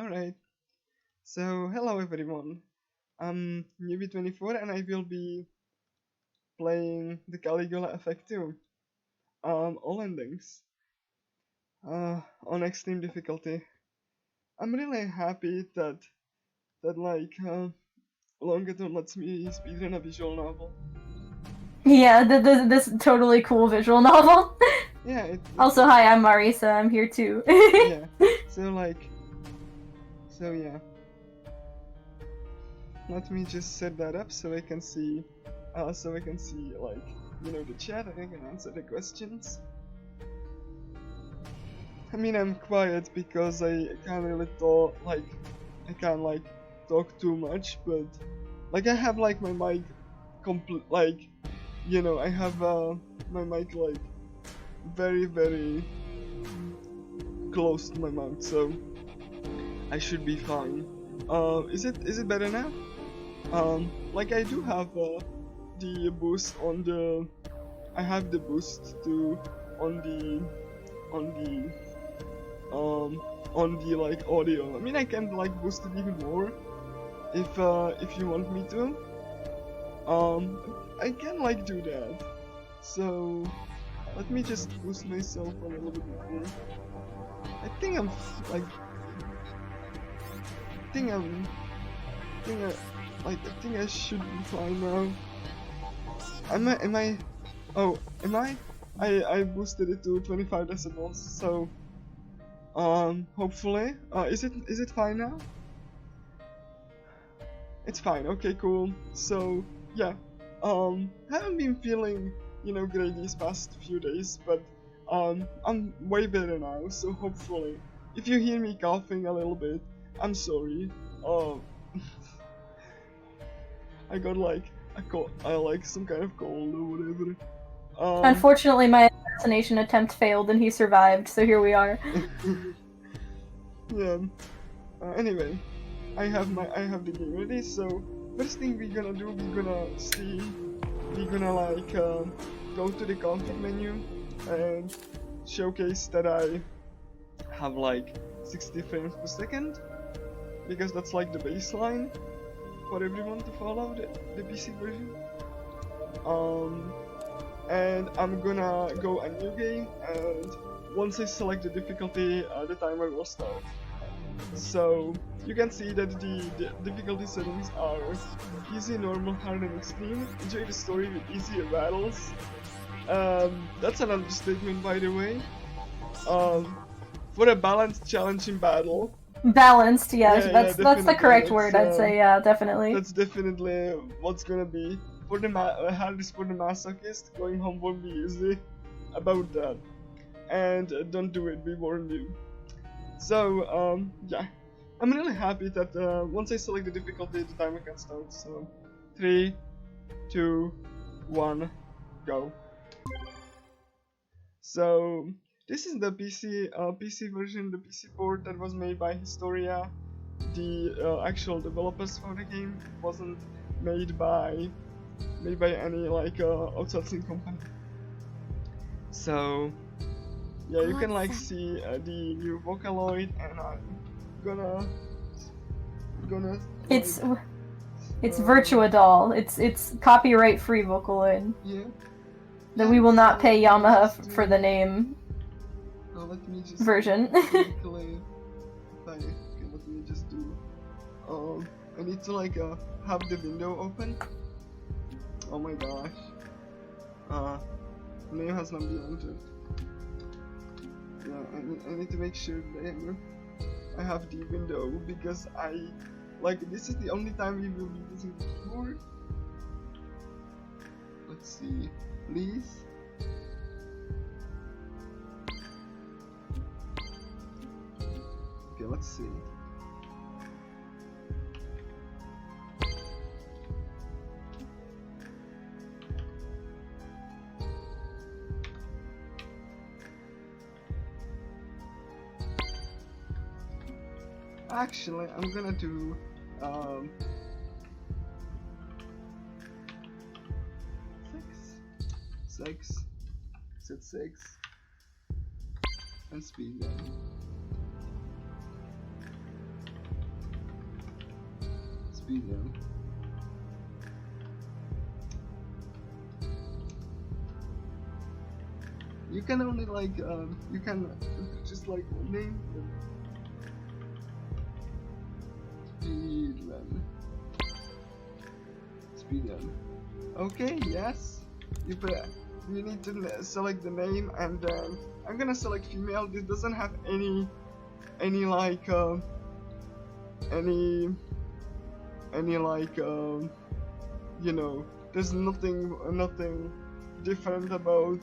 Alright, so hello everyone. I'm Newbie24 and I will be playing the Caligula Effect 2. All endings. On extreme difficulty. I'm really happy that Longathon lets me speedrun a visual novel. Yeah, this totally cool visual novel. Yeah, also, hi, I'm Marisa. I'm here too. yeah, so yeah. Let me just set that up so I can see, the chat and I can answer the questions. I mean, I'm quiet because I can't really talk, I can't talk too much, but I have my mic I have my mic very very close to my mouth, so I should be fine. Is it better now? I do have the boost on the, I have the boost to on the audio. I mean, I can boost it even more if you want me to. I can do that. So let me just boost myself a little bit more. I think I should be fine now. Am I? Oh, am I? I boosted it to 25 decibels, so hopefully. Is it fine now? It's fine. Okay, cool. So yeah, haven't been feeling great these past few days, but I'm way better now. So hopefully, if you hear me coughing a little bit, I'm sorry. I got some kind of cold or whatever. Unfortunately, my assassination attempt failed and he survived, so here we are. Yeah. Anyway, I have the game ready. So first thing we're gonna do, we're gonna go to the config menu and showcase that I have 60 frames per second, because that's the baseline for everyone to follow the PC version. And I'm gonna go a new game, and once I select the difficulty, the timer will start. So you can see that the difficulty settings are easy, normal, hard, and extreme. Enjoy the story with easier battles. That's an understatement, by the way. For a balanced, challenging battle. Balanced, yeah, that's the correct word, I'd say, yeah, definitely. That's definitely what's gonna be. For the hardest for the masochist, going home won't be easy about that. And don't do it, we warn you. So, yeah. I'm really happy that once I select the difficulty, the timer can start. So, 3, 2, 1, go. So, this is the PC version, the PC port that was made by Historia. The actual developers for the game wasn't made by any outsourcing company. So yeah, you can see the new Vocaloid, and I'm gonna it's Virtua Doll. It's copyright free Vocaloid. Yeah. That we will not pay Yamaha for the name let me just version. Okay, let me just do. I need to have the window open. Oh my gosh. Name has not been entered. Yeah, I need to make sure that I have the window, because this is the only time we will be using the keyboard. Let's see, please. Okay, let's see. Actually, I'm gonna do six, and speed run. speedrun. You can only like you can just like name speedrun. Speedrun. Okay, yes. You need to select the name, and then I'm gonna select female. This doesn't have any like any like you know, there's nothing different about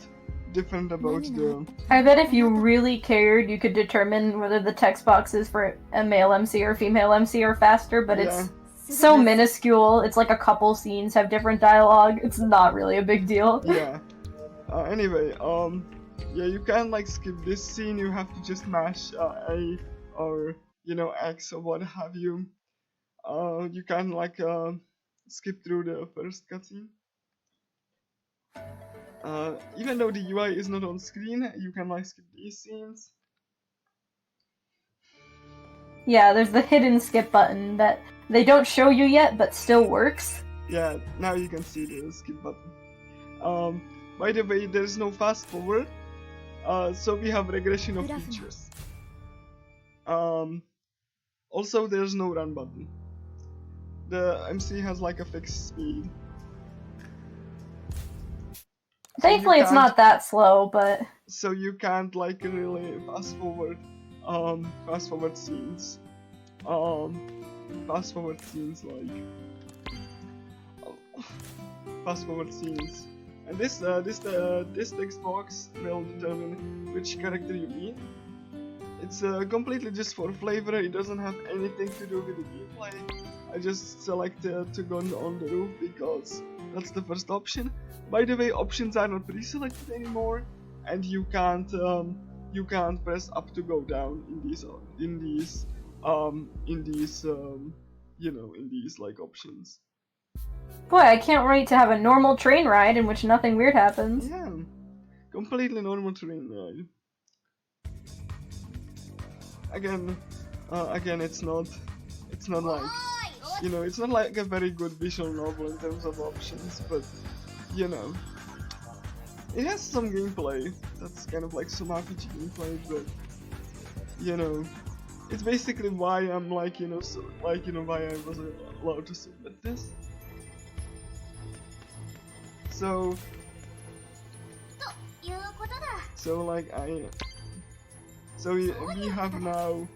the. I bet if you really cared, you could determine whether the text boxes for a male MC or female MC are faster, but it's so minuscule. It's like a couple scenes have different dialogue. It's not really a big deal. Yeah. Anyway, yeah, you can't like skip this scene. You have to just mash A or X or what have you. You can like skip through the first cutscene. Even though the UI is not on screen, you can like skip these scenes. Yeah, there's the hidden skip button that they don't show you yet, but still works. Yeah, now you can see the skip button. By the way, there's no fast forward, so we have regression of features. Also, there's no run button. The MC has like a fixed speed. Thankfully, it's not that slow, but so you can't like really fast forward scenes. Fast forward scenes. And this text box will determine which character you meet. It's completely just for flavor. It doesn't have anything to do with the gameplay. I just selected to go on the roof because that's the first option. By the way, options are not pre-selected anymore, and you can't press up to go down in these like options. Boy, I can't wait to have a normal train ride in which nothing weird happens. Yeah, completely normal train ride. Again, it's not like, it's not like a very good visual novel in terms of options, but it has some gameplay that's kind of like some RPG gameplay, but it's basically why I'm like, why I was allowed to submit this. So we have now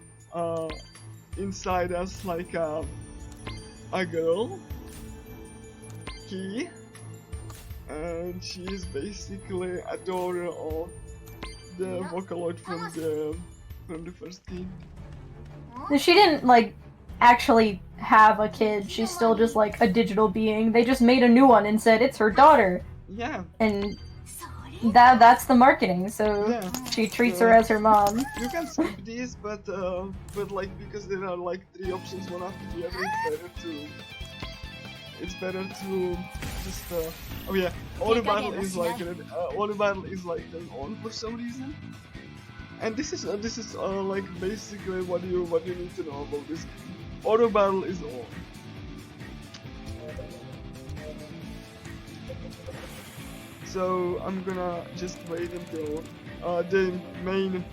inside us like a girl, Key, and she is basically a daughter of the Vocaloid from the first game. She didn't like actually have a kid. She's still just like a digital being. They just made a new one and said it's her daughter. Yeah. And that's the marketing. So yeah. She treats her as her mom. You can skip these, but like because there are like 3 options one after the other, it's better to just oh yeah, auto battle is like turned on for some reason. And this is like basically what you need to know about this game. Auto battle is on. So I'm gonna just wait until the main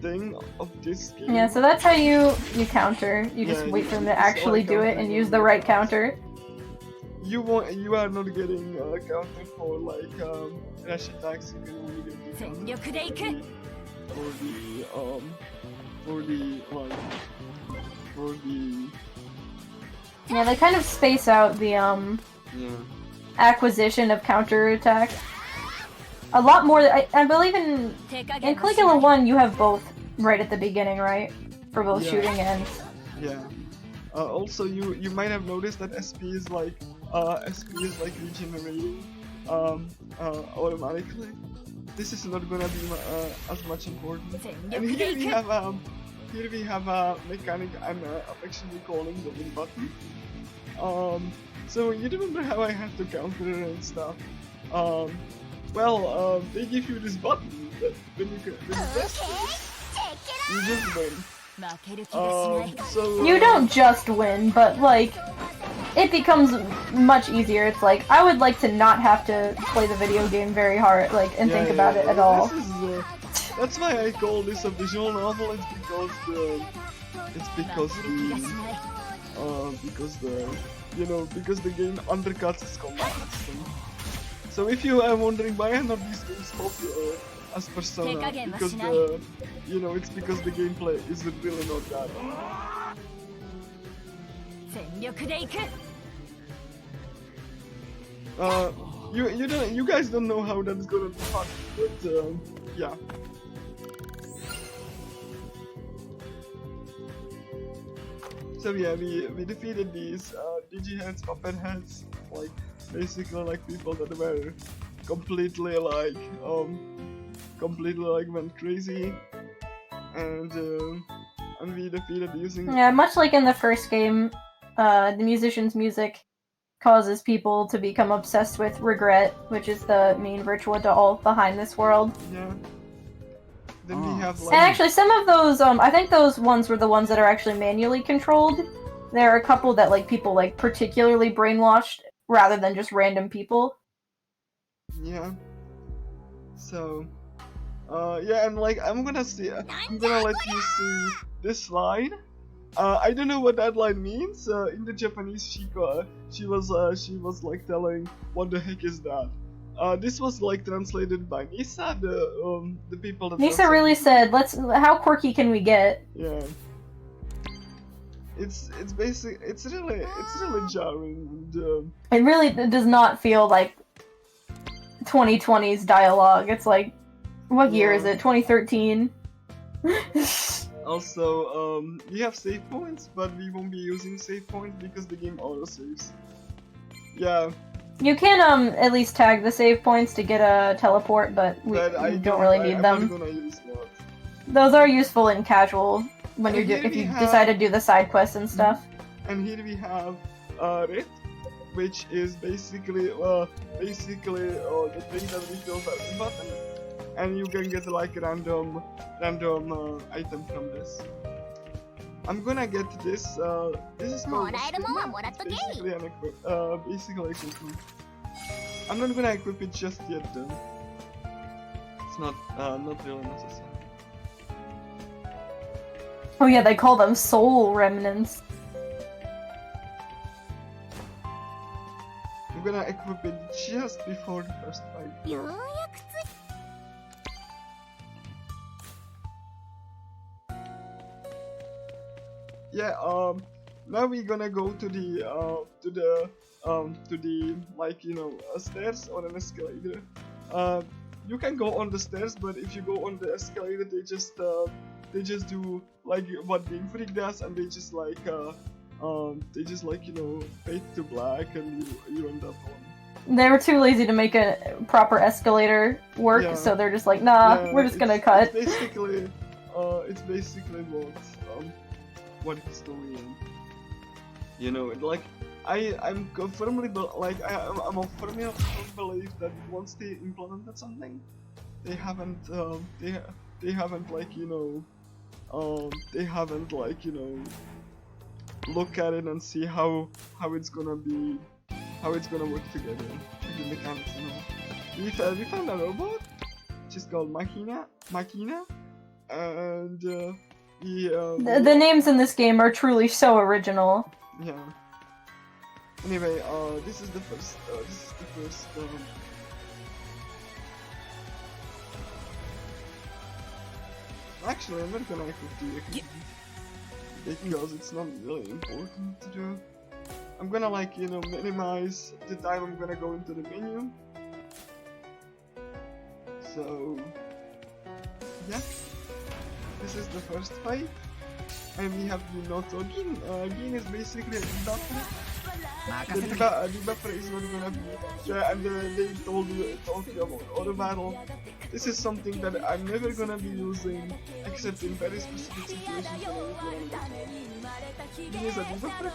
thing of this game. Yeah, so that's how you counter. You just wait for them to actually do it and use the right counter. You are not getting counter for like dash attacks. You can only get the counter for the yeah, they kind of space out the acquisition of counter attack a lot more. I believe in Caligula 1 you have both right at the beginning, right? For both shooting and also you might have noticed that SP is like regenerating automatically. This is not gonna be as much important. And here we have a mechanic I'm affectionately calling the win button. So you remember how I have to counter and stuff? well, they give you this button that when you press this, you just win. So you don't just win, but like it becomes much easier. It's like I would like to not have to play the video game very hard, like and think about it at all. This is, that's why I call this a visual novel. It's because the game undercuts its combat system. So if you are wondering why are not these games popular as Persona, because it's because the gameplay is really not that. You guys don't know how that's gonna be fun, but yeah. So yeah, we defeated these digi heads, puppet heads, like basically like people that were completely went crazy, and we defeated using. Yeah, much like in the first game, the musician's music causes people to become obsessed with regret, which is the main virtual doll behind this world. Yeah. Then we have like... And actually, some of those, I think those ones were the ones that are actually manually controlled. There are a couple that like people like particularly brainwashed rather than just random people. Yeah. So, yeah, and like I'm gonna let you see this slide. I don't know what that line means. In the Japanese, she was like telling, "What the heck is that?" This was like translated by Nisa, the people that. Nisa really said, how quirky can we get?" Yeah. It's really jarring. And, it really does not feel like 2020's dialogue. It's like, what year is it? 2013. Also, we have save points, but we won't be using save points because the game auto saves. Yeah. You can at least tag the save points to get a teleport, but we don't really need them. I'm not gonna use that. Those are useful in casual when if you decide to do the side quests and stuff. And here we have RRLAT, which is basically the thing that we fill that button, and you can get like random item from this. I'm gonna get this. This is called basically an equipment. I'm not gonna equip it just yet though. It's not really necessary. Oh yeah, they call them soul remnants. I'm gonna equip it just before the first fight. Yeah, now we're gonna go to the like stairs or an escalator. You can go on the stairs, but if you go on the escalator, they just do like what Game Freak does, and they just fade to black, and you end up on. They were too lazy to make a proper escalator work, so they're just like, nah, we're just gonna cut. It's basically what it's doing. Like I'm firmly I'm a firm belief that once they implemented something, they haven't look at it and see how it's gonna work together, the mechanics and all. We found a robot, which is called Machina, and the names in this game are truly so original. Yeah. Anyway, this is the first. Actually, I'm not gonna equip the because it's not really important to do. I'm gonna minimize the time I'm gonna go into the menu. So yeah, this is the first fight, and we have the Noto Gin. Gin is basically a debuffer. The debuffer is not gonna be and they told you about auto battle. This is something that I'm never gonna be using except in very specific situations when I use Gin is a debuffer,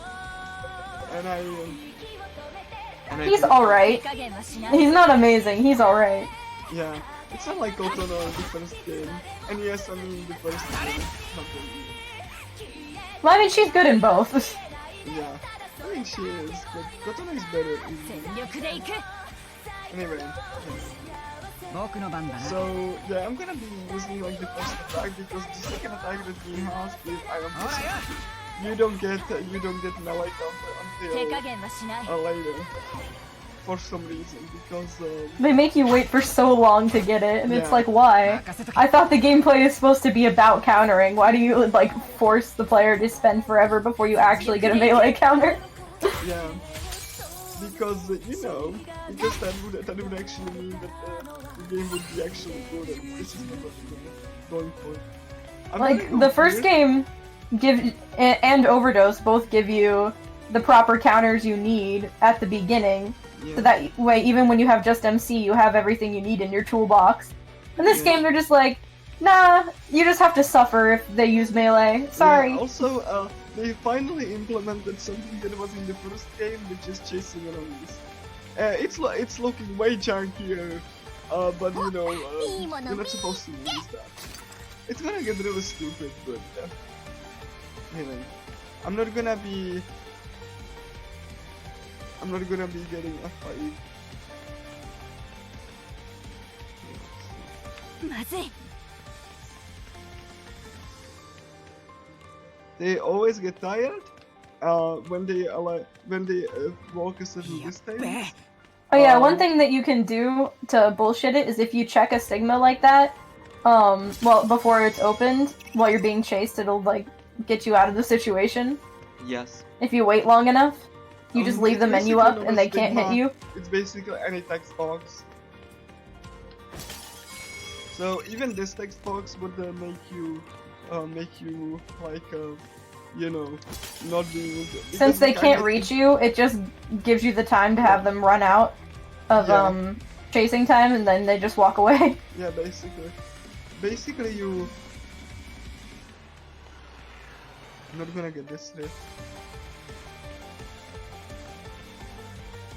and he's alright. He's not amazing, he's alright. Yeah, it's not like Kotono in the first game. And yes, I mean the first game. Not really. Well, I mean, she's good in both. Yeah, I mean she is, but Kotono is better. Anyway. So yeah, I'm gonna be using like the first attack because the second attack that he has is Iron Fist. You don't get melee counter until later. For some reason, because they make you wait for so long to get it, and it's like, why? I thought the gameplay is supposed to be about countering. Why do you like force the player to spend forever before you actually get a melee counter? Yeah, because you know, because that would actually mean that the game would be actually good, and this is not what we're going for. Like the first game, and Overdose both give you the proper counters you need at the beginning. Yeah. So that way, even when you have just MC, you have everything you need in your toolbox. In this game, they're just like, nah, you just have to suffer if they use melee. Sorry. Yeah, also, they finally implemented something that was in the first game, which is chasing enemies. It's looking way junkier, but you know, you're not supposed to use that. It's gonna get really stupid, but anyway, I'm not gonna be getting a fight. They always get tired when they walk a certain distance. Oh yeah, one thing that you can do to bullshit it is if you check a stigma like that, well, before it's opened, while you're being chased, it'll like get you out of the situation. Yes. If you wait long enough. You just leave the menu up and they can't hit you? It's basically any text box. So even this text box would make you like, you know, not being... Since they can't reach you, it just gives you the time to have them run out of chasing time and then they just walk away. Yeah, basically you... I'm not gonna get this right.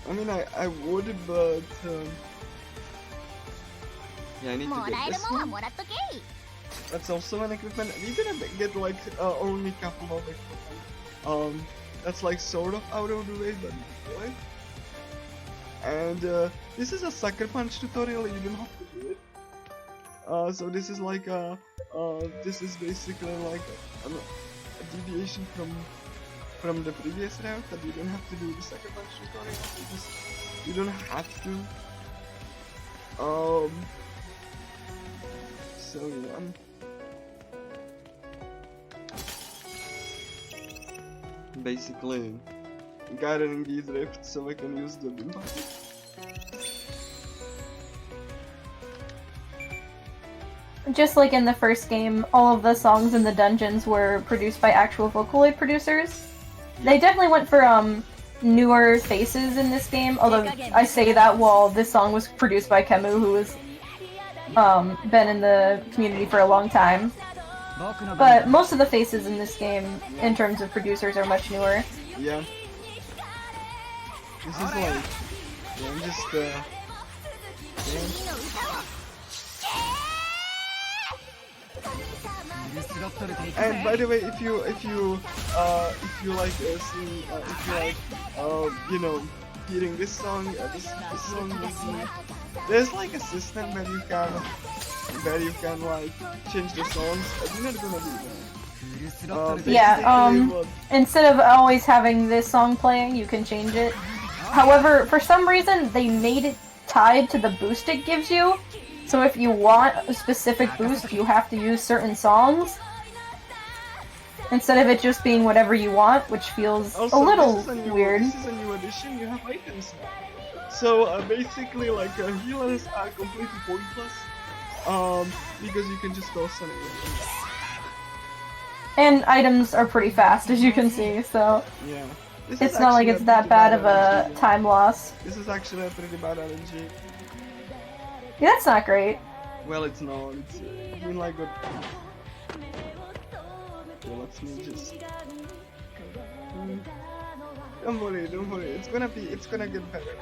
I mean, I would, but yeah, I need to get this one. That's also an equipment. We're gonna get like only a couple of equipment. That's like sort of out of the way, but anyway. And this is a sucker punch tutorial. You don't have to do it. So this is like this is basically like a deviation from the previous route, that you don't have to do the sucker punch tutorial. You don't have to. So yeah. Basically, gathering these rifts so I can use the beam bucket. Just like in the first game, all of the songs in the dungeons were produced by actual Vocaloid producers. They definitely went for newer faces in this game, although I say that while this song was produced by Kemu, who has been in the community for a long time. But most of the faces in this game, in terms of producers, are much newer. Yeah. This is like... Yeah, I'm just, yeah. And by the way, if you like you know, hearing this song, this song, there's like a system where you can like change the songs. I'm not gonna do that. Instead of always having this song playing, you can change it. However, for some reason, they made it tied to the boost it gives you. So if you want a specific boost, you have to use certain songs. Instead of it just being whatever you want, which feels also, a little weird. This is a new addition, you have items now. So basically, like, healers are completely pointless. Because you can just toss on it. And items are pretty fast, as you can see, so... Yeah. It's not like it's that bad of a time loss. This is actually a pretty bad RNG. Yeah, that's not great. Well, it's not. It's been like a... Well, let me just... Don't worry. It's gonna get better.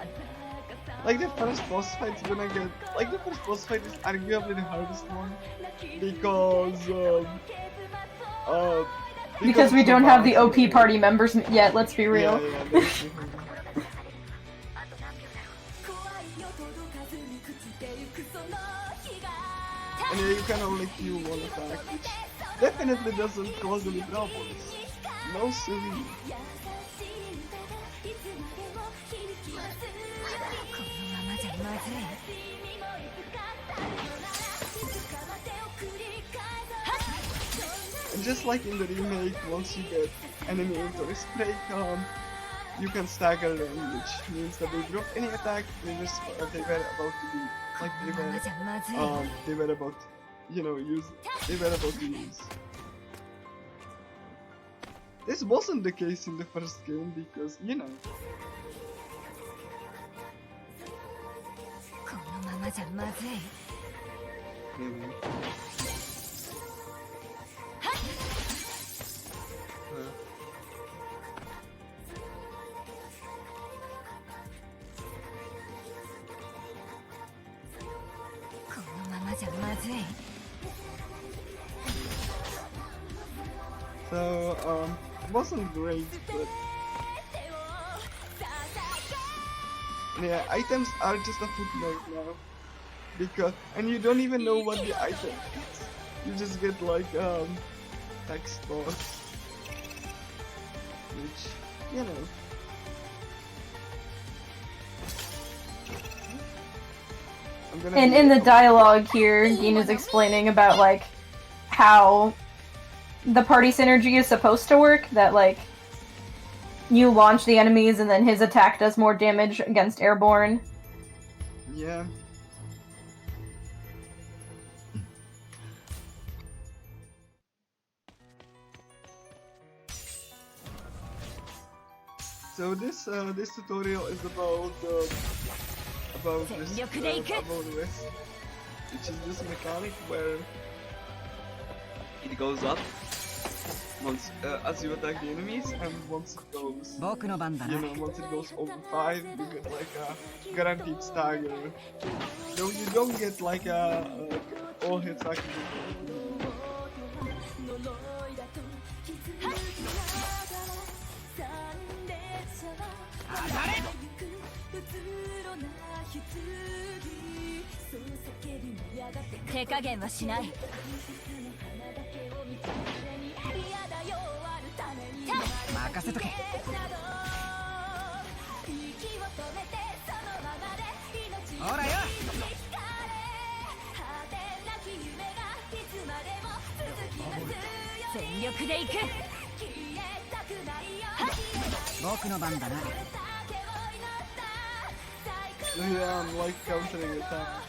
Like the first boss fight is gonna get, like the first boss fight is arguably the hardest one because because we don't have the OP party members yet. Let's be real. Yeah, that's the thing. And yeah, you can only Q one attack, which definitely doesn't cause any problems. No silly. And just like in the remake, once you get enemy into a spray you can stagger them, which means that they drop any attack they were about to be, like they were about, you know, use. This wasn't the case in the first game because, you know. Maybe. So, it wasn't great, but yeah, items are just a footnote now, because, and you don't even know what the item is. You just get like text box, which, you know. And in the dialogue here, Dean is explaining about like how the party synergy is supposed to work, that like you launch the enemies and then his attack does more damage against airborne. Yeah. So this tutorial is about this, which is this mechanic where it goes up once as you attack the enemies, and once it goes, once it goes over 5, you get like a guaranteed stagger. Though you don't get like all hits activated. Yeah, I'm like countering attacks.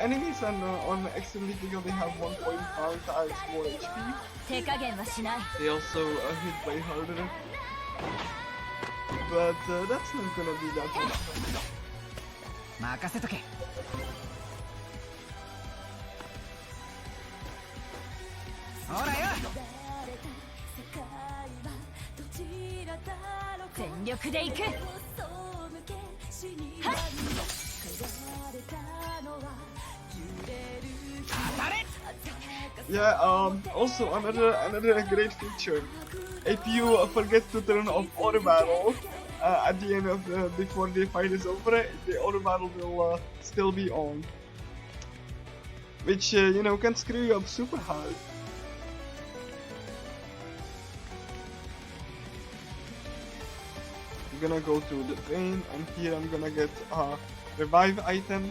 Enemies on extreme difficulty have 1.5 times more HP. They also hit way harder. But that's not gonna be that much fun. Yeah, also another great feature. If you forget to turn off auto battle at the end of before the fight is over, the auto battle will still be on, which you know, can screw you up super hard. I'm gonna go through the train, and here I'm gonna get a revive item.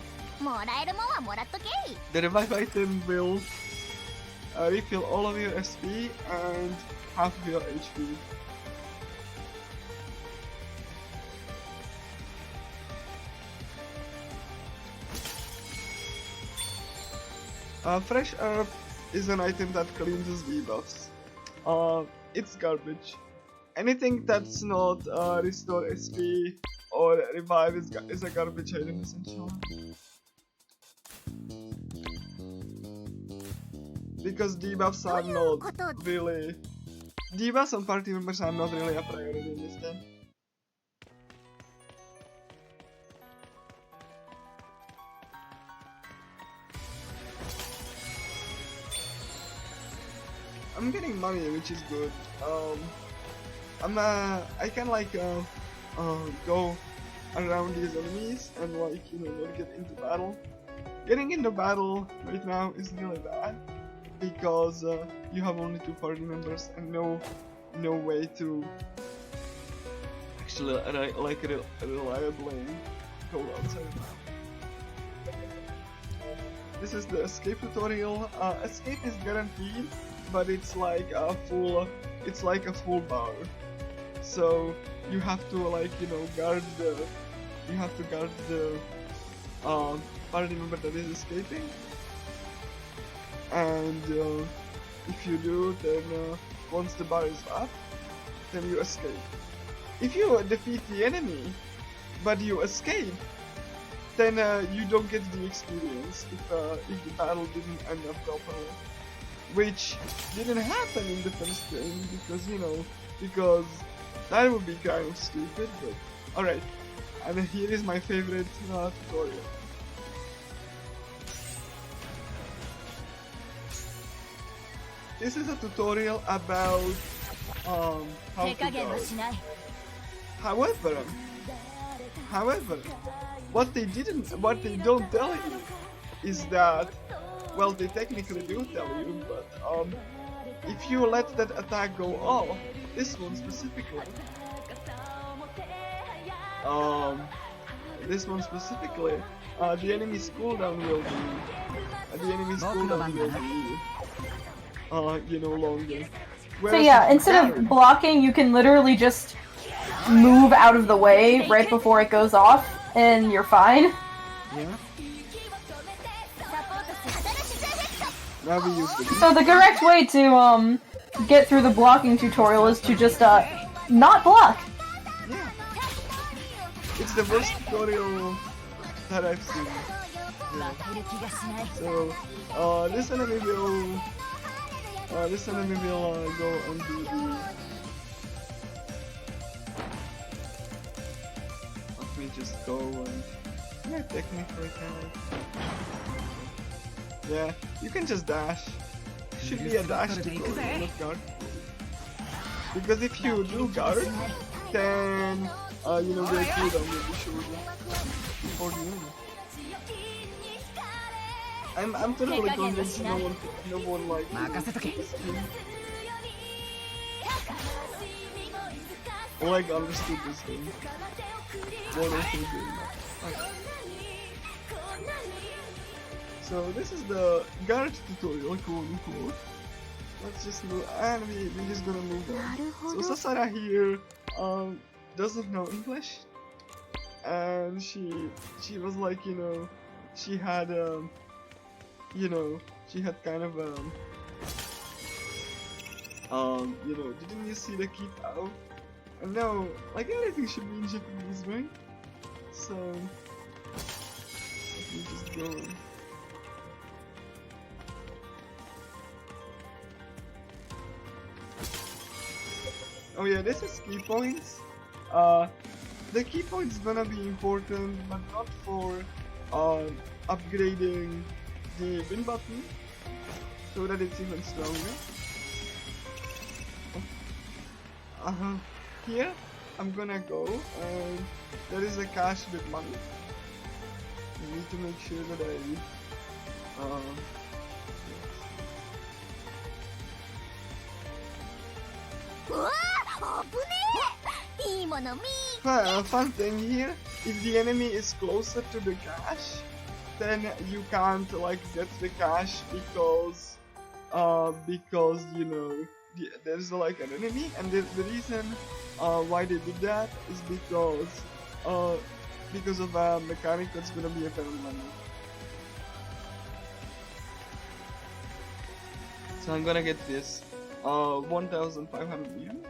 The revive item will refill all of your SP and half of your HP. Fresh herb is an item that cleanses debuffs. It's garbage. Anything that's not restore SP or revive is a garbage item essentially. Because debuffs are not really... Debuffs on party members are not really a priority in this game. I'm getting money, which is good. I can like go around these enemies and like not get into battle. Getting into battle right now is really bad because you have only 2 party members and no way to actually reliably go outside. This is the escape tutorial. Escape is guaranteed, but it's like a full bar. So you have to guard the party member that is escaping, and if you do, then once the bar is up, then you escape. If you defeat the enemy but you escape, then you don't get the experience if the battle didn't end up properly, which didn't happen in the first game because that would be kind of stupid. But alright, and here is my favorite tutorial. This is a tutorial about how to guard. However, what they don't tell you is that, well, they technically do tell you, but if you let that attack go off, this one specifically, the enemy's cooldown will be, longer. So yeah, instead of blocking, you can literally just move out of the way right before it goes off, and you're fine. Yeah. Now we use So the correct way to get through the blocking tutorial is to just not block. Yeah. It's the worst tutorial that I've seen. Yeah. So this enemy will go and do the. Let me just go and technically kind of. Yeah, you can just dash. Should be a dash tutorial, not guard. Because if you do guard, then your cooldown will be shorter before the enemy. I'm totally convinced no one like this game. Like understood this game. One or two game. Okay. So this is the guard tutorial, quote unquote. Let's just move, and we're just gonna move on. So Sasara here doesn't know English, and she was like, she had she had kind of didn't you see the keep out? And now, like, everything should be in Japanese, right? So let me just go. Oh yeah, this is key points. The key points gonna be important, but not for upgrading the win button so that it's even stronger. Here I'm gonna go, and there is a cache with money. I need to make sure that fun thing here, if the enemy is closer to the cache, then you can't like get the cache because there's like an enemy, and the reason why they did that is because of a mechanic that's gonna be apparent money. So I'm gonna get this 1,500 yen.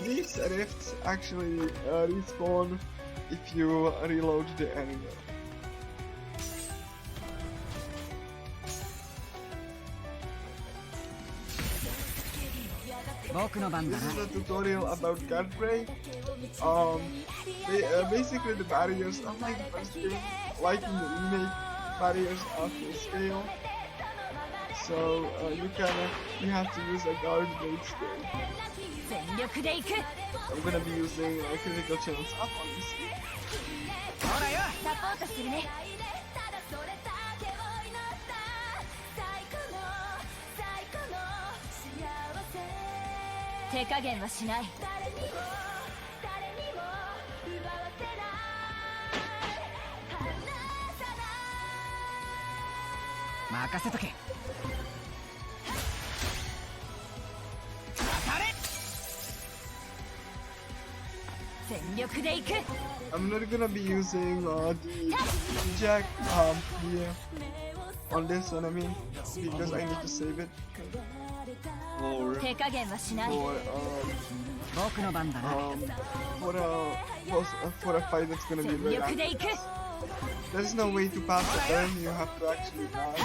These rifts actually respawn if you reload the area. This is a tutorial about cat break. Basically the barriers, unlike the first game, like in the remake, barriers are full scale. So you have to use a guard break skill. I'm gonna be using critical chance up on this game. I'm not gonna be using the jack here on this one, I mean, because I need to save it for a fight that's gonna be very active. There's no way to pass the turn, you have to actually die,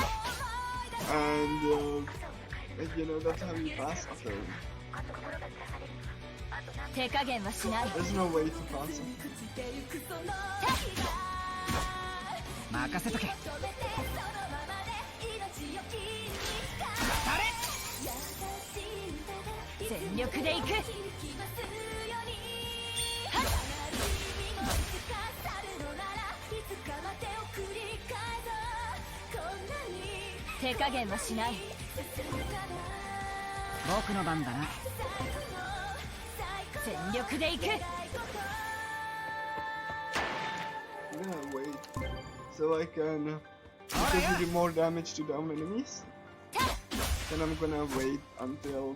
and you know, that's how you pass a turn. There's no way to pass it. I'm gonna wait so I can do more damage to down enemies. Then I'm gonna wait until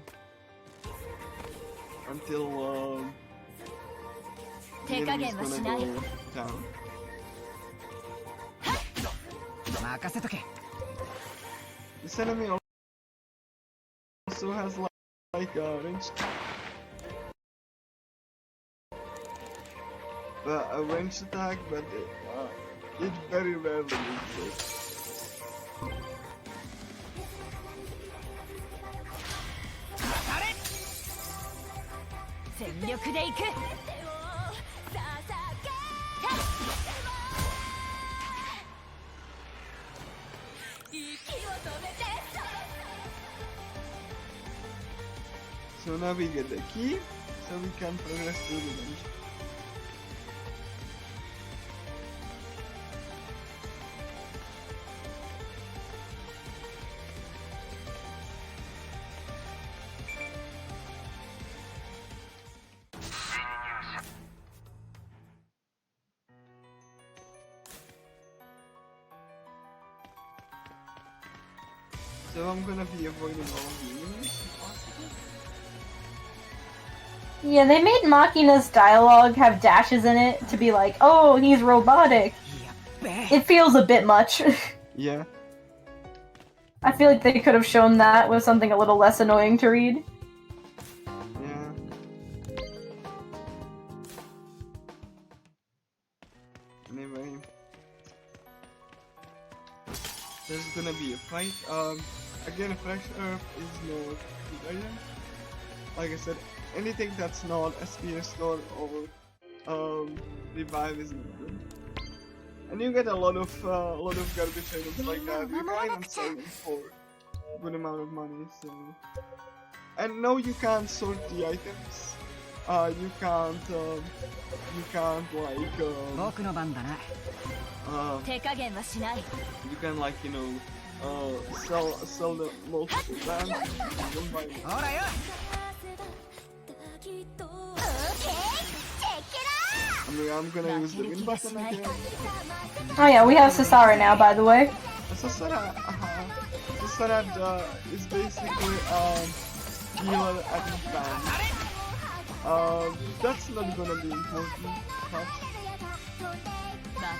the enemy's gonna go down. This enemy also has like a ranged attack, but it very rarely uses it. So now we get the key, so we can progress through the dungeon. So I'm gonna be avoiding all of the enemies if possible. Yeah, they made Machina's dialogue have dashes in it to be like, oh, he's robotic. It feels a bit much. Yeah. I feel like they could have shown that with something a little less annoying to read. Yeah. Anyway. There's gonna be a fight. Again, Fresh Earth is no item. Like I said, anything that's not SP restore or revive is not good. And you get a lot of garbage items like that. You can even sell them for a good amount of money. So, and no, you can't sort the items. You can't like you can, like, you know, sell the multiple times. I mean, I'm gonna use the win button again. Oh yeah, we have Sasara now, by the way. Sasara is basically healer at the time. That's not gonna be important much.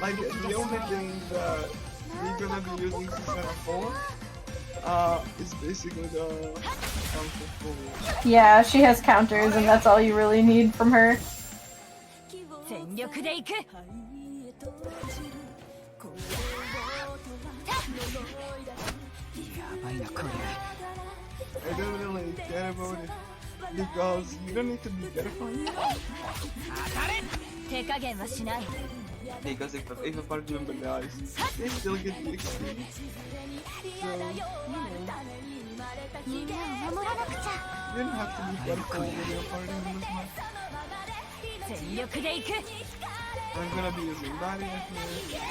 Like, the only thing that we're gonna be using Sasara for is basically the counter for. Yeah, she has counters, and that's all you really need from her. I don't really care about it. because you don't need to be terrifying. Because if a party member dies, they still get the XP. So, you don't have to be careful with your party members much. I'm gonna be using barrier here.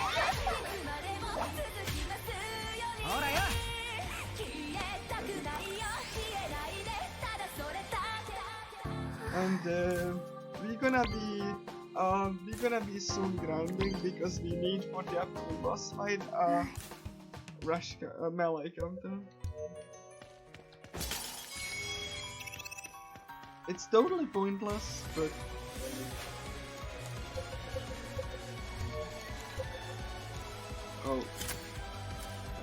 And we're gonna be soon grinding because we need for the upcoming boss fight melee counter. It's totally pointless, but oh,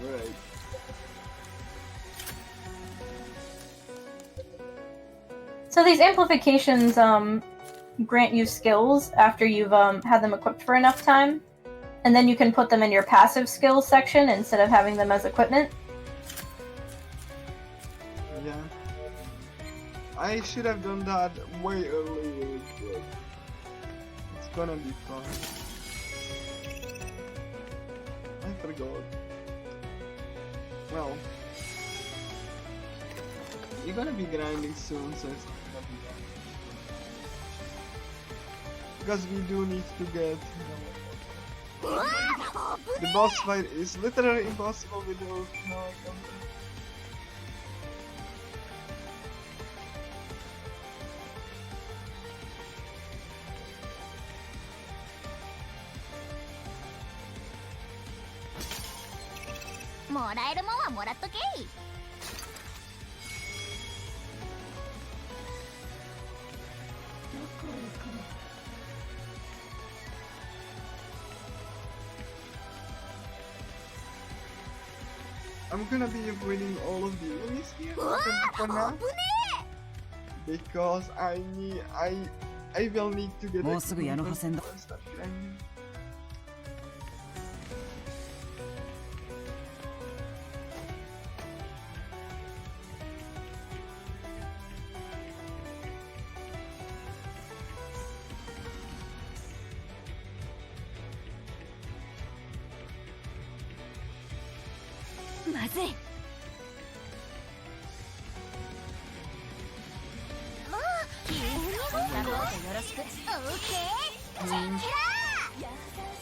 right. So these amplifications grant you skills after you've had them equipped for enough time, and then you can put them in your passive skills section instead of having them as equipment. Yeah. I should have done that way earlier, but it's gonna be fun. I forgot. Well, you're gonna be grinding soon, so it's not gonna be fun. Because we do need to get... The boss fight is literally impossible without melee counter. I'm gonna be avoiding all of the enemies here for now, because I will need to get a start grinding.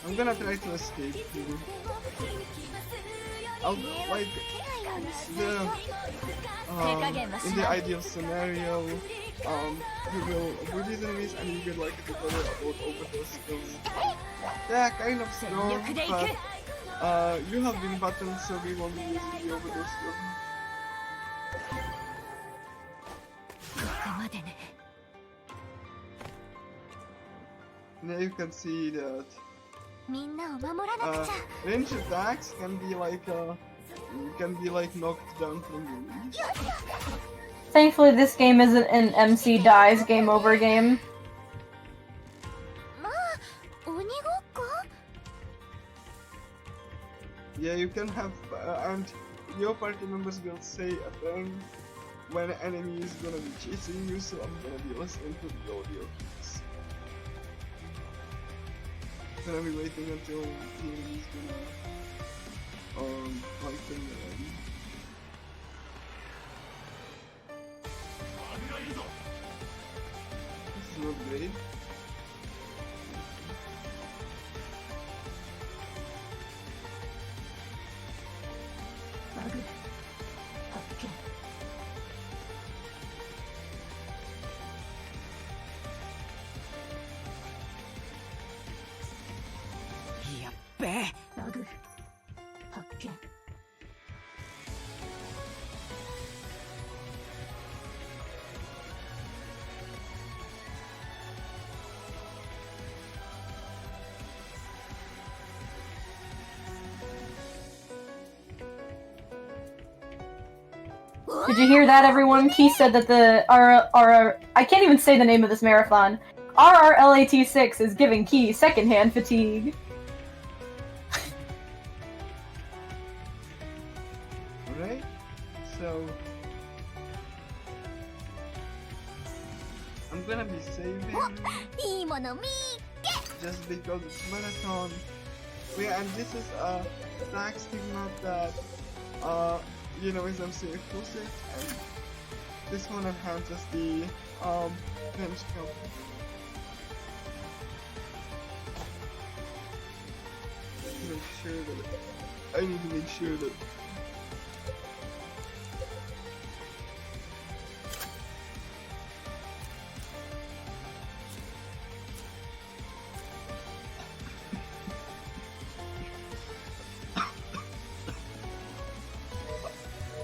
I'm gonna try to escape too. I'll like in the ideal scenario, you will avoid these enemies and you get like a tutorial about overdose skills. Yeah, kind of slow, but you have win buttons, so we won't be using the overdose skills. Now you can see that range attacks can be like knocked down from the reach. Thankfully, this game isn't an MC dies game over game. Yeah, you can have and your party members will say a thing when an enemy is gonna be chasing you, so I'm gonna be listening to the audio keys. I'm gonna be waiting until the enemy is gonna fight them around. This is not great. Did you hear that, everyone? Key said that the I can't even say the name of this marathon. RRLAT6 is giving Key secondhand fatigue. Right? So gonna be saving just because it's marathon. Yeah, and this is a tax team map that you know, is MC exclusive, and this one enhances the bench count. Make sure that I need to make sure that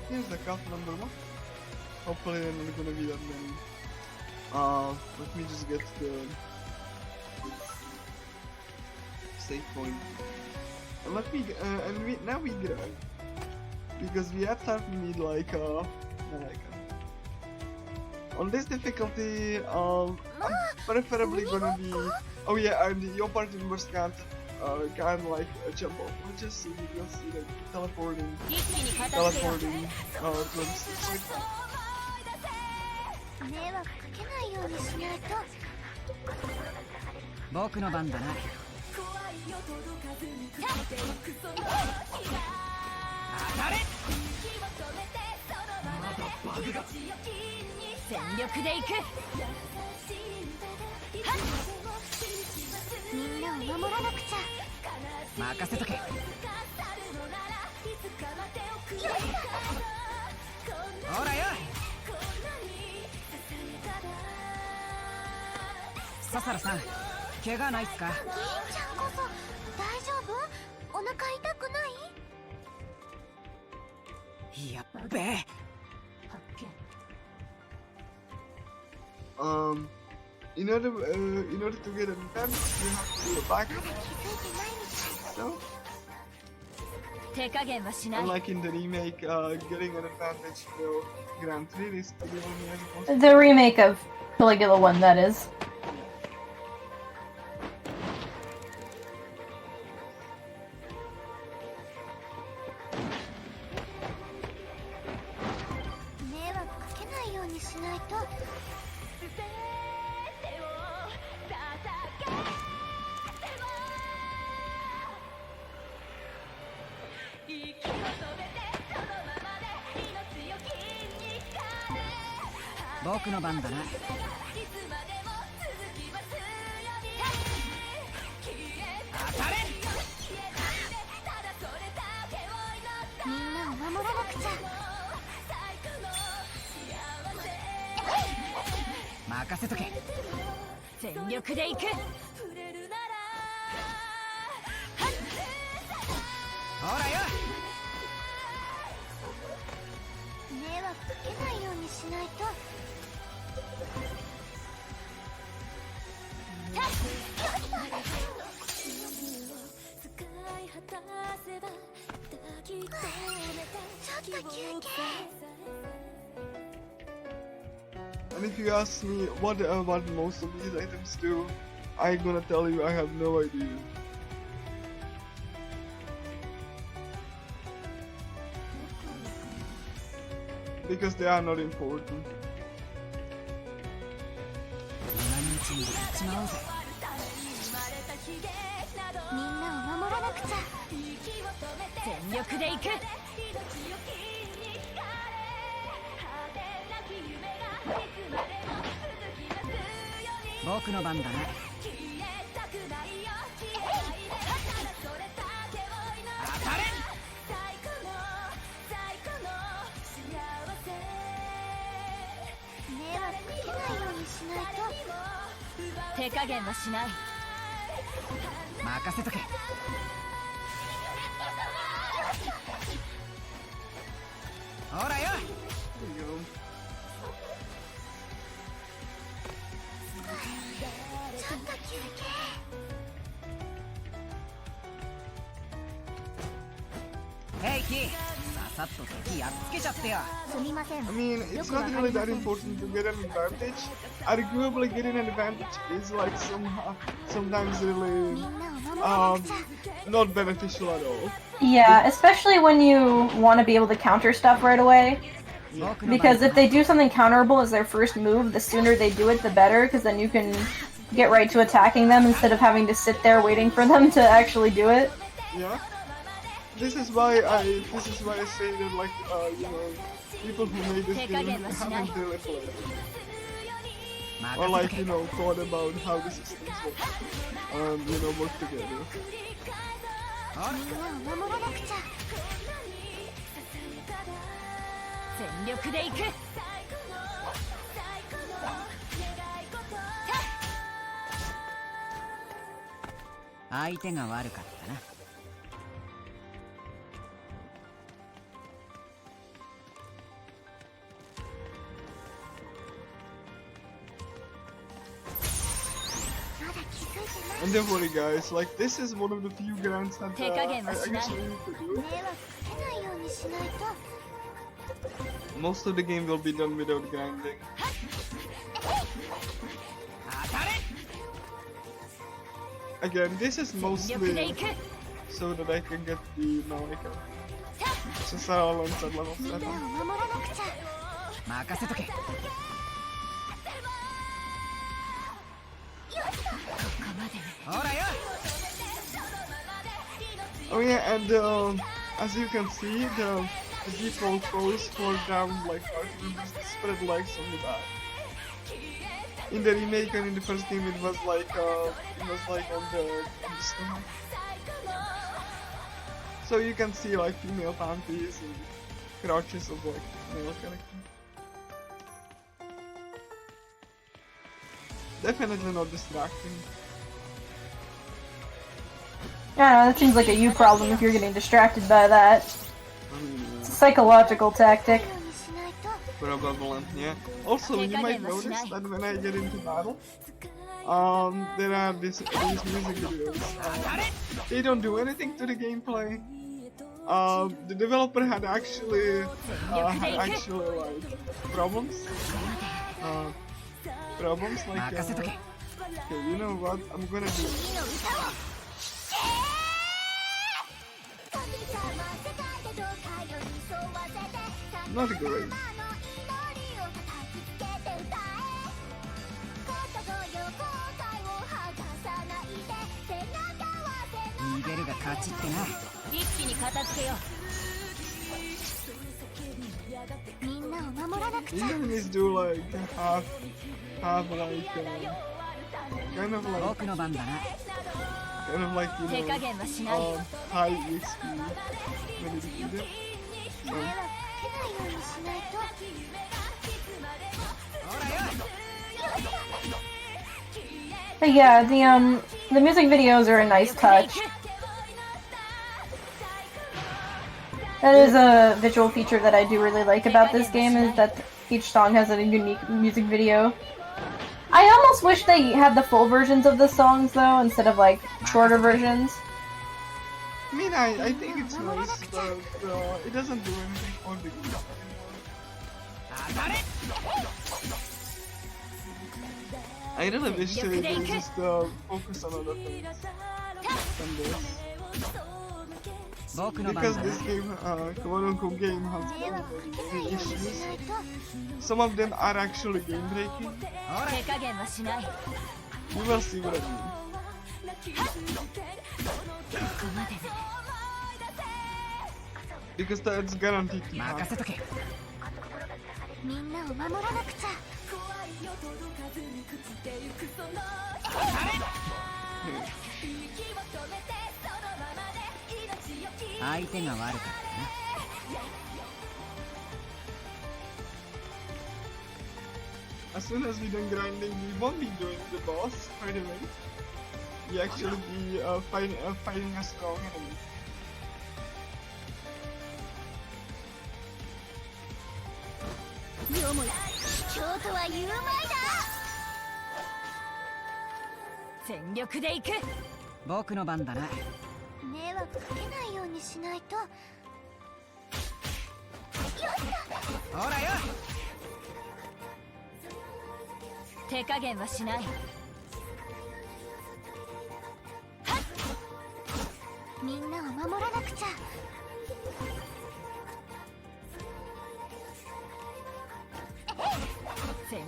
here's the cup number 1. Hopefully I'm not gonna be that many. Let me just get the save point. And let me now we grab, because we at start we need like on this difficulty I'm preferably gonna be, oh yeah, and your party members can't like jump off ledges, so you can see that teleporting glimpse. Sasara-san, 怪我ないっすか? In order to get an advantage, you have to do a back. So, unlike in the remake, getting an advantage will grant 3 risk to the enemy as opposed to The remake of Caligula 1, that is. And if you ask me what most of these items do, I'm gonna tell you I have no idea. Because they are not important. I mean, it's not really that important to get an advantage. Arguably, getting an advantage is like sometimes really not beneficial at all. Yeah, especially when you want to be able to counter stuff right away. Yeah. Because if they do something counterable as their first move, the sooner they do it, the better, because then you can get right to attacking them instead of having to sit there waiting for them to actually do it. Yeah. This is why I say that, like, you know, people who made this game haven't really played it. Or, like, you know, thought about how the systems work, you know, work together. 全力でいく。相手が悪かったな。And don't worry guys, like this is one of the few grants that I actually need to do. Most of the game will be done without grinding. Again, this is mostly so that I can get the Marika. Since I all on level 7. Oh yeah, and as you can see, the default pose for down like arguments is spread legs on the back. In the remake and in the first game, it was like on the stomach. So you can see like female panties and crotches of like male characters. Definitely not distracting. Yeah, that seems like a you problem if you're getting distracted by that. It's a psychological tactic. Probably, yeah. Also, you might notice that when I get into battle, there are these music videos. They don't do anything to the gameplay. The developer had actually like problems. Like okay, you know what? I'm gonna do. Not great. You enemies do like half like kind of like you know high XP when you defeat it. So. But yeah, the music videos are a nice touch. That is a visual feature that I do really like about this game, is that each song has a unique music video. I almost wish they had the full versions of the songs though, instead of like shorter versions. I mean, I think it's nice, but it doesn't do anything for the game anymore. I really wish they just focus on other things than this. Because this game, quote-unquote game, has many issues. Some of them are actually game-breaking. You will see what I mean. Because that's guaranteed to happen. As soon as we done grinding, we won't be doing the boss right away. We actually be fighting a strong enemy.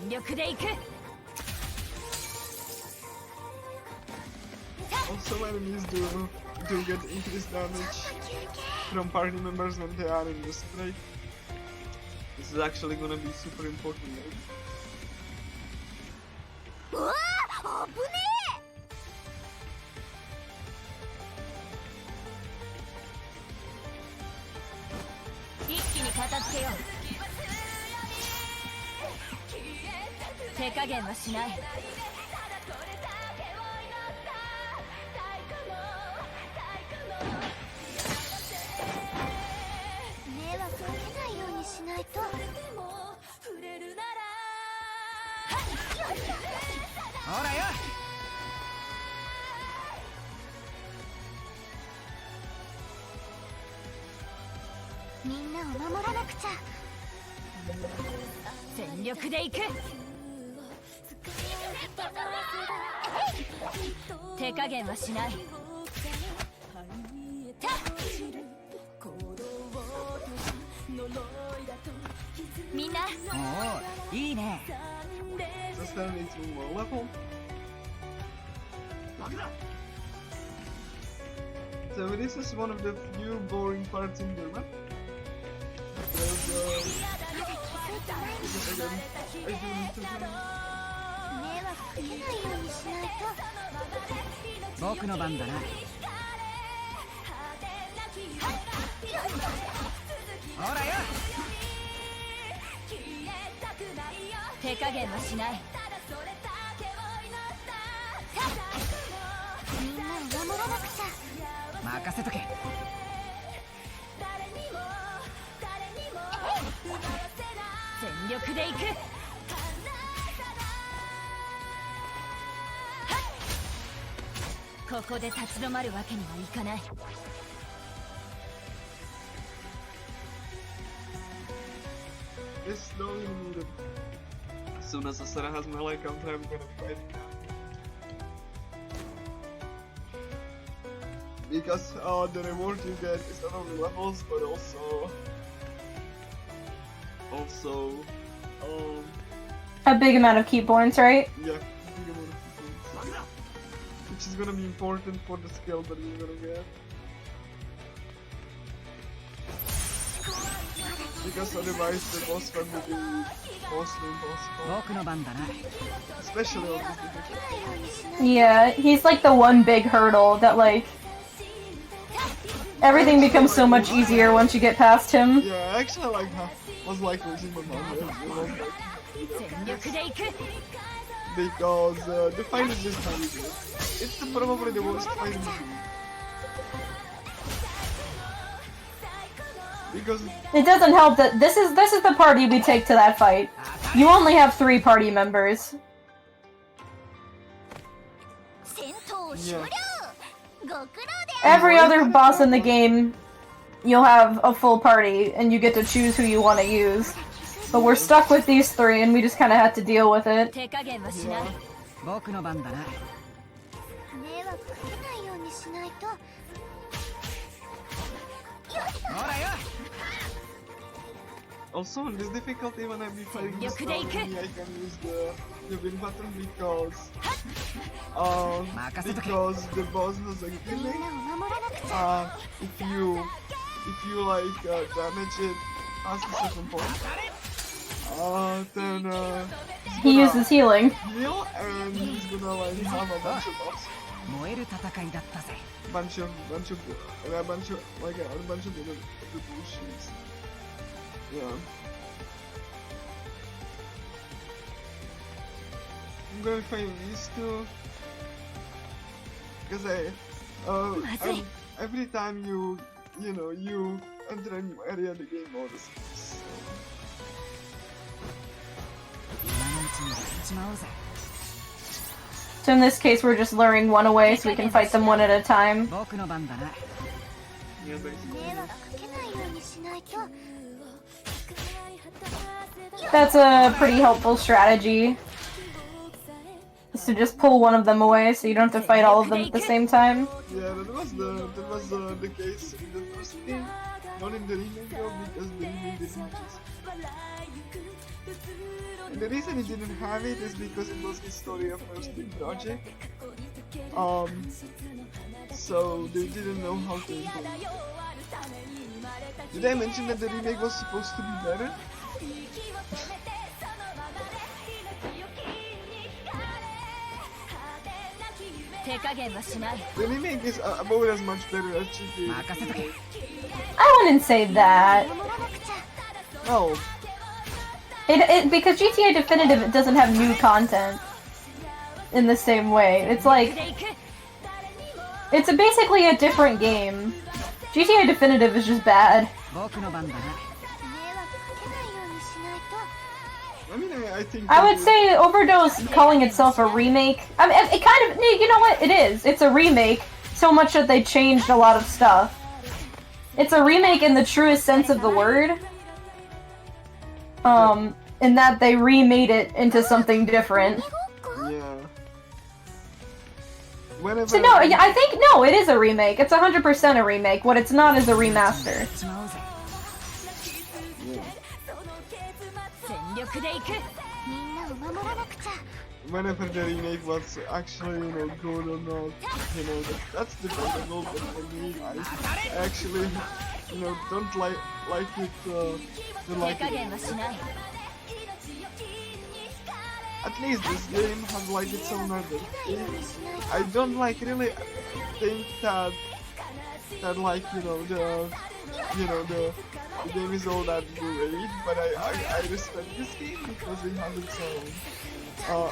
力でいく Also, enemies do get increased damage from party members when they are in the spray. This is actually gonna be super important. Right? うわあ、危ね一気に片付けよう手加減はしないえ、迷惑かけないようにしないと。ほらよみんなを守らなくちゃ。全力でいく手加減はしないみんなおおいいね Just that needs one more level. So this is one of the few boring parts in the map. Because, again, I do need to do 迷惑かけないようにしないと。僕の番だなほらよ手加減はしないみんなを守らなくちゃ。任せとけ全力でいくここで立ち止まるわけにはいかない This don't even need it. As soon as Asura has melee counter, I'm gonna fight. Because the reward you get is not only levels, but also A big amount of key points, right? yeah, big amount of points. Which is gonna be important for the skill that you're gonna get. Because otherwise the boss fight will be mostly impossible. 僕の番だな Especially on this difficult. Yeah, he's like the one big hurdle that like everything becomes so much easier once you get past him. Yeah, actually like was like losing my mind. 全力でいく Because the fight is just how you do it. It's probably the worst fight in the game. Because It doesn't help that this is the party we take to that fight. You only have 3 party members. 戦闘終了。ご苦労で Every other boss in the game, you'll have a full party, and you get to choose who you want to use. But we're stuck with these 3, and we just kind of had to deal with it. 手加減はしない僕の番だな迷惑かけないようにしないと。ほらよ also in this difficulty when I be fighting this Yoku de enemy, iku. I can use the win button because the boss has a みん healing. なを守らなくちゃ。If you like damage it past a certain point, then He uses healing. heal and he's gonna like have a bunch of buffs, 燃える戦いだったぜ bunch of other bullshits. Yeah. I'm gonna find these two because every time you enter a new area, the game notices. 今のうちにやっちまおうぜ So in this case, we're just luring one away so we can fight them one at a time. 僕の番だな Yeah, 迷 basically. 惑かけないようにしないと。 That's a pretty helpful strategy. Is to just pull one of them away so you don't have to fight all of them at the same time. Yeah, that was the case in the first game, not in the remake though, because the remake didn't just And the reason he didn't have it is because it was his story of first big project. So they didn't know how to improve. Did I mention that the remake was supposed to be better? The remake is about as much better as GTA. I wouldn't say that. Oh. It because GTA Definitive doesn't have new content in the same way. It's like it's basically a different game. GTA Definitive is just bad. I mean, I think I would say Overdose calling itself a remake. I mean, it kind of, you know what? It is. It's a remake. So much that they changed a lot of stuff. It's a remake in the truest sense of the word. In that they remade it into something different. Yeah. Whenever So no, I think no, it is a remake. It's 100% a remake. What it's not is a remaster. Whenever the remake was actually, good or not, that's debatable, but for me, I actually, don't like it, don't like it. At least this game has like its own identity. I don't really think that like, the game is all that great, but I respect this game because it has its own,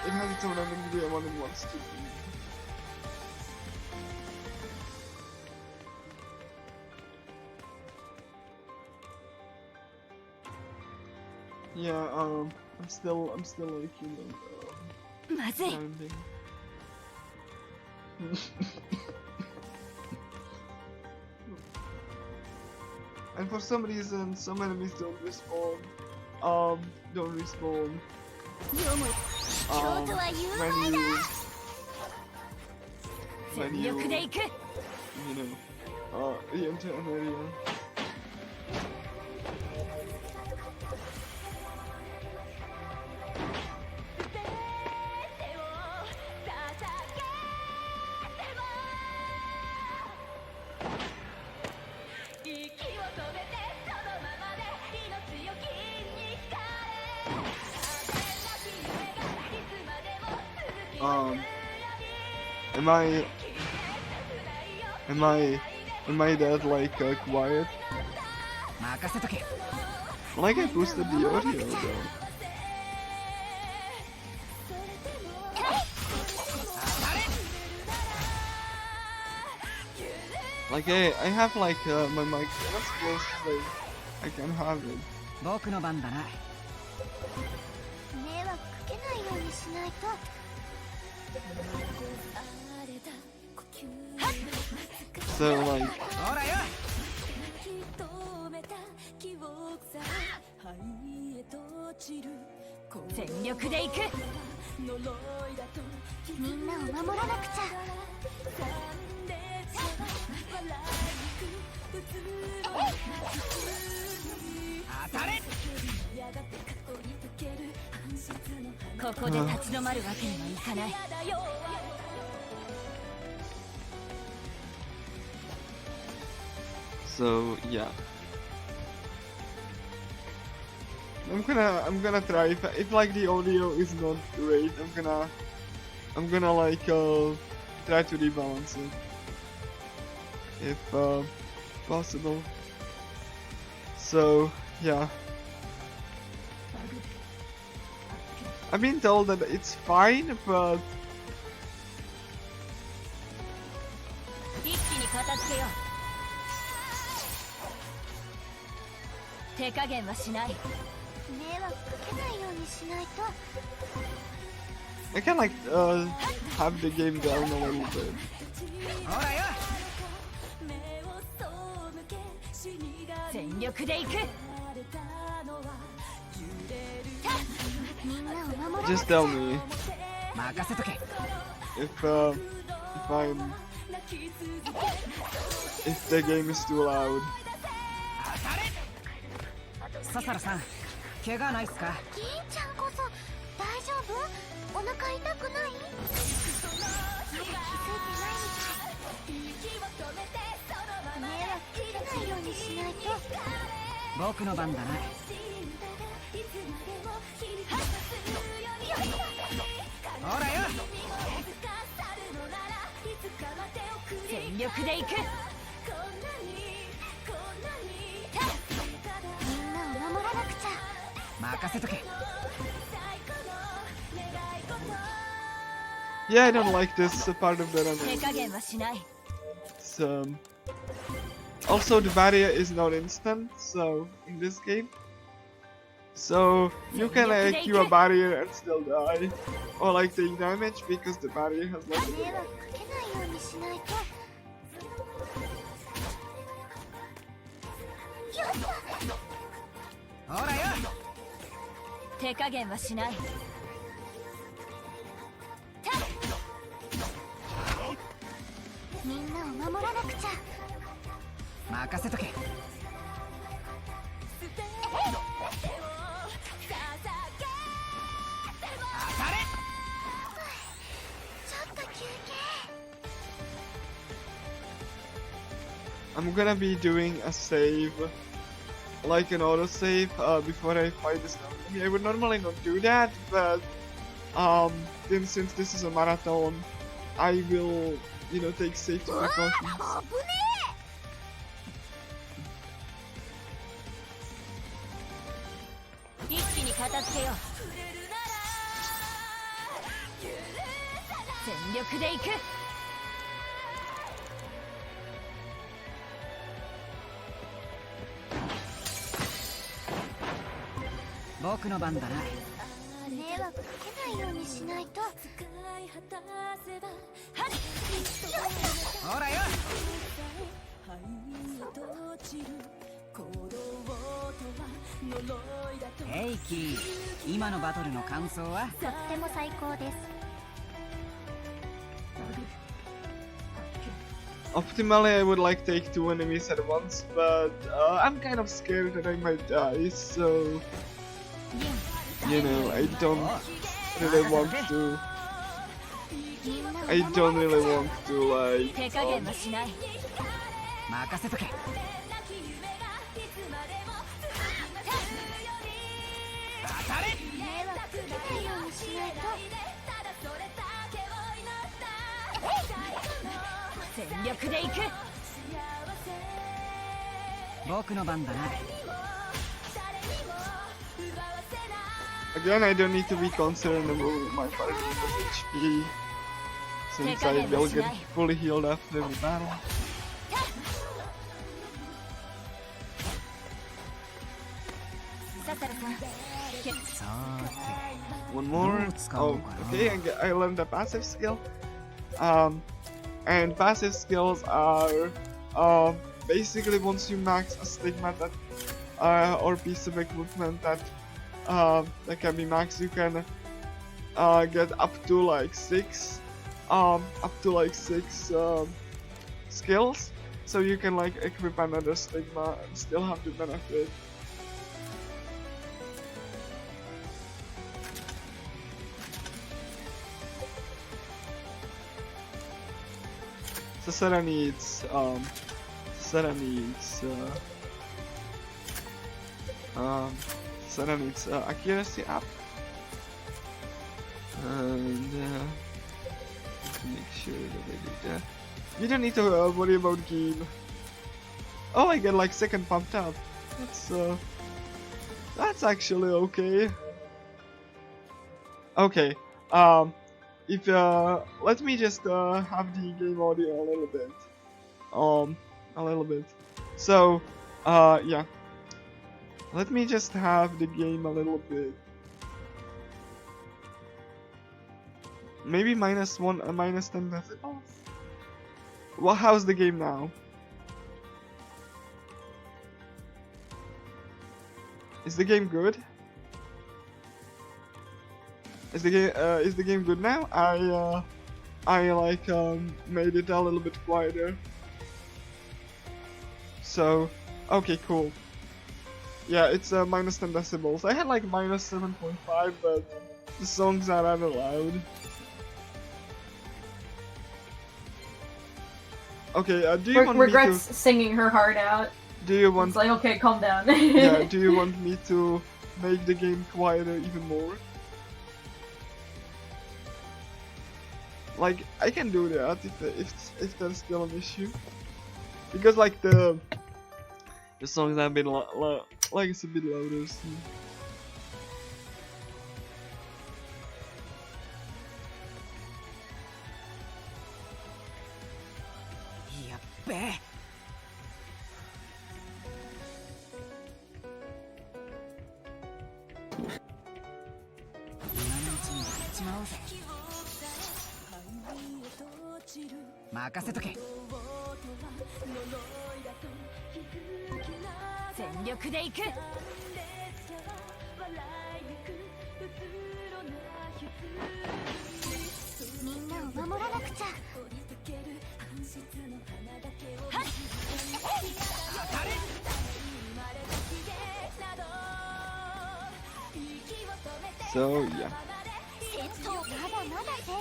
it has its own identity and what it wants to be. Yeah, I'm still like, grinding. And for some reason, some enemies don't respawn. When you re-enter an area. Am I that like quiet? Like I boosted the audio though. Like I have like my mic as close as I can have it. So like so yeah. I'm gonna try if like the audio is not great, I'm gonna like try to rebalance it if possible. So yeah. I've been told that it's fine, but I can like have the game down a little bit. Just tell me if the game is too loud. 怪我ないっすか。銀ちゃんこそ大丈夫？お腹痛くない？まだ気づいてないみたい。迷惑かけないようにしないと。僕の番だな。ほらよ。全力で行く。みんなを守らなくちゃ。任せとけ。 Yeah, I don't like this part of the running. 手加減はしない。 So, also the barrier is not instant, so in this game. So you can queue a barrier and still die, or like take damage because the barrier has like. 迷惑かけないようにしないと。ほらよ。手加減はしない。みんなを守らなくちゃ。任せとけ。当たれ。ちょっと休憩。 I'm gonna be doing a save, like an auto save, before I fight this enemy. I would normally not do that, but then since this is a marathon, I will, you know, take safety precautions. 危ね一気に片付けよう。全力で行く。僕の番だな。え。迷惑かけないようにしないと。ほらよ。ヘイキー、今のバトルの感想は？とっても最高です。 Optimally, I would like take 2 enemies at once, but I'm kind of scared that I might die, so you know, I don't really want to. I don't really want to like. 手加減はしない。任せとけ。当たれ。迷惑かけないようにしないと。全力で行く。僕の番だな。 Again, I don't need to be concerned about my partner's HP, since I will get fully healed after the battle. One more. Oh, okay, I learned a passive skill. And passive skills are basically once you max a stigma that or piece of equipment that can be maxed, you can get up to like 6 skills, so you can like equip another stigma and still have the benefit. So Sarah needs accuracy up, and make sure that I do that. You don't need to worry about game. Oh, I get like second pumped up. That's actually okay. Okay. If let me just have the game audio a little bit. So yeah. Let me just have the game a little bit. Maybe -1, -10 decibels. Well, how's the game now? Is the game good? Is the game good now? I like made it a little bit quieter. So okay, cool. Yeah, it's minus 10 decibels. I had like minus 7.5, but the songs are rather loud. Okay, do you want regrets me to... singing her heart out. Do you want... It's like, okay, calm down. Yeah, do you want me to make the game quieter even more? Like, I can do that if there's still an issue. Because like the songs are a bit like it's a bit louder. So. Yabbé. 任せとけ。全力で行く。みんなを守らなくちゃ。はっ。 So yeah.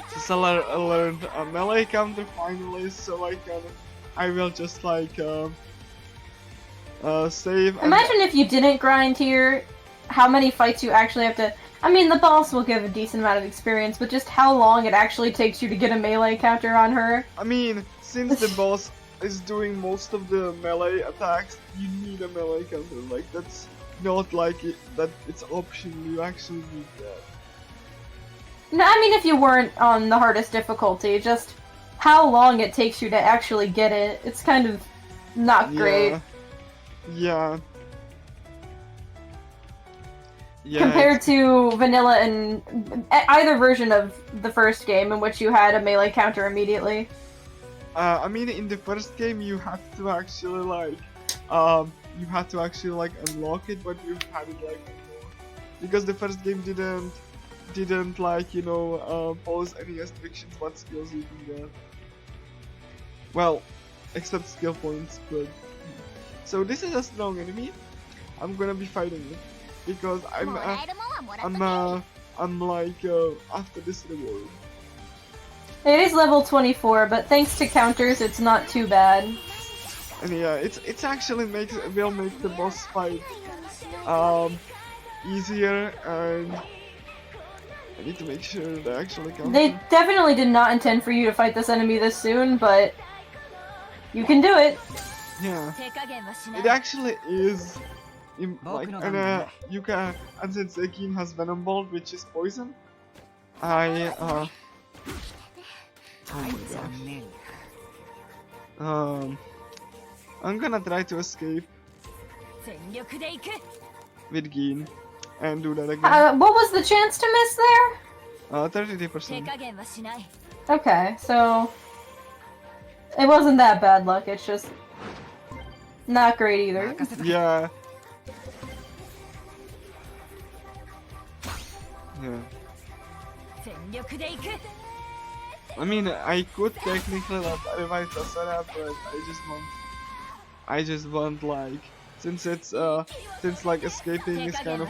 Since I learned a melee counter finally, so I will just like save. Imagine if you didn't grind here, how many fights you actually have to. I mean, the boss will give a decent amount of experience, but just how long it actually takes you to get a melee counter on her. I mean, since the boss is doing most of the melee attacks, you need a melee counter. Like that's not like that it's optional. You actually need that. No, I mean if you weren't on the hardest difficulty, just how long it takes you to actually get it, it's kind of not great. Yeah. Yeah. Compared to vanilla and either version of the first game in which you had a melee counter immediately. I mean in the first game you have to actually like unlock it, but you had it like before. Because the first game didn't like, you know, pose any restrictions what skills you can get. Well, except skill points, but... So this is a strong enemy. I'm gonna be fighting it. Because I'm like, after this reward. It is level 24, but thanks to counters, it's not too bad. And yeah, it's actually will make the boss fight, easier, and... I need to make sure they actually come. They definitely did not intend for you to fight this enemy this soon, but you can do it. Yeah, it actually is. Like, and you can, and since Akin has Venom Bolt, which is poison, oh my gosh. I'm gonna try to escape with Gin. And do that again. What was the chance to miss there? 33%. Okay, so it wasn't that bad luck. It's just not great either. Yeah. Yeah. I mean, I could technically revive Tasara, but I just want like. Since it's since like escaping is kind of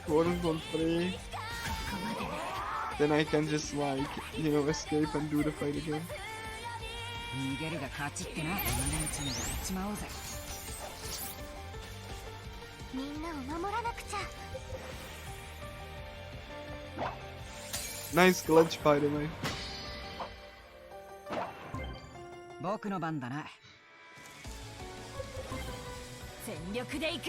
quote-unquote free, then I can just like, you know, escape and do the fight again. Nice glitch, by the way. 僕の番だな。全力で行く。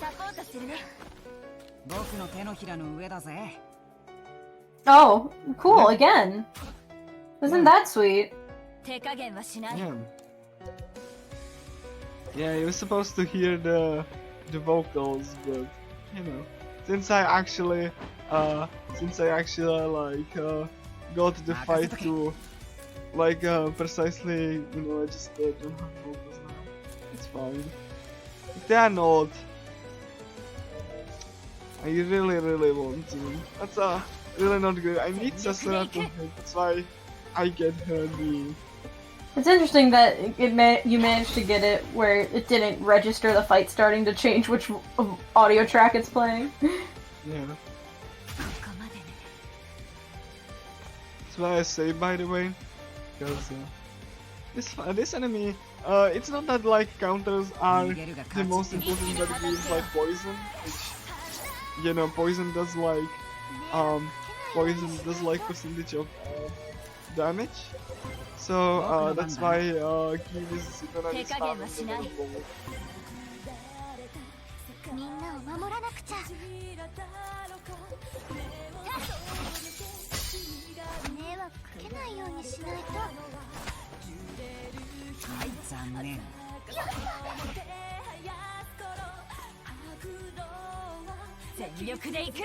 サポートするね。僕の手のひらの上だぜ。Oh, cool, again. Isn't that sweet? 手加減はしない。Yeah, you're supposed to hear the vocals, but you know, since I actually like got the fight to like precisely, you know, I just don't have vocals now. It's fine. If they are not, I really want to. really not good. I need Sasura to hit, that's why I get her the... It's interesting that you managed to get it where it didn't register the fight starting to change which audio track it's playing. Yeah. That's why I say, by the way, because this enemy, it's not that like counters are the most important, but it is like poison, which, you know, poison does like percentage of damage. So that's why Keen is gonna be spamming the middle ball. みんなを守らなくちゃ迷惑かけないようにしないとはい残念全力でいく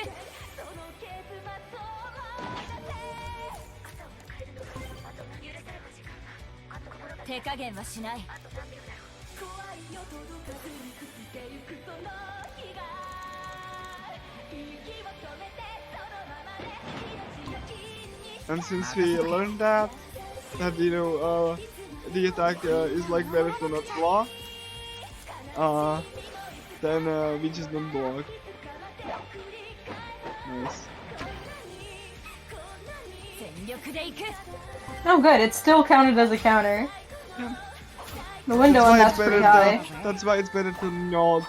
手加減はしないAnd since we learned that you know the attack is like better to not block, then we just don't block. Nice. Oh good, it's still counted as a counter. The window on that's pretty high. That's why it's better to not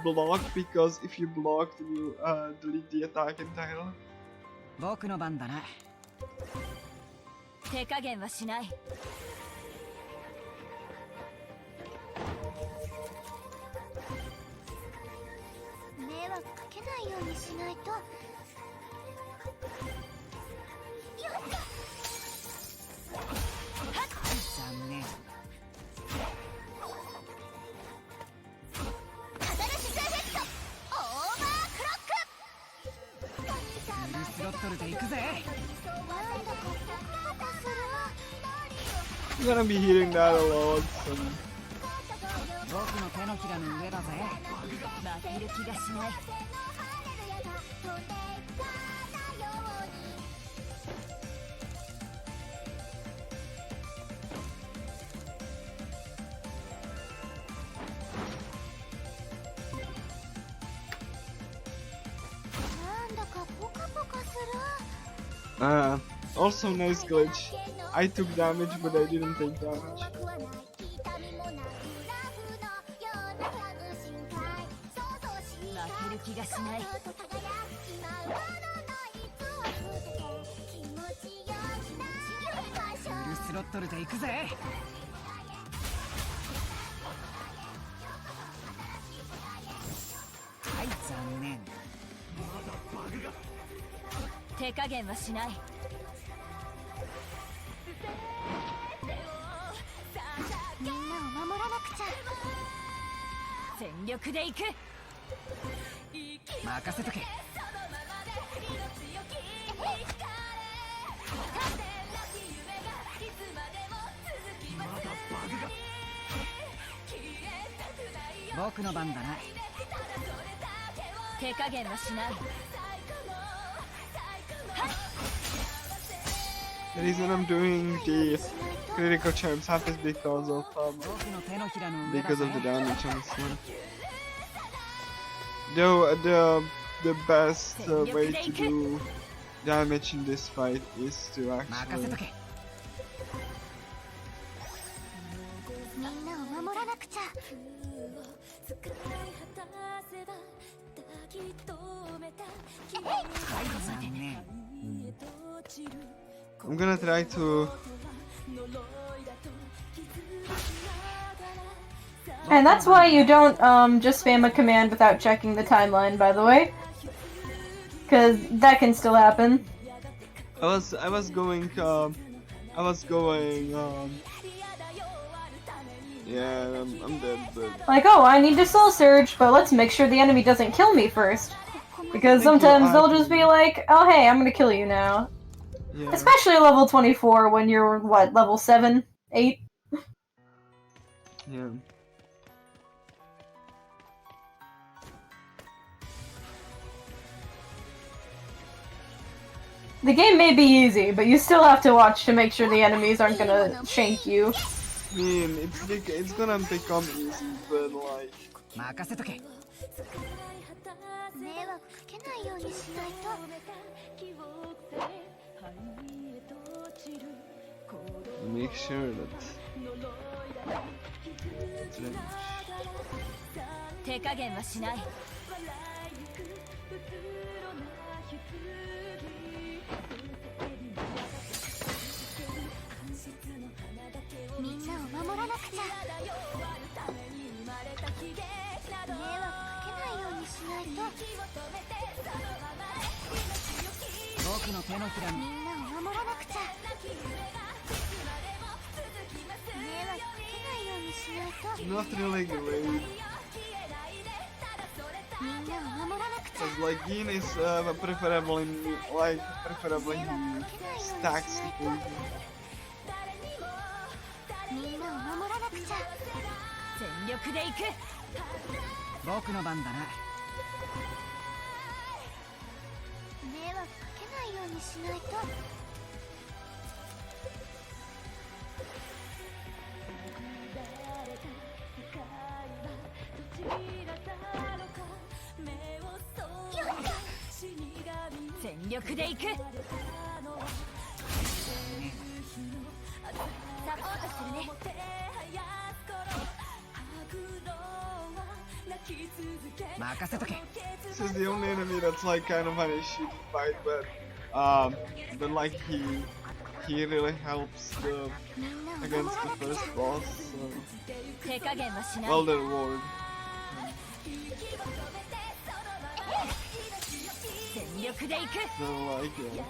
block, because if you block, then you delete the attack entirely. 僕の番だな手加減はしない迷惑かけないようにしないと残念 スロットルで行くぜ I'm gonna be hitting that a lot. So. 僕の手のひらの上だぜ負ける気がしない Also nice glitch. I took damage, but I didn't take damage. The reason I'm doing the critical chance half is because of the damage on this one. Though the best way to do damage in this fight is to actually I'm gonna try to. And that's why you don't just spam a command without checking the timeline, by the way. Cause that can still happen. I was going yeah, I'm dead, but Like, oh, I need to soul surge, but let's make sure the enemy doesn't kill me first. Because sometimes they'll just be like, oh hey, I'm gonna kill you now. yeah. Especially level 24 when you're, what, level 7? 8? Yeah. The game may be easy, but you still have to watch to make sure the enemies aren't gonna shank you. I mean, it's gonna become easy, but like... 任せとけ。迷惑かけないようにしないと。 Make sure that... 手加減はしない。みんなを守らなくちゃ。迷惑かけないようにしないと。僕の手のひらに。みんなを守らなくちゃ。迷惑かけないようにしないと。 Not really great. みんなを守らなくちゃ。 Cause like Gin is preferably he stacks the poison. みんなを守らなくちゃ。全力で行く。僕の番だな。迷惑かけないようにしないと。 全力で行く。サポートするね。 任せとけ。 This is the only enemy that's like kind of an issue to fight, but like he really helps against the first boss. So. 手加減はしない。 Well, the reward. 全力で行く。 So like yeah.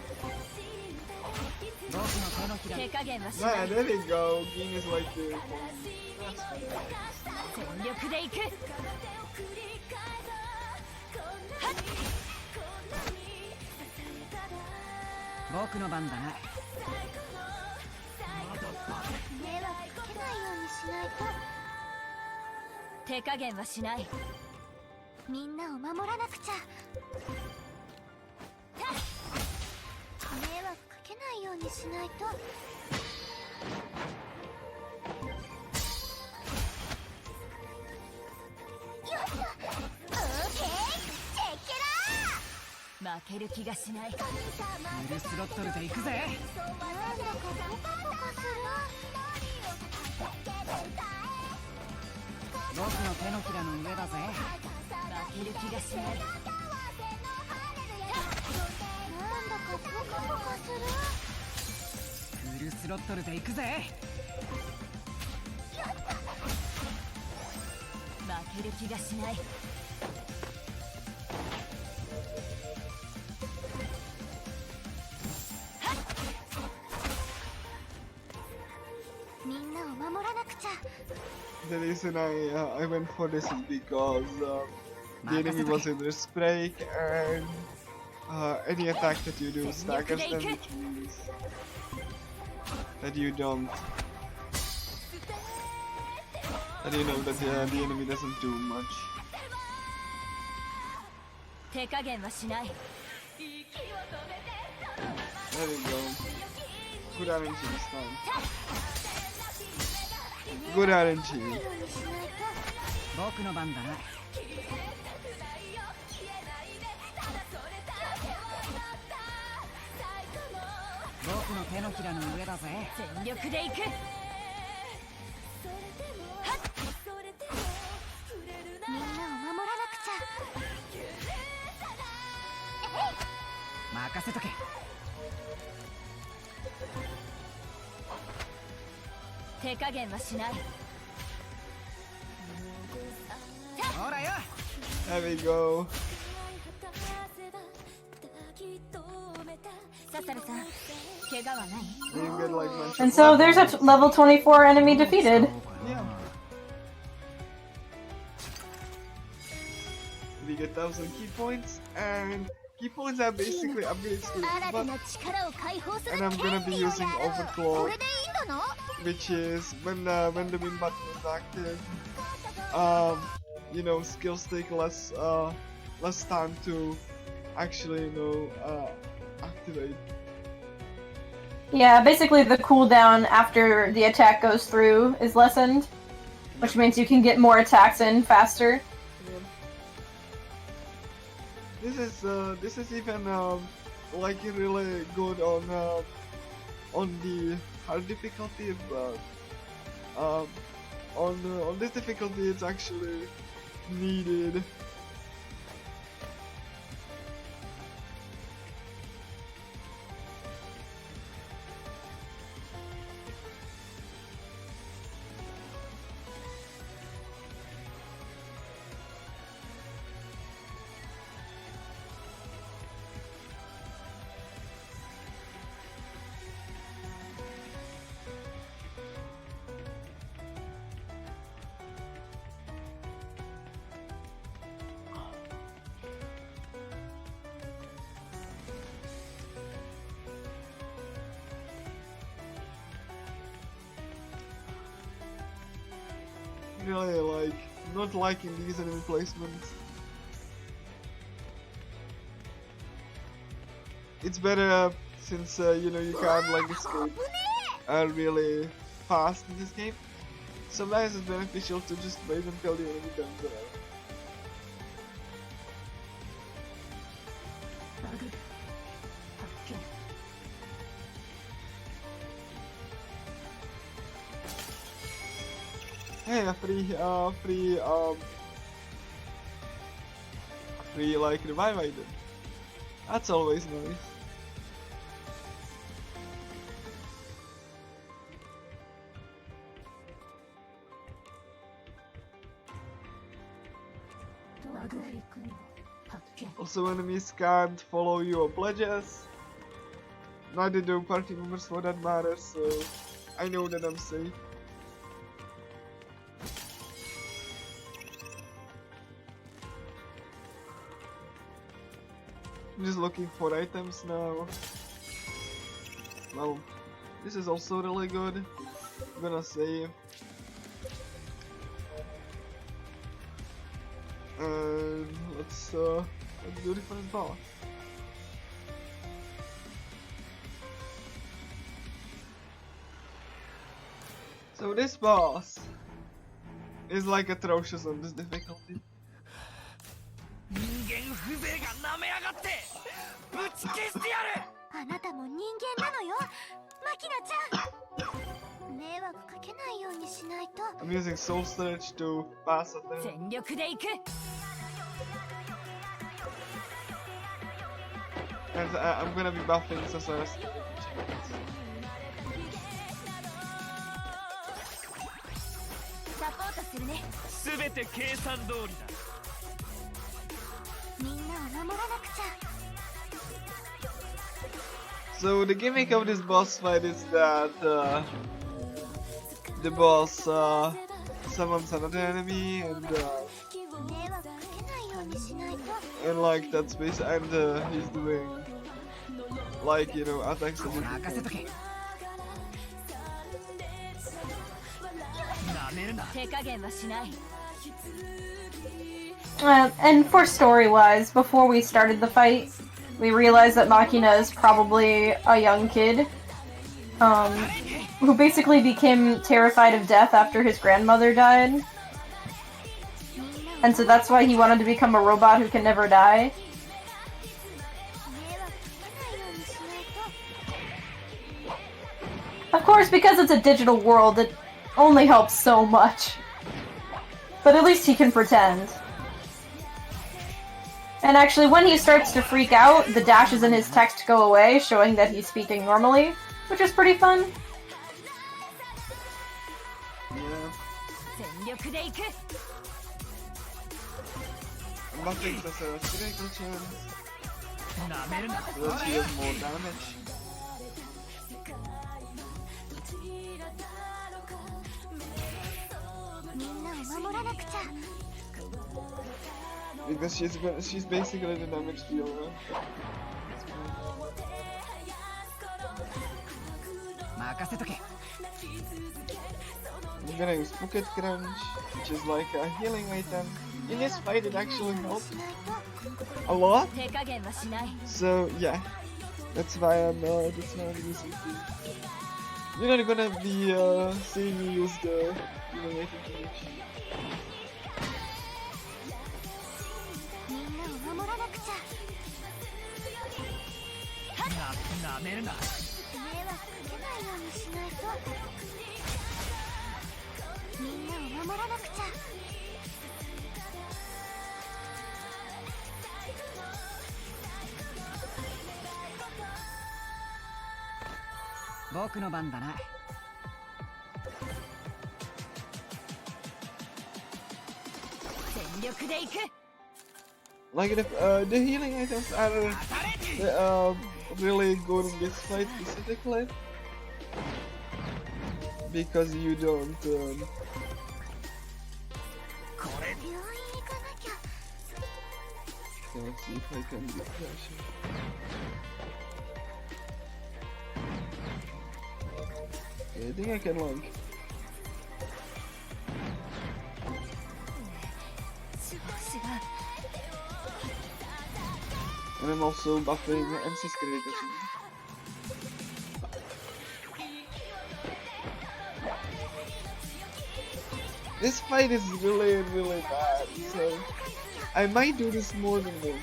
僕の手のひらに。手加減はしな Nah, い。 there you go. Gin is like the. 全力で行く。僕の番だな。迷惑かけないようにしないと。 手加減はしない。みんなを守らなくちゃ。迷惑かけないようにしないと。 負ける気がしない。フルスロットルで行くぜ。なんだかポカポカする。 僕の手のひらの上だぜ。負ける気がしない。なんだかポカポカする。 フルスロットルで行くぜ。負ける気がしない。 みんなを守らなくちゃ。 The reason I went for this is because the enemy was in risk break and any attack that you do staggers them, which means that you don't. That you know that the enemy doesn't do much. 手加減はしない。 There you go. Good RNG this time. Good RNG. 僕の番だな。僕の手のひらの上だぜ。全力で行く。みんなを守らなくちゃ。 任せとけ。手加減はしない。ほらよ。 There we go. ササルさん、怪我はない？ Didn't get like much. And so there's a level 24 enemy defeated. Yeah. We get 1,000 key points, and key points are basically upgrades to the 新た weapon, な力を解放する and I'm gonna be 権利を using やる。 overclock, これでいいんだな。 which is when the win button is active. You know, skills take less time to actually activate. Yeah, basically the cooldown after the attack goes through is lessened, which means you can get more attacks in faster. Yeah. This is even like really good on the hard difficulty, but on this difficulty it's actually needed. Really like not liking these enemy placements. It's better since you know you can't like escape really fast in this game. Sometimes it's beneficial to just wait until the enemy comes around. Hey, a free like revive item. That's always nice. Also, enemies can't follow your pledges. Neither do party members for that matter, so I know that I'm safe. I'm just looking for items now. Well, this is also really good. I'm gonna save. And let's do the first boss. So this boss is like atrocious on this difficulty. 人間風情がなめやがってぶち消してやる。あなたも人間なのよ、マキナちゃん。迷惑かけないようにしないと。 I'm using soul storage to pass at them. 全力で行く。 And I'm gonna be buffing Sasaras. サポートするね。すべて計算通りだ。 みんなを守らなくちゃ。 So the gimmick of this boss fight is that the boss summons another enemy and 迷惑かけないようにしないと。 and like that's basically and he's doing like you know attacks and 任せとけ。なめるな。手加減はしない。 And for story-wise, before we started the fight, we realized that Machina is probably a young kid, who basically became terrified of death after his grandmother died. And so that's why he wanted to become a robot who can never die. 迷惑かけないようにしないと。 Of course, because it's a digital world, it only helps so much. But at least he can pretend. And actually, when he starts to freak out, the dashes in his text go away, showing that he's speaking normally, which is pretty fun. yeah. 全力で行く。 I'm buffing Sasaras critical chance なめるな。 so that she does more damage. みんなを守らなくちゃ。 Because she's basically the damage dealer. 任せとけ。 I'm gonna use Pocket Crunch, which is like a healing item. In this fight it actually helped a lot. 手加減はしない。 So yeah. That's why I'm using the... You're not gonna be seeing me use the related image. みんなを守らなくちゃ。なめるな。迷惑かけないようにしないと。みんなを守らなくちゃ。僕の番だな。全力で行く。 Like if the healing items are really good in this fight specifically, because you don't. これ。 病院行かなきゃ。 So let's see if I can get pressure. Okay, I think I can like. 少しが。 And I'm also buffing NC's creators. This fight is really bad, so I might do this more than once.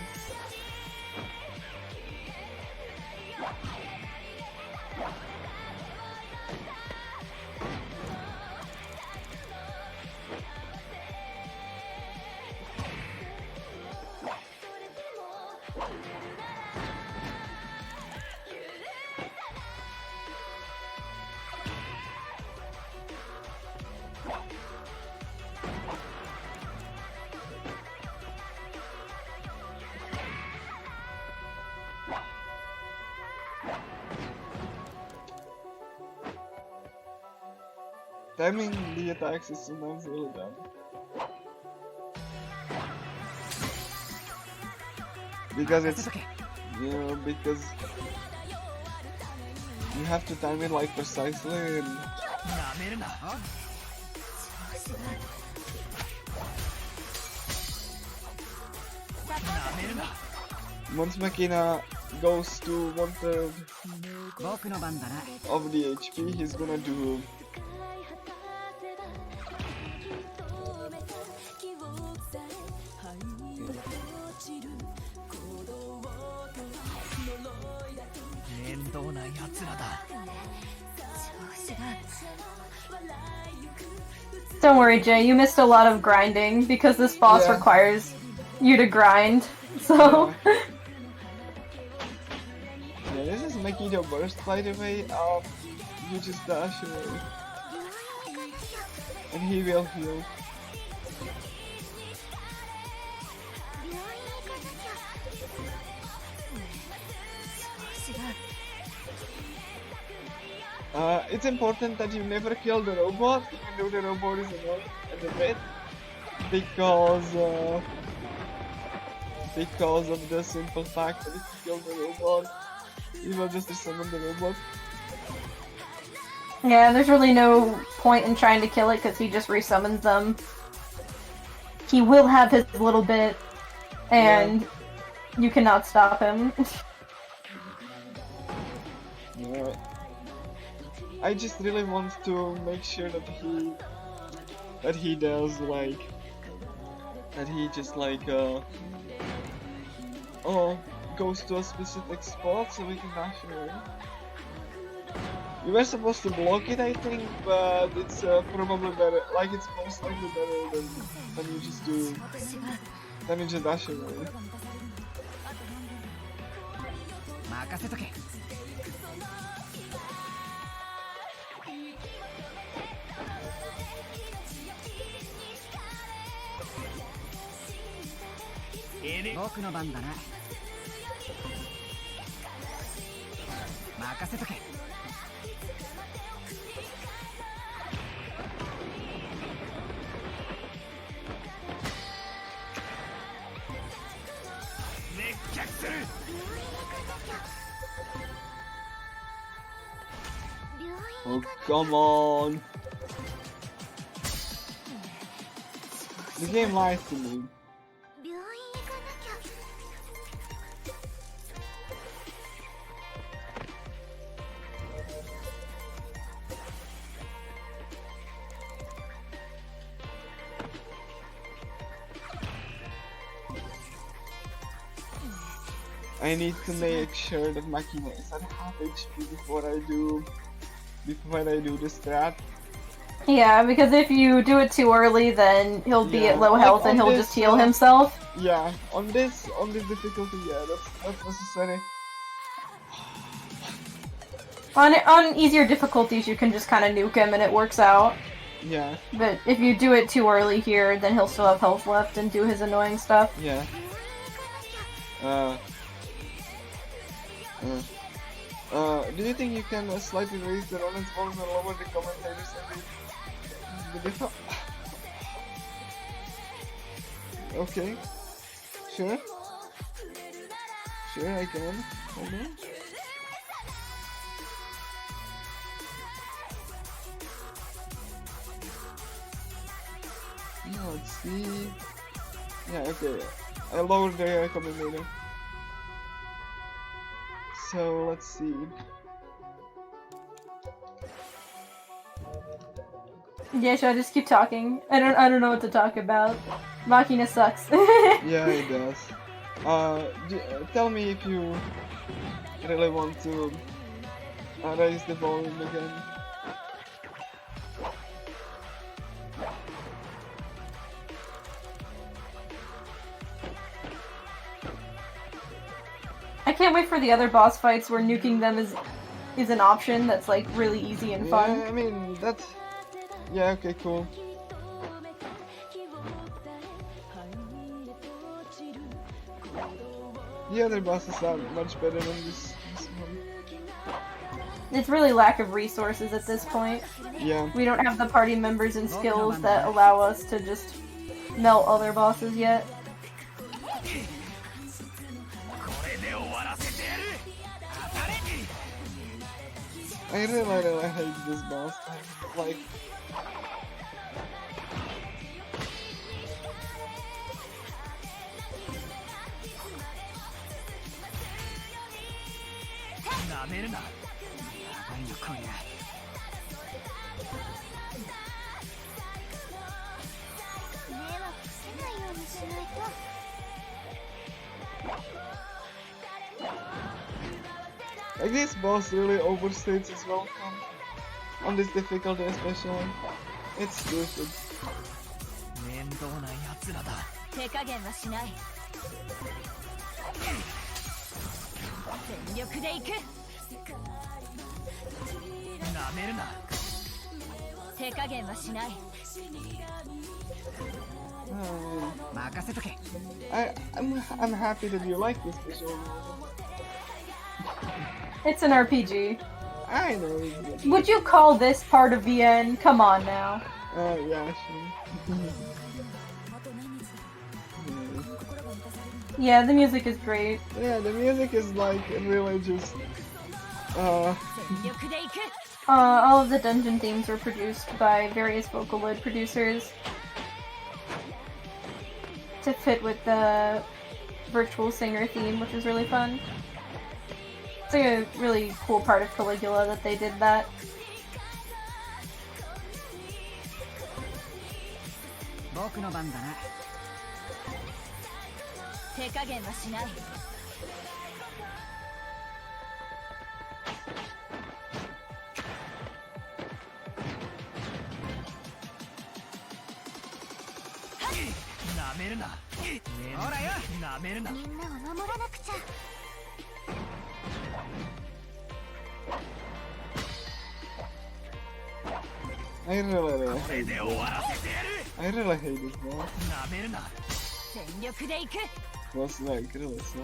Timing the attacks is sometimes really bad. Because it's, you know, because you have to time it like precisely and... なめるな。 Once Makina goes to 1/3 僕の番だな。 of the HP, he's gonna do... Don't worry, Jay, you missed a lot of grinding because this boss Yeah. requires you to grind. So Yeah, this is Makina burst, by the way. You just dash away. And he will heal. It's important that you never kill the robot, even though the robot is annoying at the bit, because of the simple fact that if you kill the robot, you will just summon the robot. yeah, there's really no point in trying to kill it because he just resummons them. He will have his little bit, and you cannot stop him. Yeah. I just really want to make sure that he does like that he just like goes to a specific spot so we can dash away. You were supposed to block it, I think, but it's probably better. Like it's most likely better than you just do. Than you just dash away. 任せとけ。 僕の番だな。任せとけ。熱脚する。 Oh, come on! The game lies to me. I need to make sure that Makina is at half HP before I do the strat. Yeah, because if you do it too early, then he'll be at Yeah, low like health and on he'll this, just heal himself. Yeah, on this difficulty, yeah, that's necessary. On easier difficulties, you can just kind of nuke him and it works out. Yeah. But if you do it too early here, then he'll still have health left and do his annoying stuff. Yeah. Do you think you can slightly raise the audience volume and lower the commentators and the different? Okay. Sure. Sure, I can. Hold on. Yeah, let's see. Yeah, okay. I lowered the commentator. So let's see. Yeah, should I just keep talking? I don't know what to talk about. Machina sucks. Yeah, it does. Tell me if you really want to raise the volume again. I can't wait for the other boss fights where nuking them is an option that's like really easy and fun. Yeah, I mean that's. Yeah, okay, cool. The other bosses are much better than this one. It's really lack of resources at this point. Yeah. We don't have the party members and skills that allow us to just melt other bosses yet. I really hate this boss. Like. Like this boss really overstates his welcome on this difficulty especially. It's stupid. 面倒な奴らだ。手加減はしない。全力で行く。なめるな。手加減はしない。任せとけ。I'm happy that you like this visual novel. It's an RPG. I know. Would you call this part of the end? Come on now. Yeah, sure. Yeah, the music is great. Yeah, the music is like really just. 全力で行く。 All of the dungeon themes were produced by various Vocaloid producers to fit with the virtual singer theme, which is really fun. It's like a really cool part of Caligula that they did that. 僕の番だな。手加減はしない。なめるな。ほらよ。なめるな。みんなを守らなくちゃ。 I really hate this boss. なめるな。全力で行く。 Boss like really slow.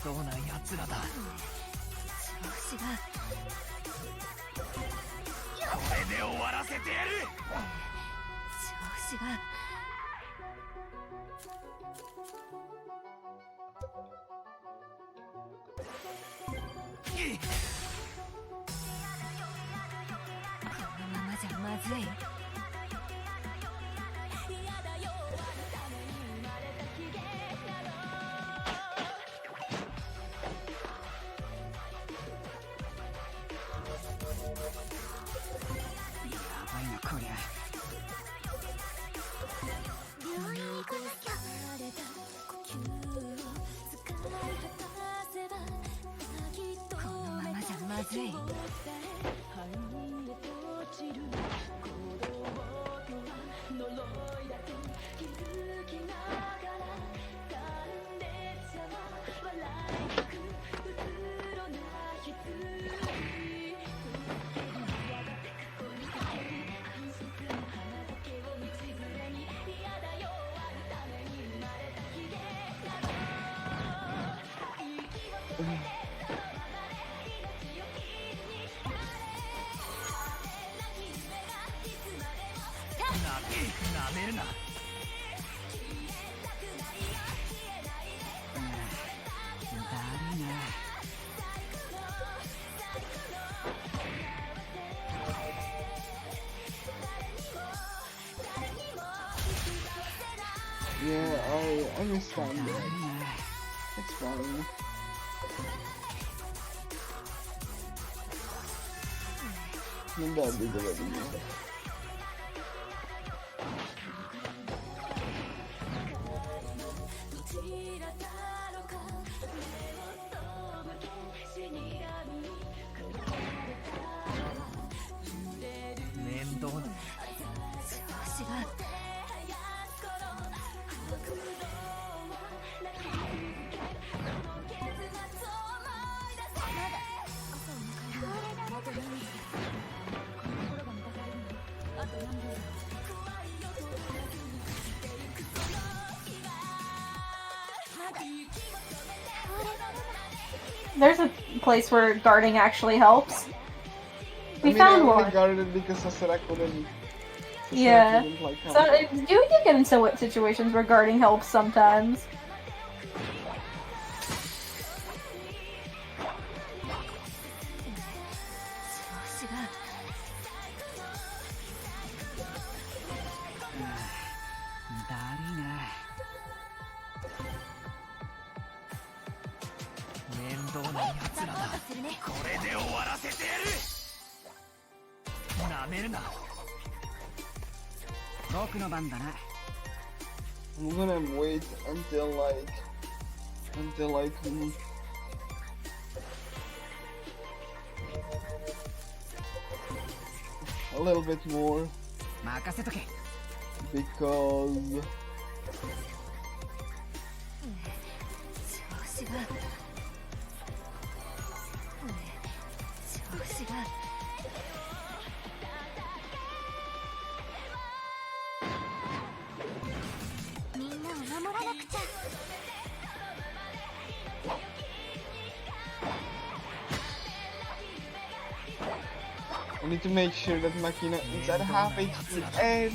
倒な奴らだ。調子がこれで終わらせてやる。調子がこのままじゃまずい。こりゃ病院行かなきゃ。このままじゃまずい。なめるな。だるいな。Yeah, I understand that. It's fine. Non dovrebbe dover dire. There's a place where guarding actually helps. We found I one. only guarded it because Sasera couldn't. Yeah. Couldn't, like, So you get into situations where guarding helps sometimes. I'm gonna wait until like a little bit more because I need to make sure that Makina is at half HP and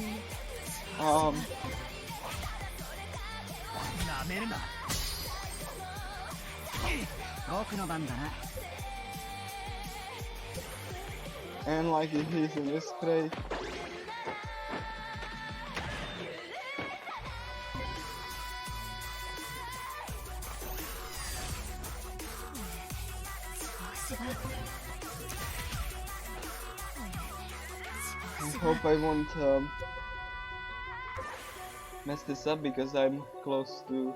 and like if he's in this spray. I hope I won't mess this up because I'm close to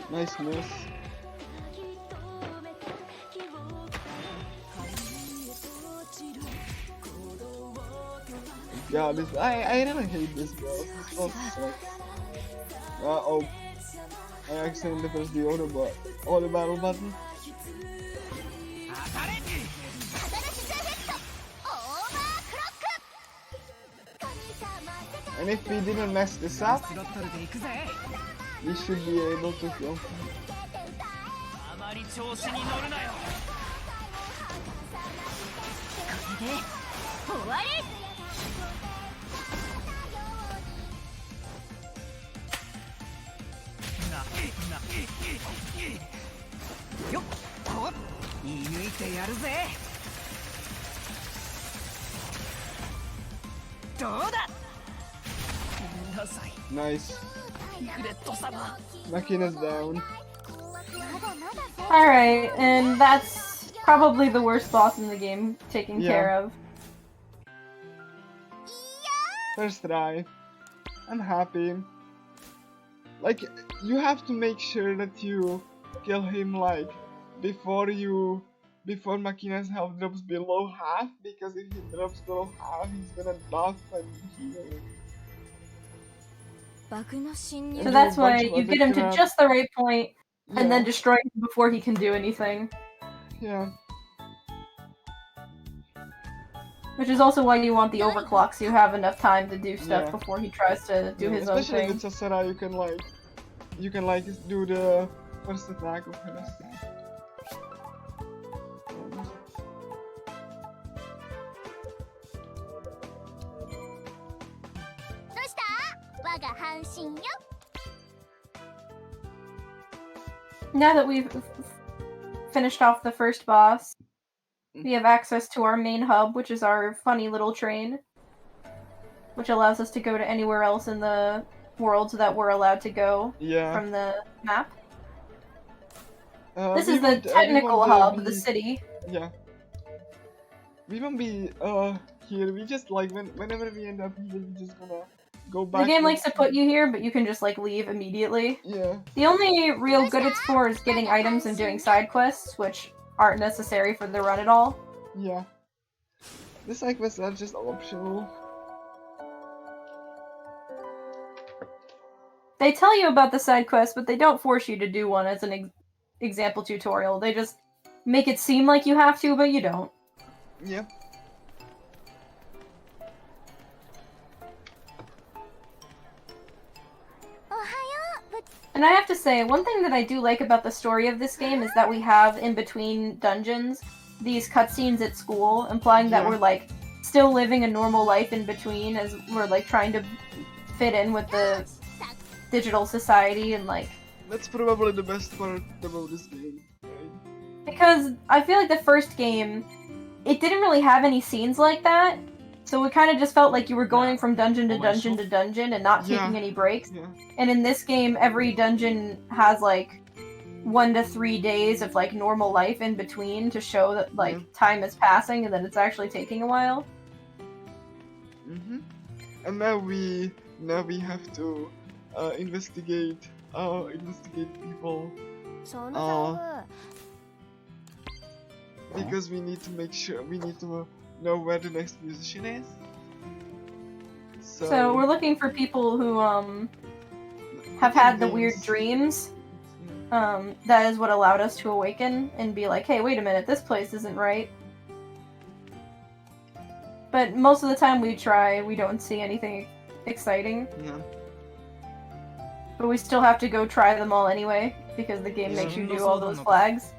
Nice miss. Yeah, this I really hate this girl. This girl sucks. Oh, I accidentally pressed the auto battle button. And if we didn't mess this up, we should be able to kill him. Nice. Makina's down. Alright, and that's probably the worst boss in the game taken care of. First try. I'm happy. Like, you have to make sure that you kill him, like, before Makina's health drops below half, because if he drops below half, he's gonna buff and heal. So that's why you get him to just the right point, and then destroy him before he can do anything. Yeah. Which is also why you want the overclock, so you have enough time to do stuff before he tries to do his own thing. Especially with Sasara, you can like do the first attack of her. Now that we've finished off the first boss, we have access to our main hub, which is our funny little train, which allows us to go to anywhere else in the world that we're allowed to go from the map. This is the technical hub, the city. Yeah. We won't be here. We just like whenever we end up here, we're just gonna go back. The game likes to put you here, but you can just like leave immediately. Yeah. The only real good it's for is getting items and doing side quests, which aren't necessary for the run at all. Yeah. The side quests are just optional. They tell you about the side quest, but they don't force you to do one as an example tutorial. They just make it seem like you have to, but you don't. Yeah. And I have to say, one thing that I do like about the story of this game is that we have, in between dungeons, these cutscenes at school, implying that we're, like, still living a normal life in between as we're, like, trying to fit in with the digital society and, like... That's probably the best part about this game, right? Because I feel like the first game, it didn't really have any scenes like that, so it kind of just felt like you were going from dungeon to dungeon to dungeon and not taking any breaks. Yeah. And in this game, every dungeon has like 1 to 3 days of like normal life in between to show that like time is passing and that it's actually taking a while. And now we have to investigate people. Because we need to make sure we need to know where the next musician is. So we're looking for people who have had the weird dreams. That is what allowed us to awaken and be like, hey, wait a minute, this place isn't right. But most of the time we try, we don't see anything exciting. Yeah. But we still have to go try them all anyway, because the game makes you do all those flags.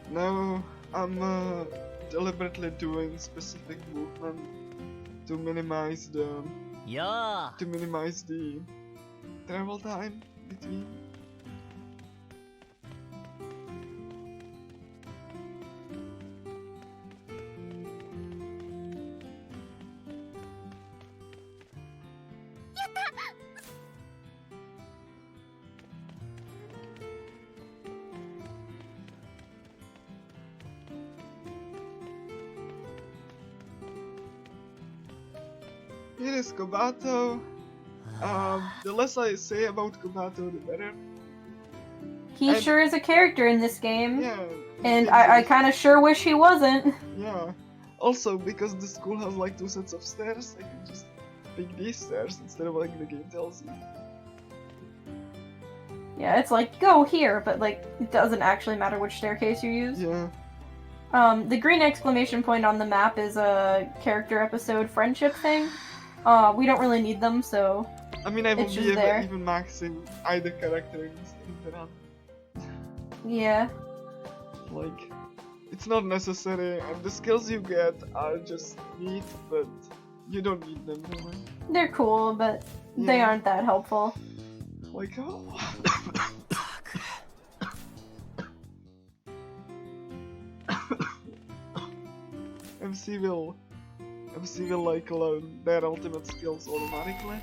Now I'm deliberately doing specific movement to minimize the travel time between. here is Kobato. The less I say about Kobato, the better. He sure is a character in this game. Yeah. And I kind of sure wish he wasn't. Yeah. Also, because the school has like 2 sets of stairs, I can just pick these stairs instead of like the game tells you. Yeah, it's like, go here, but like, it doesn't actually matter which staircase you use. Yeah. The green exclamation point on the map is a character episode friendship thing. We don't really need them, so I mean, I will it's be just there. even maxing either character in the run. Yeah. Like, it's not necessary, and the skills you get are just neat, but you don't need them really. They're cool, but they Yeah. aren't that helpful. Like, oh. MC will like learn their ultimate skills automatically.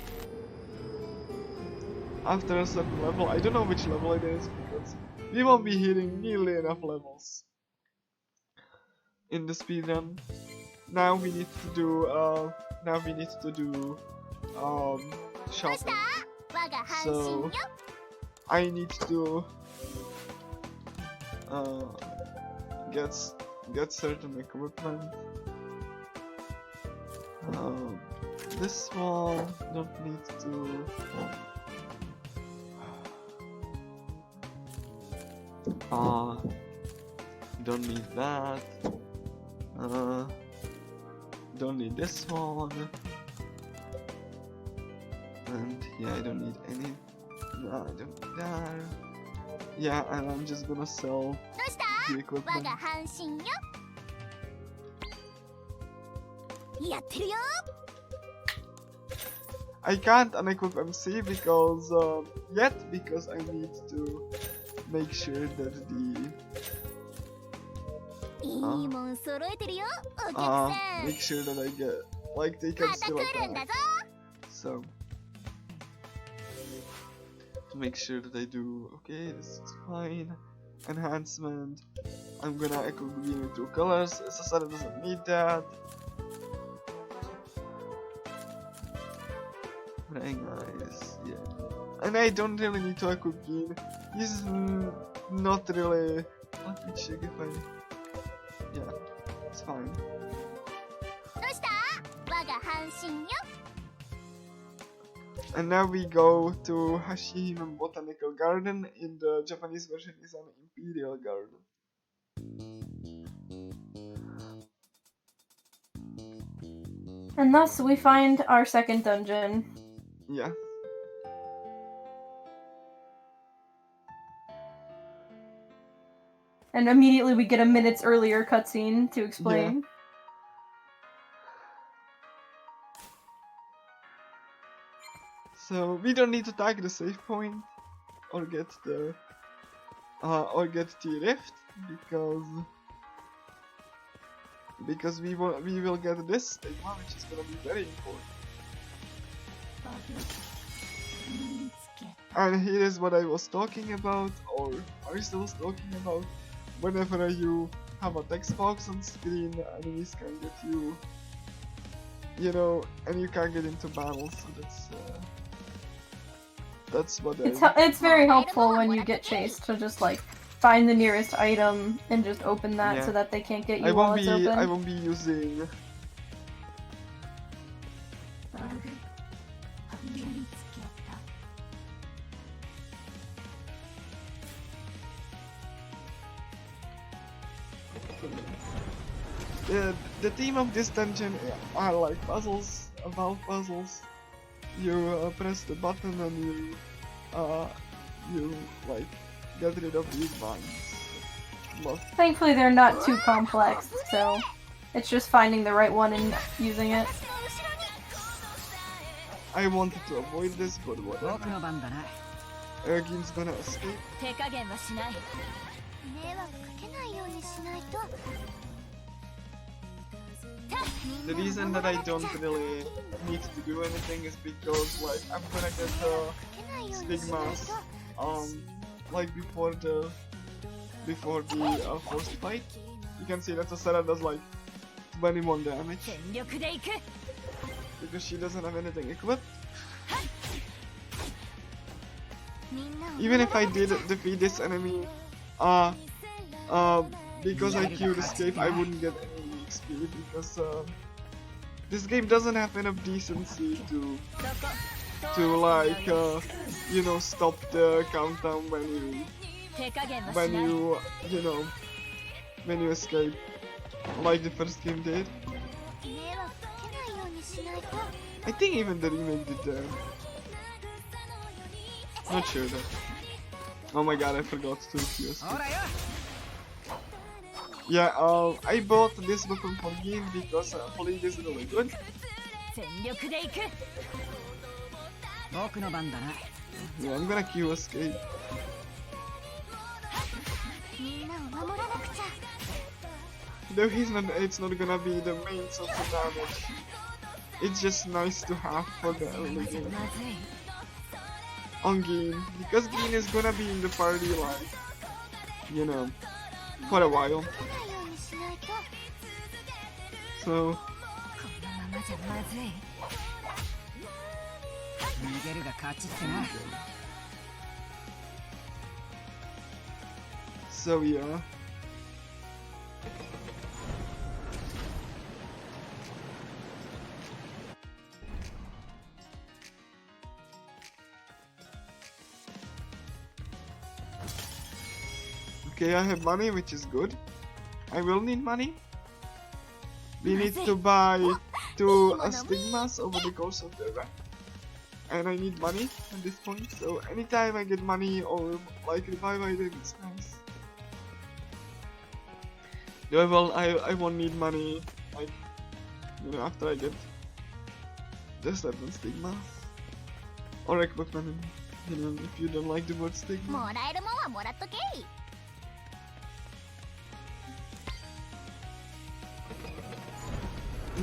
After a certain level, I don't know which level it is because we won't be hitting nearly enough levels in the speedrun. Now we need to do shopping. So I need to get certain equipment. This one don't need to. Don't need that. Don't need this one. And yeah, I don't need any. No, I don't need that. Yeah, and I'm just gonna sell the equipment. I can't unequip MC because because I need to make sure that the make sure that I get like they can still attack. So to make sure that I do okay, this is fine. Enhancement. I'm gonna equip green with 2 colors. SSR doesn't need that. Very nice, yeah. And I don't really need to equip green. He's not really. Let me check if I. Yeah, it's fine. And now we go to Hashihime Botanical Garden. In the Japanese version is an Imperial Garden. And thus we find our second dungeon. Yeah. And immediately we get a minutes earlier cutscene to explain. So we don't need to tag the save point or get the rift because we will get this stage one, which is gonna be very important. And here is what I was talking about, or Marisa was talking about. Whenever you have a text box on screen, enemies can get you, and you can't get into battles. So that's what it's very helpful when you get chased to just like find the nearest item and just open that so that they can't get you while it's open. I won't be using. The theme of this dungeon are like puzzles, about puzzles. You press the button and you like get rid of these vines. But thankfully they're not too complex, so it's just finding the right one and using it. I wanted to avoid this, but whatever. Ergin's gonna escape. The reason that I don't really need to do anything is because like I'm gonna get the stigmas like before the first fight. You can see that the Sarah does like 21 damage. because she doesn't have anything equipped. Even if I did defeat this enemy, because I queued escape, I wouldn't get any XP because this game doesn't have enough decency to like you know, stop the countdown when you escape, like the first game did. I think even the remake did that. Not sure though. Oh my god, I forgot to queue escape. Yeah, I bought this weapon for game because playing is really good. Yeah, I'm gonna queue escape. Though it's not gonna be the main source of damage. It's just nice to have for the early game. On Gin, because Gin is gonna be in the party like, you know, for a while. So yeah. Okay, I have money, which is good. I will need money. We need to buy 2 stigmas over the course of the event. And I need money at this point, so anytime I get money or like revive item, it's nice. Yeah, well, I won't need money, like, you know, after I get the 7 stigmas. Or equipment, you know, if you don't like the word stigma.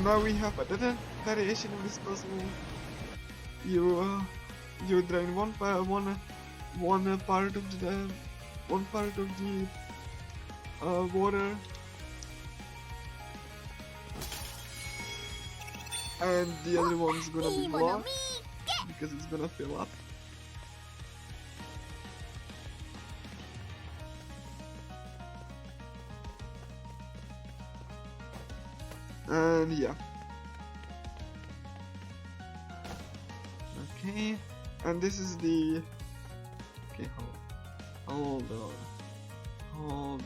Now we have another variation of this puzzle. You drain one part of the water, and the other one's gonna be blocked because it's gonna fill up. And yeah. Okay, and this is the. Okay, hold on. Oh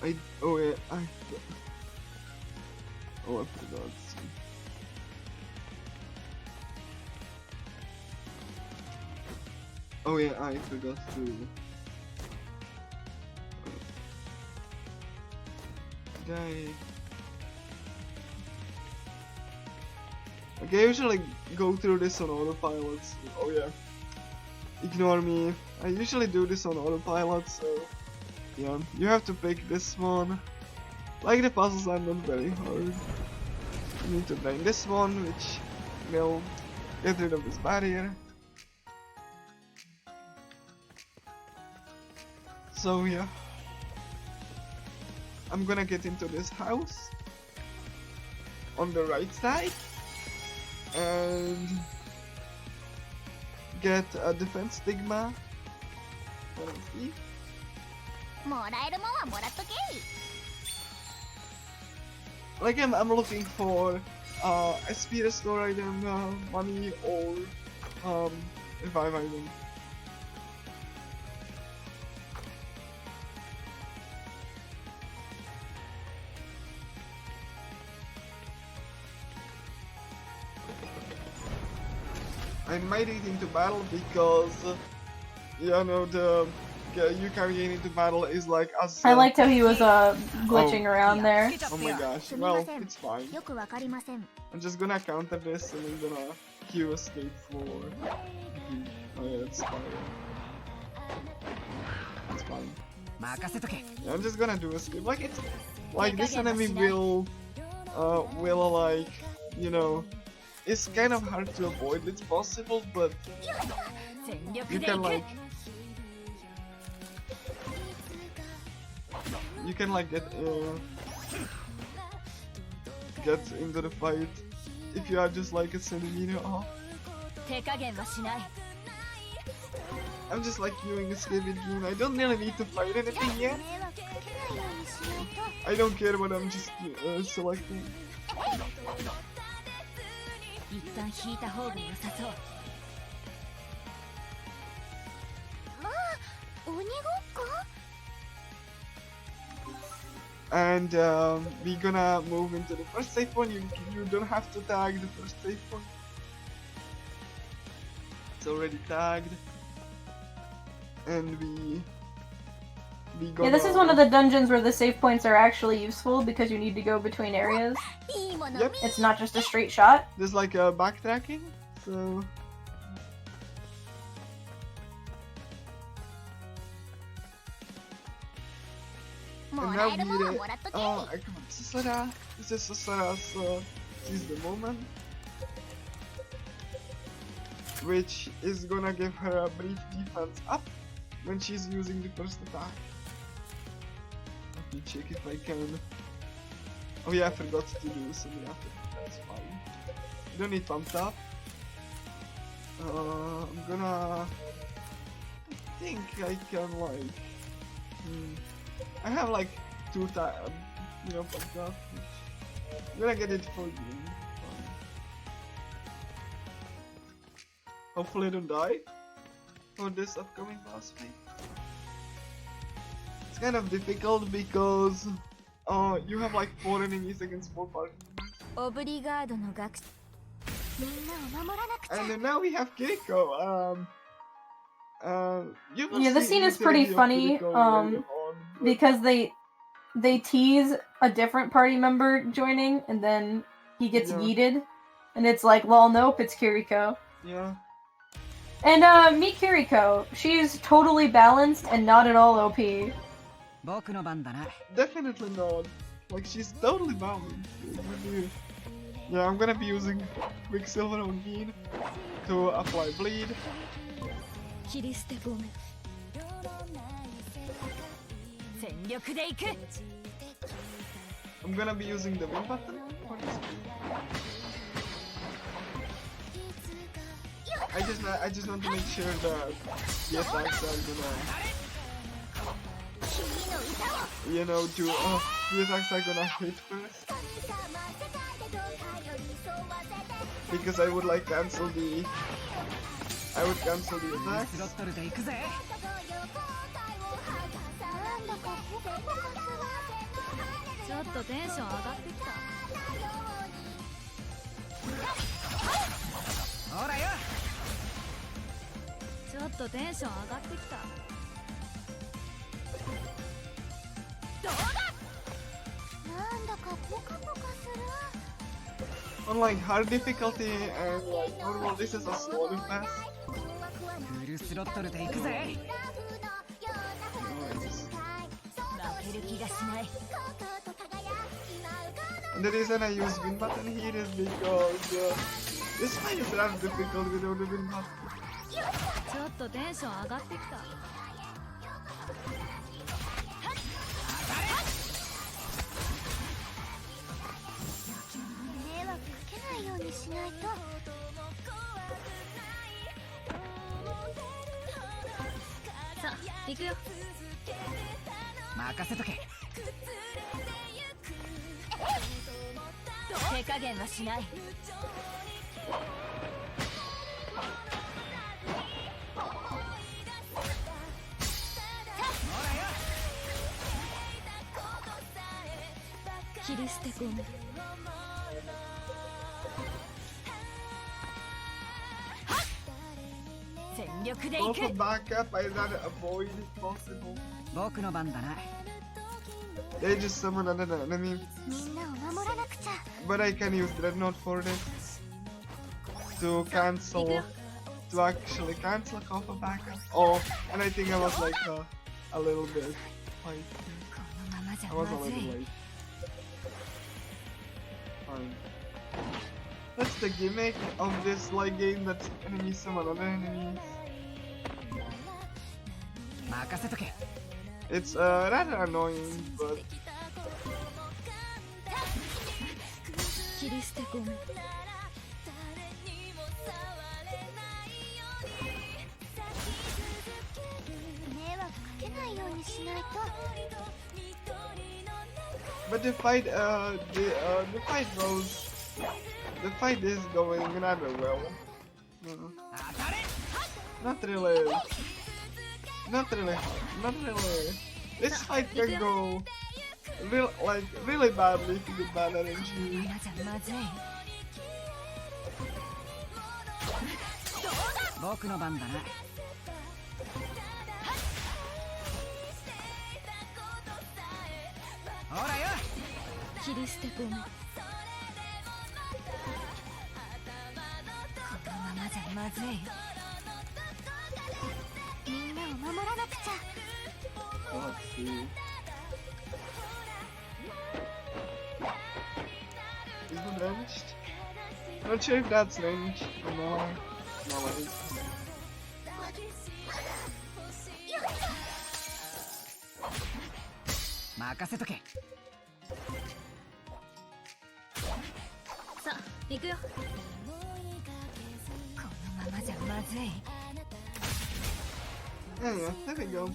yeah. I forgot. Oh yeah, I forgot to. Okay, I usually go through this on autopilot. So, oh yeah, ignore me. I usually do this on autopilot, so yeah, you have to pick this one. Like the puzzles are not very hard. You need to drain this one, which will get rid of this barrier. So yeah. I'm gonna get into this house on the right side and get a defense stigma. Let me see. Like I'm looking for SP restore item, money, or revive item. I might get into battle because, you know, you carrying into battle is like us. I liked how he was glitching around there. Oh my gosh, well, it's fine. I'm just gonna counter this and I'm gonna queue escape for. Oh yeah, it's fine. It's fine. Yeah, I'm just gonna do escape. Like it's like this enemy will like, you know. It's kind of hard to avoid, it's possible, but you can like get into the fight if you are just like a centimeter off. 手加減はしない。 I'm just like viewing a David Goon. I don't really need to fight anything yet. 迷惑かけないようにしないと。 I don't care what I'm just selecting. 一旦引いた方が良さそう。まあ鬼ごっこ？ And we're gonna move into the first save point. You don't have to tag the first save point. It's already tagged. And we gonna... Yeah, this is one of the dungeons where the save points are actually useful because you need to go between areas. いいもの見。 Yep. It's not just a straight shot. There's like a backtracking, so... And now we come on, Sasara. This is Sasara's seize the moment, which is gonna give her a brief defense up when she's using the first attack. Let me check if I can. Oh yeah, I forgot to do some reactive. That's fine. You don't need pumped up. I'm gonna. I think I can like. I have like 2 times, you know, pumped up. I'm gonna get it for you. Hopefully I don't die for this upcoming boss fight. It's kind of difficult because you have like 4 enemies against 4 party members. オブリガードの学士。みんなを守らなくちゃ。 And then now we have Kiriko. You will Yeah, the see scene is the pretty video of funny, Kiriko later on, but- because they tease a different party member joining, and then he gets Yeah. yeeted, and it's like, well, nope, it's Kiriko. Yeah. And meet Kiriko. She's totally balanced and not at all OP. 僕の番だな。 Definitely not. Like, she's totally balanced. Yeah, I'm gonna be using Quicksilver on Gene to apply bleed. 切り捨てごめん。全力で行く。 I'm gonna be using the win button for this. I just want to make sure that the attacks are gonna, you know, the attacks are gonna hit first. Because I would like cancel the, I would cancel the スロ attacks. ットルで行くぜ。ちょっとテンション上がってきた。ほらよ。ちょっとテンション上がってきた。どうだ。なんだかポカポカする。 On like hard difficulty and like normal, this is a slower pass. フルスロットルで行くぜ。 Nice. 負ける気がしない。 And the reason I use win button here is because this fight is rather difficult without the win button. ちょっとテンション上がってきた。 迷惑かけないようにしないと。 さあ、行くよ。任せとけ。手加減はしない。切り捨てごめん。全力で行 Also く。 backup, I rather avoid if possible. 僕の番だな。 They just summon another enemy, みんなを守らなくちゃ。 but I can use Dreadnought for this to cancel, to actually cancel off a backup. Oh, and I think I was like a little bit like このままじゃ I was a まず little い。 late. Fine. That's the gimmick of this like game that enemies summon other enemies. 任せとけ。 It's rather annoying, but 切り捨てごめん。迷惑かけないようにしないと。 But the fight is going rather well. Not really. This fight can go really badly if you get bad energy. まじゃまずい。僕の番だな。ほらよ。切り捨てごめん。このままじゃまずい。みんなを守らなくちゃ。 Let's see. Is it ranged? Not sure if that's ranged. No. No, it is. 任せとけ。さあ、行くよ。このままじゃまずい。 Yeah, there we go.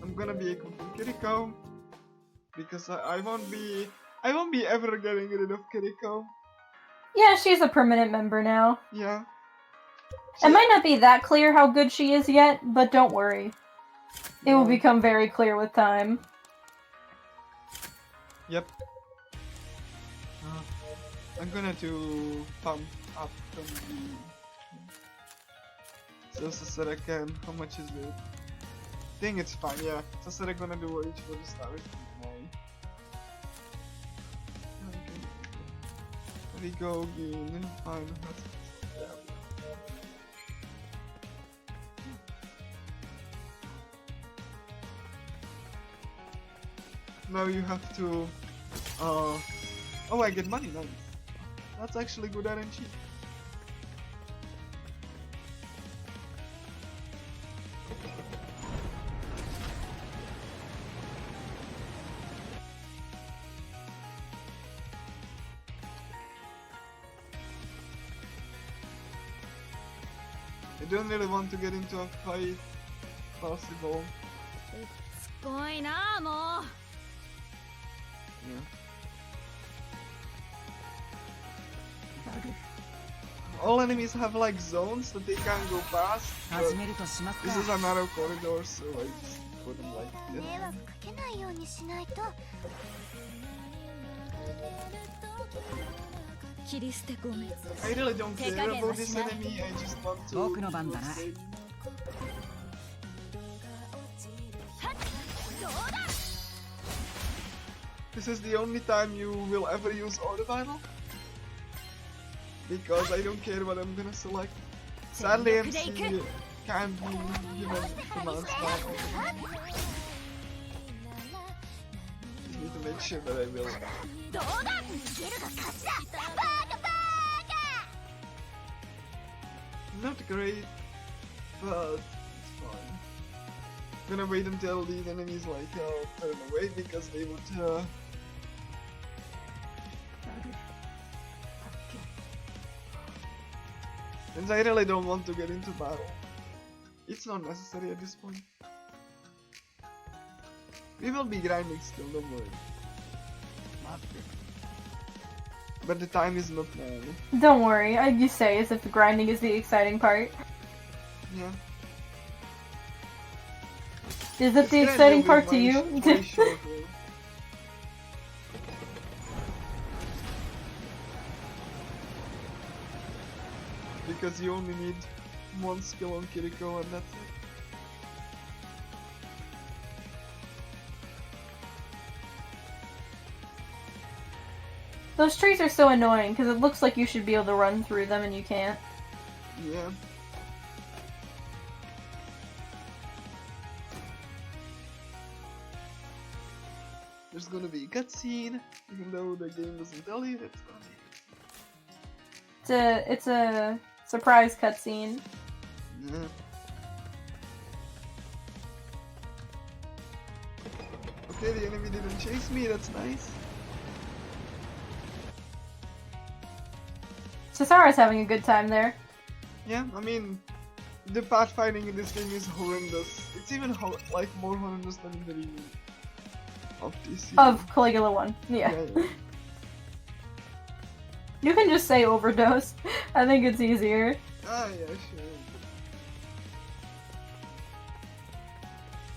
I'm gonna be a complete Kiriko because I won't be ever getting rid of Kiriko. Yeah, she's a permanent member now. Yeah. It might not be that clear how good she is yet, but don't worry. It will become very clear with time. Yep. I'm gonna do pump up from the Sasara can. How much is it? I think it's fine, yeah. Sasara gonna do what each one start with. There we go again. Fine. Yeah. Now you have to oh, I get money, nice. That's actually good RNG. I don't really want to get into a fight possible. すごいなあ、もう。 Yeah. All enemies have like zones that they can't go past. But 始めるとしますか。 this is a narrow corridor, so I just put them like 迷 this. 惑かけないようにしないと。切り捨てごめん。 I really don't care about this enemy, I just want to 僕の番だな。 save. This is the only time you will ever use auto battle. Because I don't care what I'm gonna select. Sadly, MC can't be given commands by auto. Just need to make sure that I will. どうだ、ゲルが勝ちだ。バカバカ。 Not great, but it's fine. I'm gonna wait until these enemies like turn away because they would since I really don't want to get into battle. It's not necessary at this point. We will be grinding still, don't worry. But the time is not now. Don't worry, you say as if the grinding is the exciting part. Yeah. Is it the exciting part to you? Because you only need one skill on Kiriko and that's it. Those trees are so annoying because it looks like you should be able to run through them and you can't. Yeah. There's gonna be a cutscene, even though the game doesn't tell you it's gonna be. It's a surprise cutscene. Yeah. Okay, the enemy didn't chase me, that's nice. Cesara's having a good time there. Yeah, I mean, the pathfinding in this game is horrendous. It's even like more horrendous than the remake of this. Of Caligula 1, yeah. Yeah. You can just say overdose. I think it's easier. Ah, yeah, sure.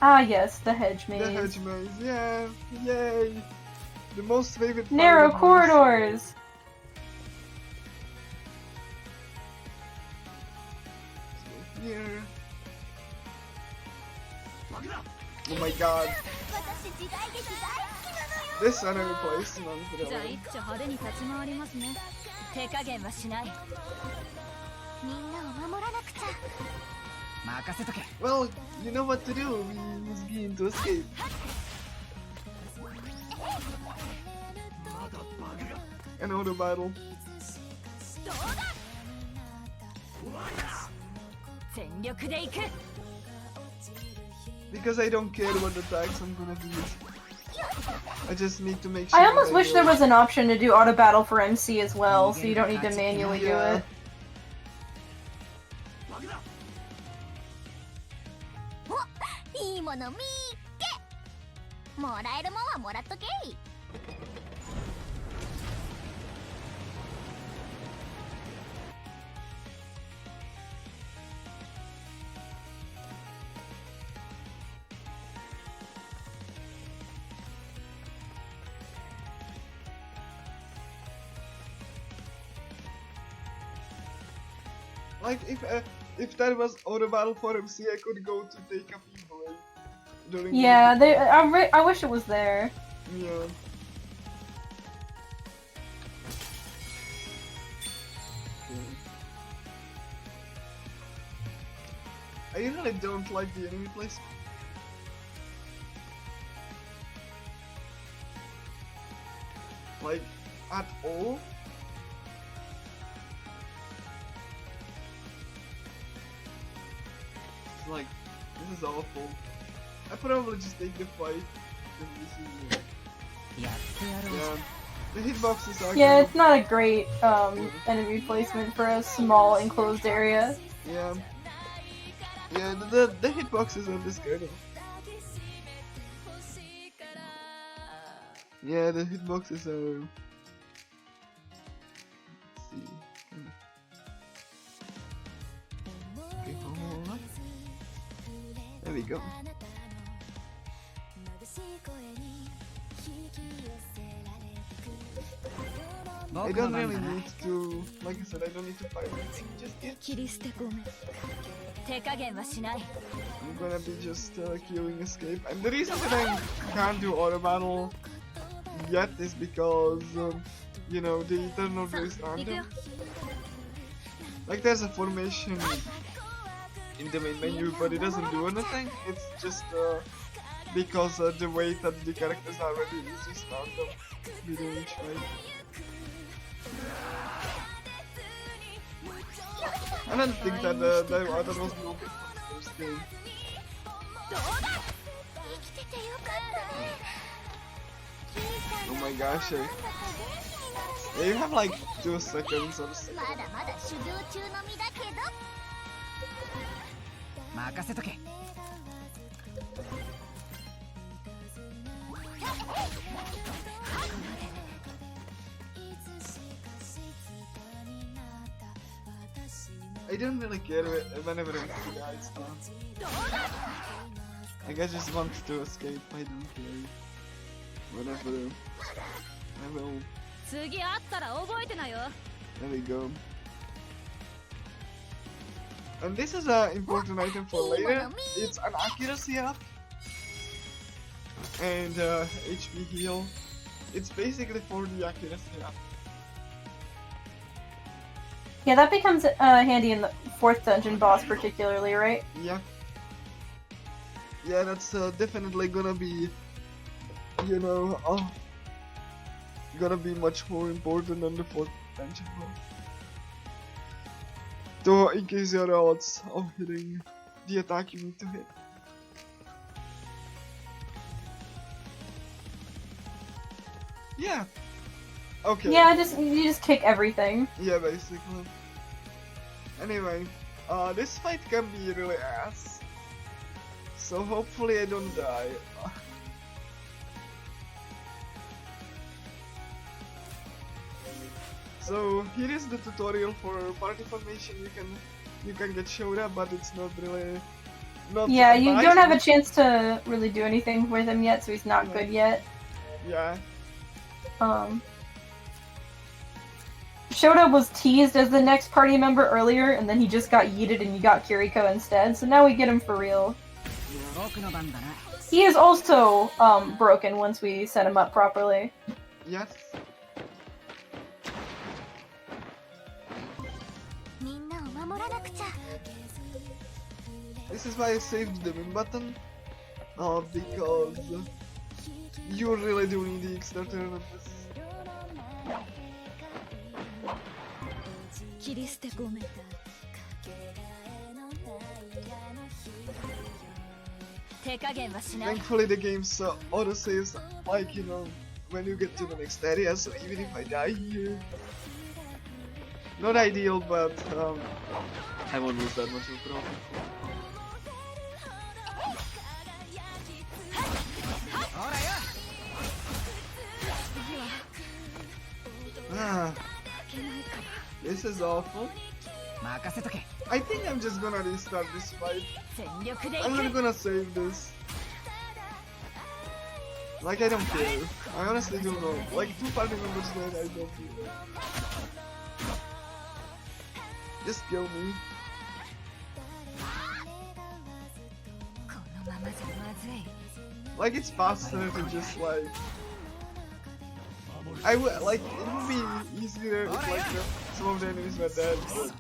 Ah, yes, the hedge maze. The hedge maze, yeah, yay! The most favorite part Narrow of this. corridors. Let's go here. Oh my god. This enemy place is not じゃあ一丁派手に立ち回りますね。手加減はしない。みんなを守らなくちゃ。任せとけ。 Well, you know what to do. We use beam to escape. An auto battle. 全力で行く。 Because I don't care what attacks I'm gonna do. I just need to make sure. I almost that wish there was an option to do auto battle for MC as well, so you don't need to manually do Yeah. it. いいものみっけ。もらえるもんはもらっとけい。Like if that was auto battle for MC, I could go to take a pee break during. Yeah, I wish it was there. Yeah. Okay. I usually don't like the enemy place. Like at all. It's like, this is awful. I probably just take the fight. This is, yeah, the hitboxes are. Yeah, it's not a great enemy placement for a small enclosed area. Yeah. Yeah, the hitboxes are this good. Yeah, the hitboxes are. Let's see. Okay, hold on. There we go. I don't really need to, like I said, I don't need to fight anything just yet. 切り捨てごめん。手加減はしない。 I'm gonna be just queuing escape. And the reason that I can't do auto battle yet is because, you know, the eternal is random. Like there's a formation in the main menu, but it doesn't do anything. It's just because the way that the characters are ready is just random within each fight. And I think that that was no good for the first game. Oh my gosh, yeah, you have like 2 seconds or so. まだまだ修行中の身だけど。任せとけ。 I don't really care whenever it's guys now. Like I just want to escape, I don't care. Whatever. I will. 次会ったら覚えてなよ。 There we go. And this is an important item for later. It's an accuracy up and HP heal. It's basically for the accuracy up. Yeah, that becomes handy in the 4th dungeon boss particularly, right? Yeah. Yeah, that's definitely gonna be, you know, gonna be much more important than the 4th dungeon boss. To increase your odds of hitting the attack you need to hit. Yeah. Okay. Yeah, you just kick everything. Yeah, basically. Anyway, this fight can be really ass. So hopefully I don't die. So here is the tutorial for party formation. You can get showed up, but it's not really not. Yeah, you nice. don't have a chance to really do anything with him yet, so he's not good yet. Yeah. Shoda was teased as the next party member earlier, and then he just got yeeted and you got Kiriko instead, so now we get him for real. He is also broken once we set him up properly. Yes. This is why I saved the win button, because you really do need the extra turn on this. 切り捨てごめん手加減はしない Thankfully the game's auto saves, like, you know, when you get to the next area, so even if I die here, not ideal, but I won't lose that much of a problem. This is awful. I think I'm just gonna restart this fight. I'm not gonna save this. Like, I don't care. I honestly don't know. Like, 2 party members later, I don't care. Just kill me. Like, it's faster to just like... it would be easier if like some of the enemies were dead, but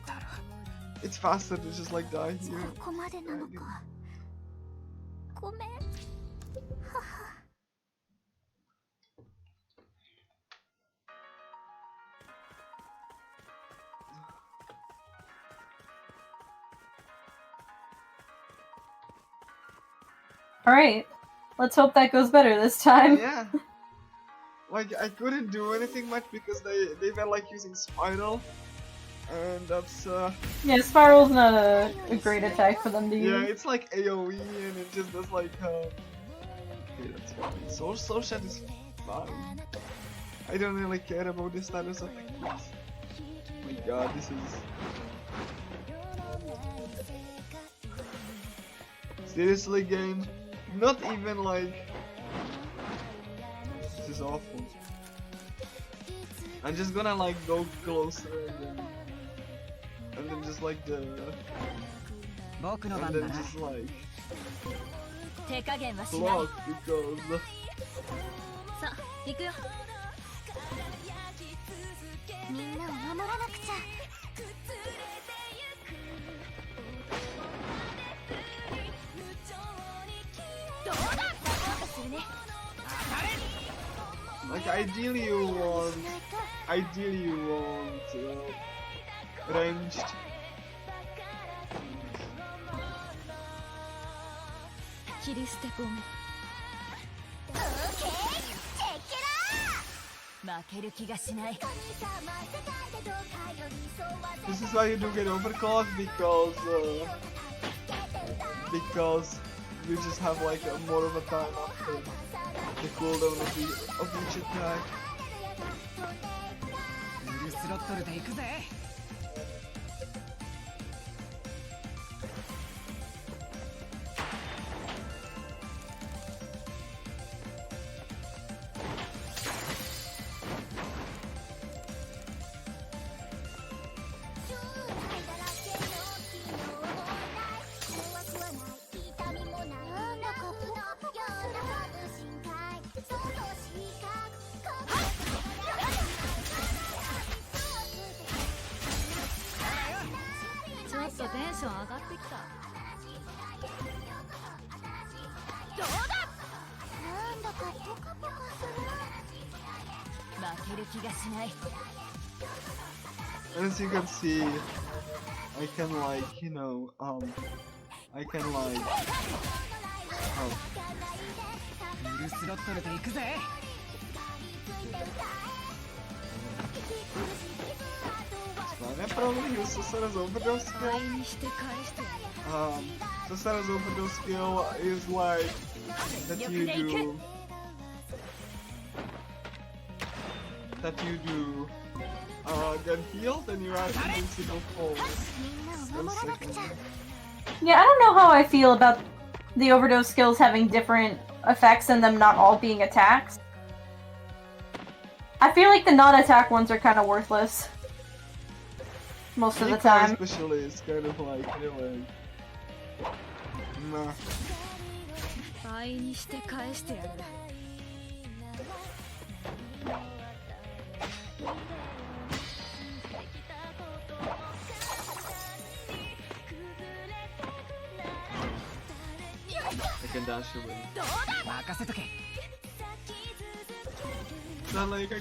it's faster to just like die here. Alright, let's hope that goes better this time. Yeah. Like, I couldn't do anything much because they were like using Spiral, and that's Yeah, Spiral's not a great attack for them to use. yeah, it's like AoE and it just does like okay, that's fine. Soul Shot is fine. I don't really care about this status of things. Oh my god, this is seriously game. Not even like this is awful. I'm just gonna like go closer and then just like and then just like block because さあ行くよみんなを守らなくちゃ like ideally you want ranged. 切り捨てごめん負ける気がしない This is why you do get overclocked because you just have like more of a time after the cooldown of each attack. フルスロットルで行くぜ ちょっとテンション上がってきたどうだなんだかポカポカする負ける気がしない As you can see, I can like, you know, I can like, フルスロットルで行くぜ I probably use Susana's overdose skill. Susana's overdose skill is like that you do get healed and you are invincible for 1 second. Yeah, I don't know how I feel about the overdose skills having different effects and them not all being attacks. I feel like the non-attack ones are kind of worthless. Most of the time. Especially, it's kind of like, you know, like... Nah. I can dash away. Not like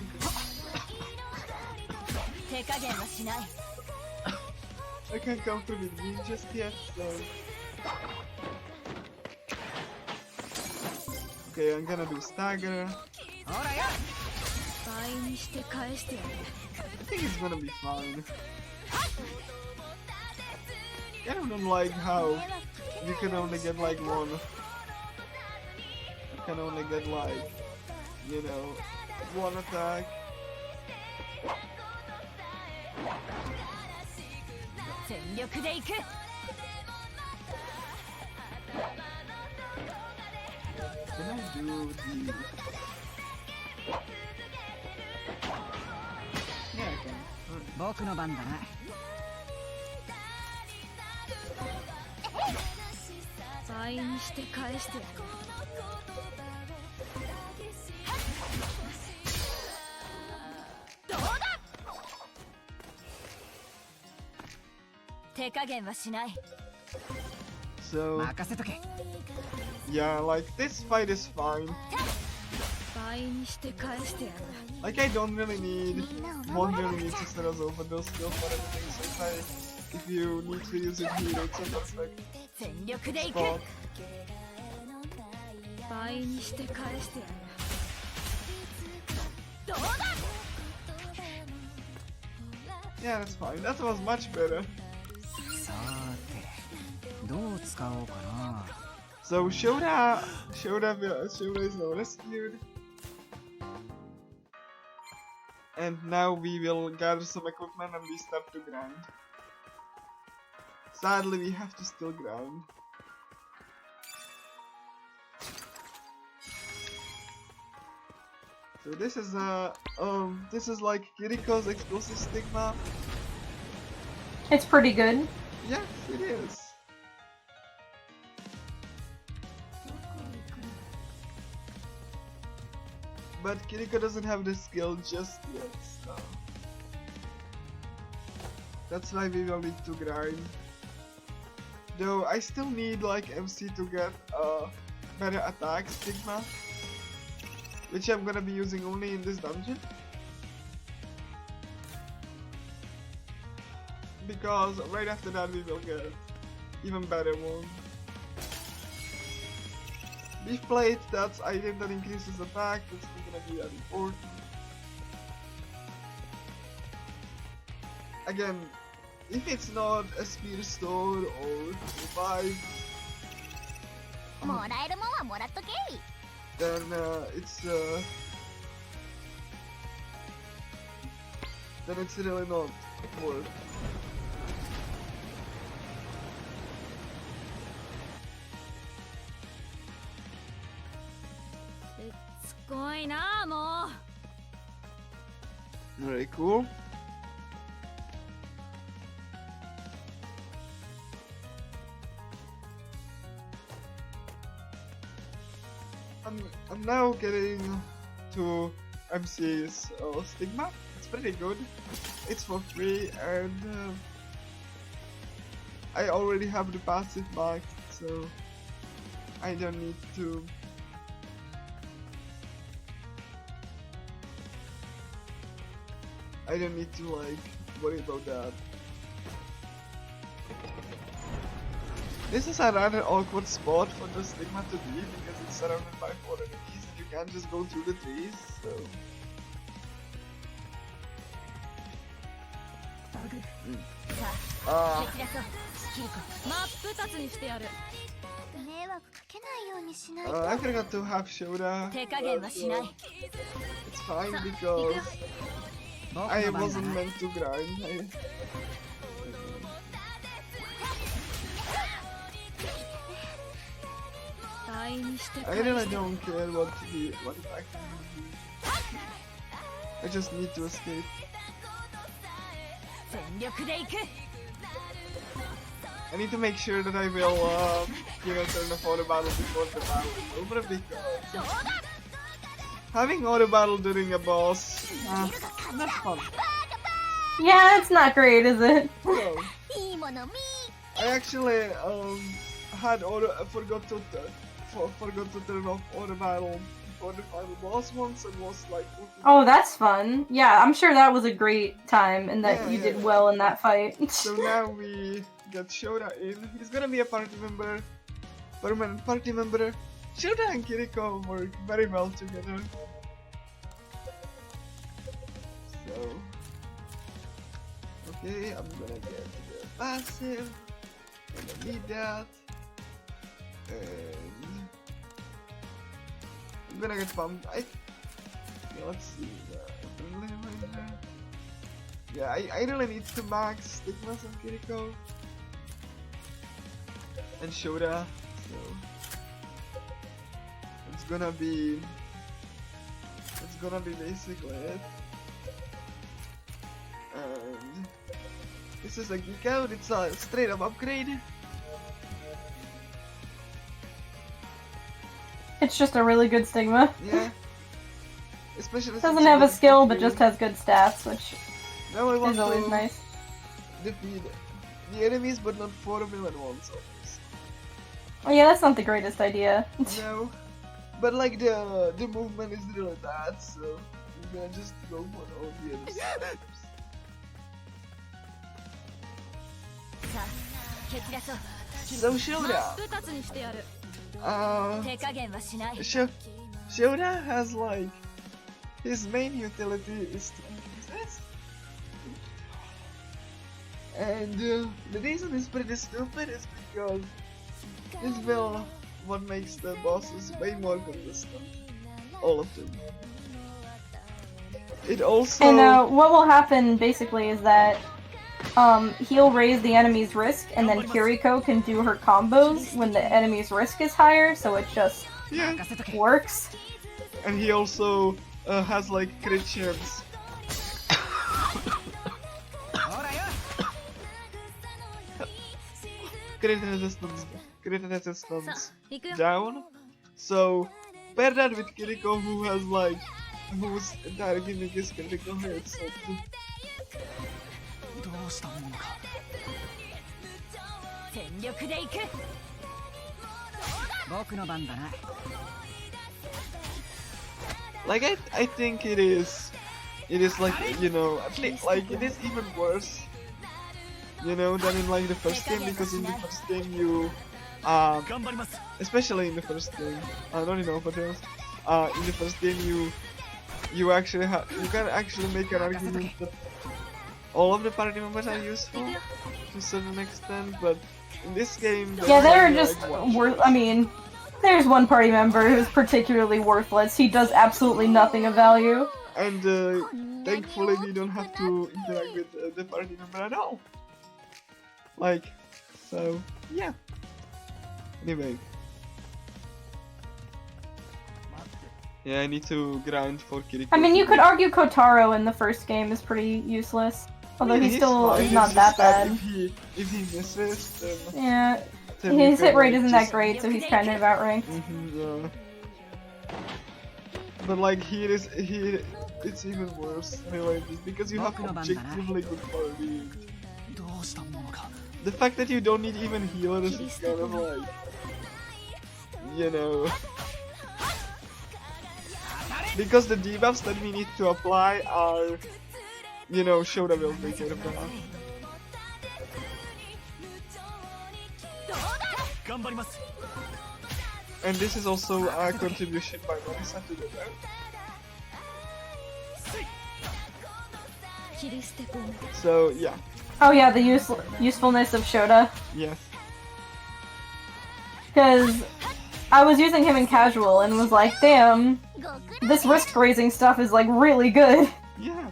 I can't come through the green just yet, so... Okay, I'm gonna do stagger. I think it's gonna be fine. I don't like how you can only get like one. You can only get like, you know, one attack. Can I do the... Yeah, I can. So, yeah, like this fight is fine. Like I don't really need, won't really need Susana's overdose skill for everything, so if you need to use it here, it's a perfect spot. Yeah, that's fine. That was much better. So Shoda is now rescued. And now we will gather some equipment and we start to grind. Sadly, we have to still grind. So this is like Kiriko's exclusive stigma. It's pretty good. Yes, it is. But Kiriko doesn't have the skill just yet, so that's why we will need to grind. Though I still need like MC to get better attack stigma, which I'm gonna be using only in this dungeon. Because right after that we will get even better one. Beef plate, that's item that increases attack, that's not gonna be that important. Again, if it's not a spear stone or revive, then it's really not worth. Very cool. I'm now getting to MC's stigma. It's pretty good. It's for free and I already have the passive marked, so I don't need to. I don't need to like worry about that. This is a rather awkward spot for the stigma to be because it's surrounded by 4 enemies and you can't just go through the trees, so 蹴散らそうキリコ真っ二つにしてやる迷惑かけないようにしないと I forgot to have Shoda. 手加減はしない It's fine because I wasn't meant to grind. I really don't care what attack I just need to escape. 全力で行く I need to make sure that I will, turn off auto battle before the battle is over because having auto battle during a boss, not fun. Yeah, it's not great, is it? No. いいものみ I actually forgot to turn off auto battle before the final boss once and was like. Oh, that's fun. Yeah, I'm sure that was a great time and that you did well in that fight. So now we get Shoda in. He's gonna be a party member, permanent party member. Shoda and Kiriko work very well together. So, okay, I'm gonna get the passive. I'm gonna need that. And I'm gonna get pumped. Okay, let's see. Yeah, I really need to max Stigmas on Kiriko and Shoda, so it's gonna be basically it. And this is a geek out. It's a straight up upgrade. It's just a really good stigma. Yeah. Especially Doesn't have a skill, but just has good stats, which now I want is always to nice. defeat the enemies, but not 4 villain ones. Oh yeah, that's not the greatest idea. No, but like the movement is really bad, so I'm gonna just go for all the other steps. さあ蹴散らそう So Shoda, 真っ二つにしてやる uh, 手加減はしない Shoda has like his main utility is to resist, and the reason is pretty stupid is because this will what makes the bosses way more consistent, all of them. It also And what will happen basically is that he'll raise the enemy's risk, and then Kiriko can do her combos when the enemy's risk is higher, so it just works. and he also has like crit chance. Crit resistance down. So pair that with Kiriko, whose entire gimmick is critical hits. So どうしたものか全力で行く僕の番だな like I think it is like, you know, at least like it is even worse, you know, than in like the first game, because in the first game you especially in the first game, not in Alpha Tales, in the first game you actually you can actually make an argument that all of the party members are useful to a certain extent, but in this game Yeah, they're only, just like, worth. I mean, there's one party member who's particularly worthless. He does absolutely nothing of value. and thankfully we don't have to interact with the party member at all. Like, so yeah. Anyway. Yeah, I need to grind for Kiriko. I mean, you could argue Kotaro in the first game is pretty useless. Although Yeah, he still fine. is It's not just that bad. If he misses, then Yeah, then his you hit can, rate like, isn't that just- great, so he's kind of outranked. Yeah. But like it's even worse anyway, just because you have objectively good party. どうしたものか The fact that you don't need even healers is kind of like, you know, because the debuffs that we need to apply are, you know, Shoda will take care of that. 頑張ります And this is also a contribution by Marisa to the round. 切り捨て込む So yeah, Oh yeah, the usefulness of Shota. Yes. Because I was using him in casual and was like, damn, this risk-raising stuff is like really good. Yeah.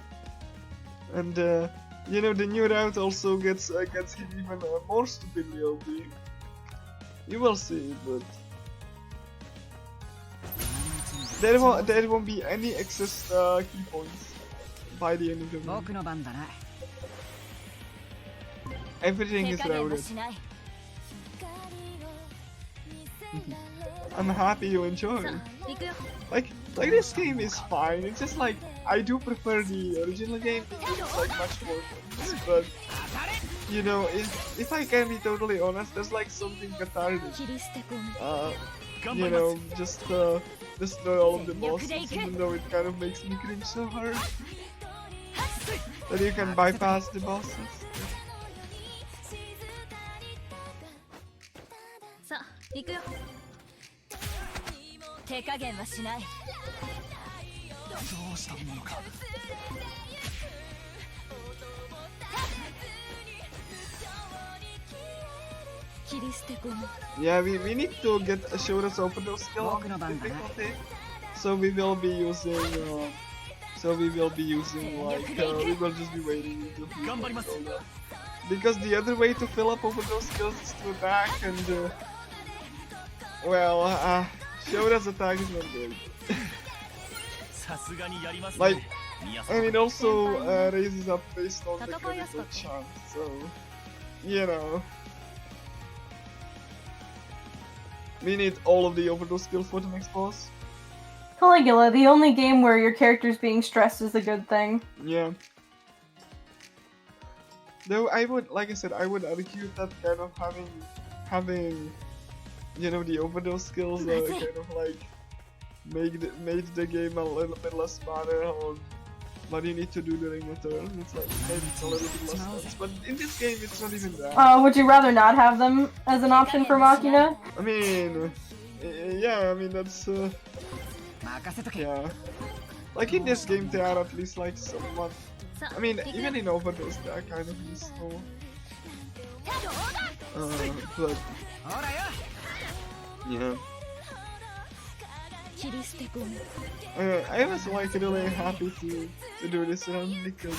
And you know, the new route also gets him even more stupidly OP. You will see, but there won't be any excess key points by the end of the game. Everything is routed. I'm happy you enjoy. Like this game is fine. It's just like I do prefer the original game because it's like much more fun. But you know, if I can be totally honest, there's like something cathartic. You know, just destroy all of the bosses, even though it kind of makes me cringe so hard. That you can bypass the bosses. Yeah, we need to get Shota's overdose skill on difficulty. So we will be using we will just be waiting until he does that. Because the other way to fill up overdose skills is to attack, and well, Shota's attack is not good. Like, and it also raises up based on the critical chance, so you know. We need all of the overdose skills for the next boss. Caligula, the only game where your character's being stressed is a good thing. Yeah. Though I would, like I said, I would argue that kind of having, you know, the overdose skills kind of like made the game a little bit less matter on what you need to do during the turn. It's like maybe it's a little bit less tense, but in this game it's not even that. Would you rather not have them as an option for Machina? I mean, yeah, I mean that's yeah. Like in this game they are at least like somewhat. I mean, even in overdose they are kind of useful. But yeah. I was like really happy to do this run because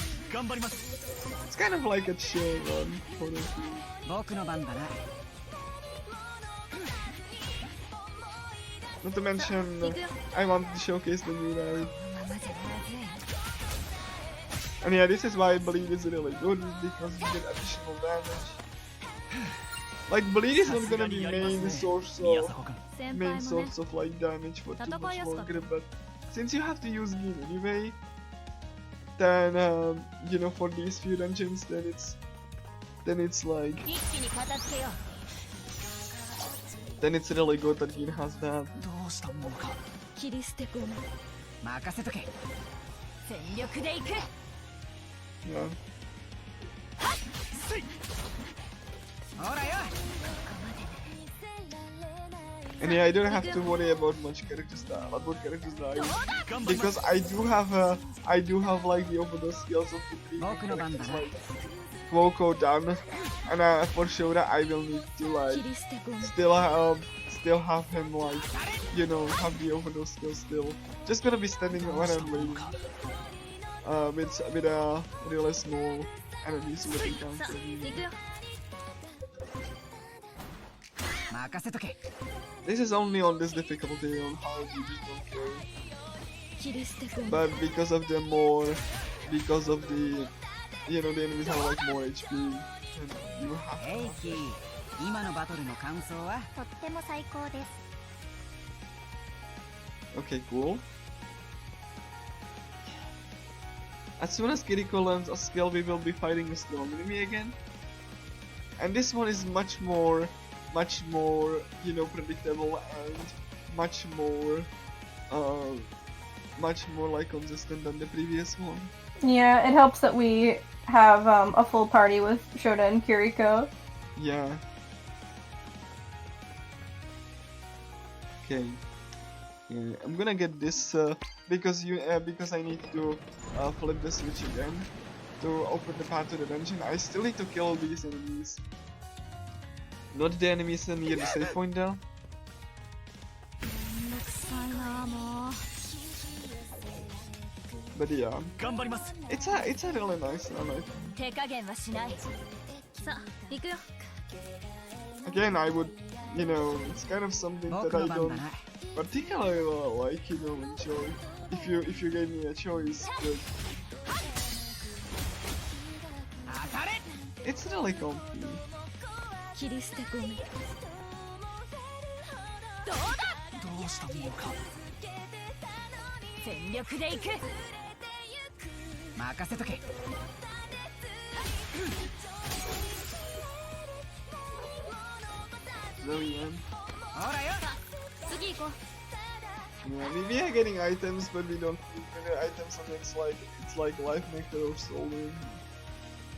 it's kind of like a chill run for the team. Not to mention, I want to showcase the new ride. And yeah, this is why Bleed is really good, because you get additional damage. Like, Bleed is not gonna be main source of like damage for too much longer, but since you have to use Gin anyway, then you know, for these few dungeons, then it's like really good that Gin has that. Yeah. And yeah, I don't have to worry about much characters dying, because I do have like the overdose skills of the previous characters, like Woko done, and for Shota I will need to like still have him like, you know, have the overdose skills still. Just gonna be standing around waiting with a really small enemies with encounter. This is only on this difficulty, on hard you just don't care. But because of the, you know, the enemies have like more HP, and you have to. Okay, cool. As soon as Kiriko learns a skill, we will be fighting a strong enemy again. And this one is much more, you know, predictable and much more like consistent than the previous one. Yeah, it helps that we have a full party with Shota and Kiriko. Yeah. Okay. Yeah, I'm gonna get this because I need to flip the switch again. to open the path to the dungeon, I still need to kill these enemies. Not the enemies near the save point though. But yeah, it's a really nice one, I think. Again, I would, you know, it's kind of something that I don't particularly like, you know, enjoy. If you gave me a choice, but it's really comfy. So yeah. Yeah, we are getting items, but we don't get items, and it's like life nectar or soul.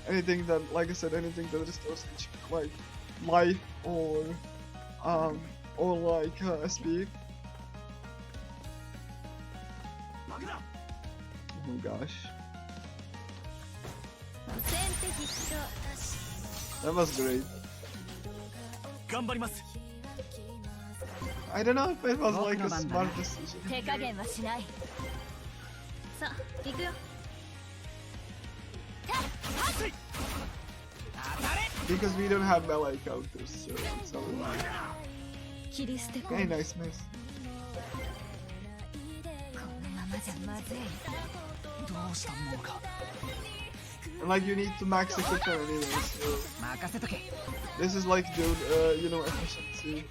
Anything that, like I said, anything that restores like life or like SP. Oh gosh, that was great. I don't know if it was like a smart decision. Because we don't have melee counters, so it's alright. Hey, nice miss. And like you need to max equipment anyway, so this is like the you know, efficiency.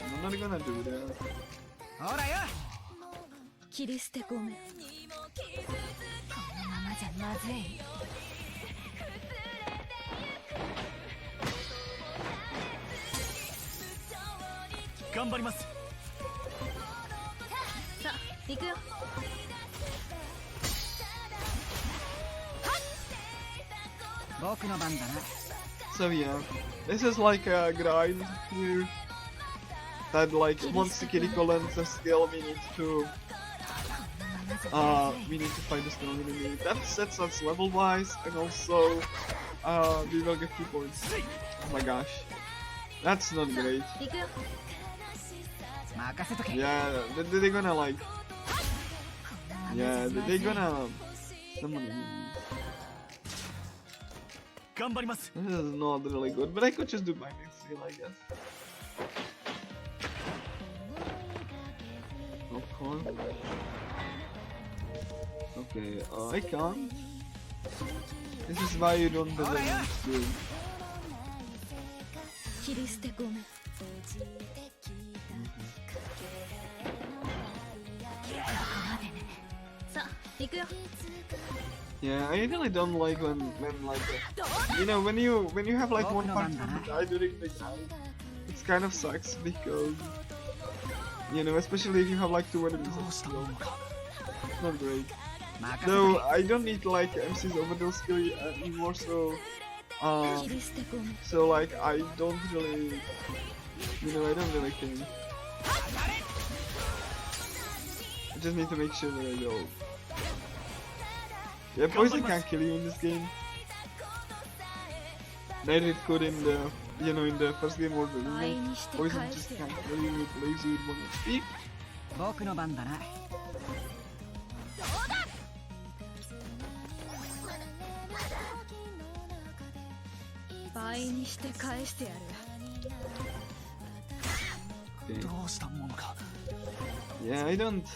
I'm not gonna do that. So yeah, this is like a grind here. That like once the critical ends the skill, we need to find the skill we need. That sets us level wise, and also we will get 2 points. Oh my gosh, that's not great. Yeah, they're gonna like. Yeah, they're gonna. This is not really good, but I could just do my next skill, I guess. Okay, I can't. This is why you don't deserve this. Yeah, I really don't like when like you know, when you have like one partner to die during the grind. It's kind of sucks because, you know, especially if you have like 2 enemies on skill. It's not great. Though I don't need like MC's overdose skill anymore, so like I don't really, you know, I don't really care. I just need to make sure that I go. Yeah, poison can't kill you in this game. Neither it could in the, you know, in the first game or the remake. Poison just can't kill you, it leaves you with 1 HP. Okay. Yeah, I don't,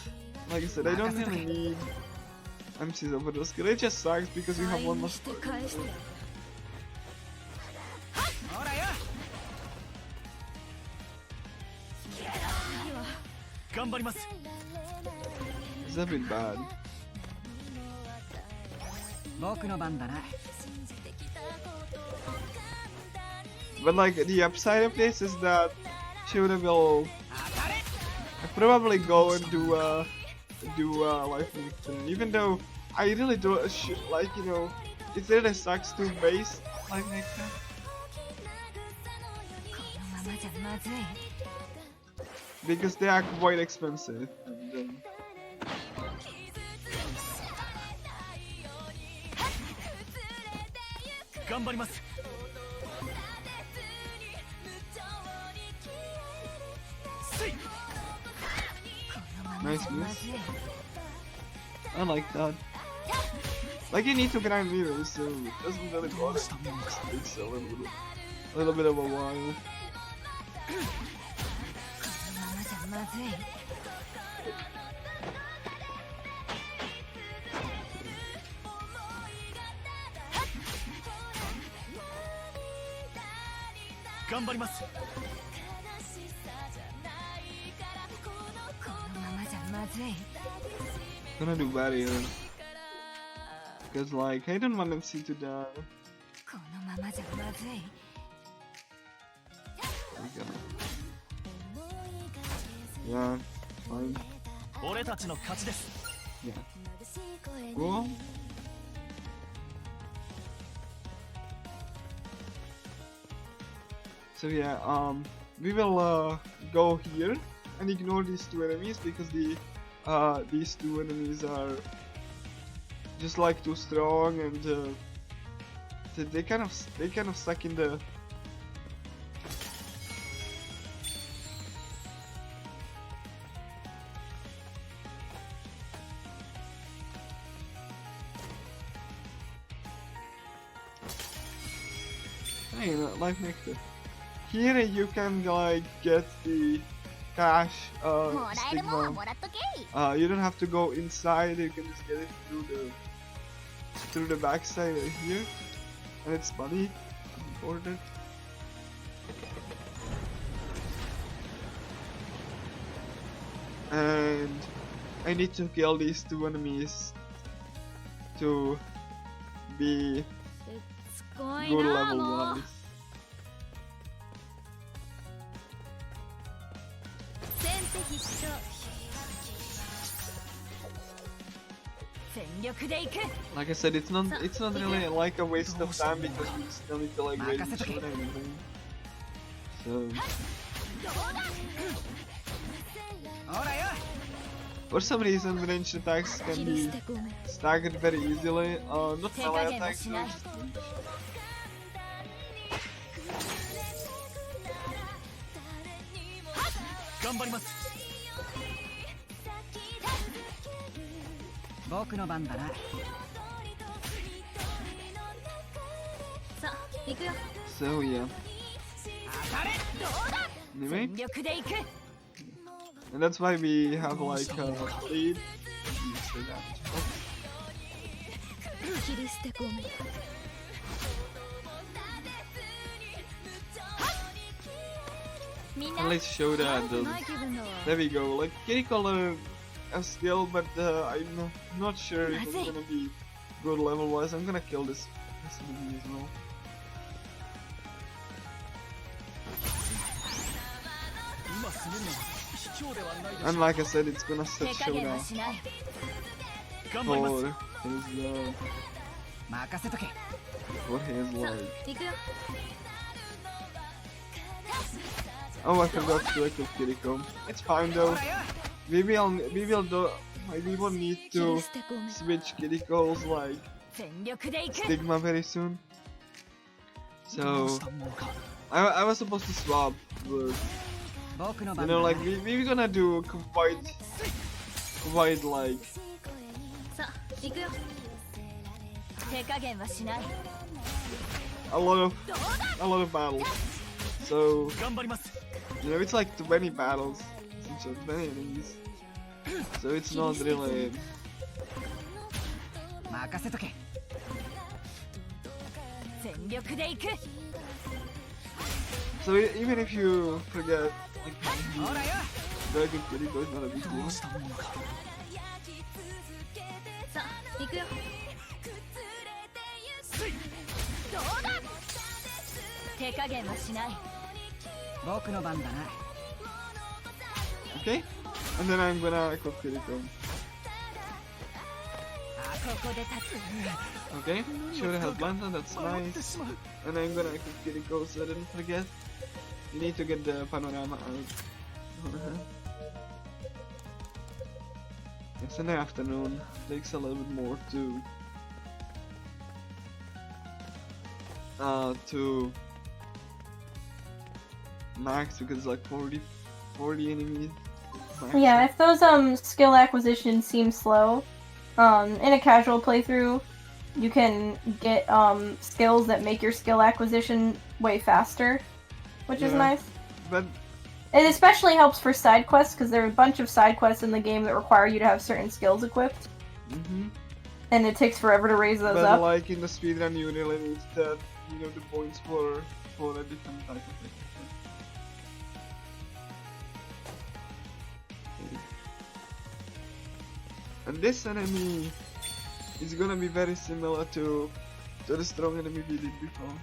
like I said, I don't really need MC's overdose skill. It just sucks because you have 1 more star. It's a bit bad. But like the upside of this is that Shura will probably go and do life nectar, even though I really do like, you know, it really sucks to base life nectar. じゃまずい because they are quite expensive. And, 頑張ります nice moves. I like that. Like, you need to grind mirrors, so it doesn't really bother. It takes a little bit of a while. このままじゃまずい 頑張ります このままじゃまずい I'm gonna do barrier. Because, like, I don't want MC to die. このままじゃまずい Yeah, fine. 俺たちの勝ちです Yeah. Cool. So yeah, we will go here and ignore these two enemies because these two enemies are just like too strong and they kind of stuck in the. Hey, life nectar. Here you can like get the cash もらえるもんは stigma. もらっとけい You don't have to go inside. You can just get it through the backside right here, and it's money important. And I need to kill these two enemies to be すごい good な level もう ones. 先手必勝 全力でいく Like I said, it's not really like a waste of time because we still need to like wait and shoot anything. So ほらよ for some reason the ranged attacks can 切り捨 be てごめん staggered very easily. Not Take melee again, attacks. Machina. Ganbarimasu. 僕の番だな さあ行くよ So yeah. 当たれ Anyway, 全力でいく and that's why we have like lead. 切り捨てごめん みんな And let's show that. ない気分だわ There we go. Like kitty color a skill, but I'm not sure if it's gonna be good level wise. I'm gonna kill this enemy as well. And like I said, it's gonna set 手加減は showdown しない Ganbarimasu. For his さあ like. 行くよ Oh, I forgot to like Kiriko. It's fine though. We will do. Like, we will need 切り to 捨てごめん switch Kiriko's like 全力でいく stigma very soon. So I was supposed to swap, but 僕の you 番だ know, な like we gonna do quite like さあ行くよ 手加減はしない a lot of battles. So Ganbarimasu. you know, it's like 20 battles, since many enemies. So it's not really. 任せとけ全力でいく So even if you forget, like, ほらよ Dragon Kiriko is not a big deal. さあ行くよ 手加減はしない僕の番だな Okay? And then I'm gonna equip Kiriko. ここで立つ Okay? Shoulda has Lantern, that's nice. And I'm gonna equip Kiriko so I didn't forget. You need to get the panorama out. It's in the afternoon. Takes a little bit more to max because it's like 40 enemies. Max. Yeah, if those skill acquisitions seem slow, in a casual playthrough, you can get skills that make your skill acquisition way faster, which is nice. But it especially helps for side quests because there are a bunch of side quests in the game that require you to have certain skills equipped, and it takes forever to raise those up. Like in the speedrun, you really need the points for a different type of thing. And this enemy is gonna be very similar to the strong enemy we did before.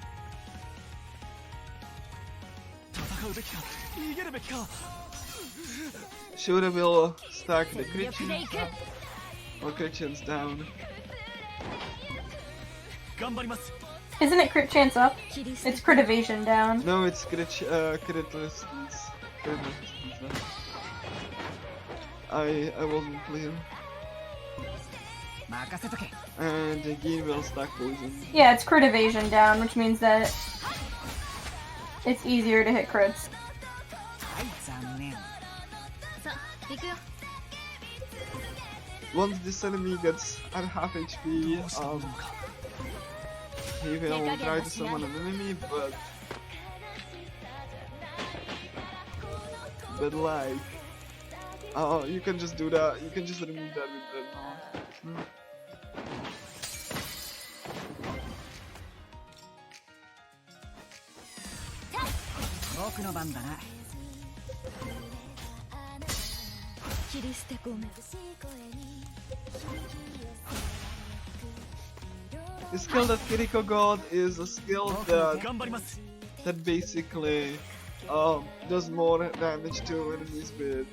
Shooter will stack the crit chance up, or crit chance down. Isn't it crit chance up? It's crit evasion down. No, it's crit resistance. Crit resistance down. I wasn't clear. And again will stack poison. Yeah, it's crit evasion down, which means that it's easier to hit crits. Once this enemy gets at half HP, he will try to summon an enemy, but like, you can just do that. You can just remove that with the The skill that Kiriko got is a skill that basically does more damage to enemies with,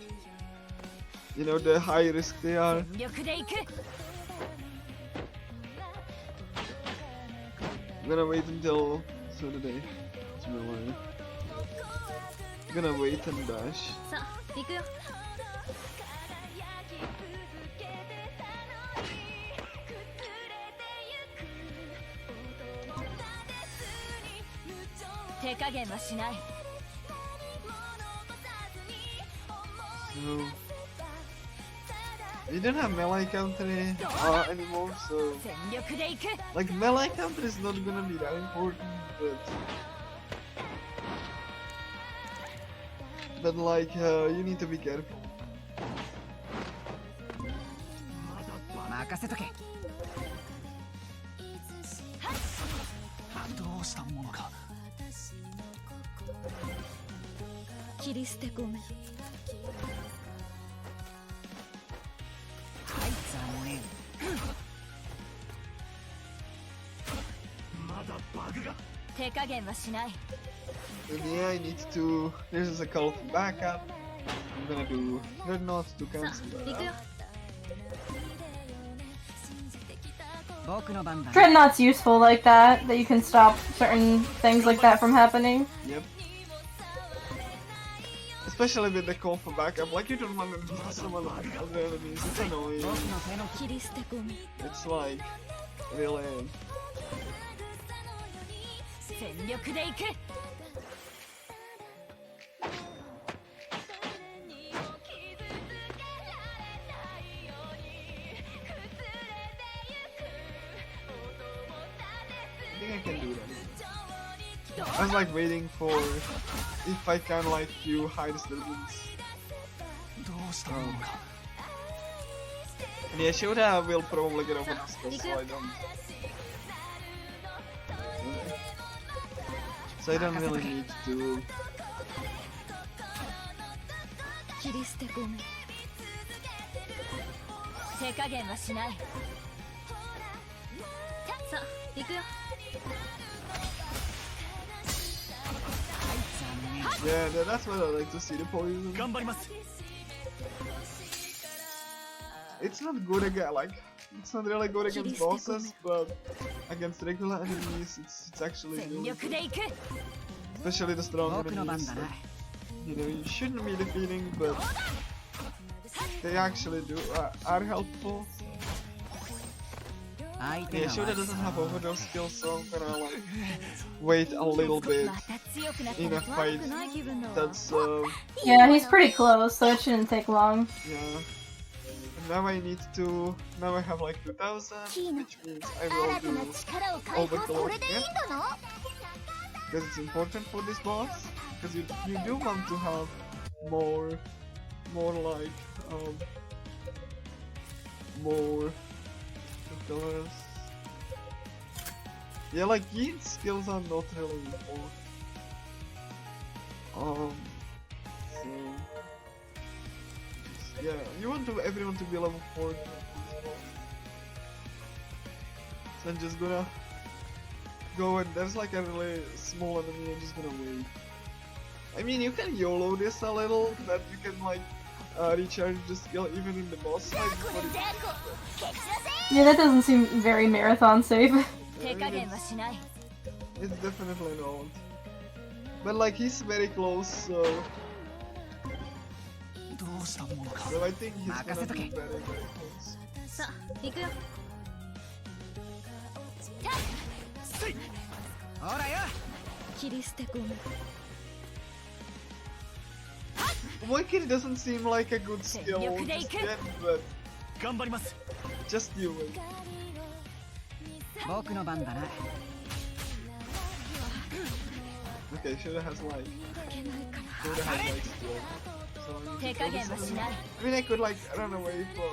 you know, the high risk they are. I'm gonna wait until Saturday. I'm gonna wait and dash. So, you don't have melee counter anymore, so like melee counter is not gonna be that important, but like you need to be careful. And yeah, I need to. There's a call for backup. I'm gonna do dreadnoughts to cancel that. Dreadnought's useful like that you can stop certain things like that from happening. Yep. Especially with the call for backup, like you don't want to lose someone other enemies, it's annoying. It's like, really. I think I can do that. I was like waiting for if I can like do high disturbance. And yeah, Shota will probably get over this skill, so I don't. So I don't really need to. Yeah, that's what I like to see, the poison. It's not good again, like, it's not really good against bosses, but against regular enemies, it's actually really good. especially the strong enemies that, you know, you shouldn't be defeating, but they actually are helpful. Yeah, Shoda doesn't have overdose skills, so I'm gonna like wait a little bit in a fight. That's Yeah, he's pretty close, so it shouldn't take long. yeah. And now I need to. Now I have like 2000, which means I will do overclock again. Because it's important for this boss. Because you do want to have more like more colors. Yeah, like Yin's skills are not really important. So yeah, you want everyone to be level 4. So I'm just gonna go, and there's like a really small enemy. I'm just gonna wait. I mean, you can YOLO this a little, that you can like recharge the skill even in the boss fight. Yeah, that doesn't seem very marathon safe. It's definitely not. But like he's very close, so I think he's gonna be very close. Moikiri doesn't seem like a good skill just yet, but just you wait. Okay, Shoda has like skill. So I mean, I could like run away for.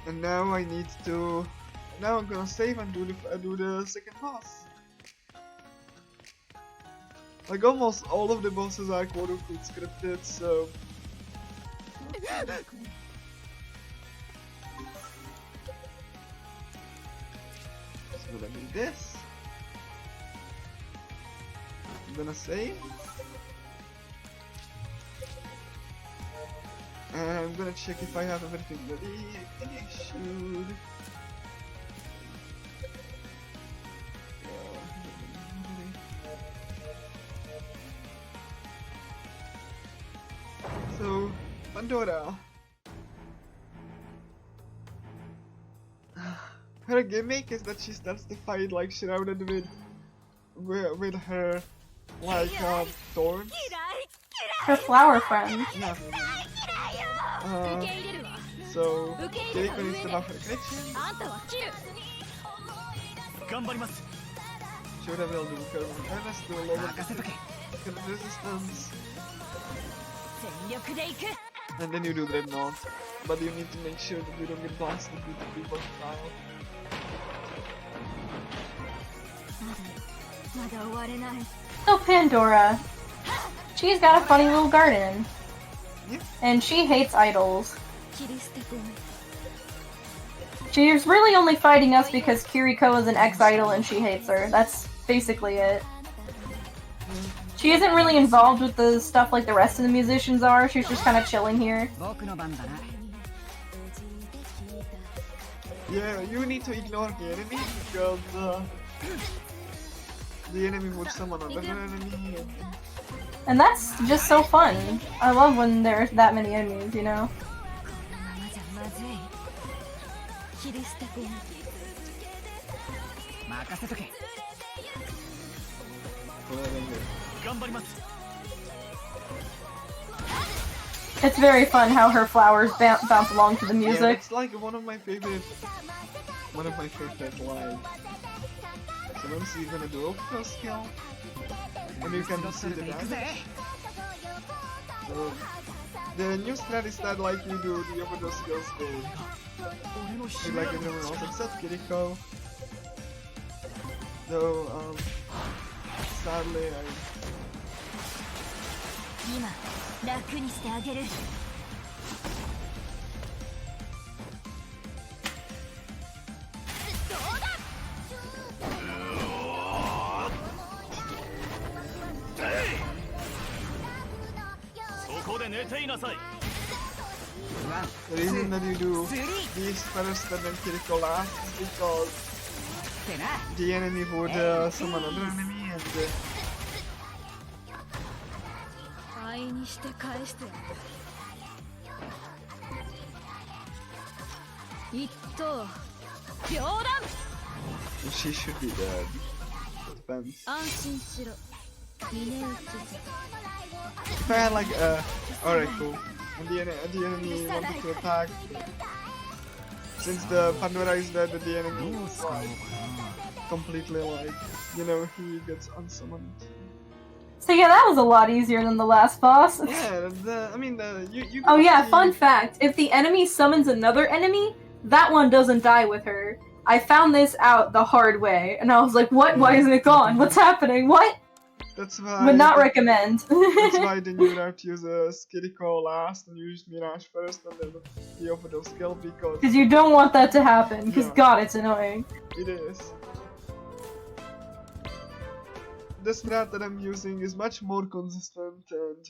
And now I need to. Now I'm gonna save and do the second boss. Like almost all of the bosses are quote-unquote scripted, so. So let me do this. I'm gonna save. And I'm gonna check if I have everything ready. I think I should. So, Pandora. Her gimmick is that she starts the fight like shrouded with her like thorns. Her flower friend. Yeah. So Keiko needs to buff her connection. Shoda will do her awareness to lower the resistance. And then you do Dreadnought. But you need to make sure that you don't get blasted with the people style. So Pandora. She's got a funny little garden. Yeah. And she hates idols. She's really only fighting us because Kiriko is an ex-idol and she hates her. That's basically it. She isn't really involved with the stuff like the rest of the musicians are. She's just kind of chilling here. Yeah, you need to ignore the enemy because the enemy would summon another enemy. And that's just so fun. I love when there's that many enemies, you know? It's very fun how her flowers bounce along to the music. Yeah, it's like one of my favorite lines. So once you're gonna do a skill, and you can see the damage. So the new strat is that like you do the overdose skills with like everyone else except Kiriko. Though sadly I 楽にしてあげるていなさい。 The reason that you do these first and then critical last is because the enemy would summon another enemy and 倍にして返してやる。一刀両断。 she should be dead. Depends. 安心しろ。峰打ちぜ。 If I had like alright, cool. And the enemy wanted to attack. Since the Pandora is dead, the enemy is like completely like, you know, he gets unsummoned. So yeah, that was a lot easier than the last boss. Yeah, I mean, you. Oh yeah, see- fun fact. If the enemy summons another enemy, that one doesn't die with her. I found this out the hard way, and I was like, what? Why isn't it gone? What's happening? What? That's why. Would not recommend. That's why then you would have to use a Skiriko last and use Mirage first and then the overdose skill because Because you don't want that to happen, because Yeah. god, it's annoying. it is. The strat that I'm using is much more consistent and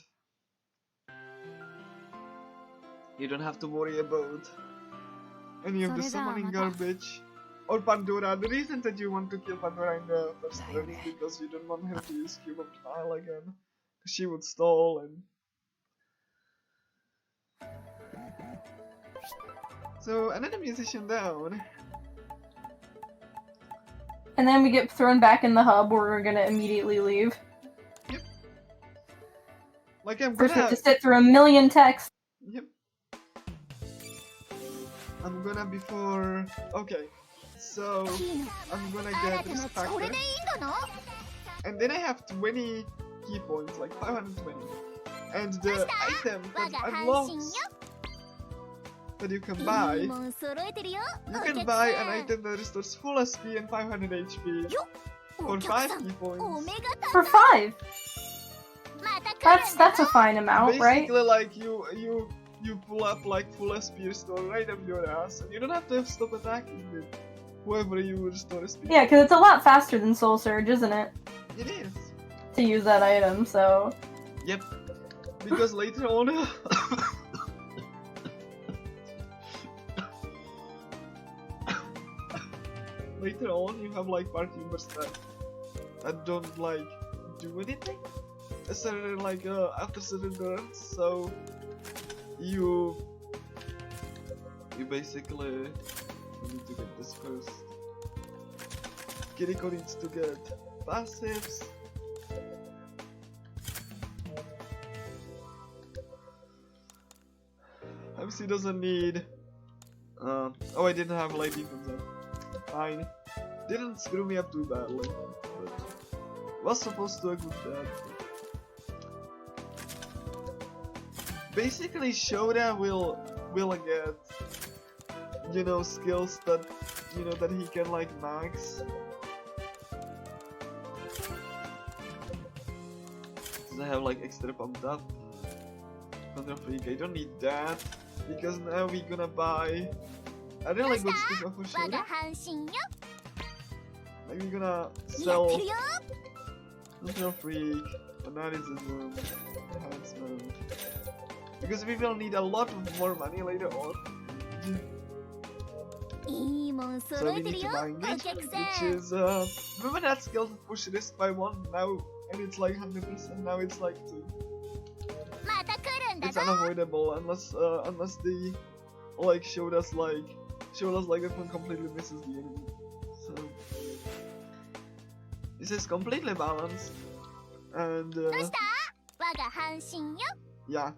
you don't have to worry about any of the summoning garbage. Or Pandora. The reason that you want to kill Pandora in the first run is because you don't want her to use Cube of Trial again. Because she would stall and... So, another musician down. And then we get thrown back in the hub where we're gonna immediately leave. Yep. Like I'm First we have gonna... to sit through a million texts. Yep. I'm gonna before... Okay. So, I'm gonna get this factor. And then I have 20 key points, like 520. And the item that unlocks that you can buy, you can buy an item that restores full SP and 500 HP for 5 key points. For 5! That's a fine amount, right? Basically, like you pull up like full SP restore right up your ass, and you don't have to stop attacking with whoever you restore SP. Yeah, because it's a lot faster than Soul Surge, isn't it? It is. To use that item, so... Yep. Because later on... later on you have like party members that don't like do anything like after certain turns, so you basically need to get this first. Kiriko needs to get passives. MC doesn't need oh, I didn't have light defense on. Fine. Didn't screw me up too badly, but was supposed to a good dad. Basically, Shoda will get, you know, skills that, you know, that he can like max. Does I have like extra pumped up? Contra Freak, I don't need that because now we're gonna buy a really good stick for Shoda. Like we're gonna sell Contra Freak, Fanaticism, Enhancement. Because we will need a lot more money later on. So we need to buy engagement, which is remember that skill to push risk by 1 now, and it's like 100%, now it's like 2. It's unavoidable unless they like showed us like that one completely misses the enemy. So this is completely balanced, and yeah.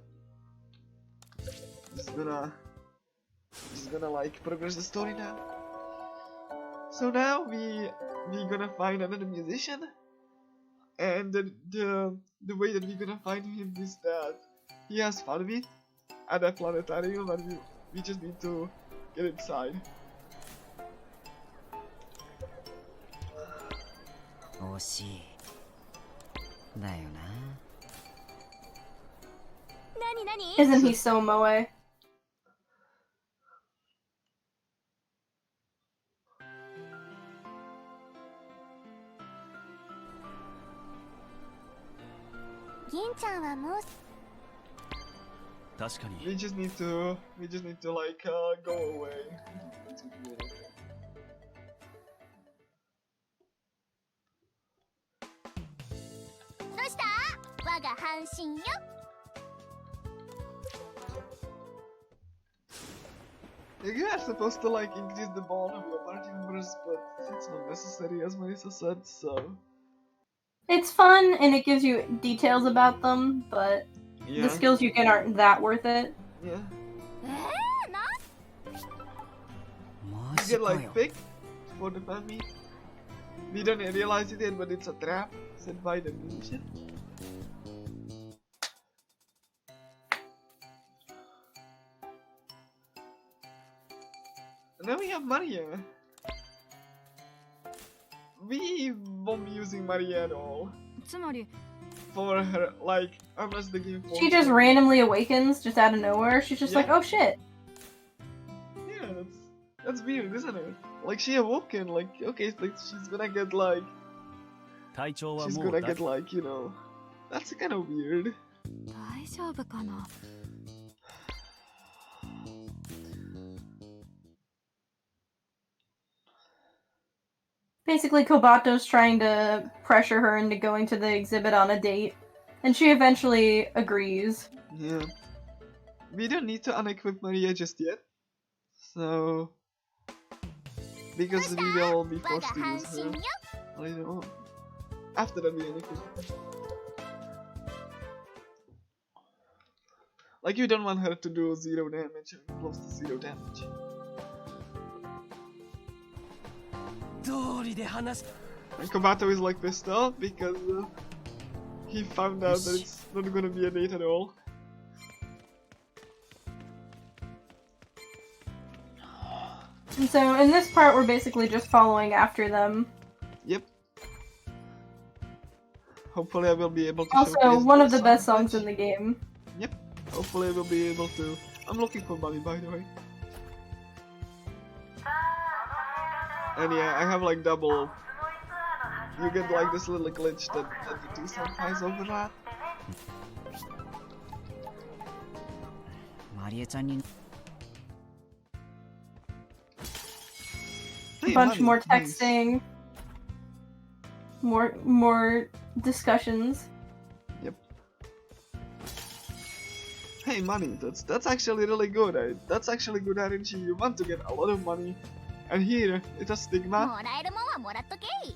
Just gonna like progress the story now. So now we're gonna find another musician, and the way that we're gonna find him is that he has Fanvi at a planetarium, and we just need to get inside. 惜しいだよな。 Isn't he so moe? 確かに We just need to like go away. どうした我が半身よ You are supposed to like increase the bond of your party members, but it's not necessary, as Marisa said, so... It's fun and it gives you details about them, but Yeah. the skills you get aren't that worth it. Yeah. な You get like picked for the family. We don't realize it yet, but it's a trap set by the musician. And then we have Maria. We won't be using Maria at all. つまり For her, like, unless the game forces She just her. randomly awakens just out of nowhere. She's just Yeah. like, oh shit. Yeah, that's weird, isn't it? Like, she awoken, like, okay, like, she's gonna get, like, 体調は she's もう gonna だ get, like, you know, that's kind of weird. 大丈夫かな Basically, Kobato's trying to pressure her into going to the exhibit on a date, and she eventually agrees. Yeah. We don't need to unequip Maria just yet. So... Because we will be 我が forced to 半 use 身 her よ later on. After that we unequip her. Like, you don't want her to do 0 damage or close to 0 damage. 通りで話 And Kobato is like pissed off because he found out that it's not gonna be a date at all. And so, in this part, we're basically just following after them. Yep. Hopefully I will be able to Also, showcase one of the song best songs patch. in the game. Yep. Hopefully I will be able to... I'm looking for money, by the way. And yeah, I have like double... You get like this little glitch that the two sometimes overlap. マリエちゃんに Hey, A bunch money, more nice. texting. More discussions. Yep. Hey, money. That's actually really good. That's actually good RNG. You want to get a lot of money, and here it's a も stigma らえるもんはもらっとけい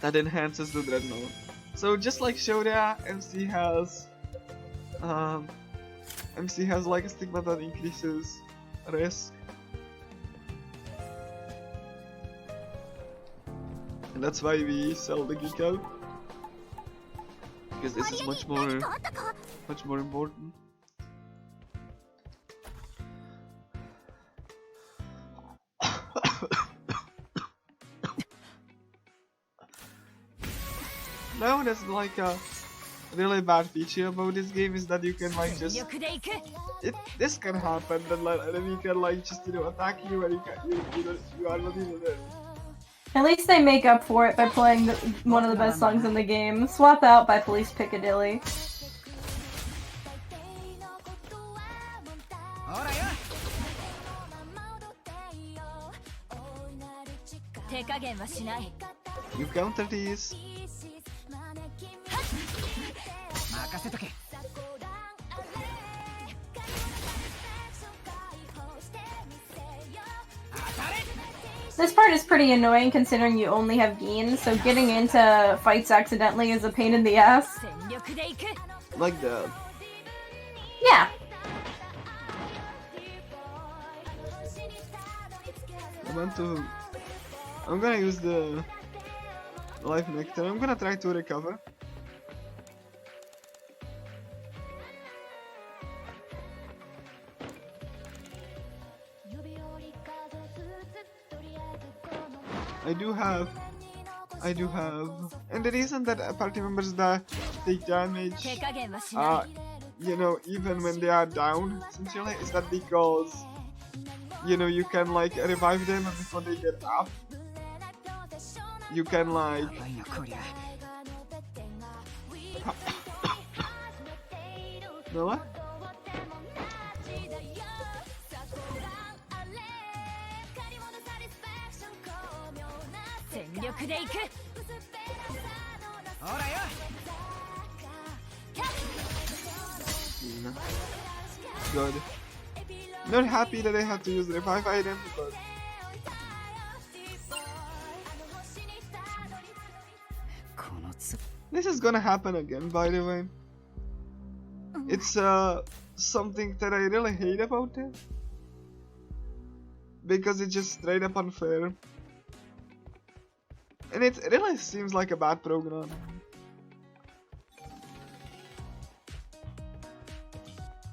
that enhances the dreadnought. So just like Shoda, MC has like a stigma that increases risk. And that's why we sell the geek out. Because this is マリアに much 何 more かあったか much more important. Now there's like a really bad feature about this game is that you can like 全 just 力で行く this can happen and then you can like just attack you and you are not even there. At least they make up for it by playing one of the best songs in the game. Swap Out by Police Piccadilly. ほらよ手加減はしない You counter these. 任せとけ This part is pretty annoying considering you only have Geen, so getting into fights accidentally is a pain in the ass. 全力で行く Like that. Yeah. I'm gonna use the life nectar. I'm gonna try to recover. I do have, and the reason that party members that take damage, 手加減はしない you know, even when they are down, essentially, is that because, you know, you can like revive them and before they get up, you can like, やばいなこりゃ no what? 力でいく。ほらよ。 Good. Not happy that I had to use the revive item, but this is gonna happen again, by the way. It's something that I really hate about it, because it's just straight up unfair, and it really seems like a bad program.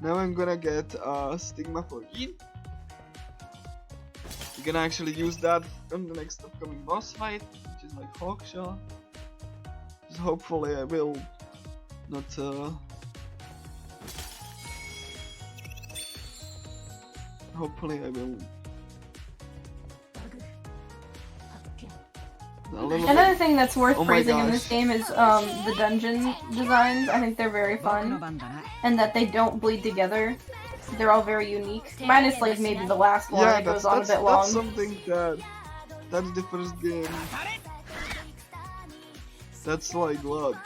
Now I'm gonna get Stigma for Yin. We're gonna actually use that on the next upcoming boss fight, which is like Hawkshaw. Just hopefully I will not hopefully I will Another thing that's worth praising in this game is the dungeon designs. I think they're very fun, and that they don't bleed together. They're all very unique. Minus like maybe the last one that goes on a bit long. That's something that's the first game. That's like what?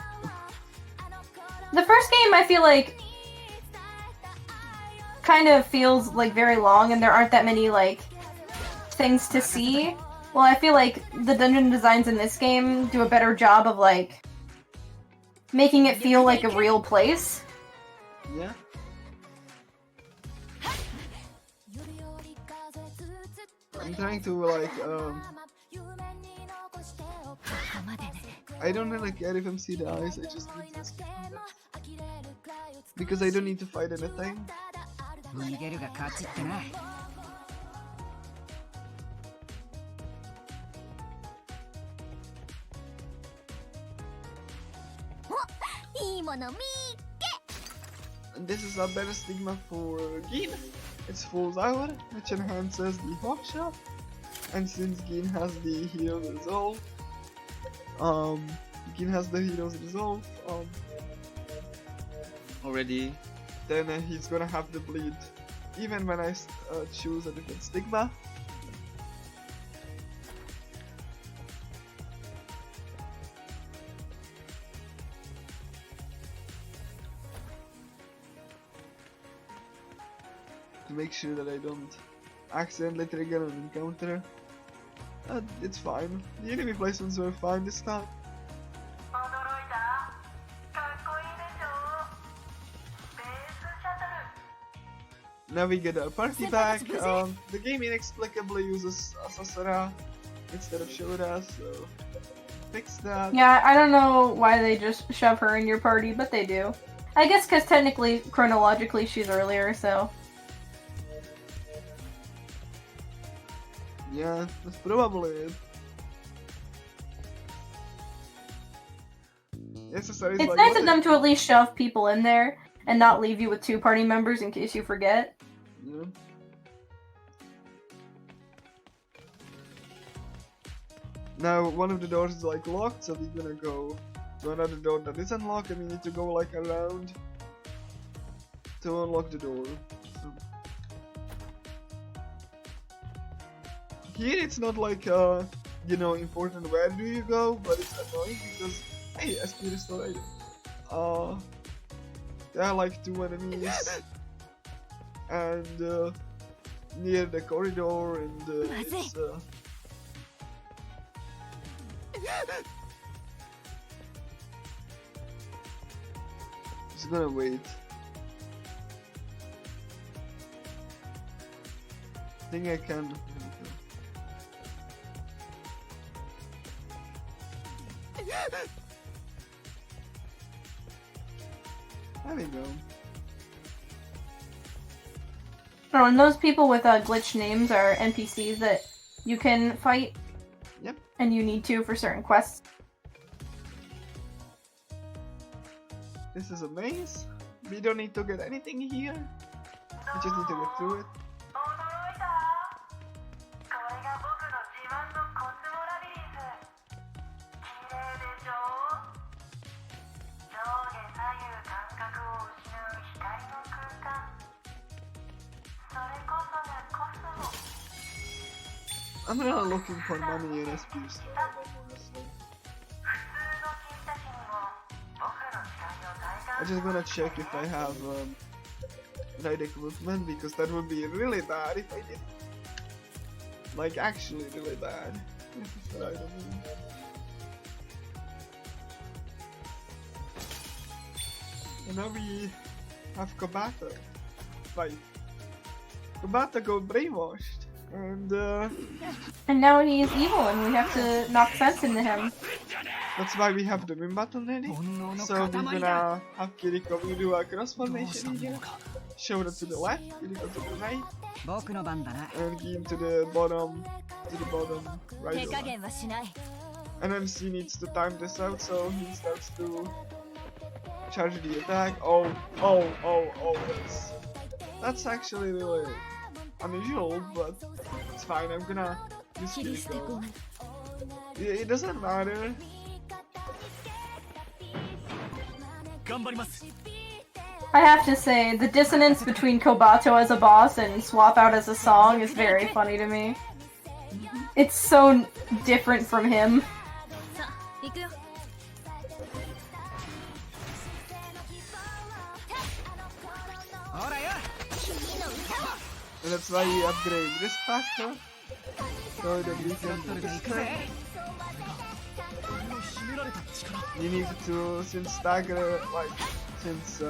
The first game I feel like kind of feels like very long, and there aren't that many like things to see. Well, I feel like the dungeon designs in this game do a better job of like making it feel like a real place. Yeah. I'm trying to like I don't really care if MC dies, I just need to skip him. Because I don't need to fight anything. And this is a better Stigma for Gin. It's full hour, which enhances the Hawkshaw. And since Gin has the Hero's Resolve, Gin has the Hero's Resolve already, then he's gonna have the bleed even when I choose a different Stigma. To make sure that I don't accidentally trigger an encounter. It's fine. The enemy placements were fine this time. Now we get our party back. The game inexplicably uses Sasara instead of Shoda, so fix that. Yeah, I don't know why they just shove her in your party, but they do. I guess because technically, chronologically, she's earlier, so... Yeah, that's probably it. It's nice of them to at least shove people in there and not leave you with 2 party members in case you forget. Yeah. Now one of the doors is like locked, so we're gonna go to another door that is unlocked, and we need to go like around to unlock the door. So here it's not like you know, important where do you go, but it's annoying because hey, SP restore item. There are like 2 enemies and near the corridor, and it's just gonna wait. I think I can. There we go. Oh, and those people with glitch names are NPCs that you can fight. Yep. And you need to for certain quests. This is a maze. We don't need to get anything here. We just need to get through it. I'm really looking for money in SP stuff, honestly. I'm just gonna check if I have right equipment, because that would be really bad if I did. Like, actually really bad. If I don't know. And now we have Kobata. Right. Kobata got brainwashed. And now he's evil and we have to knock sense into him. That's why we have the win button ready. So we're gonna have Kiriko do a cross formation here. Shoulder to the left, Kiriko to the right, and Gin to the bottom right or left. And MC needs to time this out, so he starts to charge the attack. Oh, that's actually really unusual, but it's fine. I'm gonna use Kiriko. It doesn't matter. I have to say, the dissonance between Kobato as a boss and Swap Out as a song is very funny to me. It's so different from him. And that's why we upgrade risk factor, so that we can do this turn. You need to, since stagger, like, since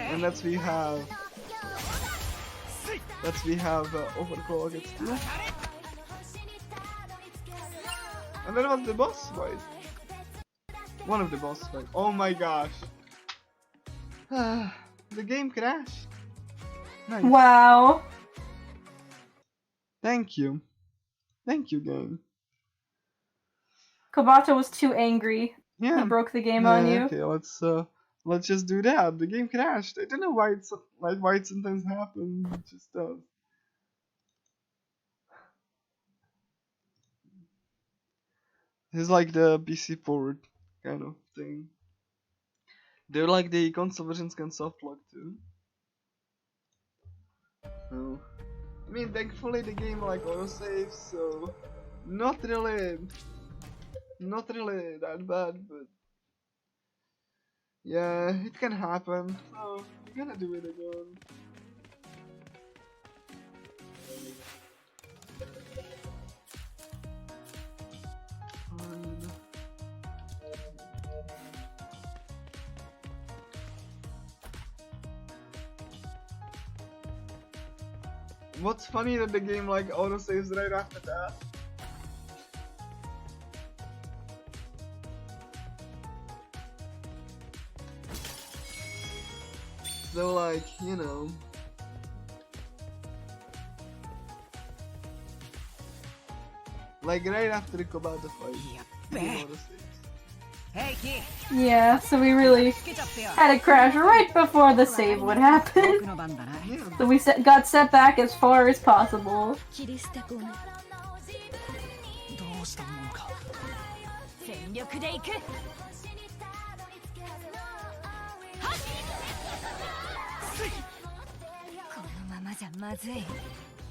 and that's we have overclock gets 2. And that was the boss fight. One of the boss fights. Oh my gosh. The game crashed. Nice. Wow. Thank you. Thank you, game. Kobato was too angry. Yeah. He broke the game on you. Okay, let's just do that. The game crashed. I don't know why it's like why it sometimes happens. It just does. It's like the PC port kind of thing. They're like the console versions can soft lock too. So, I mean, thankfully the game like autosaves, so not really that bad, but yeah, it can happen. So we're gonna do it again. Fine. What's funny that the game like autosaves right after that. So like, you know. Like right after the Kobata fight. The game autosaves. Yeah, so we really had a crash right before the save would happen. Yeah. So we got set back as far as possible.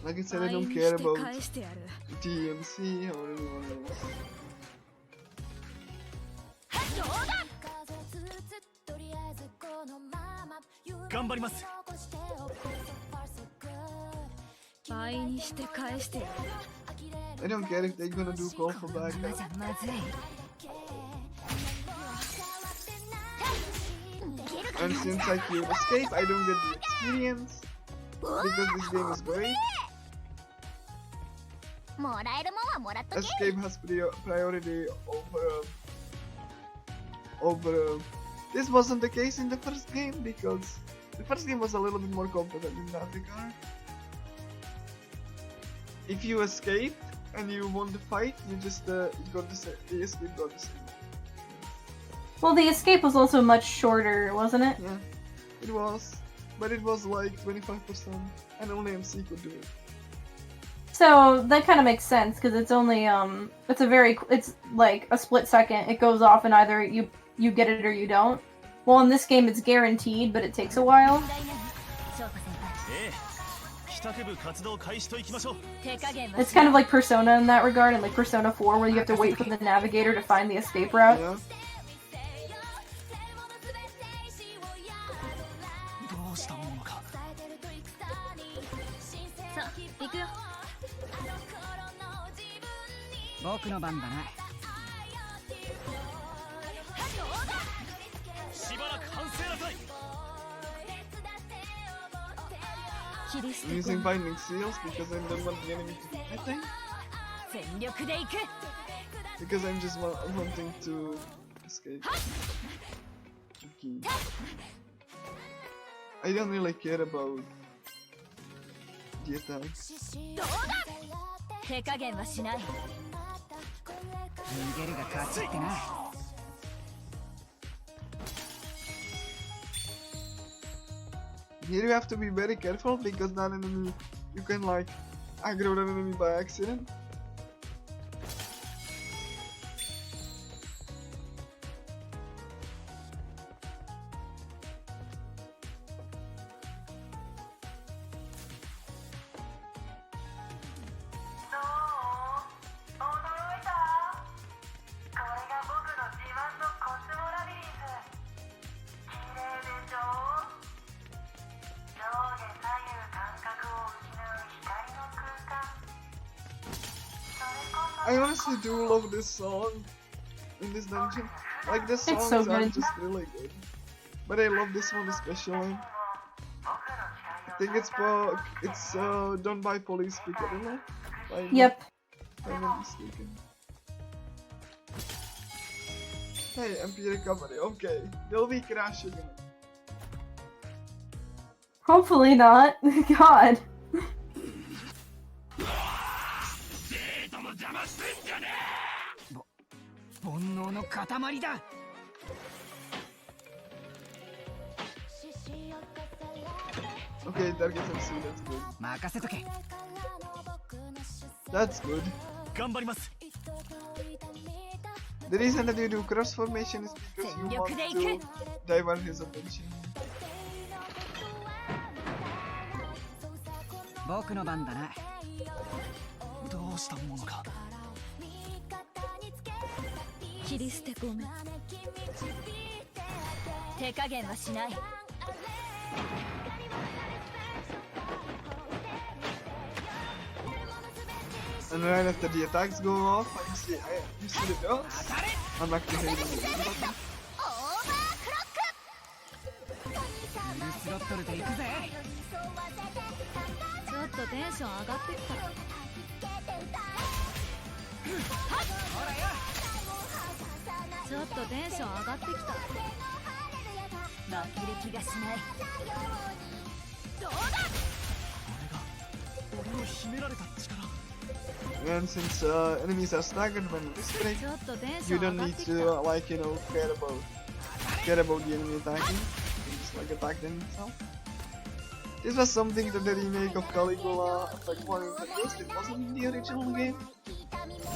Like I said, I don't care about DMC or anyone else. I don't care if they're gonna do call for backup. And since I killed Escape, I don't get the experience. Because this game is great. Escape has priority over. This wasn't the case in the first game because the first game was a little bit more competent in that regard. If you escaped and you won the fight, you just got the escape got the same. Well, the escape was also much shorter, wasn't it? Yeah. It was, but it was like 25%, and only MC could do it. So that kind of makes sense because it's only it's like a split second. It goes off and either you get it or you don't. Well, in this game it's guaranteed, but it takes a while. ええ帰宅部活動開始といきましょう It's kind of like Persona in that regard, and like Persona 4, where you have to wait for the navigator to find the escape route. Yeah. どうしたものかさあ行くよ僕の番だなしばらく反省なさい I'm using binding seals because I don't want the enemy to do anything. 全力で行く Because I'm just wanting to escape. Okay. I don't really care about the attacks. 手加減はしない逃げるが勝ちってな Here you have to be very careful because that enemy, you can like aggro that enemy by accident. I honestly do love this song in this dungeon. Like the songs so are good. just really good. But I love this one especially. I think it's done by Police Caligula. Yep. If I'm not mistaken. Hey, MP recovery. Okay, they'll be crashing. Hopefully not. God. 煩悩の塊だ Okay, target MC, that's good. 任せとけ That's good. 頑張ります The reason that you do cross formation is because you want to divert his attention. 僕の番だなどうしたものか切り捨てごめん手加減はしない And right after the attacks go off, you see the dots. I'm activating the button. フルスロットルで行くぜちょっとテンション上がってきたほらよちょっとテンション上がってきた負ける気がしないどうだ俺の秘められた力 And since enemies are staggered when this break, ちょっとテンシ you ョン don't 上がっ need てきた to care about the enemy attacking. You just like attack them itself. This was something that the remake of Caligula Effect 1 introduced. It wasn't in the original game,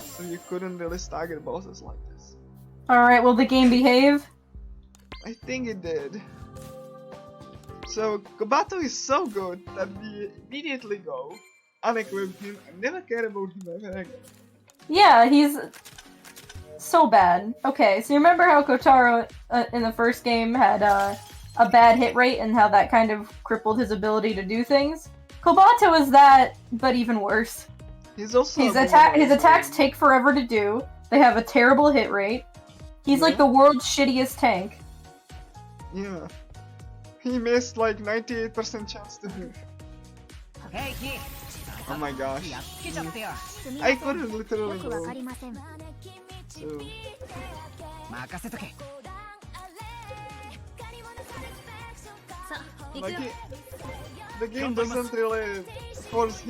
so you couldn't really stagger bosses like this. Alright, will the game behave? I think it did. So Kobato is so good that we immediately go, unequip him, and never care about him ever again. Yeah, he's so bad. Okay, so you remember how Kotaro in the first game had a bad hit rate and how that kind of crippled his ability to do things? Kobato is that, but even worse. He's also His attacks take forever to do. They have a terrible hit rate. He's like the world's shittiest tank. Yeah. He missed like 98% chance to hit. Hey, kid. Oh my gosh. やっつけちゃってよ I couldn't literally よくわ go. かりません So 任せとけさあ行く like よ the game doesn't really force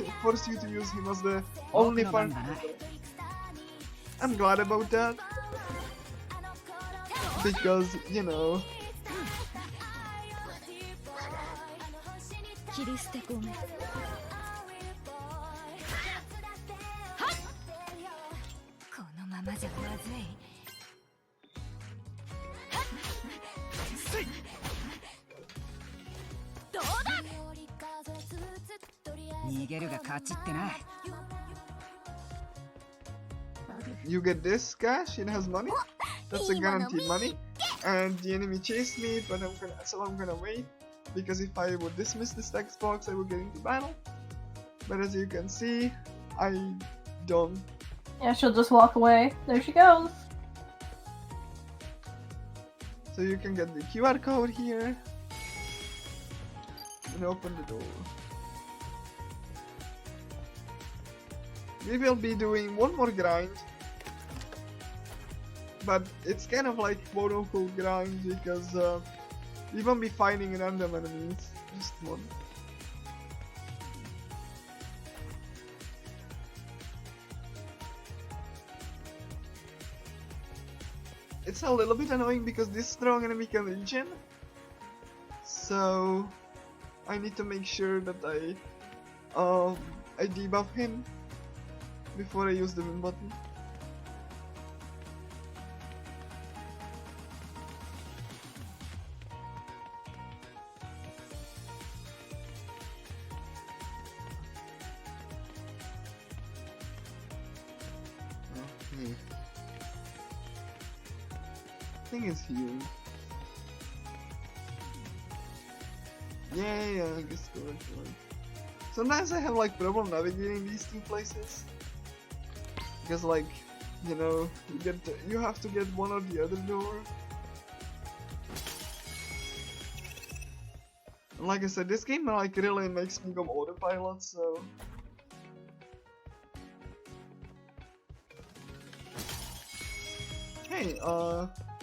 you to use him as the only 僕の番 fun. だな I'm glad about that. Because, you know, 切り捨てごめん。はっ。このままじゃまずい。どうだ。逃げるが勝ちってな。 You get this cash, it has money. That's a guaranteed money. And the enemy chased me, but I'm gonna wait. Because if I would dismiss this text box, I would get into battle. But as you can see, I don't. Yeah, she'll just walk away. There she goes. So you can get the QR code here. And open the door. We will be doing one more grind. But it's kind of like quote-unquote grind because we won't be fighting random enemies, just one. It's a little bit annoying because this strong enemy can regen, so I need to make sure that I debuff him before I use the win button. I think it's here. Yeah, I guess correct one. Sometimes I have like problem navigating these two places because, like, you know, you have to get one or the other door. And like I said, this game like really makes me go autopilot, so. Hey,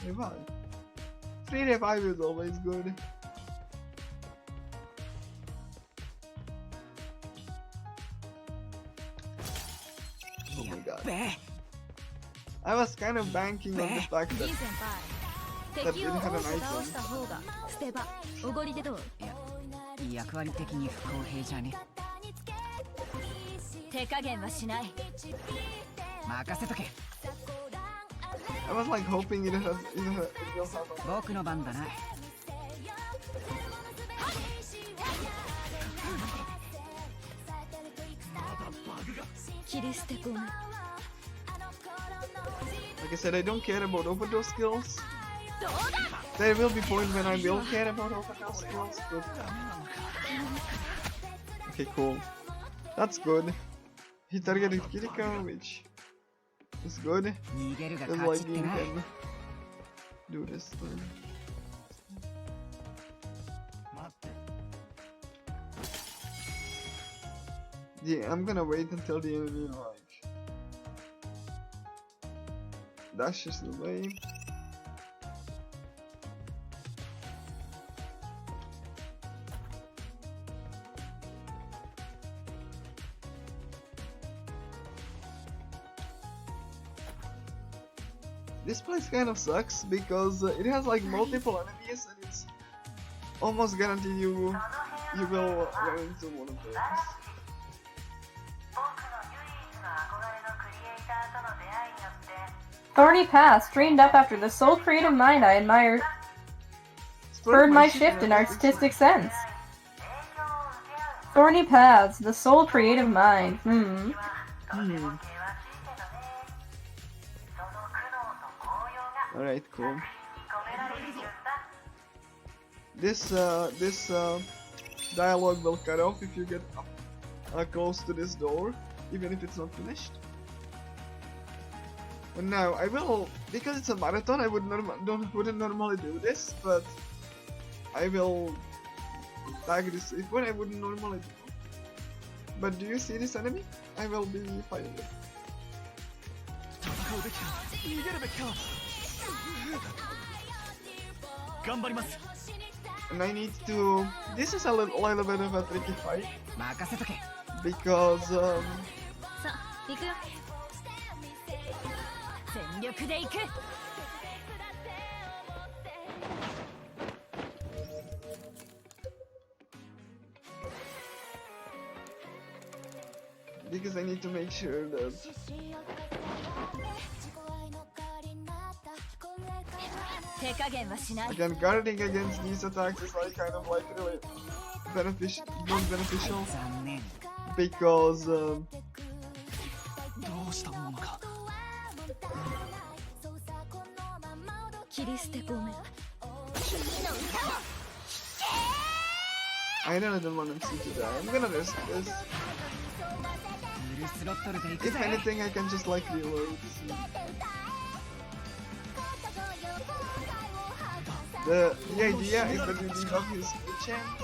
revive. 3 revive is always good. Oh my god. I was kind of banking on the fact that it had an item. 捨て場おごりでどう。いや、役割的に不公平じゃね。手加減はしない。任せとけ。 I was like hoping it will have a... 僕の番だな。切り捨てごめん。 Like I said, I don't care about overdose skills. There will be points when I will care about overdose skills, but... Okay, cool. That's good. He targeted Kiriko, which is good. Because like you can do this thing. Yeah, I'm gonna wait until the enemy like dashes away. This place kind of sucks because it has like multiple enemies and it's almost guaranteed you will run into one of those. Thorny Path, streamed up after the sole creative mind I admire. Spurred my shift in artistic sense. Thorny Paths, the sole creative mind. Alright, cool. This dialogue will cut off if you get close to this door, even if it's not finished. And now I will, because it's a marathon, I wouldn't normally do this, but I will tag this if what I wouldn't normally do. But do you see this enemy? I will be fighting it. And I need to. This is a little bit of a tricky fight because because I need to make sure that again guarding against these attacks is like kind of like really beneficial, because I really don't want MC to die. I'm gonna risk this. If anything, I can just like reload. The idea is that you debuff his chance.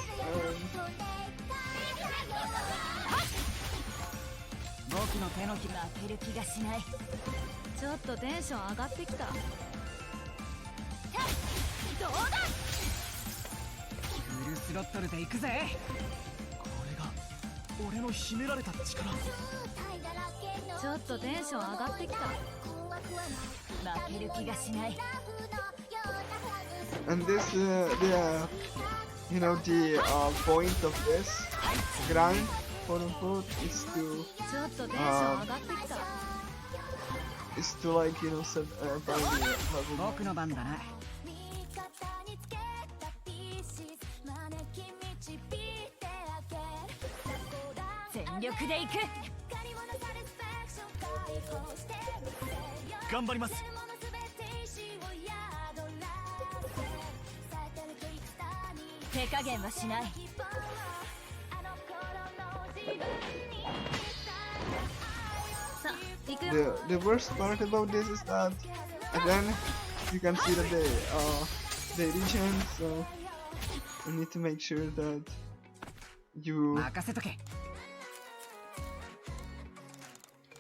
And this, you know, the point of this grind, quote unquote, is to like, you know, set finally level. The worst part about this is that again you can see that they regen, so you need to make sure that you.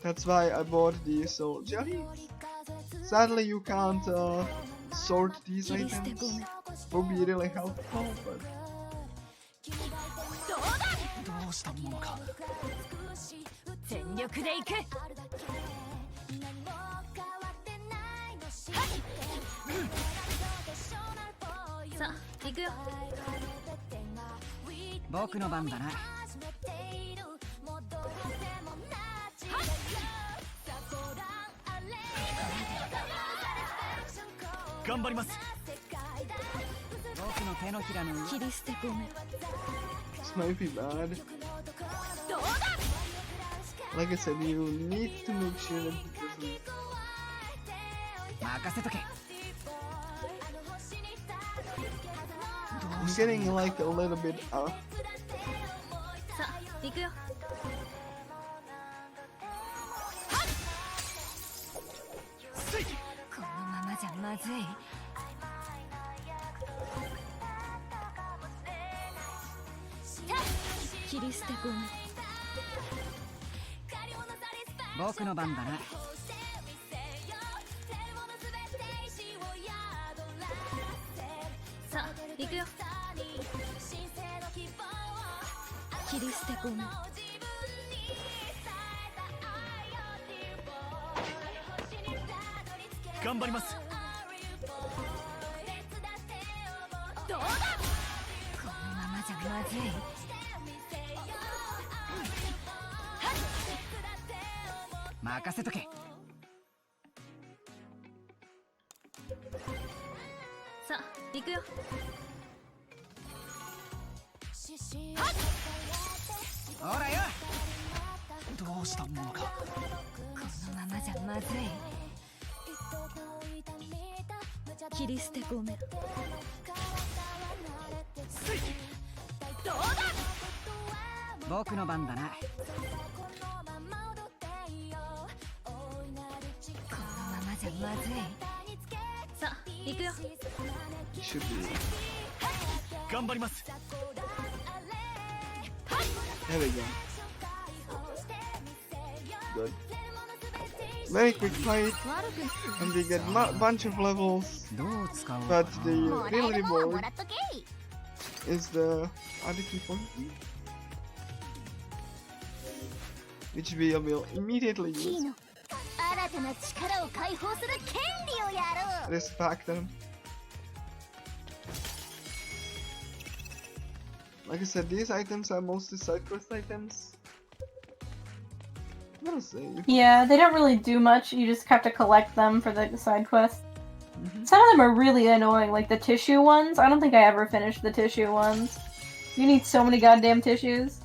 That's why I bought the soldier. Sadly, you can't sort these items. Would be really helpful, but. This might be bad. Like I said, you need to make sure that it doesn't. I'm getting like a little bit should be. There we go. Good. Very quick fight, and we get a bunch of levels, but the real reward is the other key point, which we will immediately use. Respect them. Like I said, these items are mostly side quest items. We'll see. Yeah, they don't really do much. You just have to collect them for the side quests. Some of them are really annoying, like the tissue ones. I don't think I ever finished the tissue ones. You need so many goddamn tissues.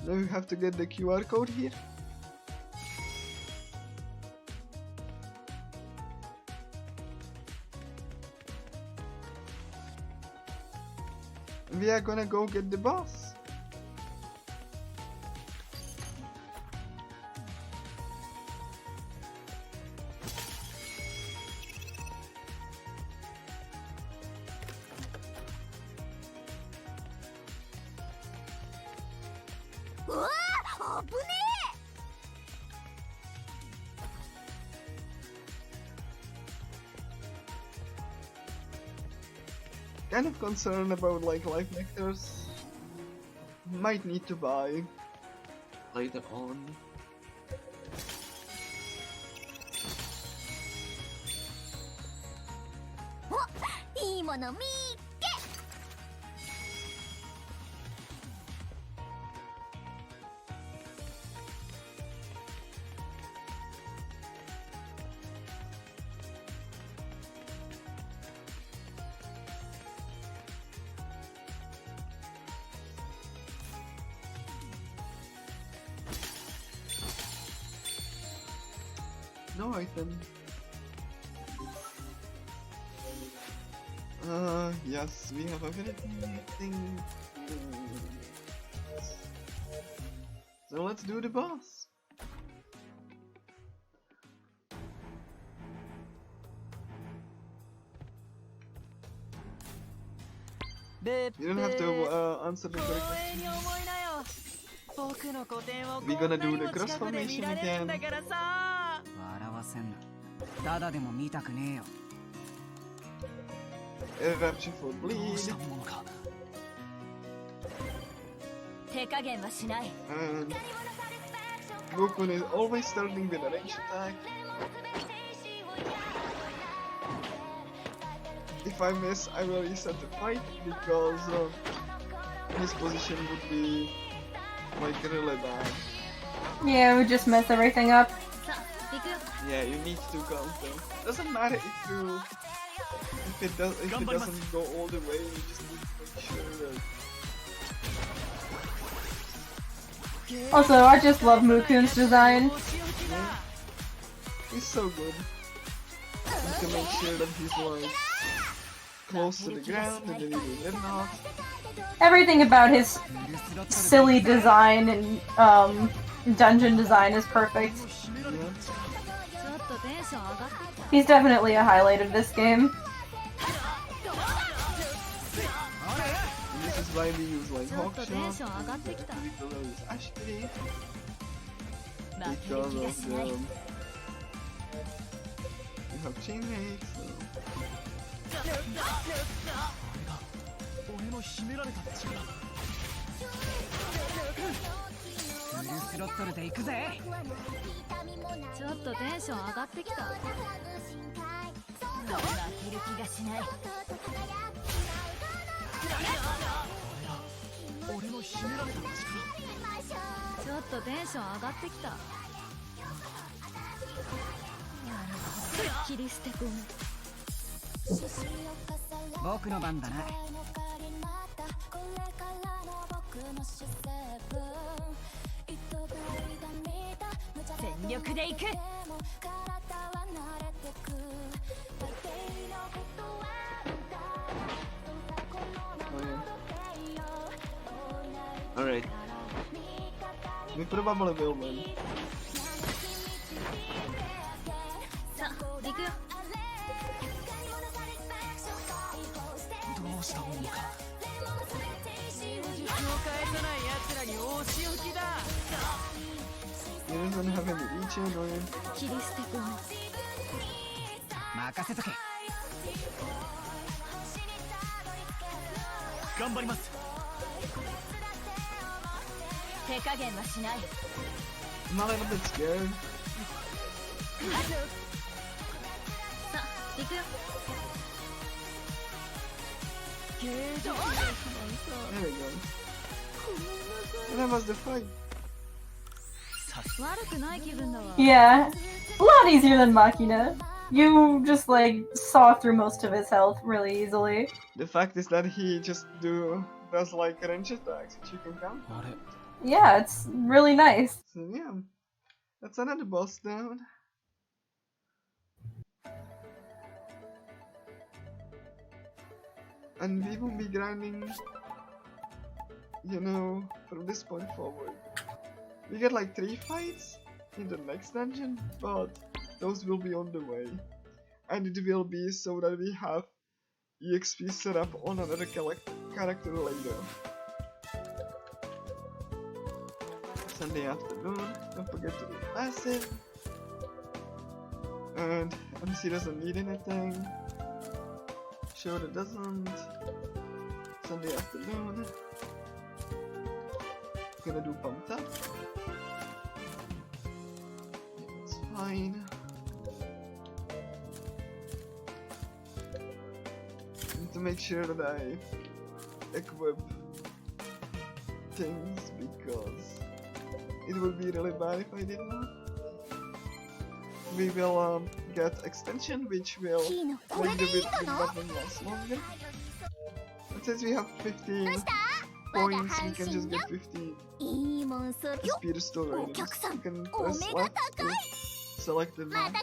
Now you have to get the QR code here. We are gonna go get the boss. Kind of concerned about like life nectars. Might need to buy later on. No item. Yes, we have everything. So let's do the boss. You don't have to answer the correct question. We're gonna do the cross formation again. Eruption for bleed. And Goku is always starting with a range attack. If I miss, I will reset the fight because his position would be like really bad. Yeah, we just mess everything up. Yeah, you need to counter. Doesn't matter if it doesn't go all the way. You just need to make sure that. Also, I just love Mukun's design. Yeah, he's so good. You can make sure that he's like close to the ground and then you do red knot. Everything about his silly design and dungeon design is perfect. Yeah. He's definitely a highlight of this game. And this is why we use like Hawkshot, we use Ashbury, because of the you have chainmates, so. Alright. We probably will win. He doesn't have any Ichi on him. 頑張ります。 手加減はしない。 I'm a little bit scared. さあ、行くよ。There we go. And that was the fight. Yeah, a lot easier than Machina. You just like saw through most of his health really easily. The fact is that he just does like range attacks, which you can count. Yeah, it's really nice. So yeah, that's another boss down. And we will be grinding, you know, from this point forward. We get like 3 fights in the next dungeon, but those will be on the way. And it will be so that we have EXP set up on another character later. Sunday afternoon, don't forget to do passive. And MC doesn't need anything. Sure it doesn't. Sunday afternoon. Gonna do pumped up. It's fine. Need to make sure that I equip things because it would be really bad if I did not. We will get extension which will make the button last longer. And since we have 15 points, we can just get 50 speed stories. You can press left to select the max.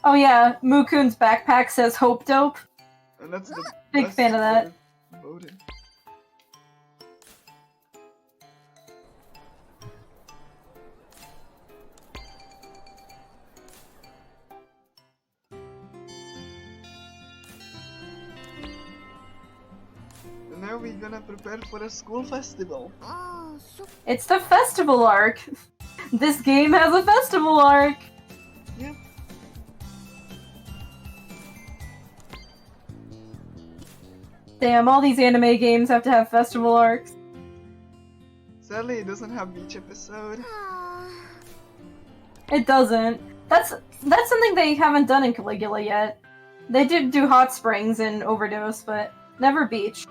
Oh yeah, Mukun's backpack says Hope Dope. And that's the Big best fan of that. voted. And now we're gonna prepare for a school festival. It's the festival arc. This game has a festival arc. Yep. Damn, all these anime games have to have festival arcs. Sadly, it doesn't have each episode. It doesn't. That's something they haven't done in Caligula yet. They did do Hot Springs and Overdose, but never Beach.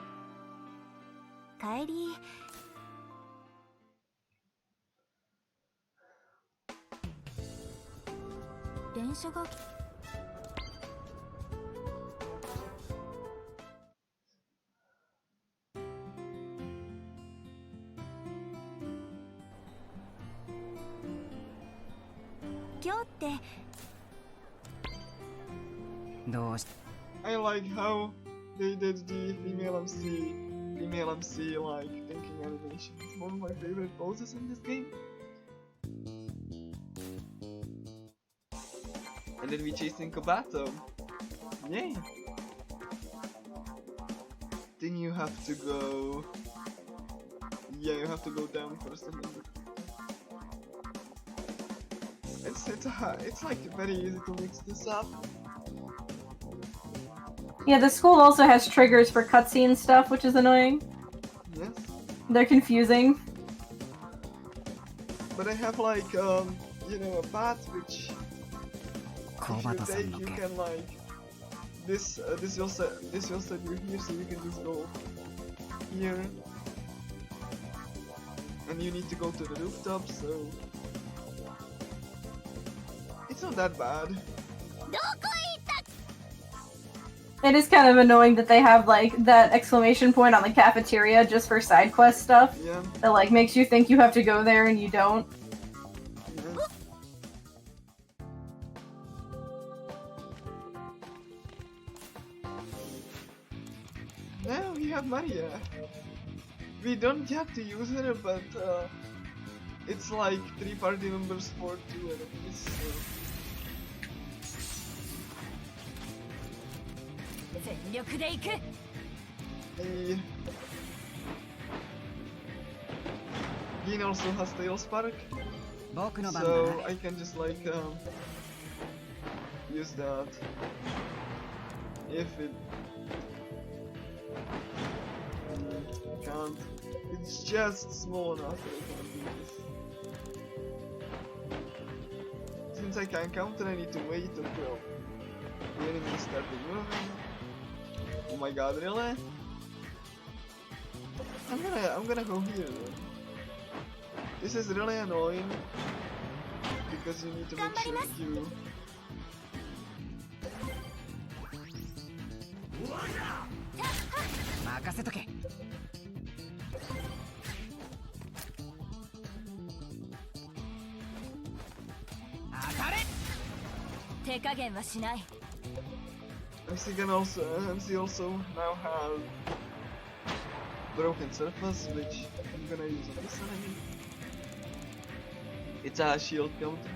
I like how they did the female MC like thinking animation. It's one of my favorite poses in this game. And then we chased in Kobato. Yay! Then you have to go. Yeah, you have to go down first and then. It's like very easy to mix this up. Yeah, the school also has triggers for cutscene stuff, which is annoying. Yes. They're confusing. But I have like you know, a path which if you take, you can like this will set you here, so you can just go here, and you need to go to the rooftop, so it's not that bad. It is kind of annoying that they have like that exclamation point on the cafeteria just for side quest stuff. Yeah. That like makes you think you have to go there and you don't. Yeah. Now we have Maria. We don't have to use her, but it's like 3 party members for 2 enemies. So. The Gin also has Tail Spark, so I can just like use that if it can't. It's just small enough that I can do this. Since I can't counter, I need to wait until the enemies start moving. Oh my god, really? I'm gonna go here then. This is really annoying because you need to make sure you MC also now have broken surface, which I'm gonna use on this side. It's a shield counter.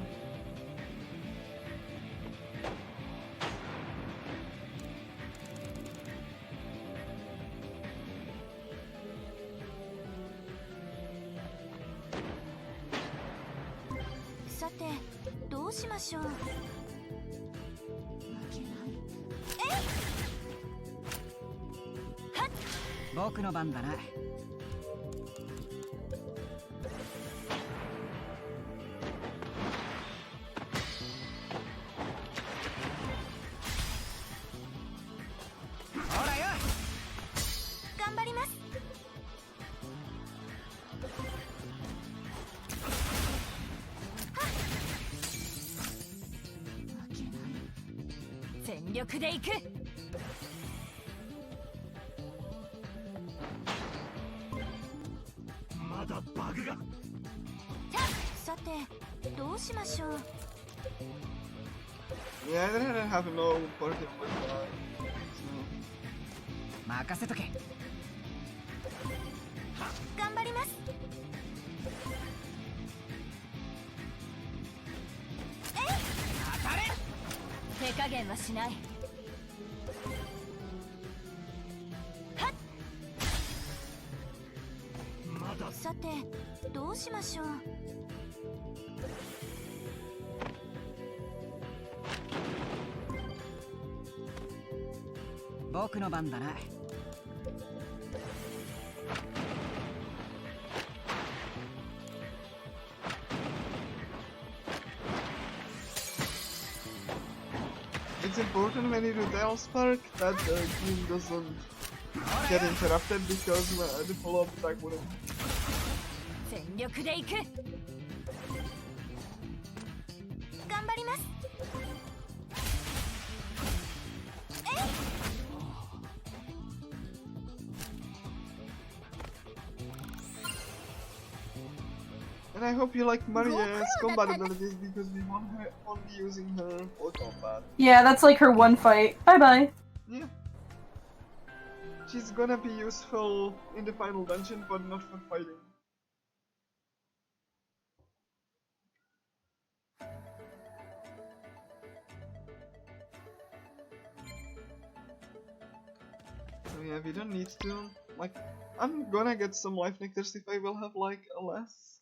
Yeah, I didn't have no part in my life, It's important when you do Tail Spark that the game doesn't get interrupted because the follow-up attack wouldn't. And I hope you like Maria's combat abilities because we won't be using her for combat. Yeah, that's like her one fight. Bye bye. Yeah. She's gonna be useful in the final dungeon, but not for fighting. So yeah, we don't need to. Like, I'm gonna get some life nectars if I will have like a less.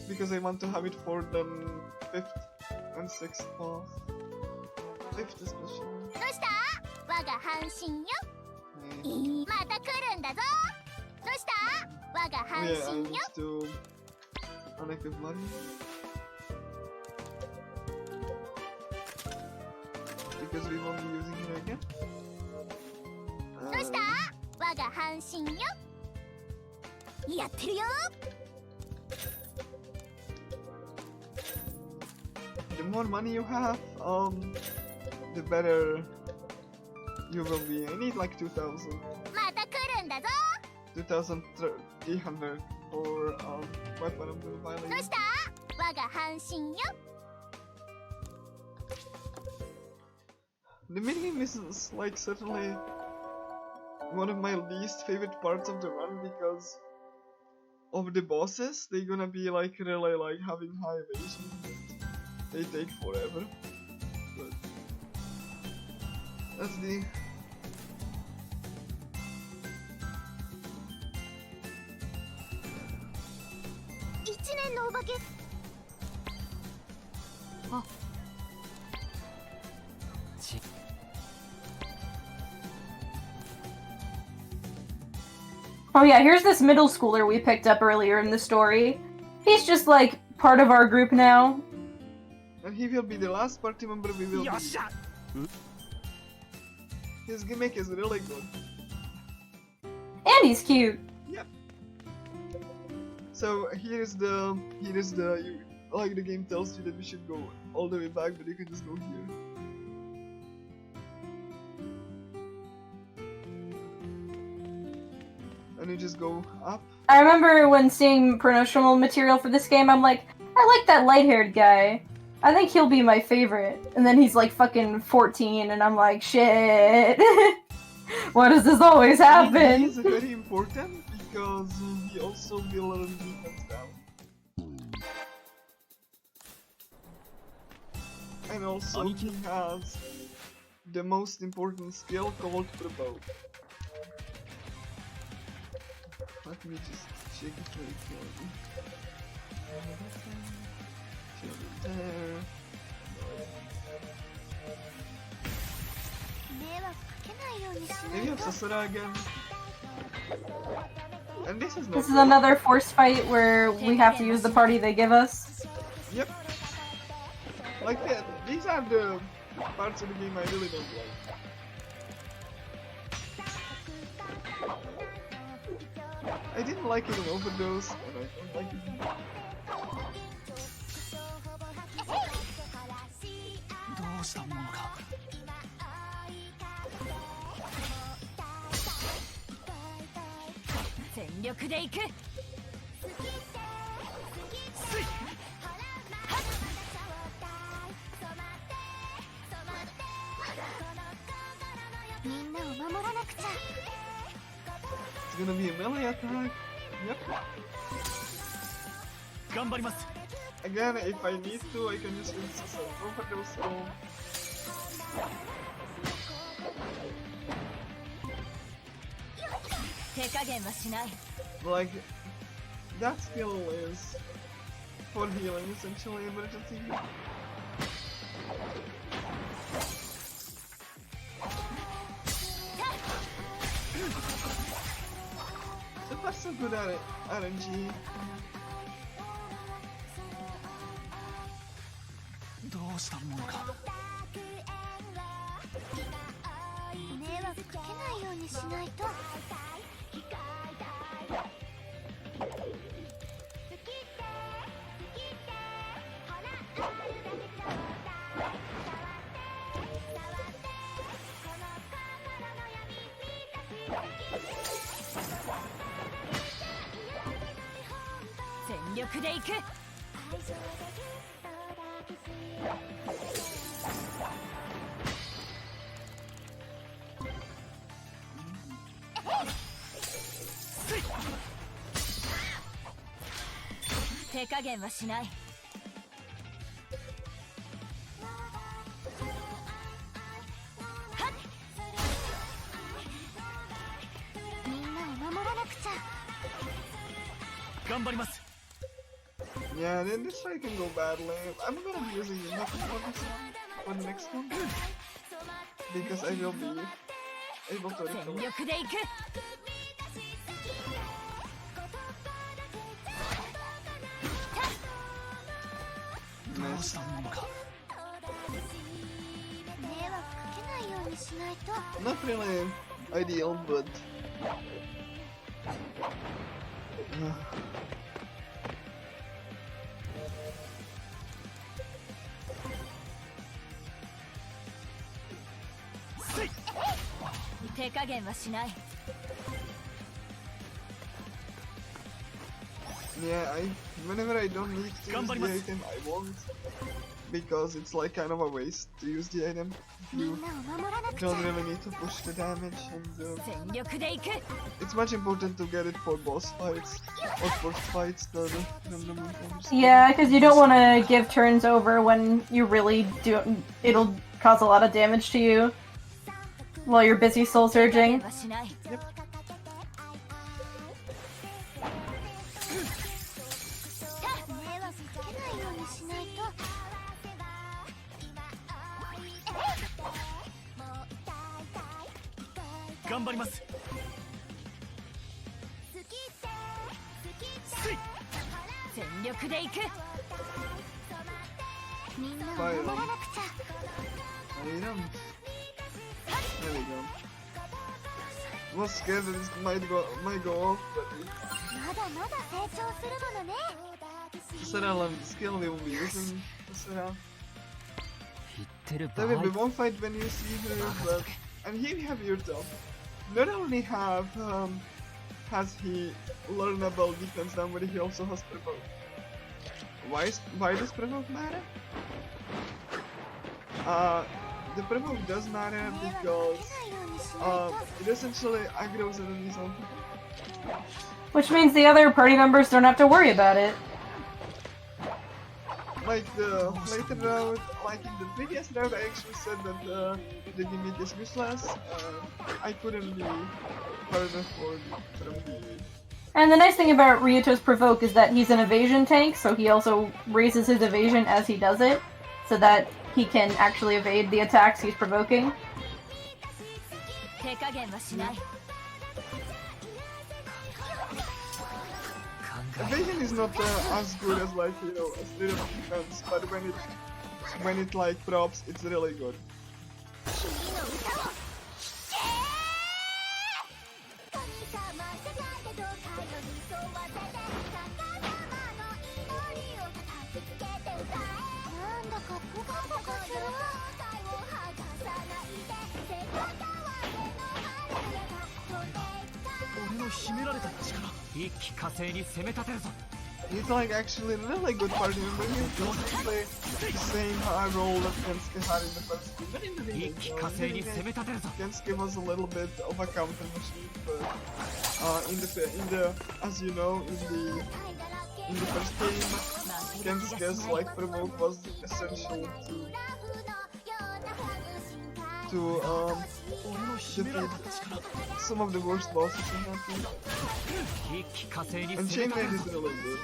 Because I want to have it for the 5th and 6th path. 5th especially. Oh yeah, I need to unequip money. Because we won't be using it again. The more money you have, the better you will be. I need like 2,000. 2,300 for weapon of the violence. The minigame is like certainly one of my least favorite parts of the run because of the bosses. They're gonna be like really like having high evasion. They take forever. But that's 年のお化け。あ。 Oh yeah, here's this middle schooler we picked up earlier in the story. He's just like part of our group now. And he will be the last party member we will be. His gimmick is really good. And he's cute. Yep. So here's the like the game tells you that we should go all the way back, but you can just go here. And you just go up. I remember when seeing promotional material for this game, I'm like, I like that light-haired guy. I think he'll be my favorite. And then he's like fucking 14, and I'm like, shit. Why does this always happen? He's very important because he also will learn defense down. And also he has the most important skill called Provoke. Let me just check it very quickly. Check it there. Maybe have Sasura again. And this is not This is another force fight where we have to use the party they give us. Yep. Like that. These are the parts of the game I really don't like. I didn't like it in Overdose, and I don't like it here. どうしたものか。全力で行く。 It's gonna be a melee attack. Yep. 頑張ります。 Again, if I need to, I can just use some Overdose roll. Like, that skill is for healing, essentially, emergency. So far, so good at it, RNG. どうしたものか。迷惑かけないようにしないと。 全力で行く。 手加減はしない。 みんなを守らなくちゃ。 頑張ります。 Yeah, then this fight can go badly. I'm gonna be using nothing for this one, for the next one. Because I will be able to 全 recover. 力で行く。 どうしたものか。 迷惑かけないようにしないと。 Not really ideal, but... Yeah, 手加減はしない。 Yeah, whenever I don't need to use the item, I won't. Because it's like kind of a waste to use the item. You みんなを守らなくちゃ。 don't really need to push the damage, and 全力で行く。 it's much important to get it for boss fights or for fights that randomly encounters. Yeah, because you don't want to give turns over when you really do. It'll cause a lot of damage to you while you're busy soul surging. はしない。 Yep. 頑張ります。全力で行く。みんなを守らなくちゃ。 Item. There we go. I was scared that this might go off, but まだまだ成長するものね。 Sarah learned the skill we will be using. Sarah. 言ってる場 There 合 will be one fight when you see her, but and here we have your top. Not only has he learnable defense down, but he also has provoke. Why does provoke matter? The provoke does matter because it essentially aggroes enemies on people. Which means the other party members don't have to worry about it. Like the later round, like in the previous round, I actually said that the gimmick is useless. I couldn't be further from the. And the nice thing about Ryuto's provoke is that he's an evasion tank, so he also raises his evasion as he does it, so that he can actually evade the attacks he's provoking. 手加減はしない。 Evasion is not as good as like as little defense, but when it like props, it's really good. He's like actually really good party member. He doesn't play the same high role that Kensuke had in the first game. But in the beginning, Kensuke was a little bit of a counter machine, but in the as you know in the first game, Kensuke's like provoke was essential to defeat some of the worst bosses in that game. And Chain Maid is really good.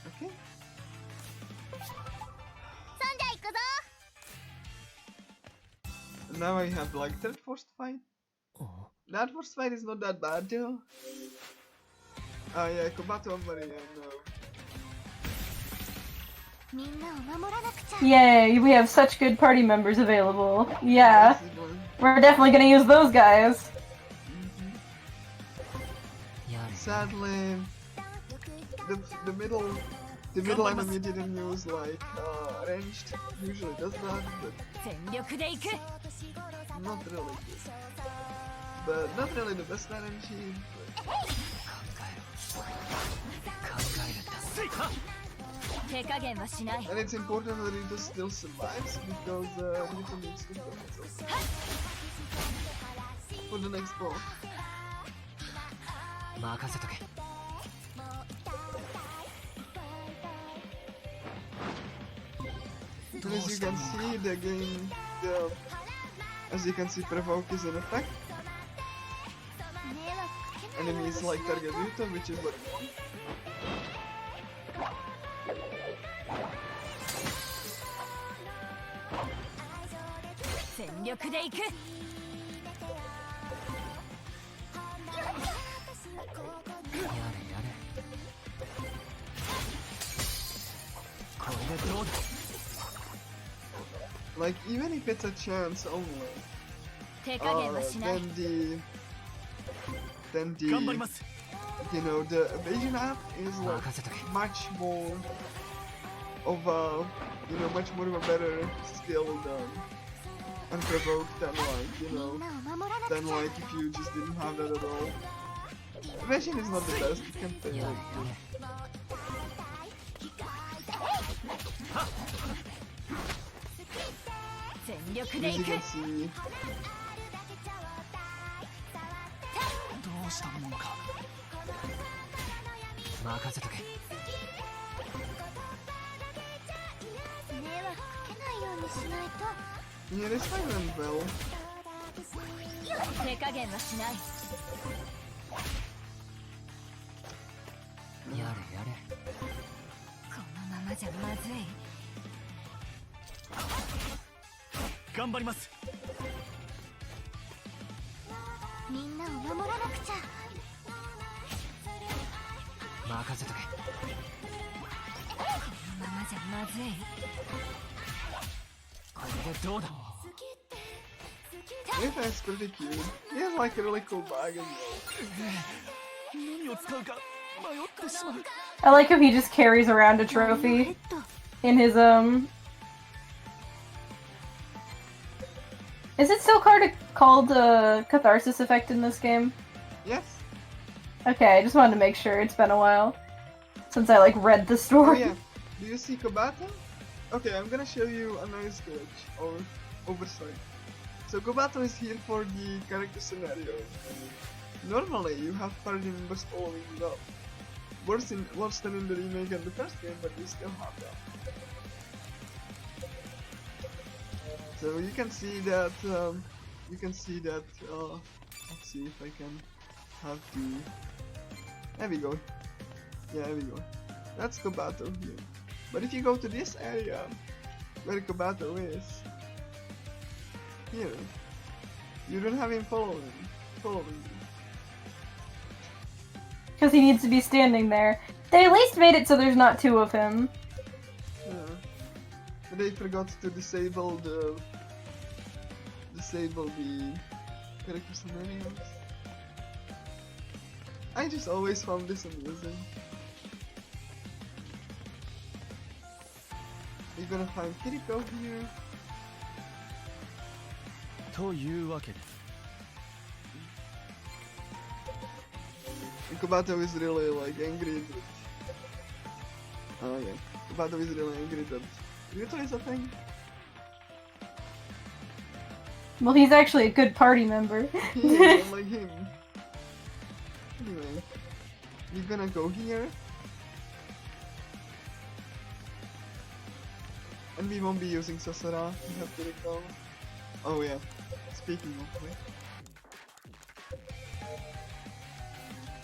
Okay. Now I have like third forced fight. That first fight is not that bad though. Yeah, Kobato and Maria, no. Yay, we have such good party members available. Yeah, we're definitely gonna use those guys. Sadly, the middle enemy didn't use like ranged. Usually does that, but not really good. But not really the best energy. And it's important that Rito still survives because Rito needs to kill himself for the next ball. And as you can see, the game, as you can see, provoke is in effect. Enemies like target Rito, which is what you want. Like, even if it's a chance only, then the you know, the evasion app is like much more of a, you know, much more of a better skill than unprovoked than like, you know, than like if you just didn't have that at all. Evasion is not the best, you can play like as you can see, yeah, this fight went well. やれやれ。このままじゃまずい。頑張ります。みんなを守らなくちゃ。任せとけ。このままじゃまずい。これでどうだ。 This guy's pretty cute. He has like a really cool bag as well. 何を使うか迷ってしまう。 I like how he just carries around a trophy in his Is it still called Catharsis Effect in this game? Yes. Okay, I just wanted to make sure. It's been a while since I like read the Oh story. yeah. Do you see Kobato? Okay, I'm gonna show you a nice glitch or oversight. So Kobato is here for the character scenario. Normally you have party members following you up. Worse than in the remake and the first game, but you still have that. So you can see that. Let's see if I can have the. There we go. Yeah, there we go. That's Kobato here. But if you go to this area where Kobato is, here, you don't have him following you. Because he needs to be standing there. They at least made it so there's not two of him. Yeah. But they forgot to disable the character scenarios. I just always found this amusing. You're gonna find Kiriko here. というわけで。 And Kobato is really like angry that. Oh yeah, Kobato is really angry that Ryuto is a thing. Well, he's actually a good party member. Yeah, like him. Anyway, you're gonna go here. And we won't be using Sasara, we have to recall. Oh yeah, speaking of which.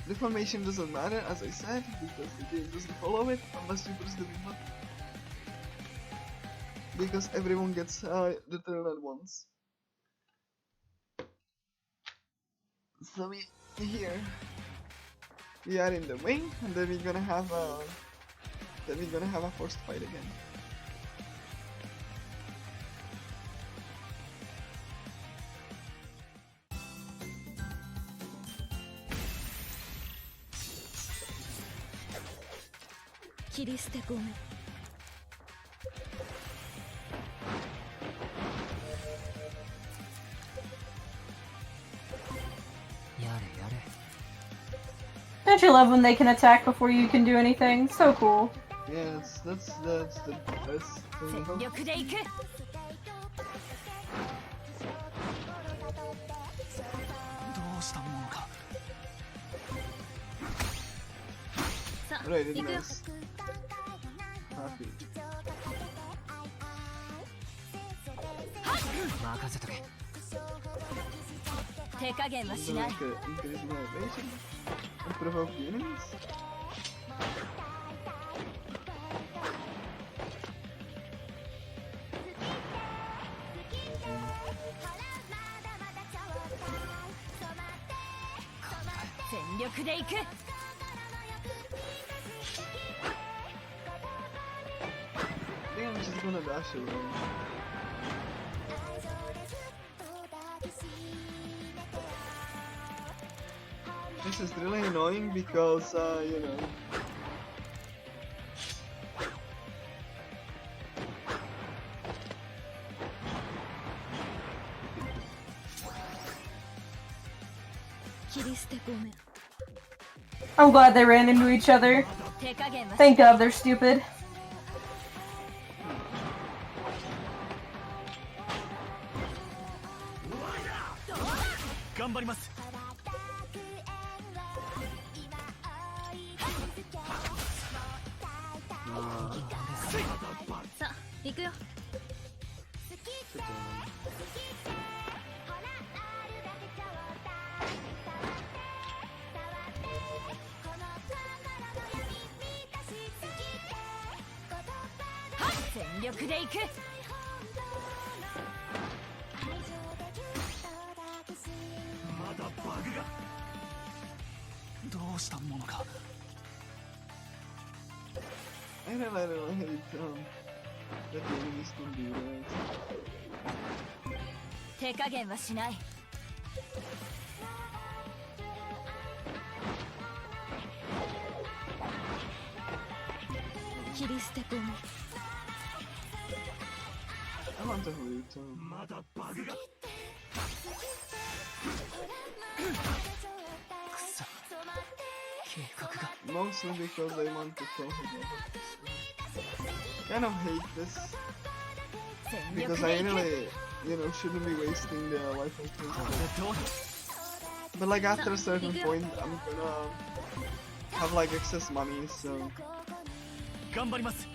The formation doesn't matter, as I said, because the game doesn't follow it unless you press the B button. Because everyone gets the turn at once. So here we are in the wing, and then we're gonna have a forced fight again. Don't you love when they can attack before you can do anything? So cool. Yes, that's the best thing. 全力で行く。どうしたものか。 さあ、 Right, 行くよ。 nice. Happy. 任せとけ。手加減はしない。 Increase my evasion and provoke the enemies. I think I'm just gonna dash away. This is really annoying because, you know. I'm glad they ran into each other. Thank God they're stupid. 全力で行く。まだバグが。どうしたものか。I don't hate that the enemies can do that. 手加減はしない。切り捨て込む。I want to hate him. まだバグが。くそ。計画が。Mostly because I want to kill him. Kind of hate this. Because I really, shouldn't be wasting the life of things. But like after a certain point, I'm gonna have like excess money, so. 頑張ります。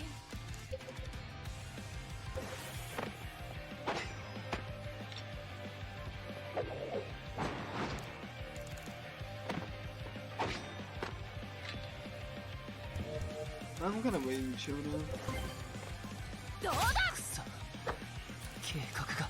I'm gonna wait and show them. どうだ。くそ。計画が。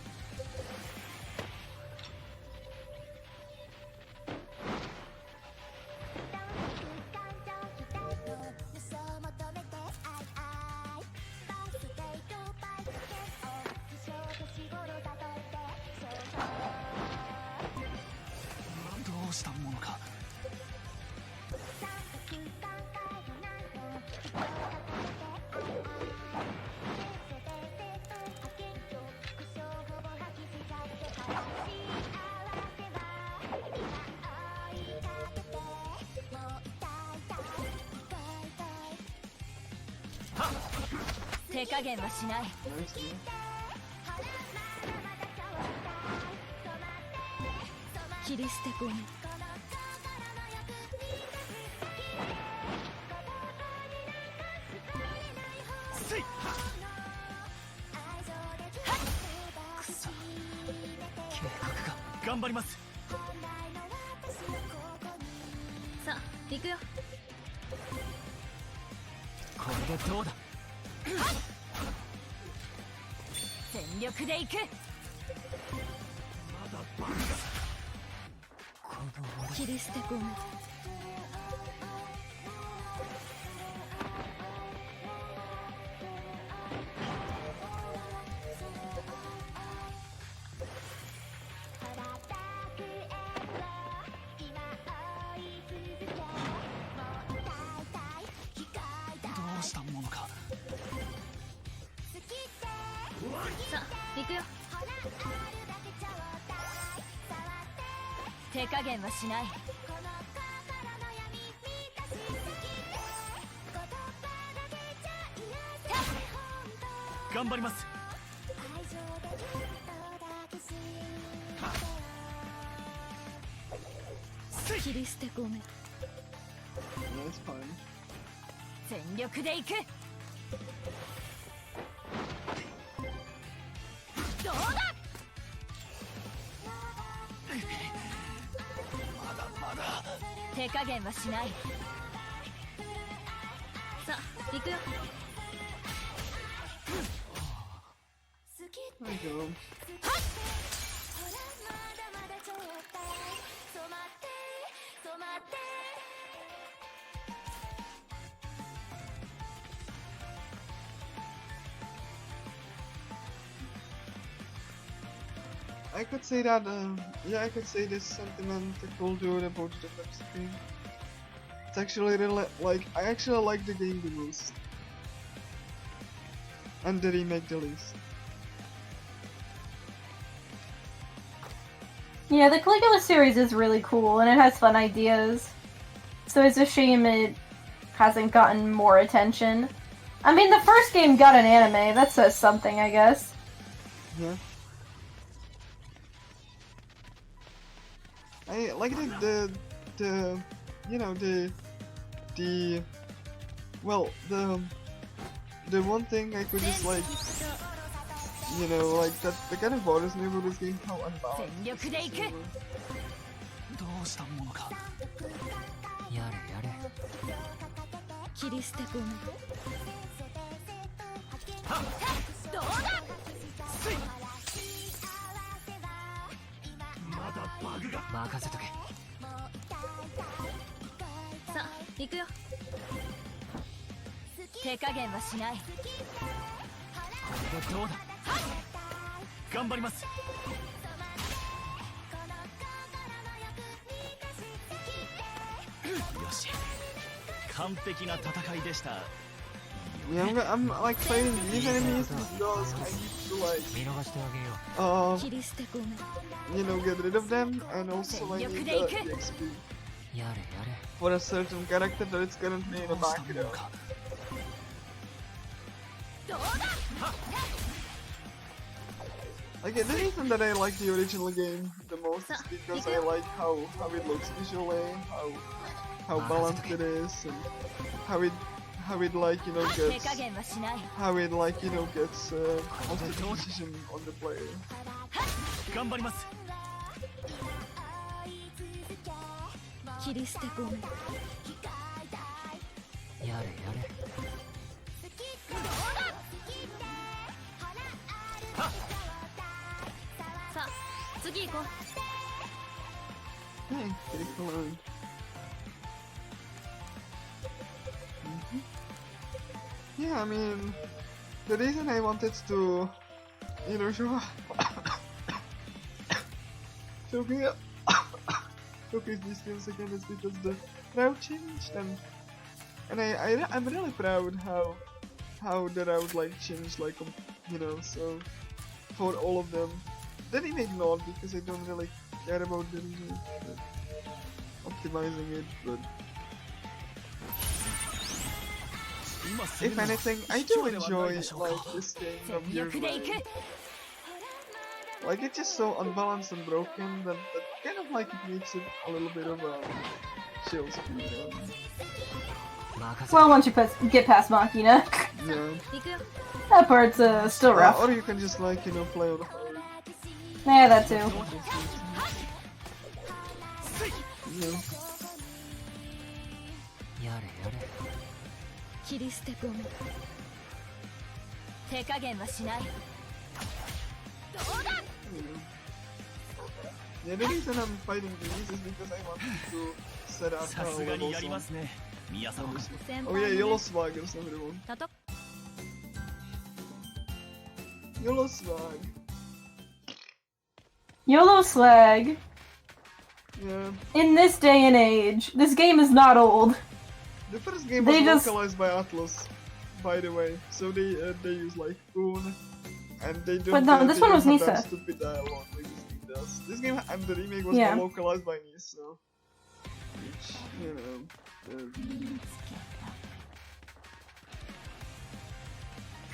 どうしたものか。手加減はしない。 Nice, man. 切り捨て込む。せい。くそ。計画が。頑張ります。さあ行くよ。これでどうだ。全力で行く。まだバグが。切り捨て込む。どうしたものか。さあ行くよ。手加減はしない。頑張ります。切り捨て込む。 Nice punch. 全力で行く。どうだ。手加減はしない。さあ行くよ。There you go. I could say that, I could say this sentimental dude about the first game. It's actually really, I actually like the game the most. And the remake the least. Yeah, the Caligula series is really cool, and it has fun ideas. So it's a shame it hasn't gotten more attention. I mean, the first game got an anime, that says something, I guess. Yeah. I like the one thing I could just like, like that kind of bothers me about this game, how unbalanced. 全力で行く。どうしたものか。やれやれ。切り捨て込む。どうだ。まだバグが。任せとけ。さあ行くよ。手加減はしない。これでどうだ。頑張ります。よし、完璧な戦いでした。 Yeah, I'm like fighting these enemies because I need to like 見逃してあげよ切り捨てごめん。 you know, get rid of them, and also I need the XP う。やれやれ。 for a certain character that it's currently in the どうしたも background. のか。どうだ。 Like the reason that I like the original game the most is because I like how it looks visually, how balanced it is, and how it like you know 手 gets 加減はしない。 how it like you know gets also the decision on the player. 頑張ります。切り捨てごめん。やれやれ。さあ次行こう。 Hey, take a look. Yeah, I mean, the reason I wanted to, you know, showcase these skills again is because the route changed, and I'm really proud how the route like changed, like you know, so for all of them. The remake not, because I don't really care about the remake, but optimizing it, but if anything, I do enjoy like this game from 全 here. 力で行く。 Like it's just so unbalanced and broken that kind of like it makes it a little bit of a chill speed. 任せ Well, once you get past Machina, Yeah. 行くよ。 that part's still rough. Or you can just like you know play on hard. Yeah, that too. Yeah. やれやれ。切り捨てごめん。手加減はしない。どうだ。 Yeah, the reason I'm fighting these is because I want to set up さすがにやりま levels すね、宮様。 先 on. Oh 輩 yeah, の YOLO ね。 swag or something. Everyone. たと。 YOLO swag. YOLO swag. Yeah. In this day and age, this game is not old. The first game was They just- localized by Atlas, by the way. So they use like Boon, and they don't. But no, they this one don't was have that Nisa. stupid dialogue like this game does. This game and the remake was Yeah. localized by Nisa, which you know.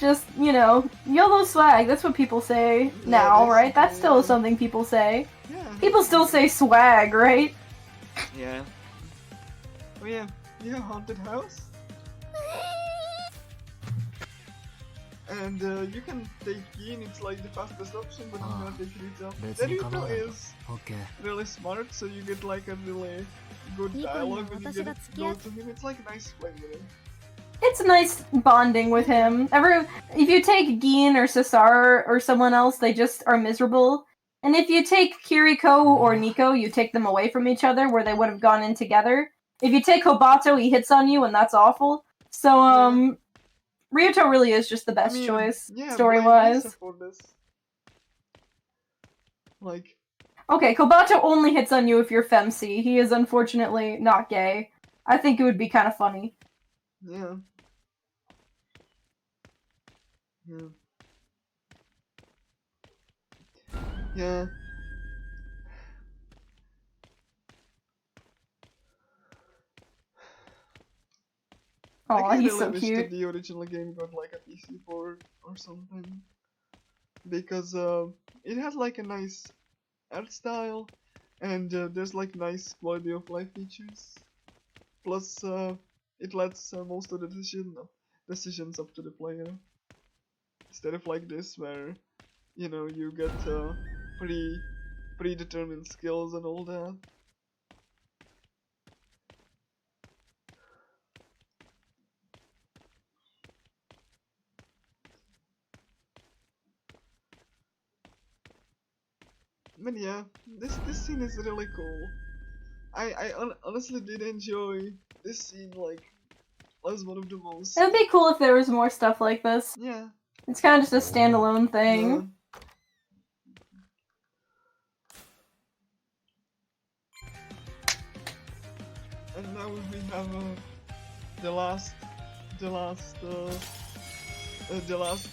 Just, you know, YOLO swag, that's what people say now, right? That's still basically, something people say. Yeah. People still say swag, right? Yeah. Oh yeah. Yeah, haunted house. And you can take Keen, it's like the fastest option, but I'm gonna take Rita. The Rita is オッケー。 really smart, so you get like a really good dialogue when you get to go to him. It's like a nice playing with him. It's nice bonding with him. If you take Gin or Cesar or someone else, they just are miserable. And if you take Kiriko or Nico, you take them away from each other where they would have gone in together. If you take Kobato, he hits on you and that's awful. So, Ryuto really is just the best choice, yeah, story-wise. blame Lisa for this. Like, Okay, Kobato only hits on you if you're femc. He is unfortunately not gay. I think it would be kind of funny. yeah. Yeah. Yeah. Oh, I he's really so wish cute. that the original game got like a PC port or something. Because it has like a nice art style and there's like nice quality of life features. Plus it lets most of the decisions up to the player. Instead of like this where, you know, you get predetermined skills and all that. But yeah, this scene is really cool. I honestly did enjoy this scene, like, as one of the most. It would be cool if there was more stuff like this. Yeah. It's kind of just a standalone thing. Yeah. And now we have the last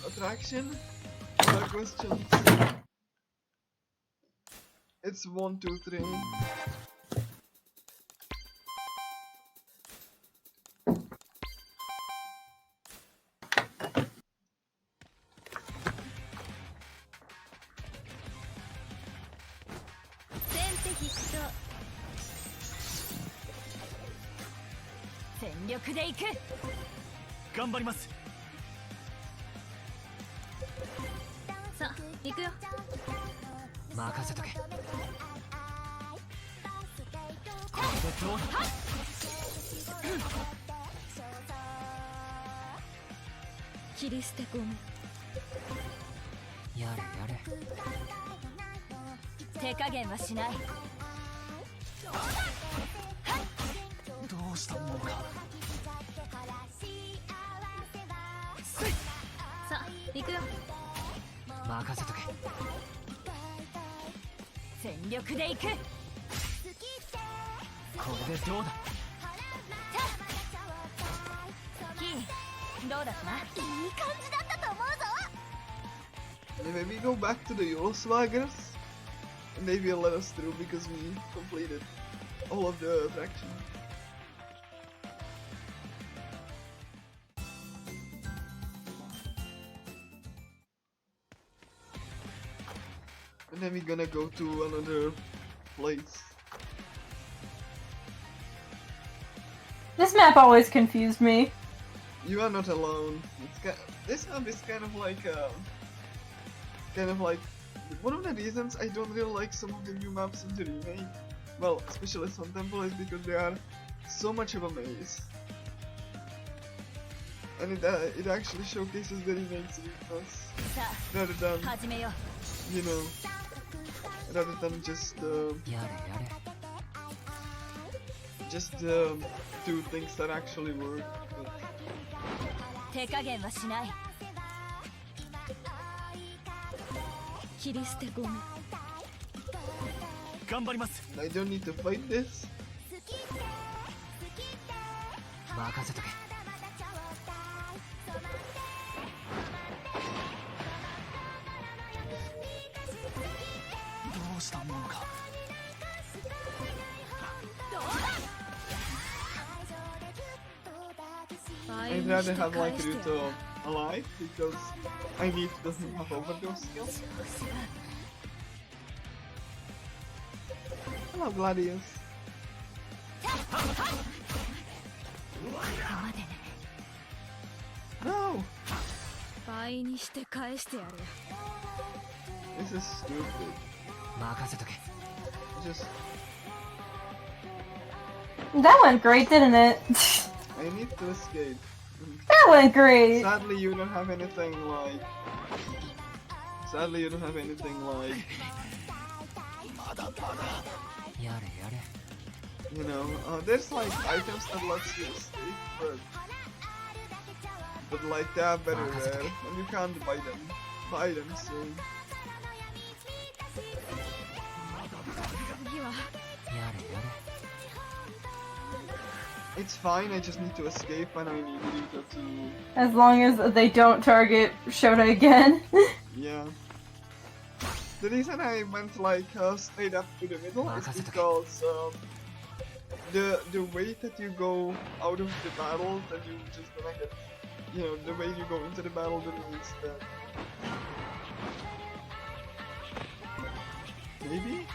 attraction. Questions. It's 1, 2, 3. Maybe go back to the Euroswaggers and they will let us through because we completed all of the attractions. And then we're gonna go to another place. This map always confused me. You are not alone. This map is kind of like one of the reasons I don't really like some of the new maps in the remake. Well, especially Sun Temple, is because they are so much of a maze, and it actually showcases the remake's weakness rather than, you know, rather than just do things that actually work. I don't need to fight this. I'd rather have like Ruto alive because I need to have overdose skills. Hello, Gladius. No! This is stupid. Just... That went great, didn't it? I need to escape. That went great! Sadly, you don't have anything like... You know, there's like items that lets you escape, but like they are very rare, and you can't buy them, so... It's fine, I just need to escape and I need Rito to... As long as they don't target Shota again. Yeah. The reason I went like straight up to the middle is because the way that you go out of the battle, that you just gonna get, you know, the way you go into the battle, that means that... Maybe?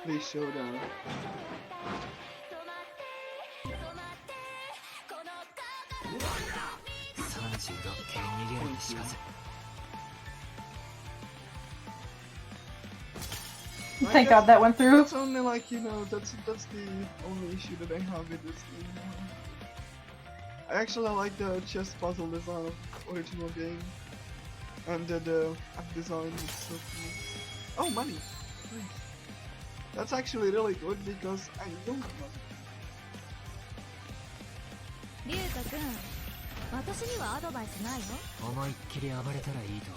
Please show down. Thank God that went through. That's only like, you know, that's the only issue that I have with this game. I actually like the chess puzzle design of the original game. And the app design is so cool. Oh, money! Nice. That's actually really good because I don't have money. 龍太くん、私にはアドバイスないよ。思いっきり暴れたらいいと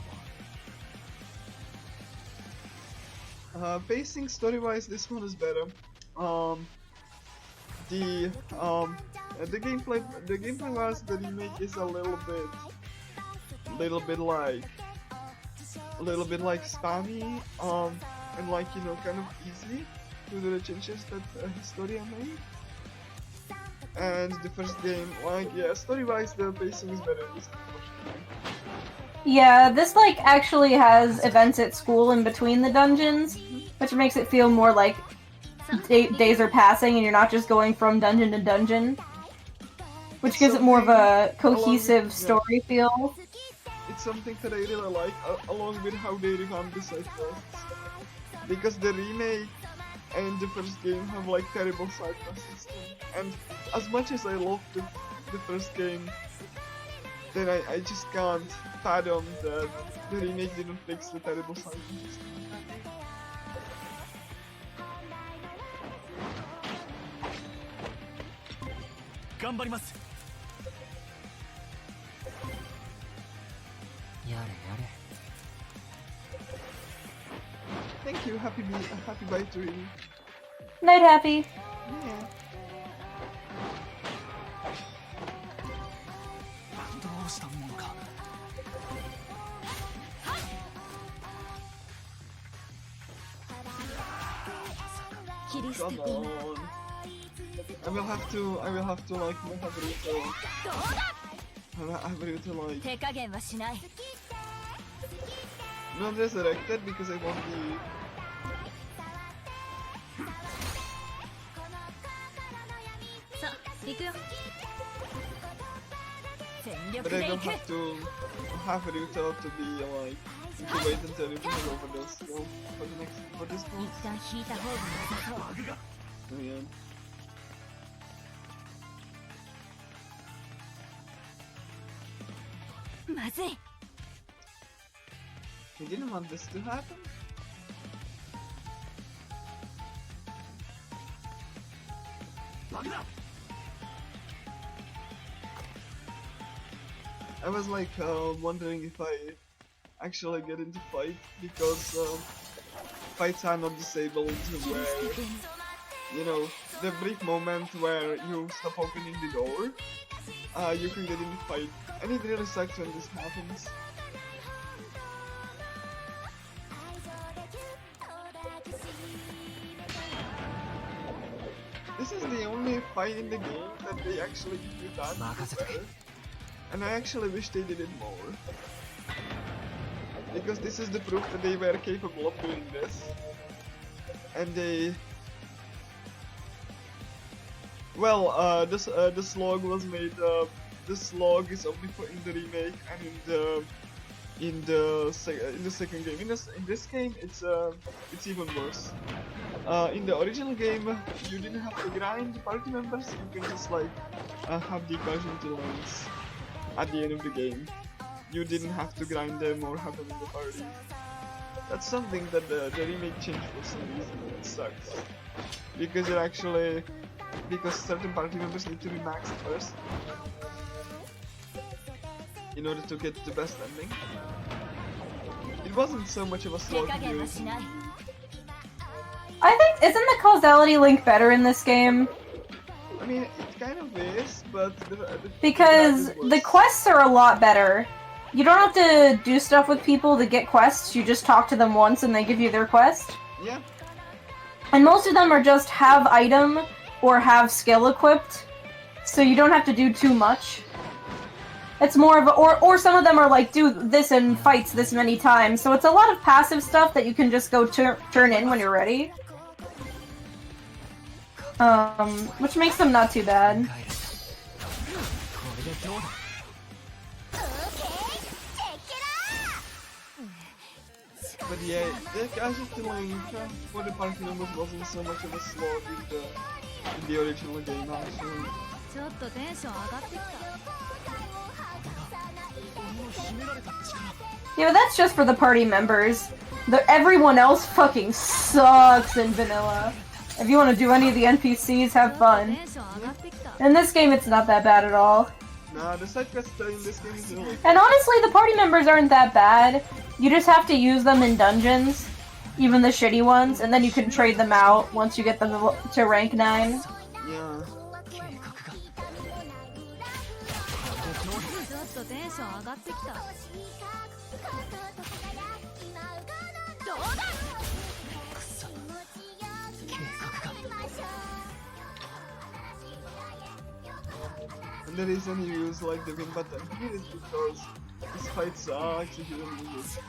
思う。 Pacing story-wise, this one is better. The gameplay-wise, the remake is a little bit like spammy, and like, you know, kind of easy to do the changes that Historia made. And the first game, like, yeah, story-wise, the pacing is better. Yeah, this like actually has events at school in between the dungeons, which makes it feel more like days are passing and you're not just going from dungeon to dungeon, which gives it more of a cohesive story feel. It's something that I really like, along with how they revamped the side quests. Because the remake and the first game have like terrible side quest system. And as much as I love the first game, then I just can't fathom that the remake didn't fix the terrible side quest system. Thank you, happy bye to you. Night, Happy. Yeah. どうしたものか。Come on. I will have to like have Ruto like 手加減はしない。 not resurrected because I want the さあ、行くよ。全 but 力 I で don't 行く。 have Ruto to be like to wait until Ruto has overdose for this 一 one. 旦引いた方が良さそう。 Oh yeah. まずい。 He didn't want this to happen. I was like wondering if I actually get into fight because fights are not disabled where, you know, the brief moment where you stop opening the door, you can get into fight, and it really sucks when this happens. This is the only fight in the game that they actually give you that better, and I actually wish they did it more. Because this is the proof that they were capable of doing this. And they... Well, the slog was made... the slog is only put in the remake and in the second game. In this game, it's even worse. In the original game, you didn't have to grind party members. You can just like have the casualty lines at the end of the game. You didn't have to grind them or have them in the party. That's something that the remake changed for some reason. It sucks because it actually certain party members need to be maxed first in order to get the best ending. It wasn't so much of a slog to do it. I think, isn't the causality link better in this game? I mean, it kind of is, but Because the quests are a lot better. You don't have to do stuff with people to get quests, you just talk to them once and they give you their quest. Yeah. And most of them are just have item or have skill equipped, so you don't have to do too much. It's more of a, or some of them are like, do this in fights this many times, so it's a lot of passive stuff that you can just go turn in when you're ready. Which makes them not too bad. But yeah, the casualty link for the party members wasn't so much of a slog in the original game actually. ちょっとテンション上がってきた。Yeah, but that's just for the party members. Everyone else fucking sucks in vanilla. If you want to do any of the NPCs, have fun. In this game, it's not that bad at all. Nah, the side quests in this game is really... And honestly, the party members aren't that bad. You just have to use them in dungeons, even the shitty ones, and then you can trade them out once you get them to rank 9. Yeah. ちょっとテンション上がってきた。どうだ。くそ計画が And the reason you use like the win button here is because this fight sucks if you don't use it.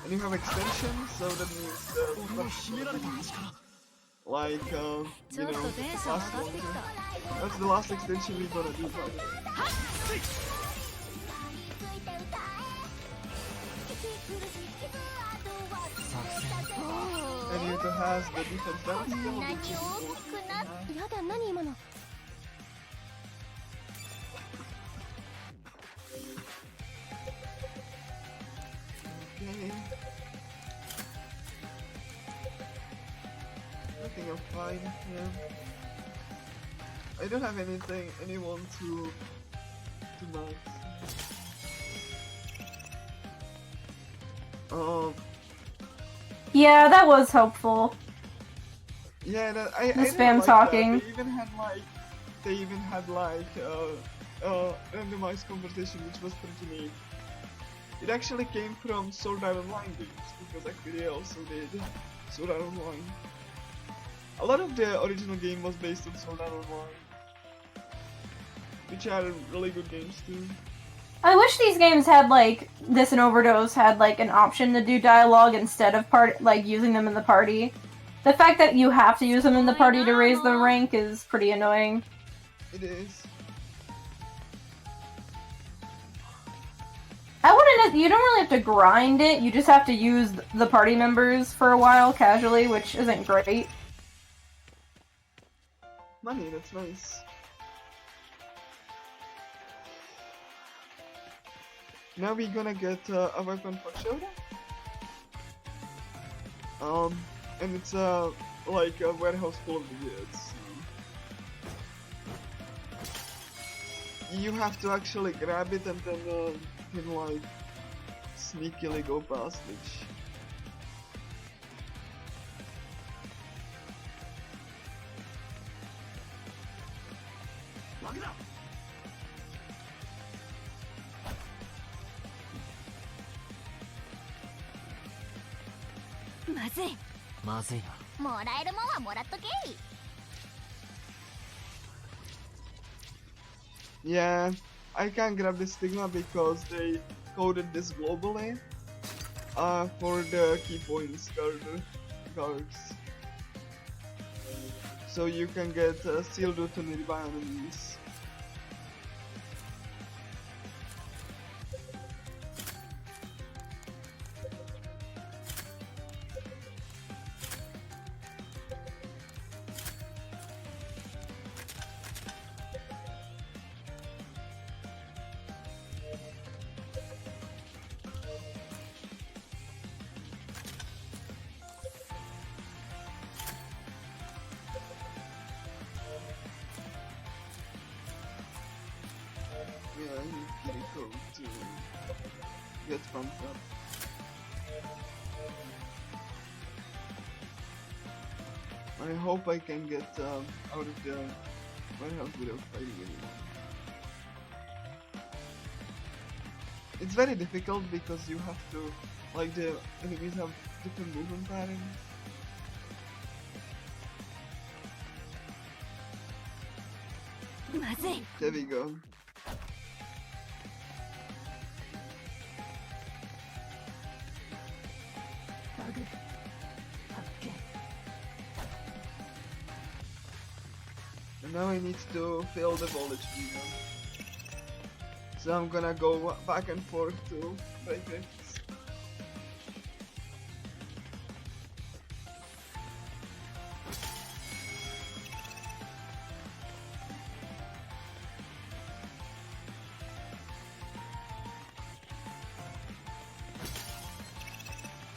And you have extensions, so that means that like you know, last one. That's the last extension we're gonna do. And you has the defense balance skill, which is important. やだ、何今の。 Okay. I think I'm fine here. I don't have anyone to max. Yeah, that was helpful. Yeah, I The really spam like talking. That. They even had like randomized conversation, which was pretty neat. It actually came from Sword Art Online games, because actually they also did Sword Art Online. A lot of the original game was based on Sword Art Online, which are really good games too. I wish these games had like this and Overdose had like an option to do dialogue instead of using them in the party. The fact that you have to use them in the party to raise the rank is pretty annoying. It is. You don't really have to grind it, you just have to use the party members for a while casually, which isn't great. Money, that's nice. Now we're gonna get a weapon for Shoda. And it's like a warehouse full of goods. You have to actually grab it and then can like sneakily go past it. まずい。まずいな。もらえるもんはもらっとけい。 Yeah, I can't grab the stigma because they coded this globally for the key points cards. So you can get sealed route to nearby enemies. Yeah, I need Kiriko to get pumped up. I hope I can get out of the warehouse without fighting anyone. It's very difficult because you have to, like, the enemies have different movement patterns. There we go. And now I need to fill the voltage meter. So I'm gonna go back and forth to break rifts.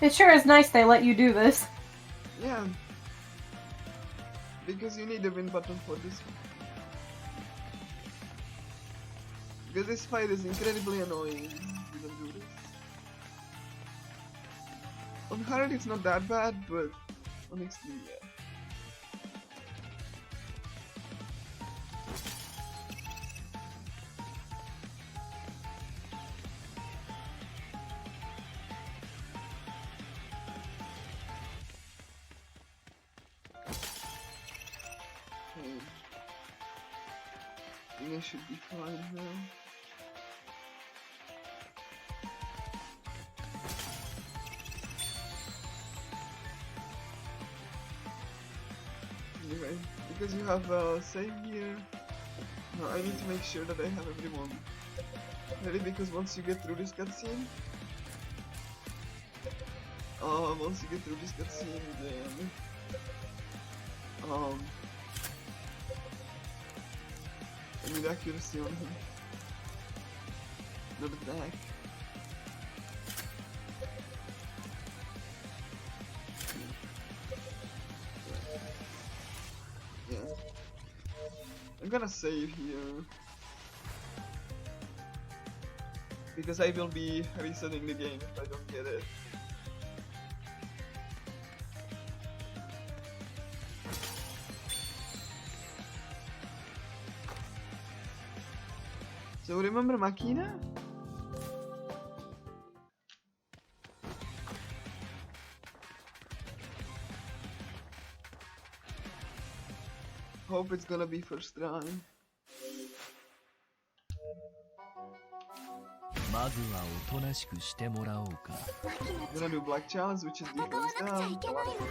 It sure is nice they let you do this. Yeah. Because you need the win button for this. Because this fight is incredibly annoying. You don't do this. On hard it's not that bad, but on extreme, yeah. I think I should be fine now. Anyway, because you have a save here, no, I need to make sure that I have everyone ready, because once you get through this cutscene, then I need accuracy on him, not attack. Yeah. I'm gonna save here because I will be resetting the game if I don't get it. So remember Machina? Hope it's gonna be first try. Gonna do black challenge, which is defense down.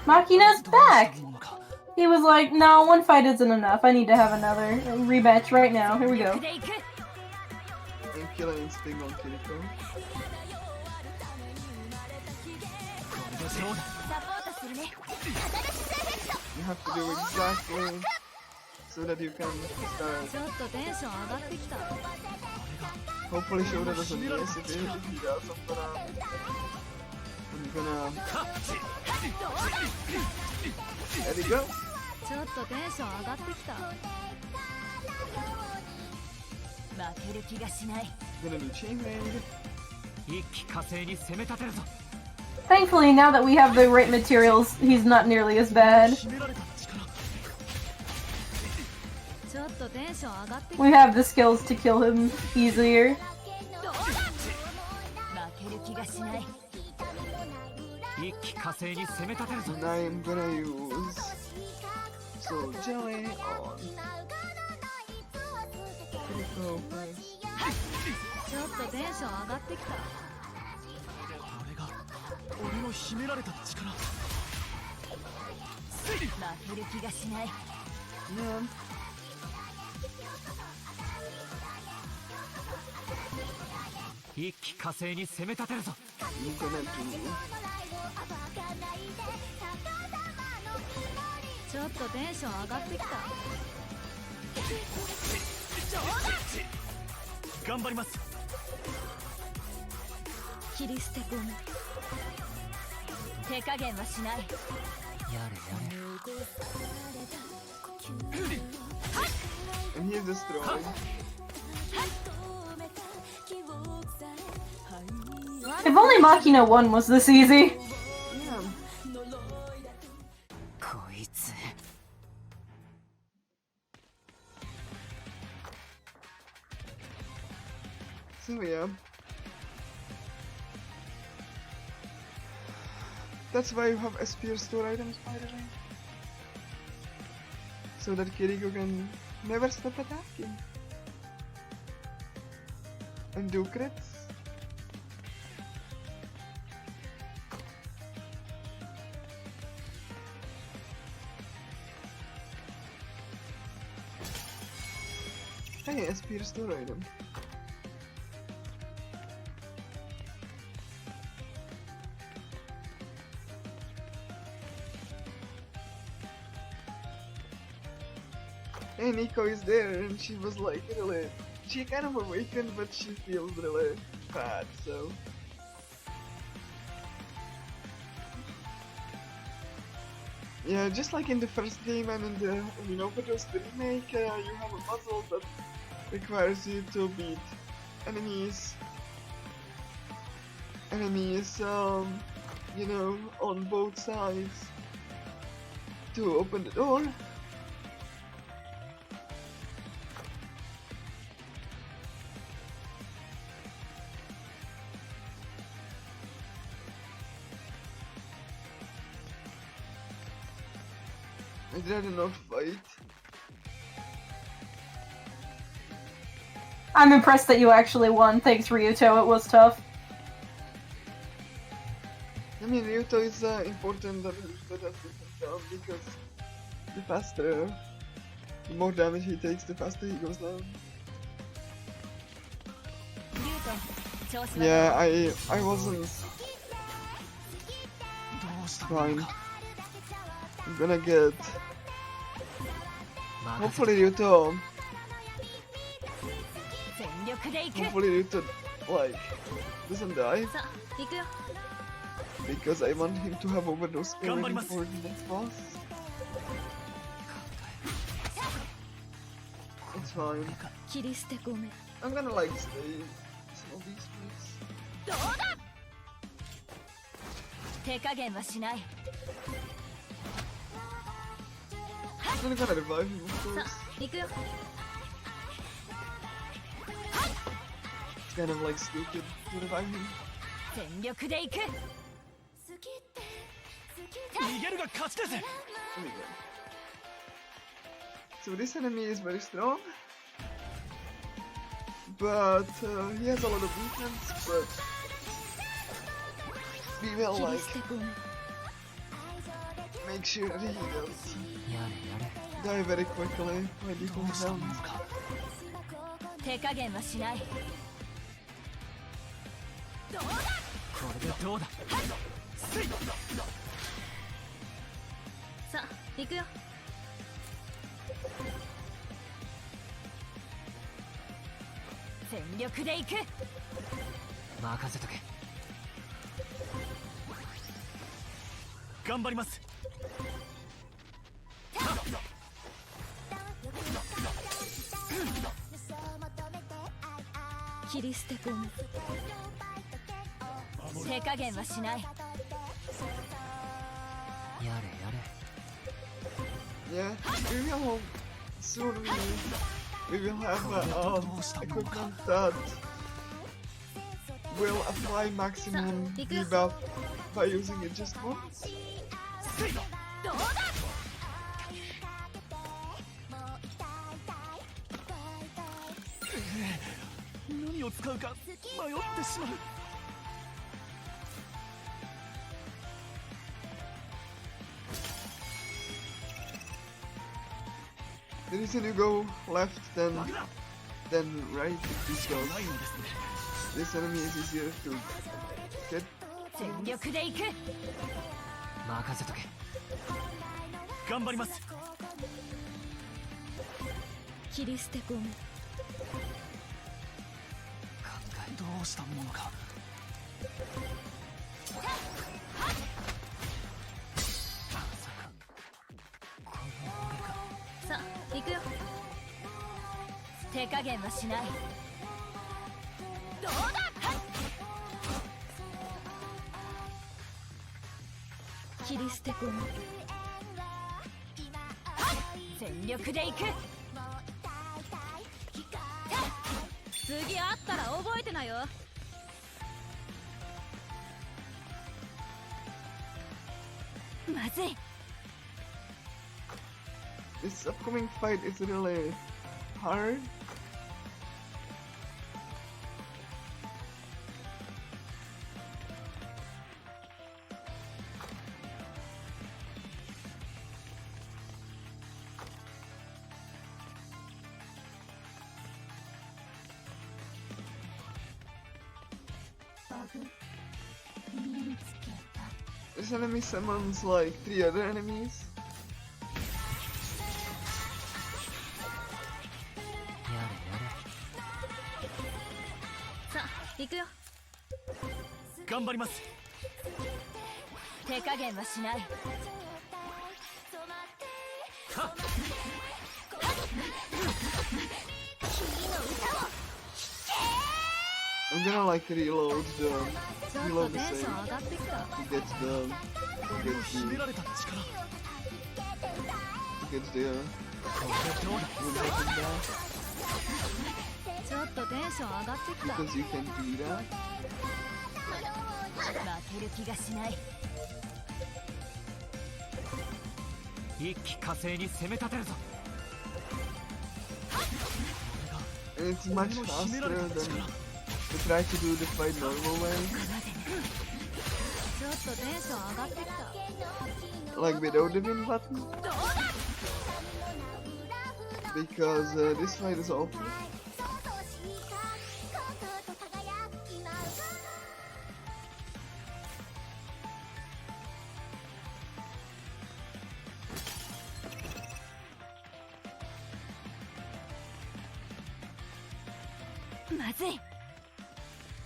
Machina's back! He was like, no, one fight isn't enough. I need to have another rematch right now. Here we go. And killer instinct on Kiriko. You have to do exactly so that you can start. Hopefully Shoda doesn't miss. If he does, I'm gonna... There you go. Gonna do chain raid. Thankfully, now that we have the right materials, he's not nearly as bad. We have the skills to kill him easier. And I am gonna use Soul Jelly on Kiriko first. Yeah. And he's destroyed. If only Machina 1 was this easy. Yeah. So yeah. That's why you have SPR store items, by the way. So that Kiriko can never stop attacking. And do crits. Hey, SPR store item. And Nico is there, and she was like, really, she kind of awakened, but she feels really bad, so. Yeah, just like in the first game and in the Overdose the remake, you have a puzzle that requires you to beat enemies, you know, on both sides to open the door. I'd rather not fight. I'm impressed that you actually won. Thanks, Ryuto. It was tough. I mean, Ryuto is important that Ryuto does this himself because the more damage he takes, the faster he goes down. Yeah, I wasn't fine. I'm gonna get. Hopefully Ryuto like doesn't die. Because I want him to have overdose skill ready for the next boss. It's fine. I'm gonna like stay some of these weeks. I'm gonna revive him, of course. It's kind of like stupid to revive him. So this enemy is very strong, but he has a lot of defense, but we will like make sure that he does die very quickly when he comes down. Yeah, we will soon we will have equipment that will apply maximum debuff by using it just once. The reason you go left then right is because this enemy is easier to get. This upcoming fight is really hard. This enemy summons like 3 other enemies. I'm gonna like reload the save to get the because you can do that. 負ける気がしない。一気呵成に攻め立てるぞ。 And it's much faster than to try to do the fight normal way. ちょっとテンション上がってきた。 Like without the win button. Because this fight is awful.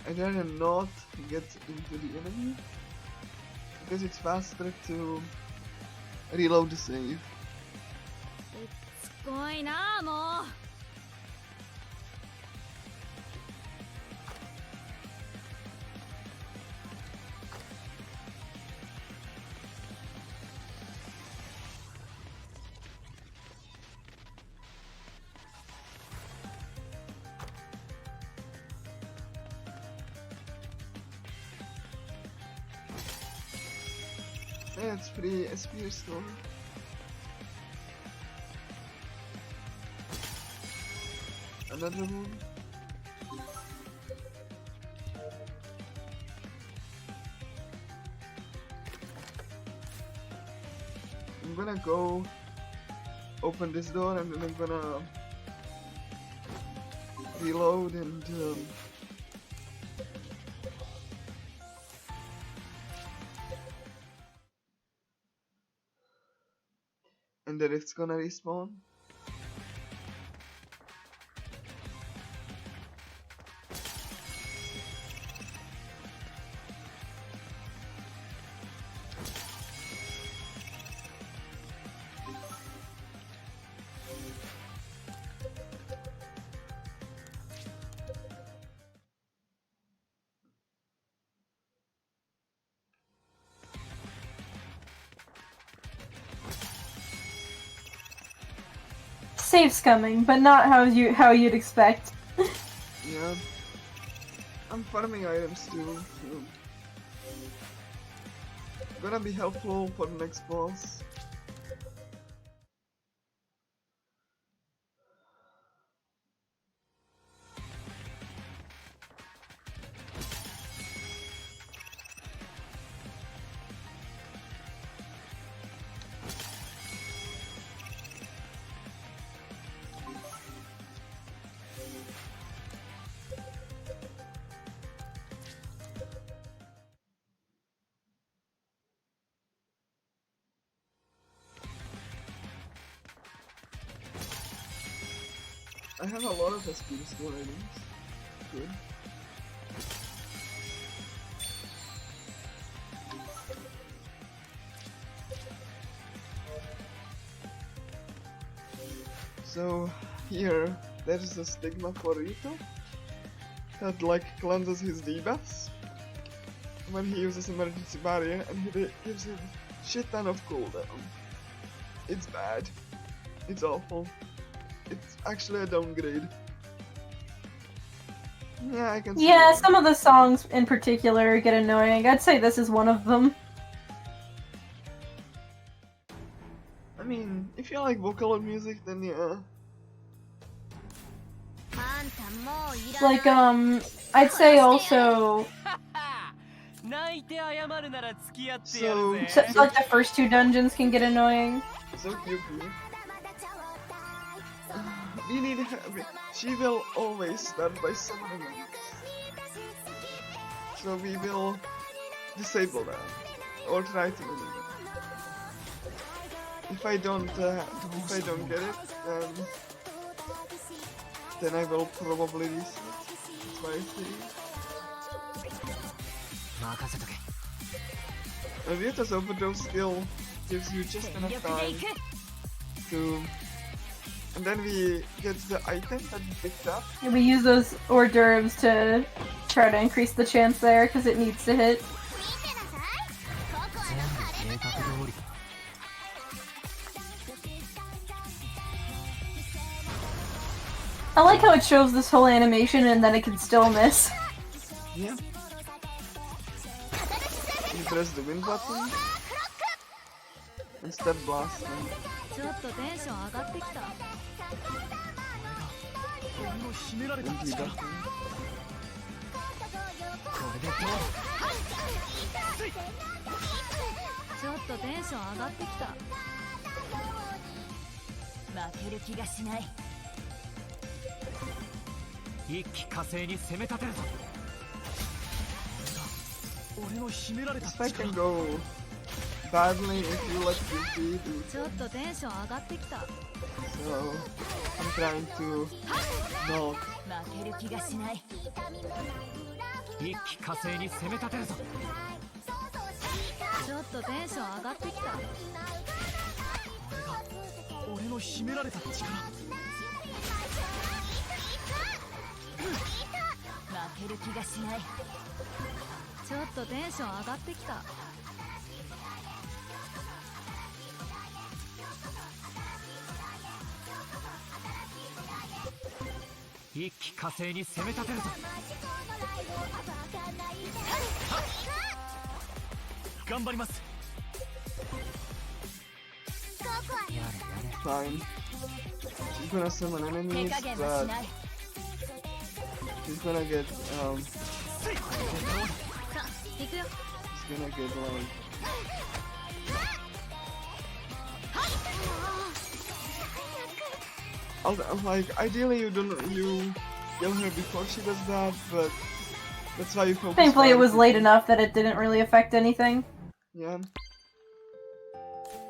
I'd rather not get into the enemy because it's faster to reload the save. すごいなもう。 Yeah, it's pretty SP store. Another one. I'm gonna go open this door and then I'm gonna reload and then it's gonna respawn. Safe's coming, but not how you'd expect. Yeah. I'm farming items too. So. Gonna be helpful for the next boss. I have a lot of SP store items. Good. So here, there is a stigma for Rito that like cleanses his debuffs when he uses emergency barrier, and he gives him shit ton of cooldown. It's bad. It's awful. It's actually a downgrade. Yeah, I can see Yeah, that. some of the songs in particular get annoying. I'd say this is one of them. I mean, if you like vocal music, then yeah. Like, I'd say also... So, like, the first two dungeons can get annoying. So cute. We need she will always start by summoning us. So we will disable that. Or try to remove it. If I don't get it, then I will probably reset. That's my theory. Ryuta's overdose skill gives you just enough time to, and then we get the item that we picked up. And we use those hors d'oeuvres to try to increase the chance there because it needs to hit. I like how it shows this whole animation and then it can still miss. Yeah. You press the win button. And step blast. Empty button. This fight can go badly if you let Yuki do it. So I'm trying to not. Fine. She's gonna summon enemies, but she's gonna get she's gonna get like ideally you kill her before she does that, but that's why you focus. Thankfully it was late enough that it didn't really affect anything. Yeah.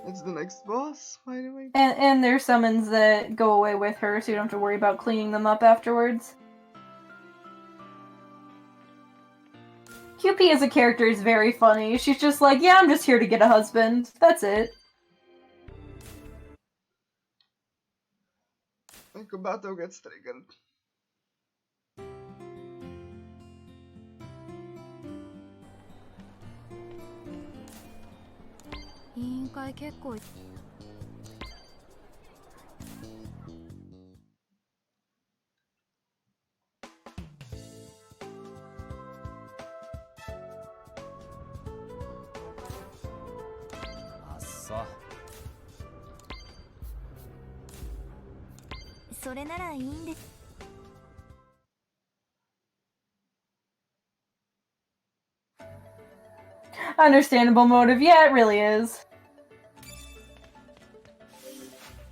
It's the next boss, by the way. And there's summons that go away with her, so you don't have to worry about cleaning them up afterwards. QP as a character is very funny. She's just like, yeah, I'm just here to get a husband. That's it. And Kobato gets triggered. Understandable motive. Yeah, it really is.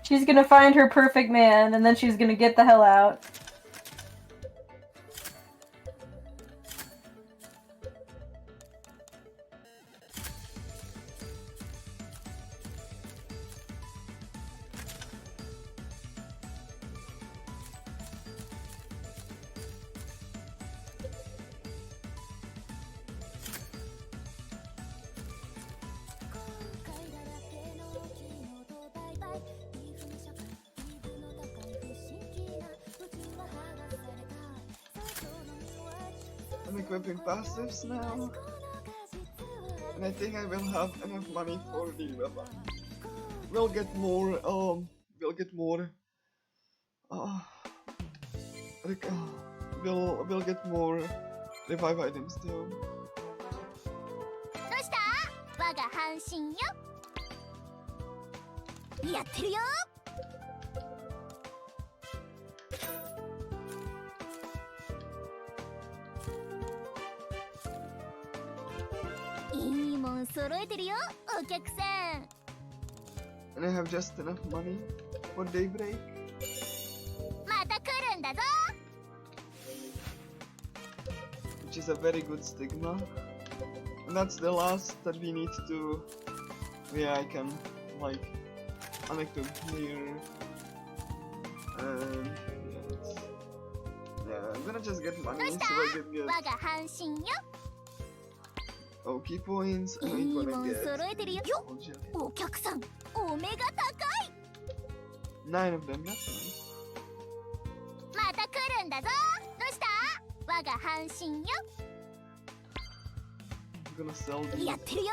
She's gonna find her perfect man, and then she's gonna get the hell out. I'm equipping passives now, and I think I will have enough money for the weapon. We'll get more, we'll get more revive items though. どうした我が半身よやってるよいいもん揃えてるよお客さん And I have just enough money for daybreak. また来るんだぞ Which is a very good stigma. And that's the last that we need to... Yeah, I can, like, connect to here. And... Yeah, I'm gonna just get money so I can get... 我が半身よ Oh, key points, and I'm いいも gonna ん get... 揃えてるよ Oh, jelly. お客さんお目が高い9 of them, that's nice. また来るんだぞ。どうした？我が半身よ。 I'm gonna sell these. やってるよ。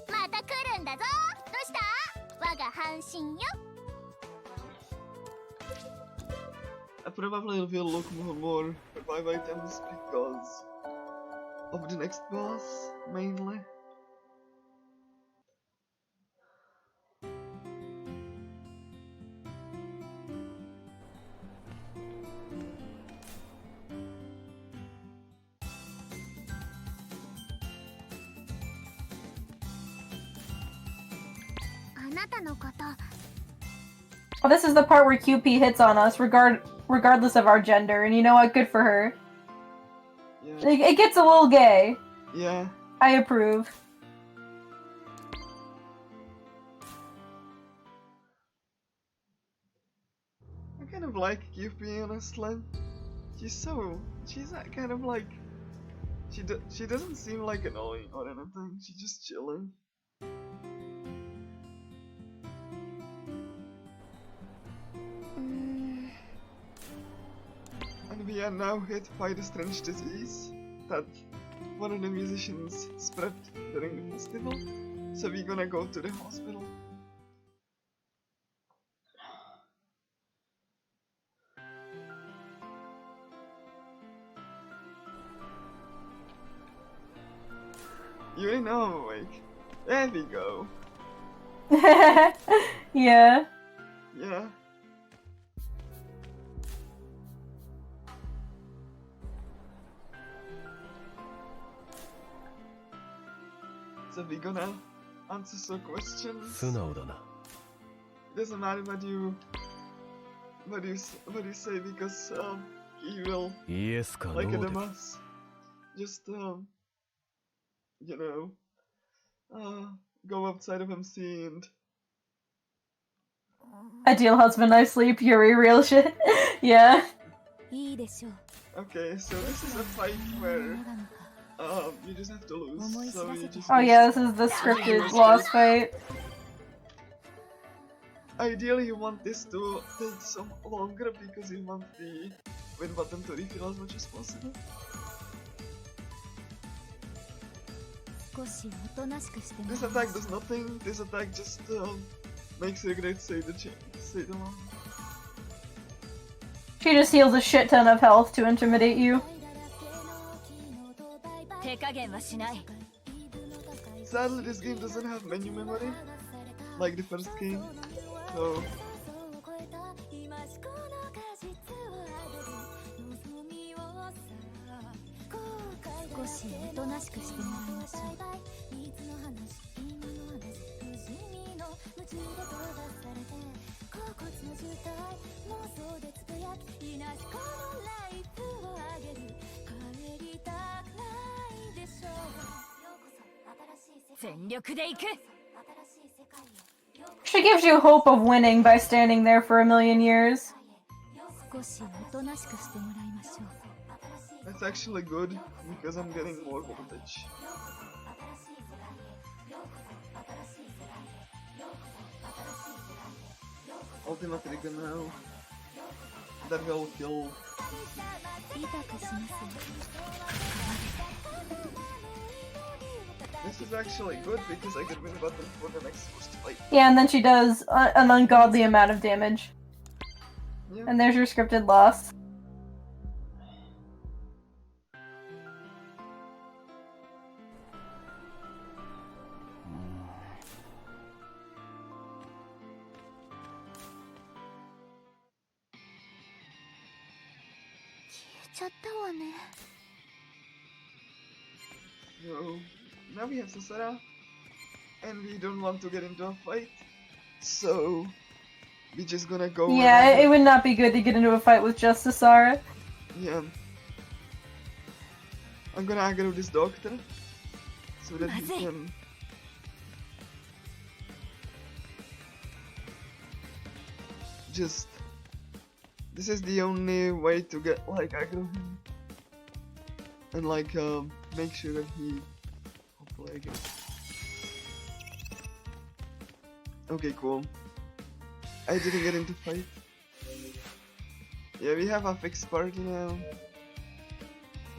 また来るんだぞ。どうした？我が半身よ。 I probably will look more revive items because of the next boss, mainly. Oh, this is the part where QP hits on us, regardless of our gender, and you know what? Good for her. Yeah. It gets a little gay. Yeah. I approve. I kind of like QP, honestly. She's that kind of like, she doesn't seem like annoying or anything, she's just chilling. And we are now hit by the strange disease that one of the musicians spread during the festival, so we're gonna go to the hospital. You already know I'm awake. There we go. Yeah. Yeah. So we're gonna answer some questions. It doesn't matter what you say because he will like it a mess. Just you know, go outside of MC and Ideal husband, I sleep, Yuri, real shit. Yeah. okay, so this is a fight where you just have to lose. So you just Oh yeah, this is the scripted loss fight. Ideally, you want this to take some longer because you want the win button to refill as much as possible. This attack does nothing. This attack just makes regret say the line. She just heals a shit ton of health to intimidate you. Sadly, this game doesn't have menu memory like the first game, so She gives you hope of winning by standing there for 1,000,000 years. that's actually good because I'm getting more voltage. Ultimate trigger now. That will kill. This is actually good because I get win button for the next first fight. Yeah, and then she does an ungodly amount of damage. Yeah. And there's your scripted loss. So now we have Sasara, and we don't want to get into a fight, so we're just gonna go. Yeah, it would not be good to get into a fight with just Sasara. Yeah. I'm gonna aggro this doctor so that he can. Just. This is the only way to get like aggro him. And like make sure that he hopefully I get Okay, cool. I didn't get into fight. Yeah, we have a fixed party now.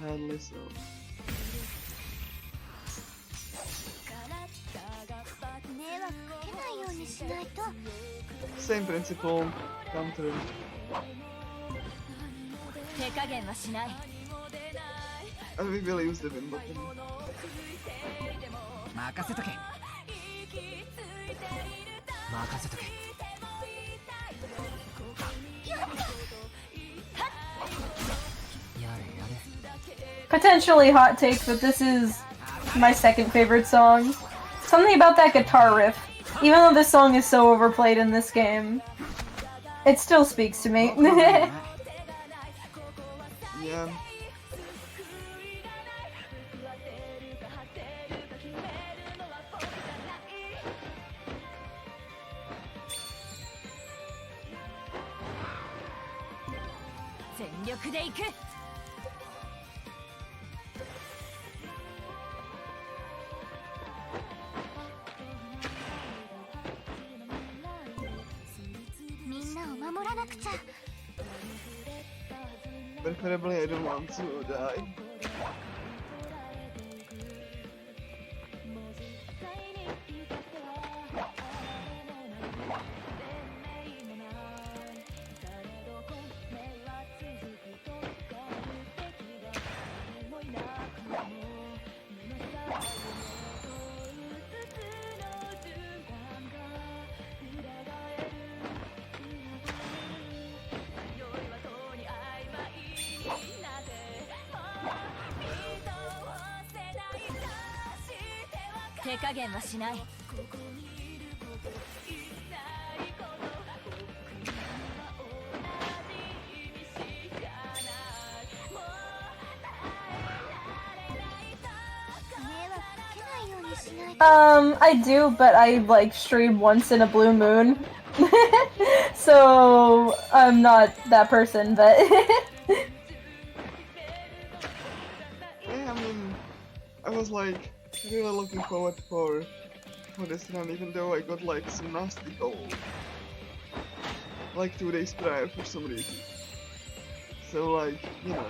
Handle so. Same principle. Counter. 手加減はしない And we will use the win button. 任せとけ任せとけやれやれ Potentially hot take, but this is my second favorite song. Something about that guitar riff. Even though this song is so overplayed in this game, it still speaks to me. Yeah. 全力でいく みんなを守らなくちゃ Preferably I don't want to die.手加減はしない I do, but I like stream once in a blue moon. So I'm not that person, but Yeah, I mean, I was like really looking forward for this run, even though I got like some nasty gold like 2 days prior for some reason. So like, you know.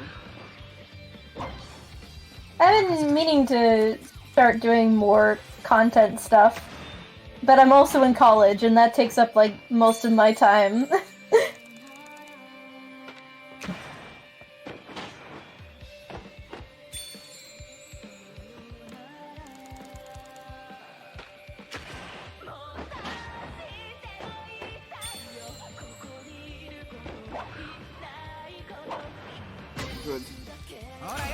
I've been meaning to start doing more content stuff, but I'm also in college, and that takes up like most of my time. Good. ほらよ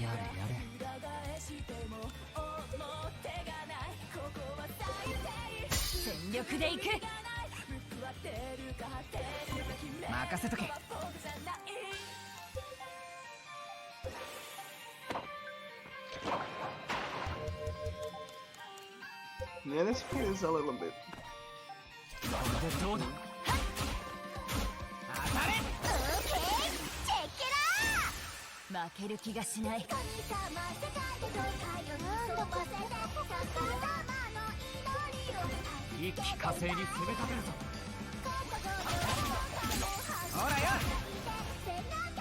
やれやれ全力でいく 任せとけ Yeah, this feels a little bit. これでどうだ当たれ負ける気がしない 一気火星に攻め立てるぞほらよ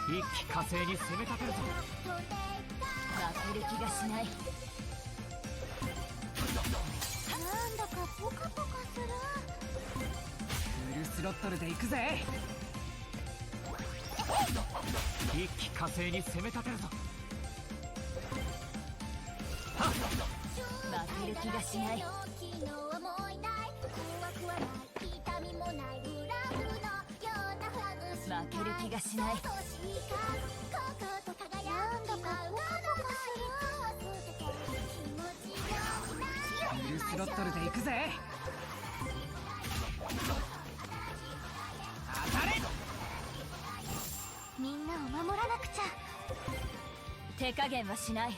一気火星に攻め立てるぞ負ける気がしない なんだかポカポカする フルスロットルで行くぜ一気火星に攻め立てるぞ負ける気がしない 負ける気がしない なんだかポカポカフルスロットルで行くぜ当たれみんなを守らなくちゃ 手加減はしない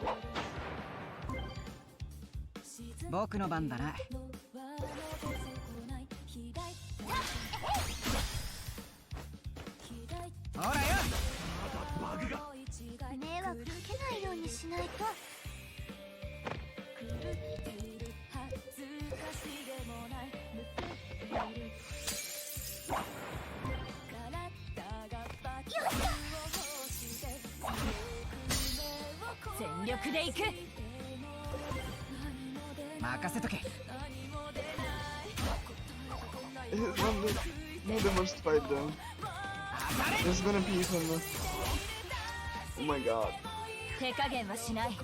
I 僕の番だな。ほらよ。迷惑かけないようにしないと。全力で行く。任せとけ。 It's not the worst fight though. There's gonna be some. Oh my god. 手加減はしない。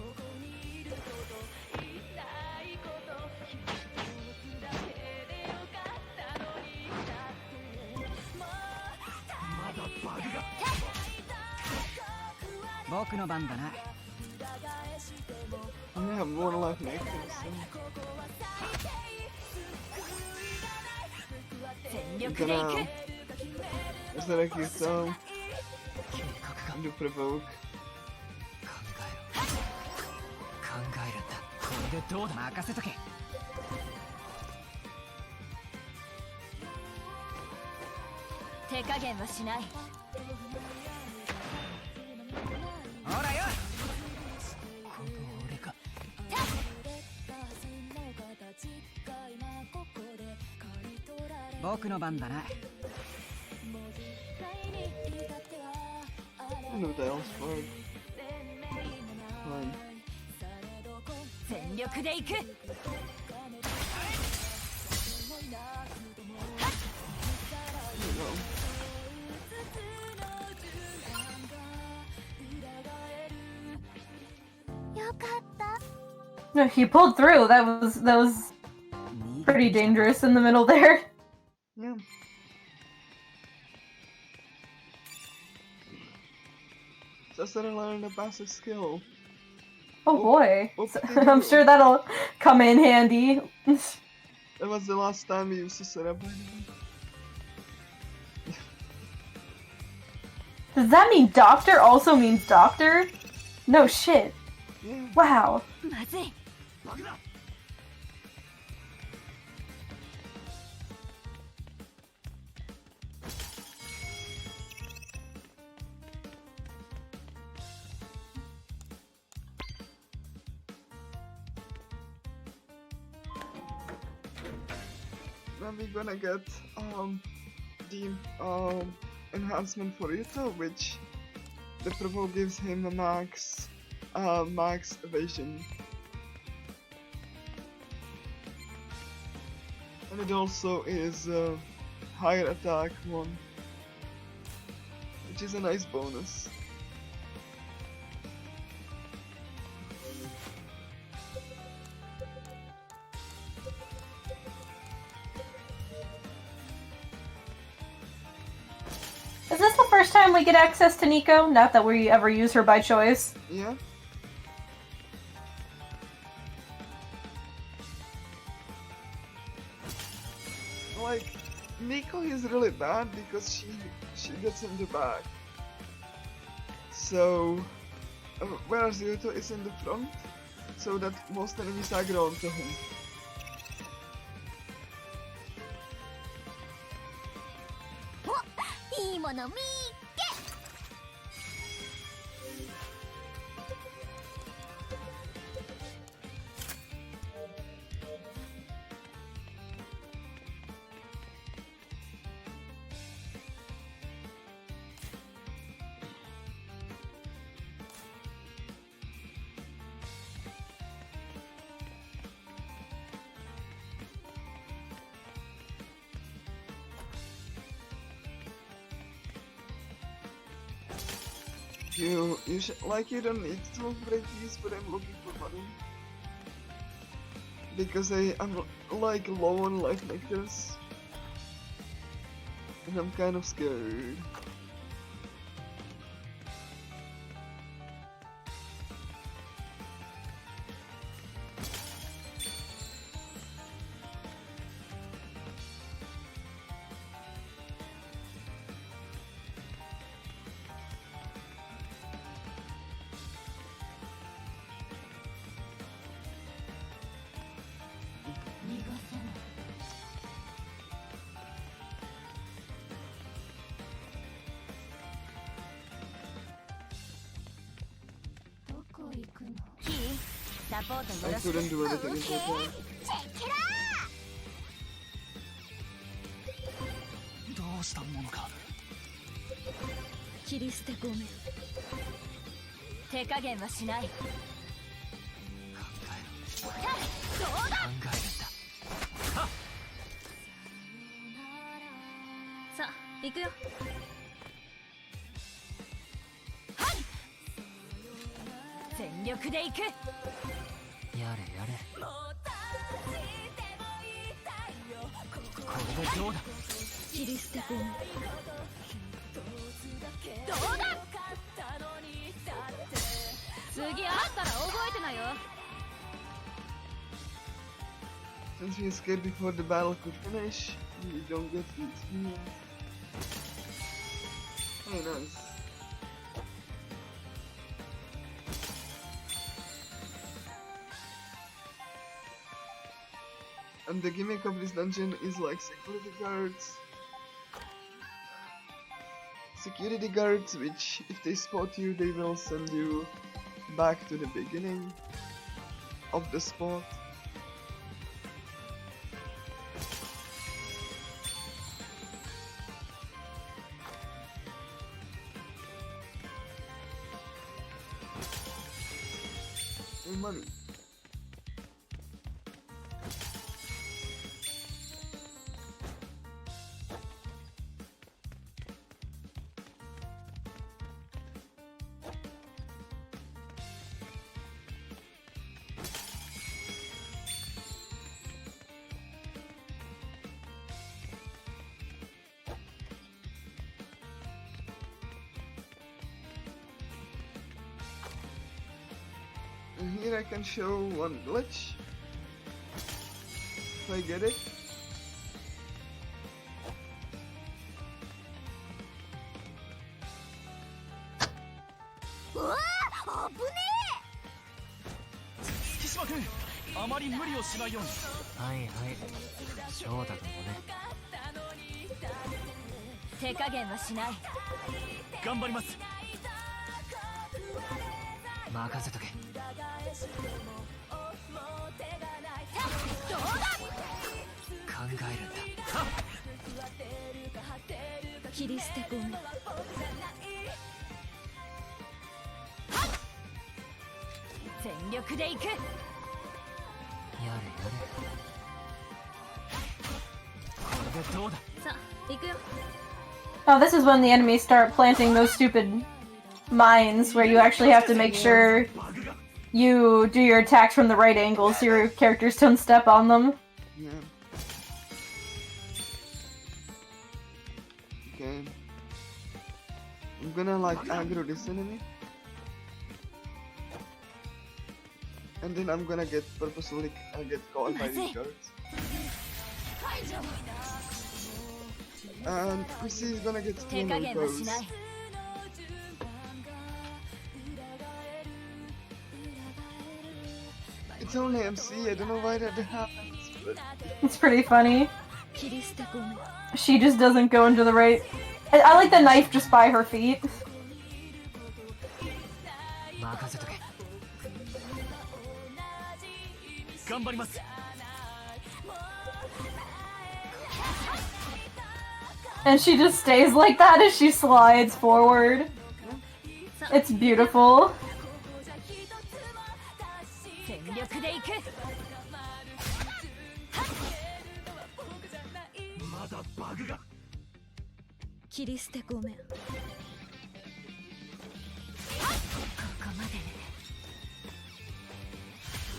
僕の番だな。 I only have one life next to us. 全力で行く。 Is that like you so? To provoke. 考えるんだ。これでどうだ。任せとけ。手加減はしない。ほらよ。この俺か。僕の番だな。 I know what else for. Fine. 全力で行く。 よかった。 No, he pulled through. That was pretty dangerous in the middle there. Yeah. Just that I learned a basic skill. Oh boy. What did I'm you- sure that'll come in handy. That was the last time we used to set up. Does that mean doctor also means doctor? No shit. Yeah. Wow. まずい。 Then we're gonna get the enhancement for Rito, which the provoke gives him a max evasion. And it also is higher attack one, which is a nice bonus. Is this the first time we get access to Nico? Not that we ever use her by choice. Yeah. Like, Nico is really bad because she gets in the back. So, whereas Yuto is in the front, so that most enemies are drawn to him. Oh, いいもの見っけ。 You should, like, you don't need to break these, but I'm looking for money. Because I'm like low on life nectars. And I'm kind of scared. サポートよ I ろしく couldn't do anything in that time. どうしたものか。切り捨てごめん。手加減はしない。考えるんだ。さあ行くよ。全力で行く。やれやれ。これでどうだ。切り捨てごめん。どうだ。次会ったら覚えてなよ。 Since we escaped before the battle could finish, we don't get the experience. Hey, nice. And the gimmick of this dungeon is like security guards. Security guards, which if they spot you, they will send you back to the beginning of the spot. Hey, money. And here I can show one glitch. If I get it.うわー、危ね月島君、あまり無理をしないように。はいはい。翔太君もね。手加減はしない。頑張ります。任せとけ。どうだ。考えるんだ。切り捨てごめん。全力で行く。やれやれ。これでどうだ。さあ行くよ。 Oh, this is when the enemies start planting those stupid mines where you actually have to make sure you do your attacks from the right angle so your characters don't step on them. Yeah. Okay. I'm gonna like aggro this enemy. And then I'm gonna get purposely get caught by these guards. And Chrissy is gonna get手 two 加 more 減はし goes. ない。 It's only MC, I don't know why that happens, but It's pretty funny. 切り捨てごめん。 She just doesn't go into the right... I like the knife just by her feet. 任せとけ。頑張ります。 And she just stays like that as she slides forward. It's beautiful. 全力で行く。まだバグが。切り捨てごめん。ここまでね。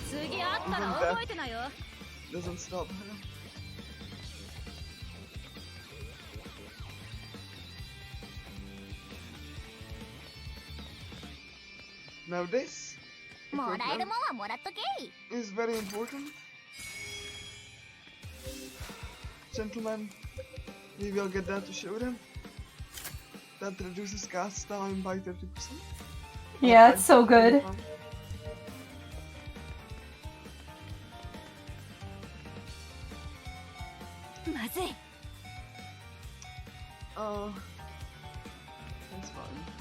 次会ったら覚えてなよ。 doesn't stop her. Now this もらえるもんはもらっとけい。 is very important. Gentlemen, we will get that to show them. That reduces cast time by 30%. Yeah, it's so good. まずい。 Oh, that's fine.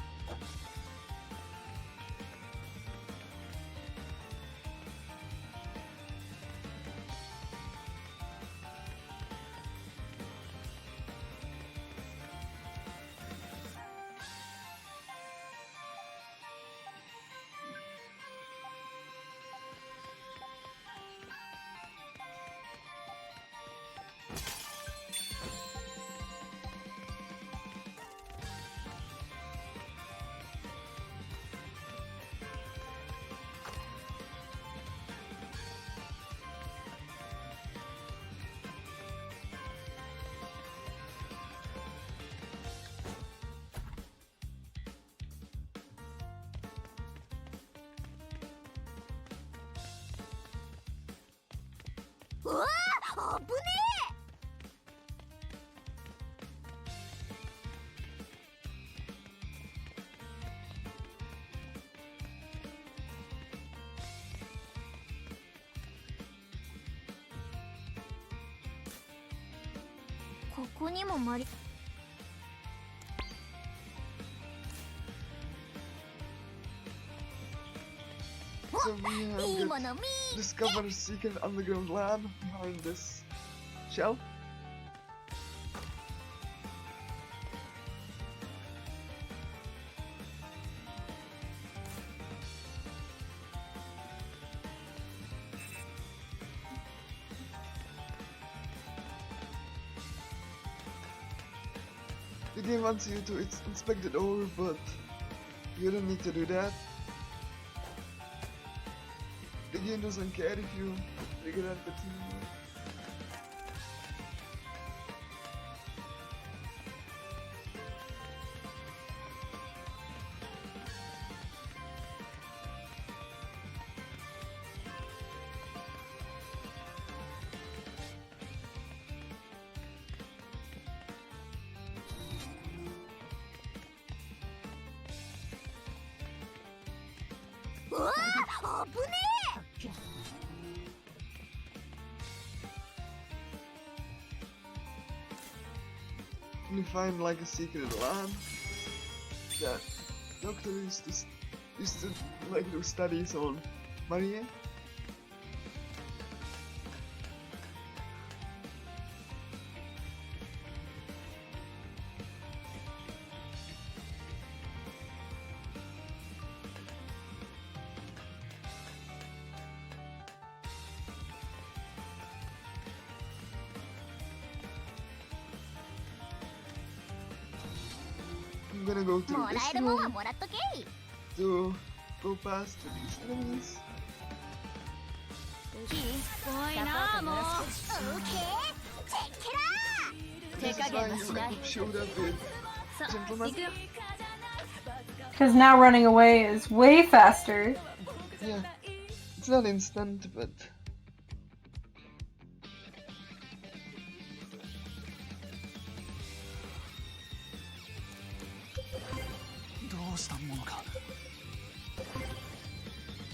うわあ、危ねえ。ここにもマリ So we have discovered a secret underground lab behind this shell. The game wants you to inspect the door, but you don't need to do that. The game doesn't care if you figure out the team. You find like a secret lab that doctor used to like do studies on Maria. I'm gonna go through もら this えるもんは room もらっとけい。 to go past these enemies. 怖いなもう。オーケー。チェッケラー。 This is why you like showed up with さあ gentlemen. 行くよ。 Because now running away is way faster. Yeah, it's not instant, but どうしたものか。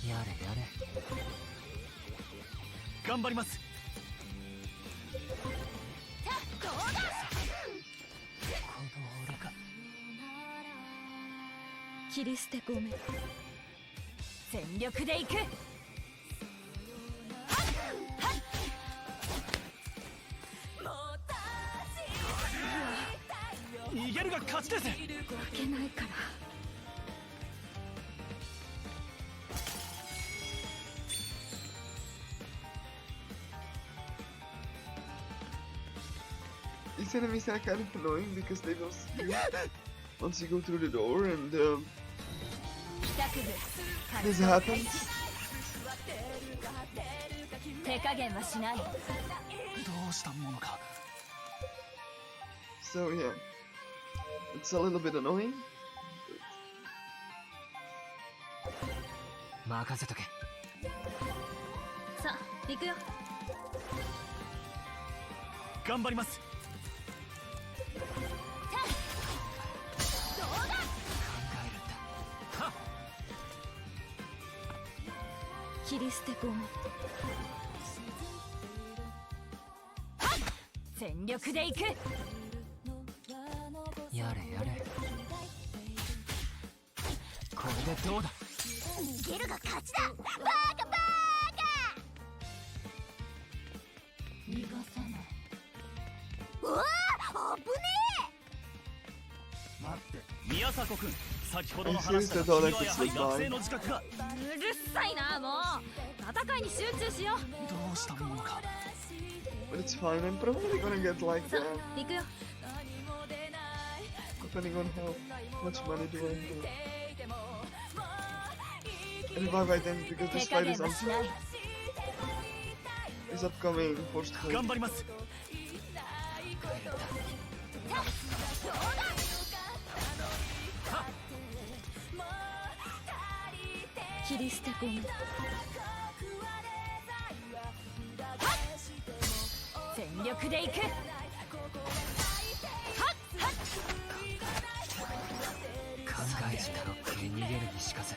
やれやれ。頑張ります。この俺か。切り捨てごめん。全力で行く。逃げるが勝ちです。負けないから。 these enemies are kind of annoying because they will see you once you go through the door, and this happens. 手加減はしない。どうしたものか。 So yeah, it's a little bit annoying. 任せとけ。さあ行くよ。頑張ります。切り捨てごめん。全力で行く。やれやれ。これでどうだ。逃げるが勝ちだ。バカバカ。逃がさない。うわあ、危ね待って。宮迫君、先ほどの I 話 seriously から thought I 君は could やはり slip 学生 by. の自覚が。うるさいなもう。戦いに集中しよう。どうしたものか。 But it's fine. I'm probably gonna get like さあ行くよ。 depending on how much money do I have. And revive items because 手 this 加 fight 減 is はしない。 is upcoming forced fight. 頑張ります。切り捨てごめん。全力でいく。はっはっ。考えたロックで逃げるにしかず。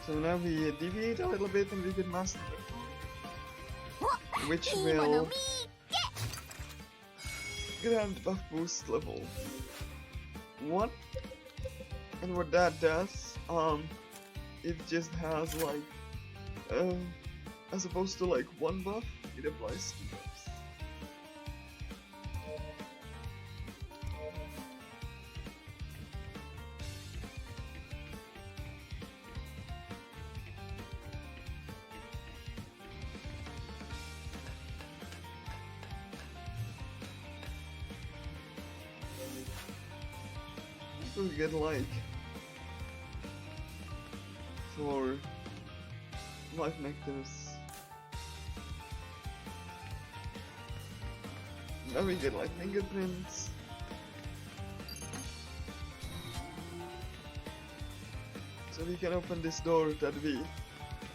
So now we deviate a little bit and we get master, which will grant buff boost level 1. And what that does, it just has like, as opposed to like 1 buff, it applies 2 buffs. We get like 4 life nectars. Now we get like fingerprints. So we can open this door that we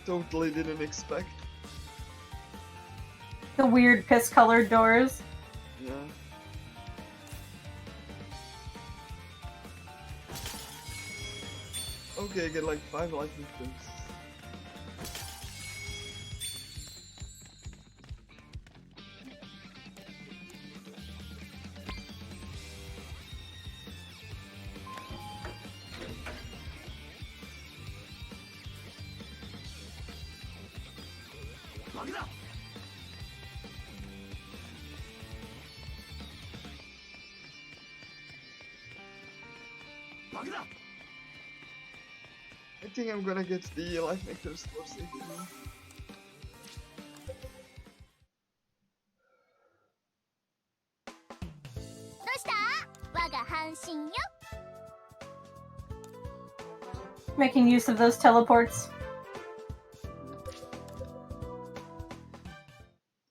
totally didn't expect. The weird piss-colored doors. Yeah. Okay, I get like 5 life victims. I think I'm gonna get the life nectars for safety. どうした我が半身よ Making use of those teleports.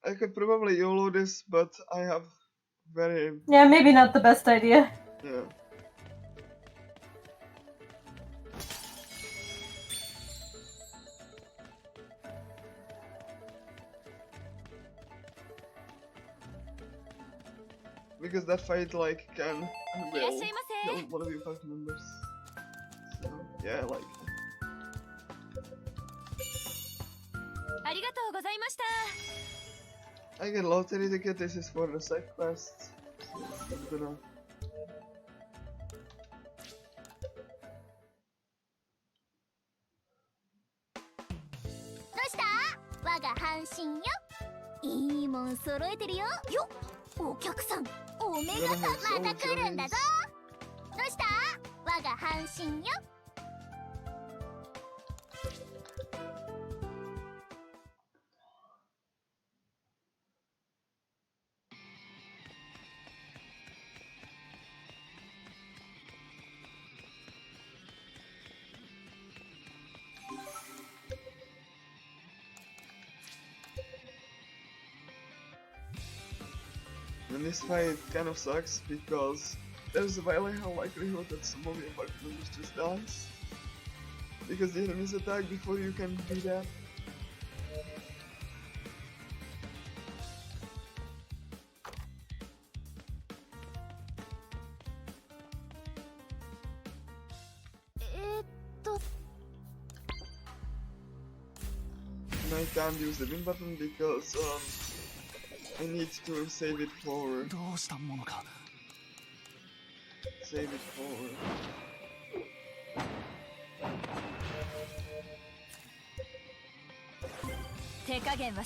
I could probably YOLO this, but I have very... Yeah, maybe not the best idea. Yeah. Because that fight like can will kill one of your 5 members. So yeah, I like it. ありがとうございました。 I get lottery ticket, this is for the side quest. So I'm gonna...いいもん揃えてるよ。よっ、お客さん、お目がまた来るんだぞ。どうした我が半身よ。 And this fight kind of sucks because there's a very high likelihood that some of your party members just dies. Because the enemies attack before you can do that. And I can't use the win button because I need to save it for... どうしたものか。 Save it for...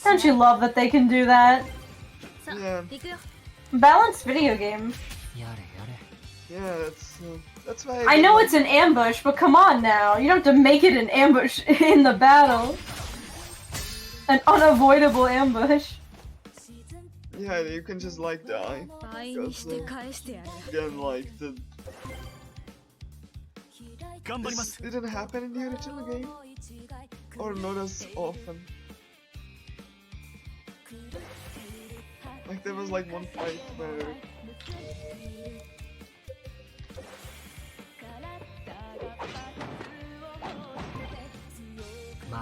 Don't you love that they can do that? Yeah. Balanced video game. やれやれ。 Yeah, that's why I know it's an ambush, but come on now. You don't have to make it an ambush in the battle. An unavoidable ambush. Yeah, you can just like die. Because, again, like the... This didn't happen in the original game. Or not as often. Like there was like one fight where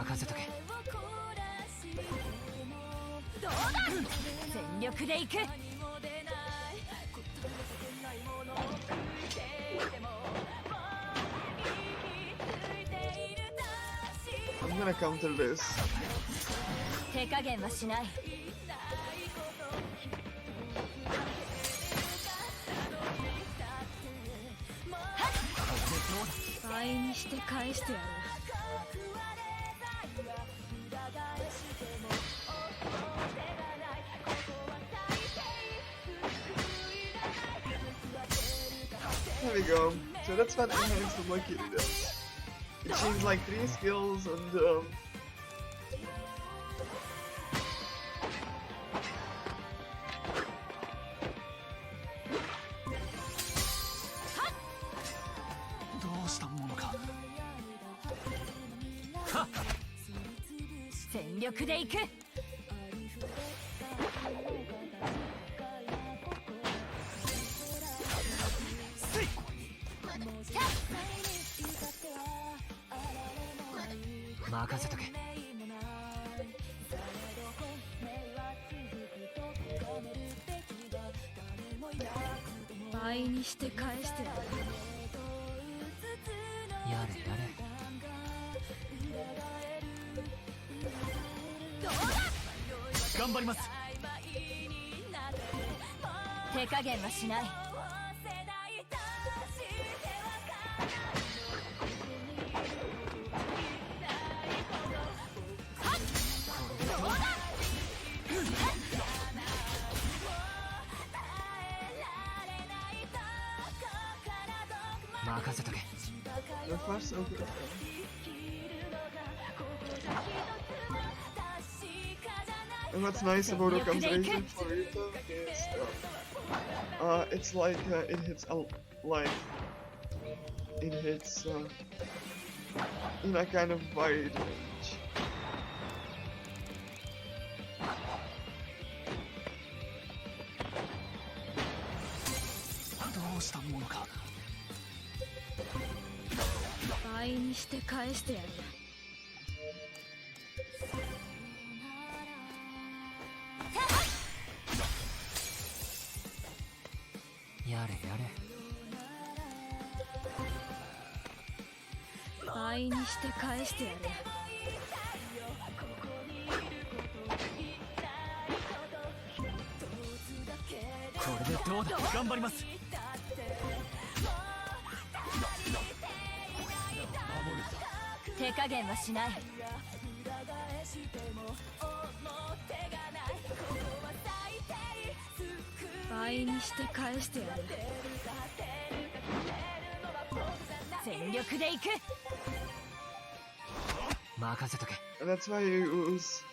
任せとけ。どうだ、全力でいく。 I'm gonna counter this. 手加減はしない。倍にして返してやる。There we go. So that's what enhanced Lucky does. It seems like 3 skills and全力でいく。任せとけ。倍にして返してやる。やれやれ。頑張ります。手加減はしない。任せとけ。the first okay. And what's nice about Occam's razor for Rita is it's like it hits it hits in a kind of wide range. What is the matter? 倍にして返してやる。やれやれ。倍にして返してやる。これでどうだ。頑張ります。手加減はしない。倍にして返してやる。全力でいく。任せとけ。 And that's why you use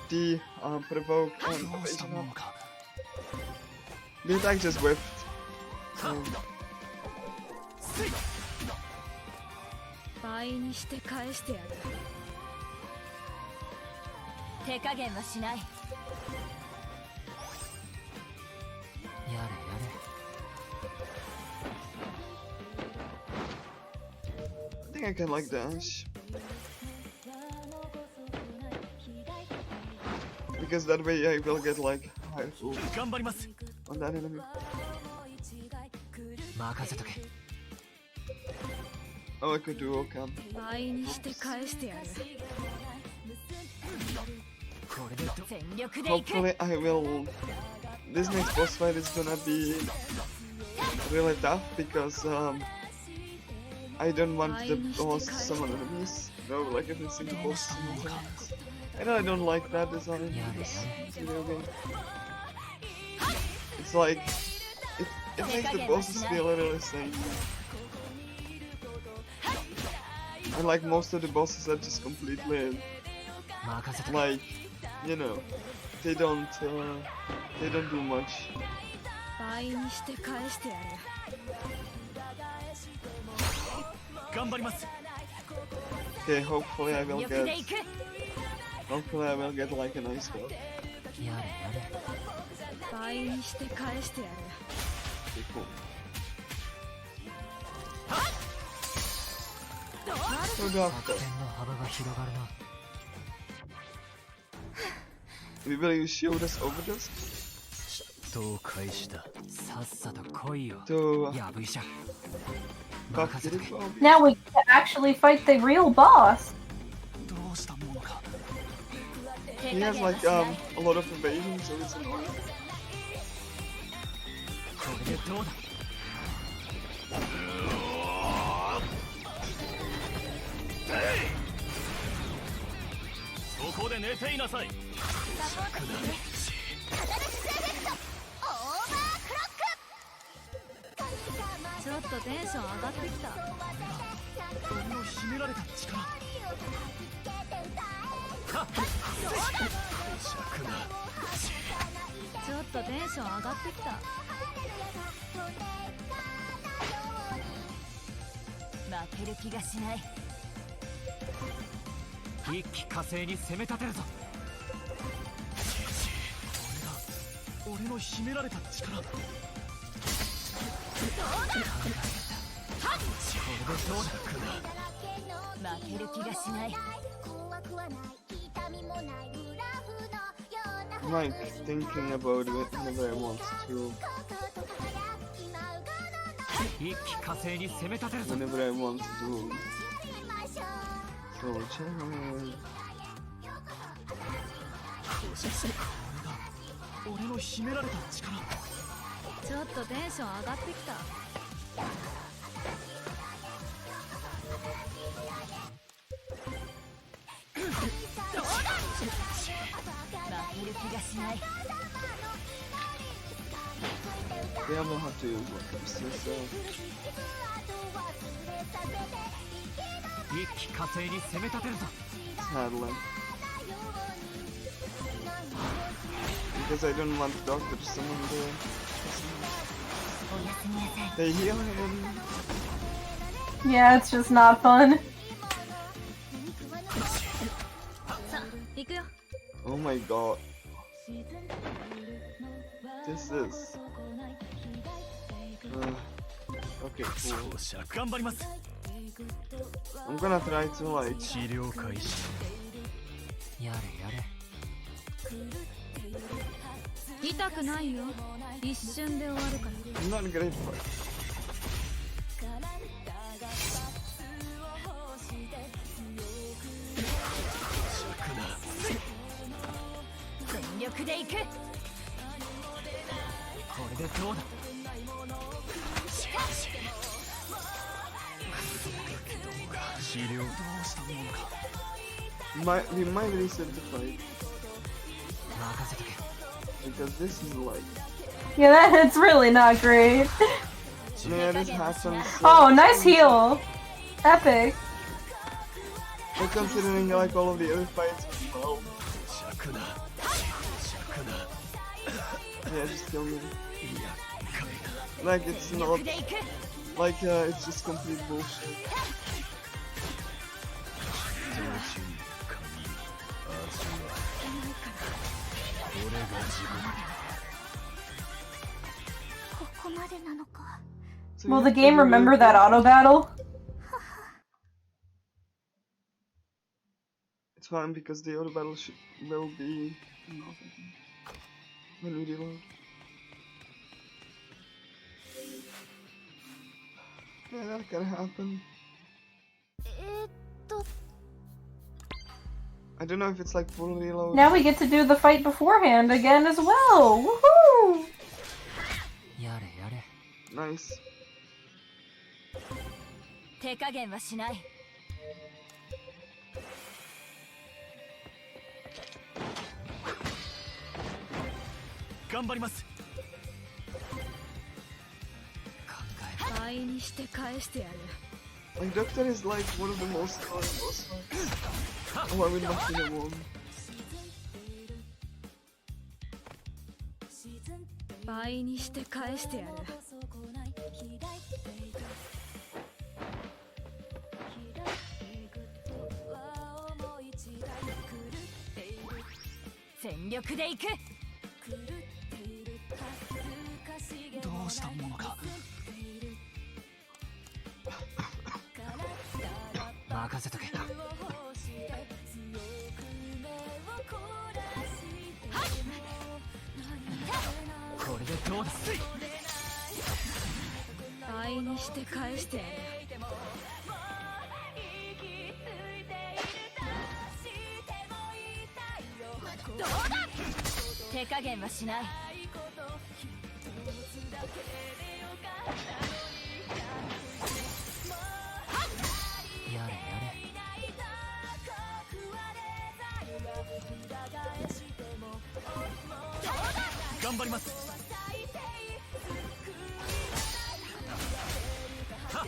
the provoke and evasion up. The attack just whiffed. So 倍にして返してやる。手加減はしない。やれやれ。 I think I can like dash. Because that way I will get like higher full 頑張ります。 on that enemy. 任せとけ。 Oh, I could do Occam. 倍にして返してやる。これで全力でいく。 Hopefully I will... This next boss fight is gonna be really tough because I don't want the boss to summon enemies. No, like every single boss summons enemies. And I don't like that design in this video game. It's like... It makes the bosses feel really same. And like most of the bosses are just completely... Like, you know, they don't do much. 倍にして返してやる。頑張ります。 Okay, hopefully I will 全力で get... いく。 Hopefully I will get like a nice build. やれやれ。倍にして返してやる。 Okay, cool. So doctor. We will use Shield's overdose to buff it well. Now we can actually fight the real boss. He has like a lot of evasion, so it's annoying. そこで寝ていなさい。ちょっとテンション上がってきた。俺の秘められた力。ちょっとテンション上がってきた。負ける気がしない。一気火星に攻め立てるぞ。俺の秘められた力。これでどうだ。負ける気がしない。 I'm like thinking about it whenever I want to. Whenever I want to. So challenge. 俺の秘められた力。ちょっとテンション上がってきた。負ける気がしない。 They don't know how to fix yourself. 一気火星に攻め立てるぞ。 Sadly. Because I don't want the doctor to summon the... They heal him. Yeah, it's just not fun. さあ、行くよ。 Oh my god. This is... okay, cool. 頑張ります。 I'm gonna try to like... 治療開始。やれやれ。 痛くないよ。一瞬で終わるから。 I'm not gonna fight. 全力で行く。これでどうだ。 治療どうしたものか。 We might reset the fight. 任せとけ。 Because this is like... Yeah, it's really not great. Yeah, this happens. Oh, nice heal. Epic. But considering like all of the other fights as well. Yeah, just kill me. Like it's not... Like it's just complete bullshit. So Will you the have to game do remember really that auto battle? It's fine because the auto battle will be when we reload. Yeah, that can happen. I don't know if it's like full reload. Now we get to do the fight beforehand again as well. Woohoo! Nice. 手加減はしない。頑張ります。倍にして返してやる。 Like Doctor is like one of the most fun boss fights. Oh, I will not in a one. 倍にして返してやる。全力で行く。どうしたものか。任せとけ。これでどうだ。倍にして返してやる。どうだ。手加減はしない。やれやれ。頑張ります。はっ。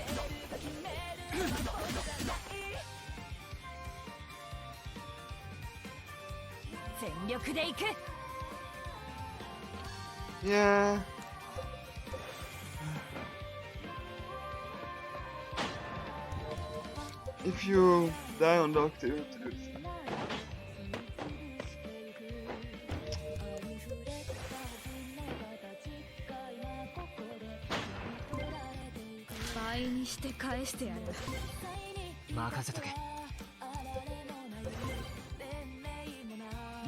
全力で行く。Yeah. If you die on Doctor, it's 倍にして返してやる。任せとけ。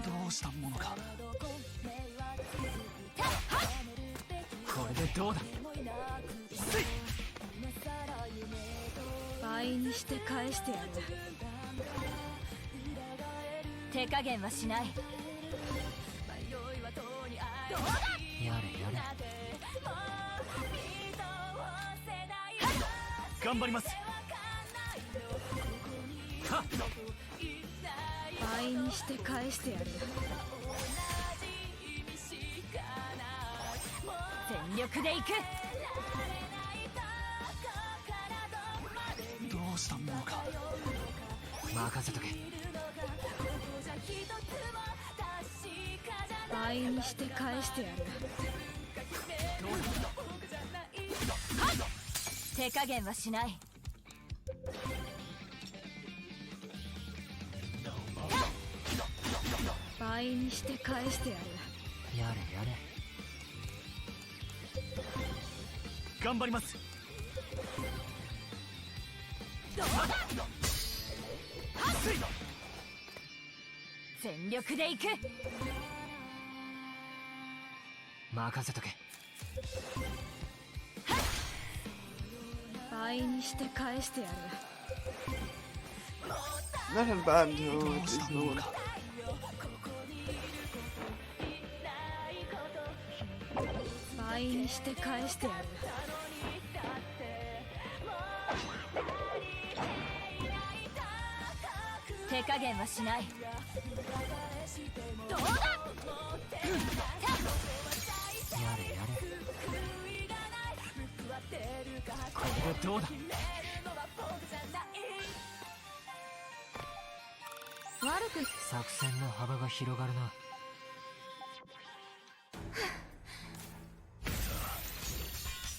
どうしたものか。これでどうだ。倍にして返してやる。手加減はしない。やれやれ。頑張ります。はっ。倍にして返してやる。全力で行く。どうしたものか。任せとけ。倍にして返してやる。手加減はしない。倍にして返してやる。やれやれ。頑張ります。どうだ。全力で行く。任せとけ。倍にして返してやる。 nothing bad until at least no one. 倍にして返してやる。手加減はしない。どうだ。やれやれ。これでどうだ。悪く作戦の幅が広がるな。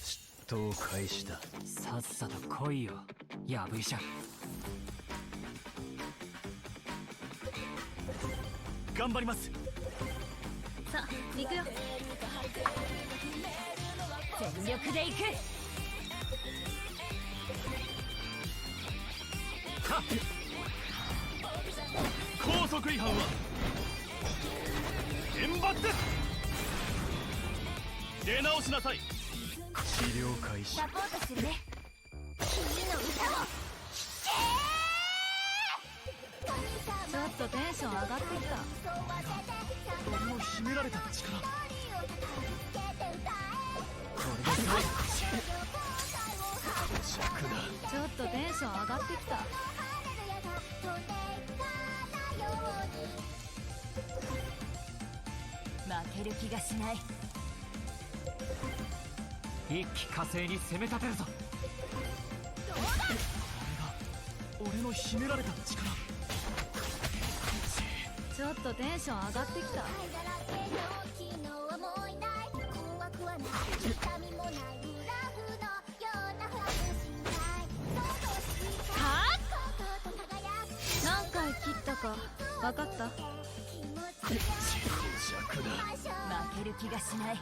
嫉妬を開始だ。さっさと来いよ、やぶ医者。頑張ります。さあ行くよ。全力で行く。はっ。高速違反は厳罰です。出直しなさい。治療開始。サポートするね。君の歌をちょっとテンション上がってきた。俺の秘められた力。これで尺だ。ちょっとテンション上がってきた。負ける気がしない。一気呵成に攻め立てるぞ。これが俺の秘められた力。ちょっとテンション上がってきた。何回切ったか分かった。尺だ。負ける気がしない。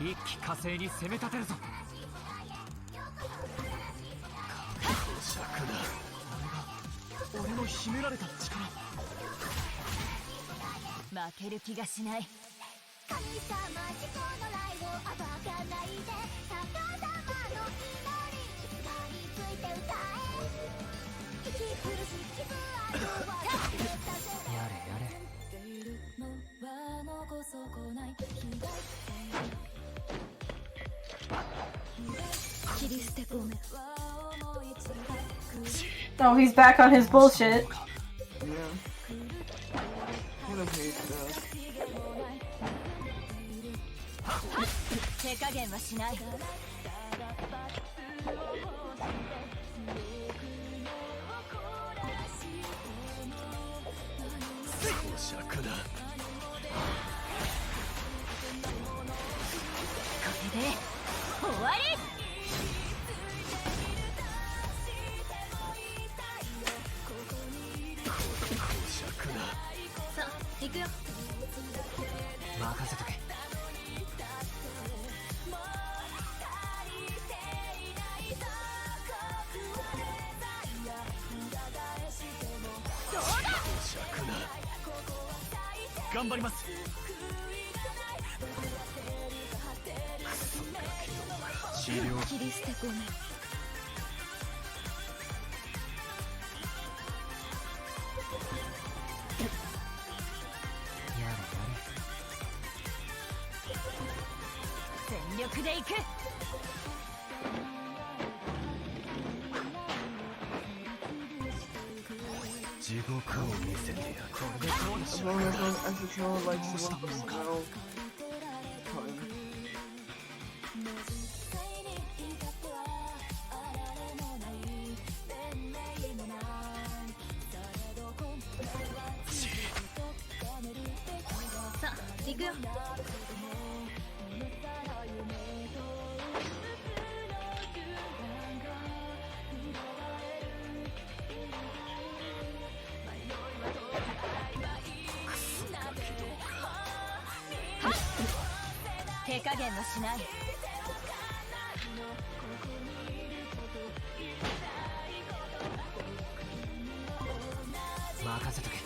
一気呵成に攻め立てるぞ。俺の秘められた力。負ける気がしない。神様自己の来を暴かないで、逆さまの祈りにすがりついて歌え。息苦しき傷跡は忘れさせて。やれやれ。Oh, he's back on his bullshit. Yeah. Kind of hate that. 手加減はしない。咀嚼だ。これで終わり。さあ行くよ。任せとけ。頑張ります。治療。切り捨てごめん。全力で行く。地獄を見せてやる。これでどうにし As よう long か。 as it's not like someone personnel. Fine. さあ行くよ。手加減はしない。任せとけ。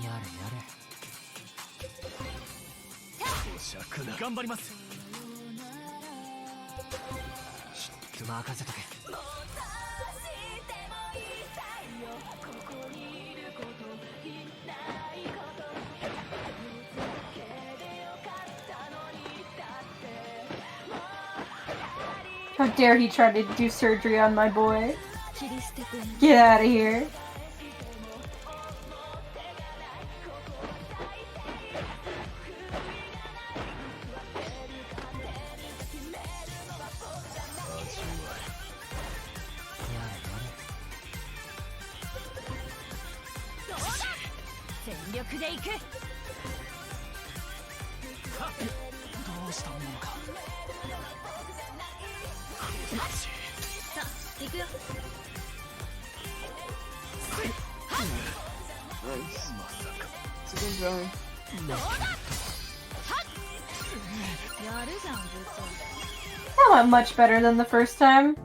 やれやれ。頑張ります。任せとけ。How dare he try to do surgery on my boy? Get out of here. Nice. It's a good guy. That went much better than the first time.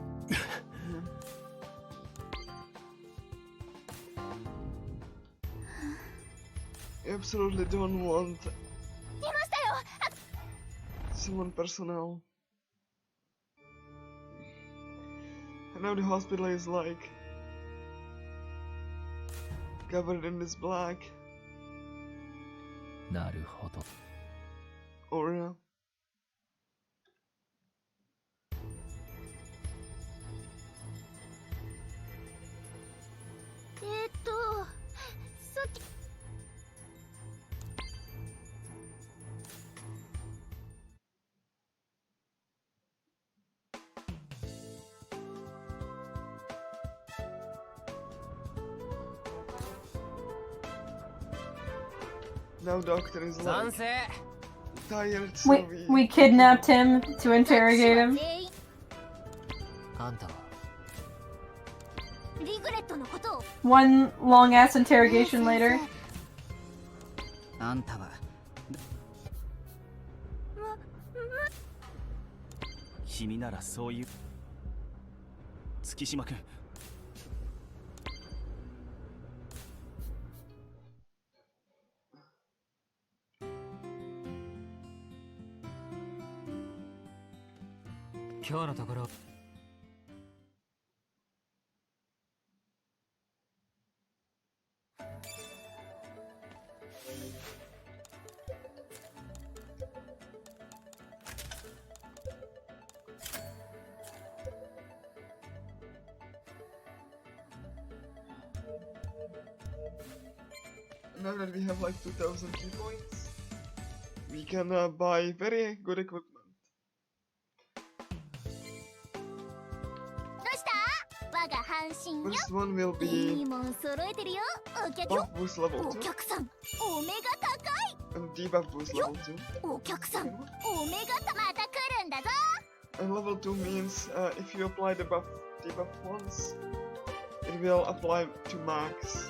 I absolutely don't want someone personnel. I know the hospital is like covered in this black. なるほど。 Or now doctor is like tired, so we kidnapped him to interrogate him. あんたは リグレットのことを One long ass interrogation later. あんたは君ならそういう月島君今日のところ Now that we have like 2000 key points, we can buy very good equipment. どうした我が半身よ First one will い be いもん揃えてるよお客 buff boost level お 2 客さんお目が高い and debuff boost level 2. お客さんお目がまた来るんだぞ And level 2 means if you apply the debuff once, it will apply to max.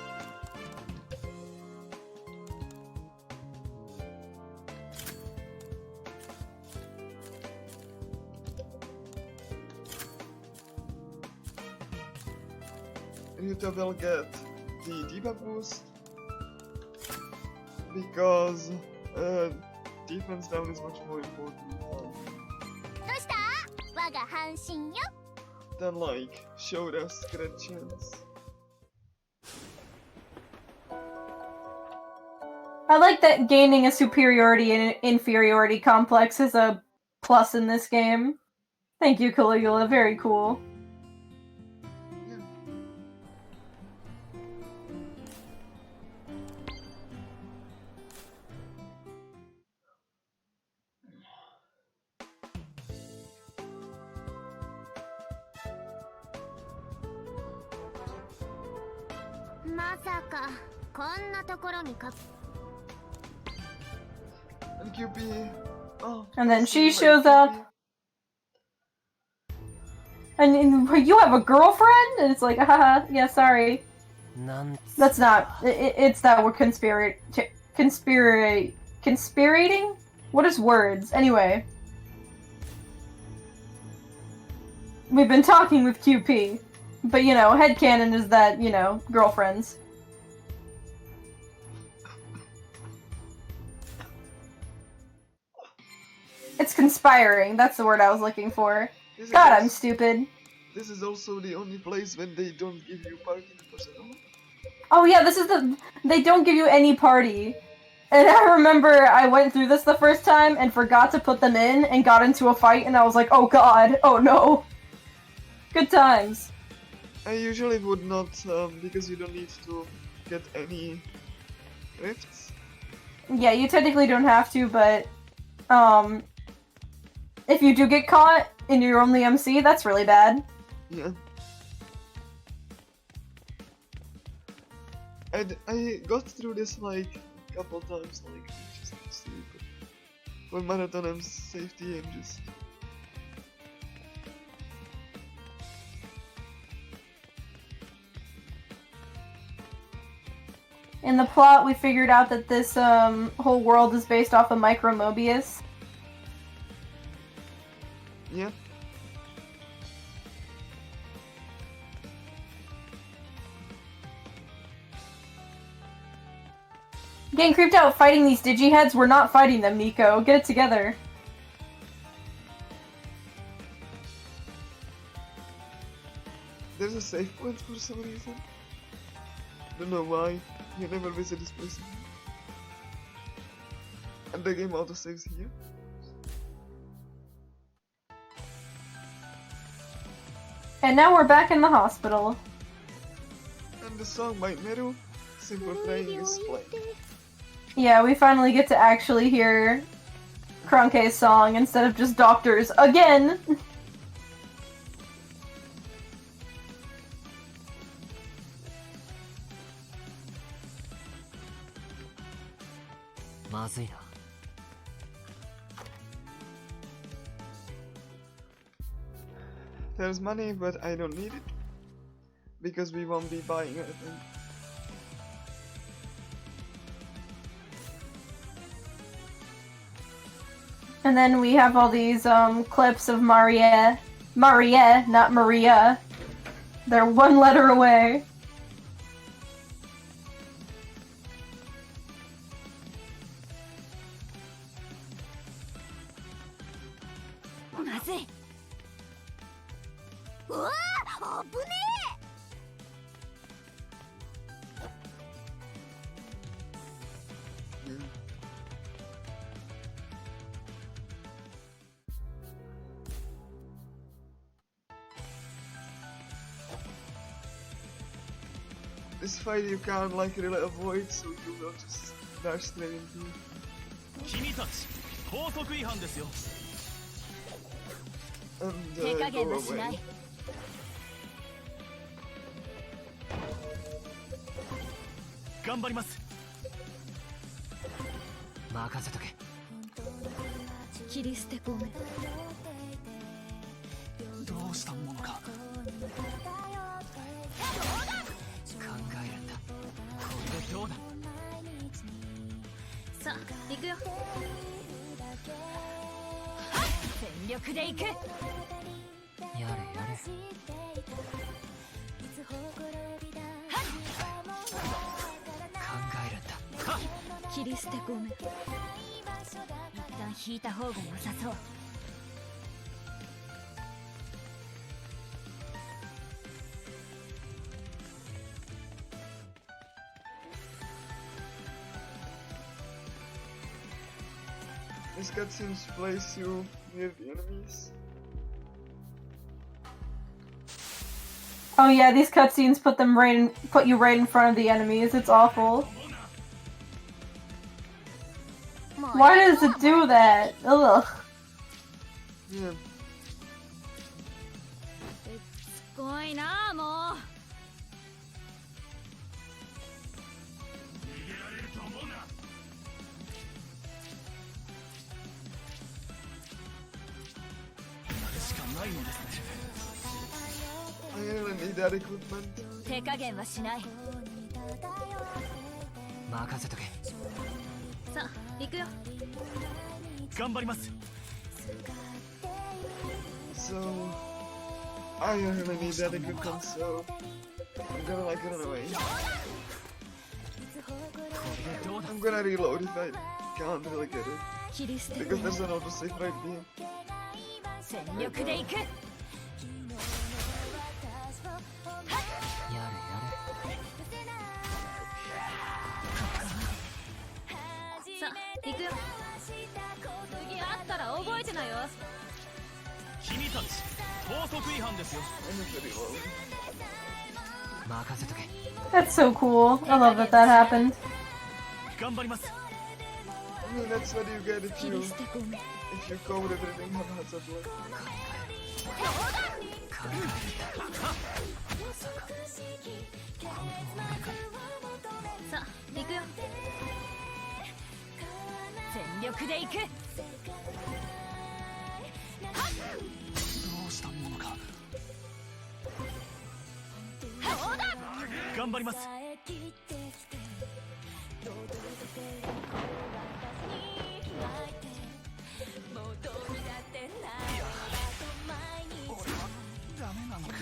And you will get the debuff boost because defense down is much more important どうした我が半身よ than like shoulder scratches. I like that gaining a superiority and inferiority complex is a plus in this game. Thank you, Caligula. Very cool. Yeah. And QP. Oh. And then she see, shows QP. up. And you have a girlfriend? And it's like, haha, yeah, sorry. なん That's not. It's that we're conspirating? What is words? Anyway. We've been talking with QP. But, you know, headcanon is that, you know, girlfriends. It's conspiring. That's the word I was looking for. This is God, also- I'm stupid. This is also the only place when they don't give you parking personnel. Oh yeah, this is the... They don't give you any party. And I remember I went through this the first time and forgot to put them in and got into a fight and I was like, oh god, oh no. Good times. I usually would not, because you don't need to get any rifts. Yeah, you technically don't have to, but... If you do get caught and you're only MC, that's really bad. Yeah. I got through this like a couple times, like just stupid. For marathon and safety and just... In the plot, we figured out that this whole world is based off of Micro Mobius. Yeah. Getting creeped out fighting these digiheads? We're not fighting them, Nico. Get it together. There's a save point for some reason. Don't know why. You never visit this place. And the game auto saves here. And now we're back in the hospital. And the song by Meru, Simple Praying is playing. Yeah, we finally get to actually hear Kranke's song instead of just Doctor's again! there's money, but I don't need it because we won't be buying anything. And then we have all these clips of Maria, not Maria. They're one letter away. This fight you can't like really avoid, so you will just dash straight into it. 君たち法則違反ですよ And 手加 go 減はしな away. い。頑張ります任せとけ切り捨てごめん。どうしたものか考えるんだこれでどうださあ行くよ。全力で行く。やれやれ考えるんだはっ切り捨てごめん。一旦引いた方が良さそう。This cutscene place you near the enemies. Oh yeah, these cutscenes put you right in front of the enemies. It's awful. Why does it do that? Ugh. Yeah. すごいなもう。しかないのですね I really need that equipment. 手加減はしない。任せとけさあ行くよ。頑張ります So I really need that equipment, so I'm gonna like run away. どうだ I'm gonna reload if I can't really get it. 切り捨て Because there's an autosave right here. 全力で行く。やれやさあ行くよ。次あったら覚えてなよ。れ君たち法則違反ですよ I need to reload. 任せとけ That's so cool. I love that that happened. 頑張ります I mean, that's what you get if 切 you り捨てごめん。 code everything haphazardly. 考えるんだまさかこの俺がさあ行くよ。全力で行く。どうしたものか頑張りますダメなのか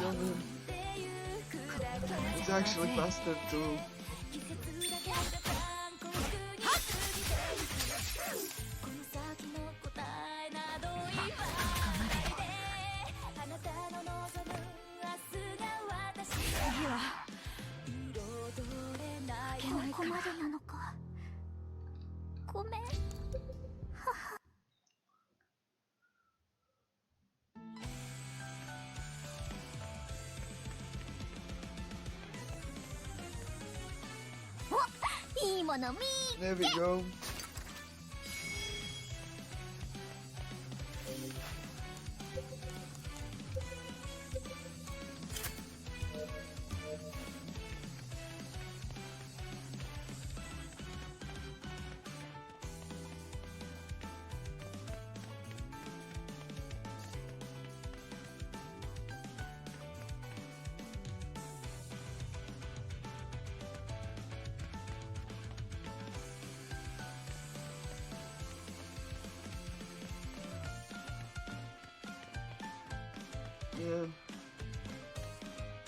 It's actually faster too. 次はここまでなのか。ごめん。お、いいもの見。 There we go.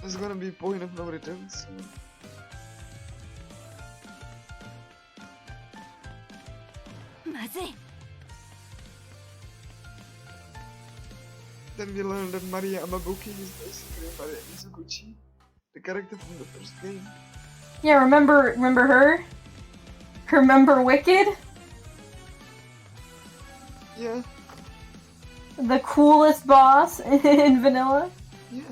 There's gonna be point of no return soon. Then we learned that Maria Amabuki is basically Maria Mizuguchi, the character from the first game. Yeah, remember her? Remember Wicked? Yeah. The coolest boss in vanilla? Yeah.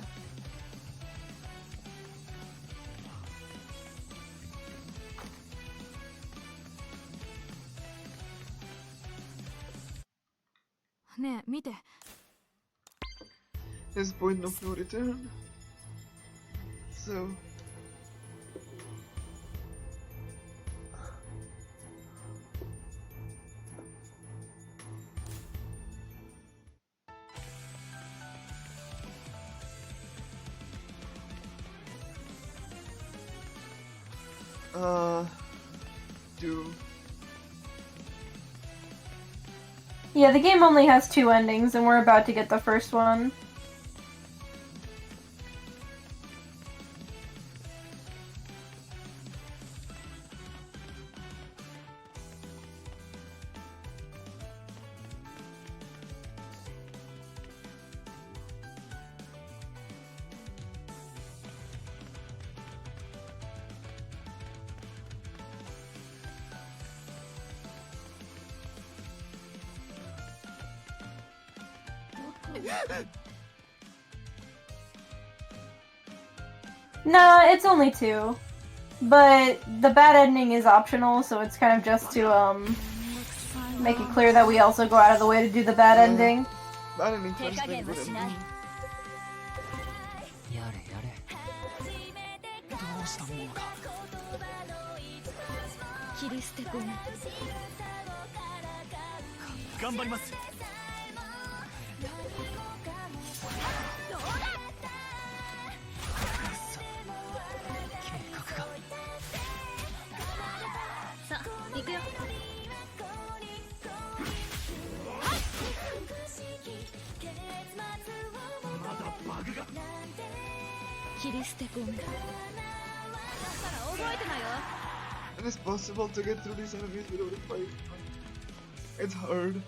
There's point of no return. So do Yeah, the game only has 2 endings, and we're about to get the first one. Nah, it's only 2. But the bad ending is optional, so it's kind of just to, make it clear that we also go out of the way to do the bad ending. bad ending first, then good ending. やれやれどうしたものか切り捨て込む頑張ります計画がさあ行くよまだバグが切り捨て込むだから覚えてなよ It is possible to get through these enemies without a fight. It's hard.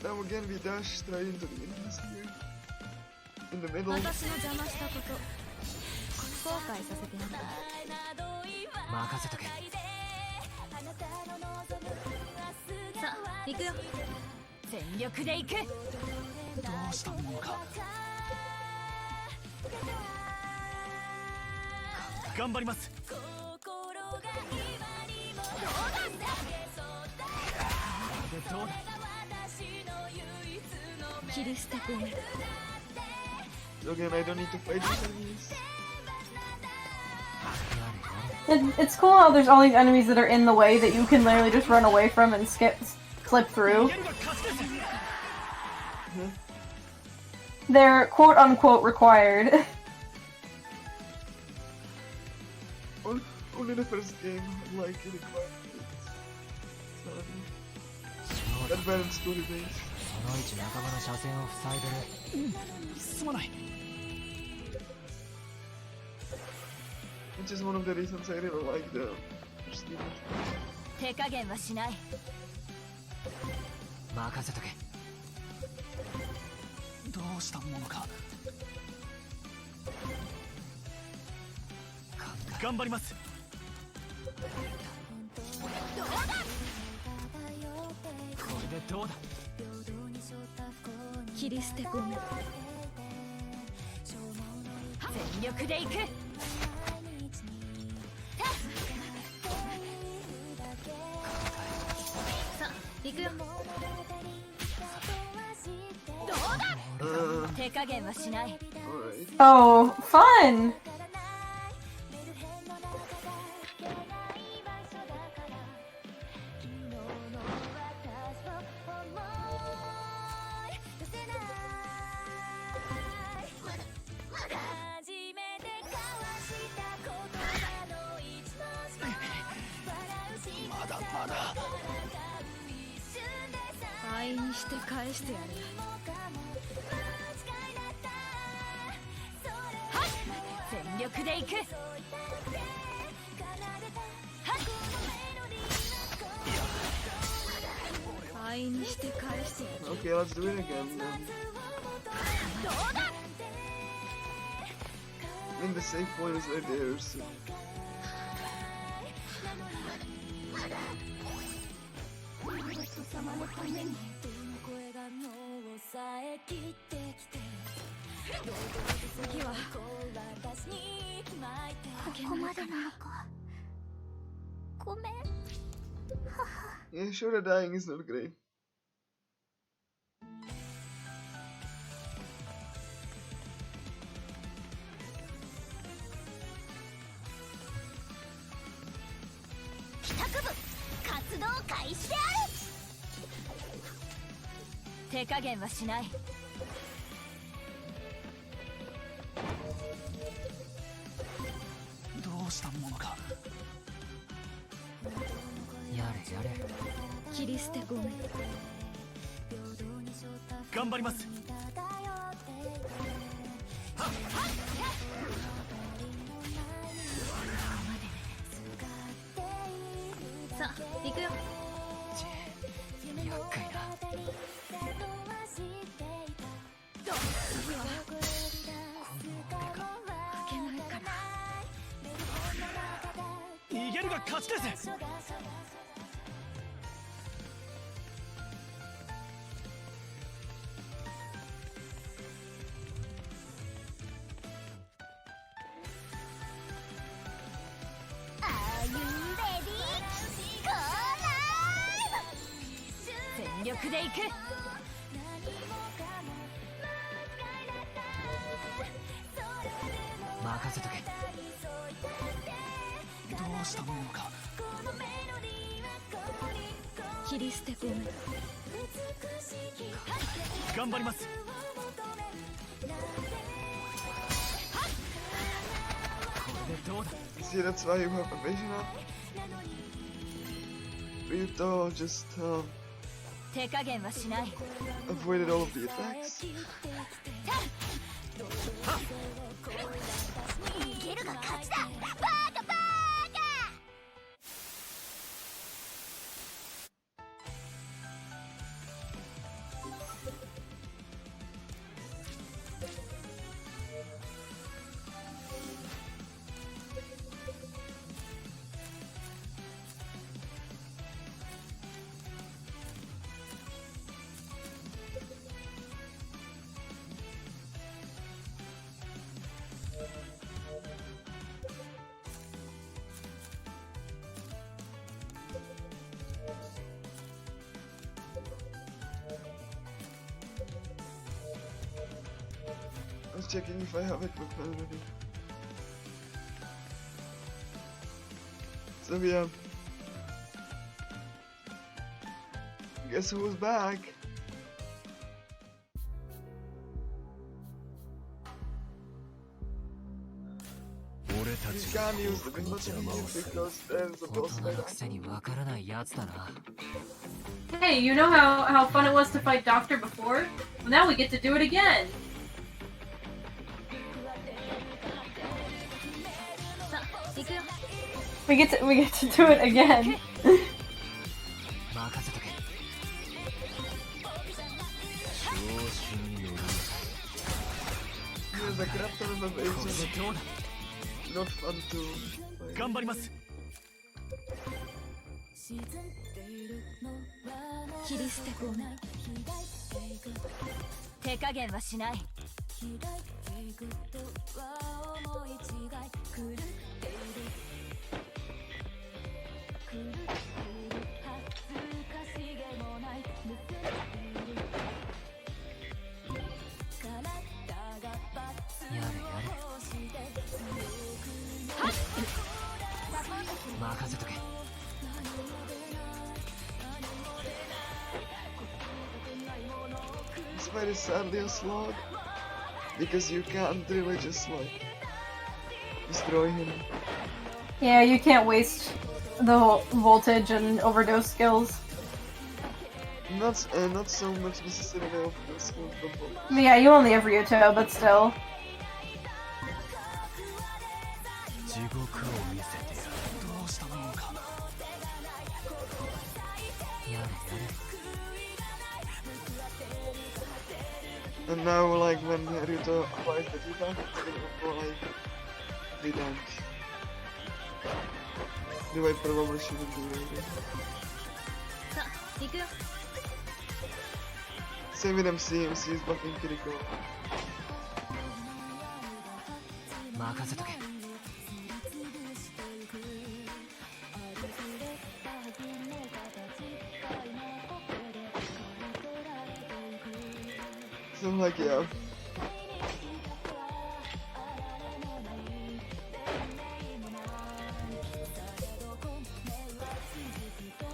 Now again we dash straight into the enemies here. In the middle. 私の邪魔したこと後悔させてやる任せとけさあ行くよ全力で行くどうしたものか頑張りますどうだ切り捨て込む Again, I don't need to fight these enemies. It's cool how there's all these enemies that are in the way that you can literally just run away from and slip through. They're quote-unquote required. Only the first game, like, it required it. Advanced story base. その位置仲間の車線を塞いでるすまない Which is one of the reasons I really like the first game. 手加減はしない任せとけどうしたものか頑張りますこれでどうだ切り捨て込む全力で行くさあ行くよどうだ手加減はしない Oh, fun! 倍にして返してやる。全力でいく。倍にして返してやる。 Okay, let's do it again then. I mean, the save point is right there, so... Yeah, sure, dying is not great. See, that's why you have evasion up. Ryuto just avoided all of the attacks. I was checking if I have equipment already. So yeah. Guess who's back? You can't use the wing button because there's a boss fight. Hey, you know how fun it was to fight Doctor before? Well, now we get to do it again! We get to do it again. Yeah, the crap ton of evasion. Not fun to fight. 切り捨てごめん。手加減はしない。任せとけ。 This fight is sadly a slog because you can't really just like destroy him. Yeah, you can't waste the voltage and overdose skills. not so much necessarily of the skills, but both. Yeah, you only have Ryuto, but still. 地獄を見せてやる。どうしたものか。やれやれ。 And now, like, when Naruto applies the debuff, it's gonna go like the tank. Though I probably shouldn't do it. さあ行くよ Same with MC is buffing Kiriko. 任せとけ。 So like, yeah.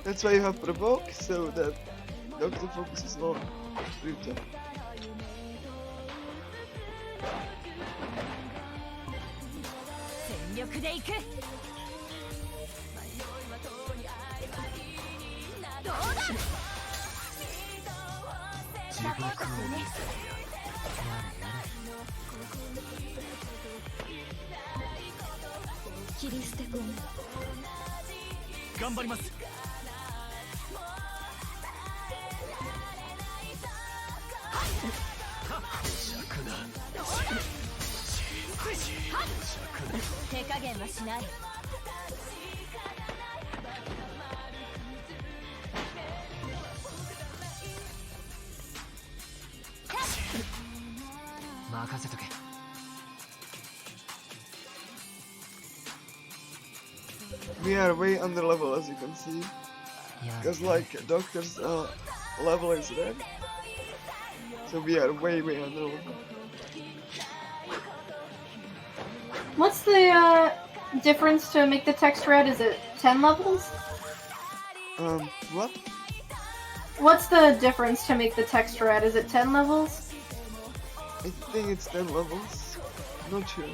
That's why you have provoke, so that Doctor focuses on Ryuto. 全力で行く。どうだ。地獄を見せてやる。やれやれ。切り捨て込む頑張ります。 手加減はしない。任せとけ。 We are way under level, as you can see, because like Doctor's level is red, so we are way under level. What's the difference to make the text red? Is it 10 levels? What? What's the difference to make the text red? Is it 10 levels? I think it's 10 levels. Not sure.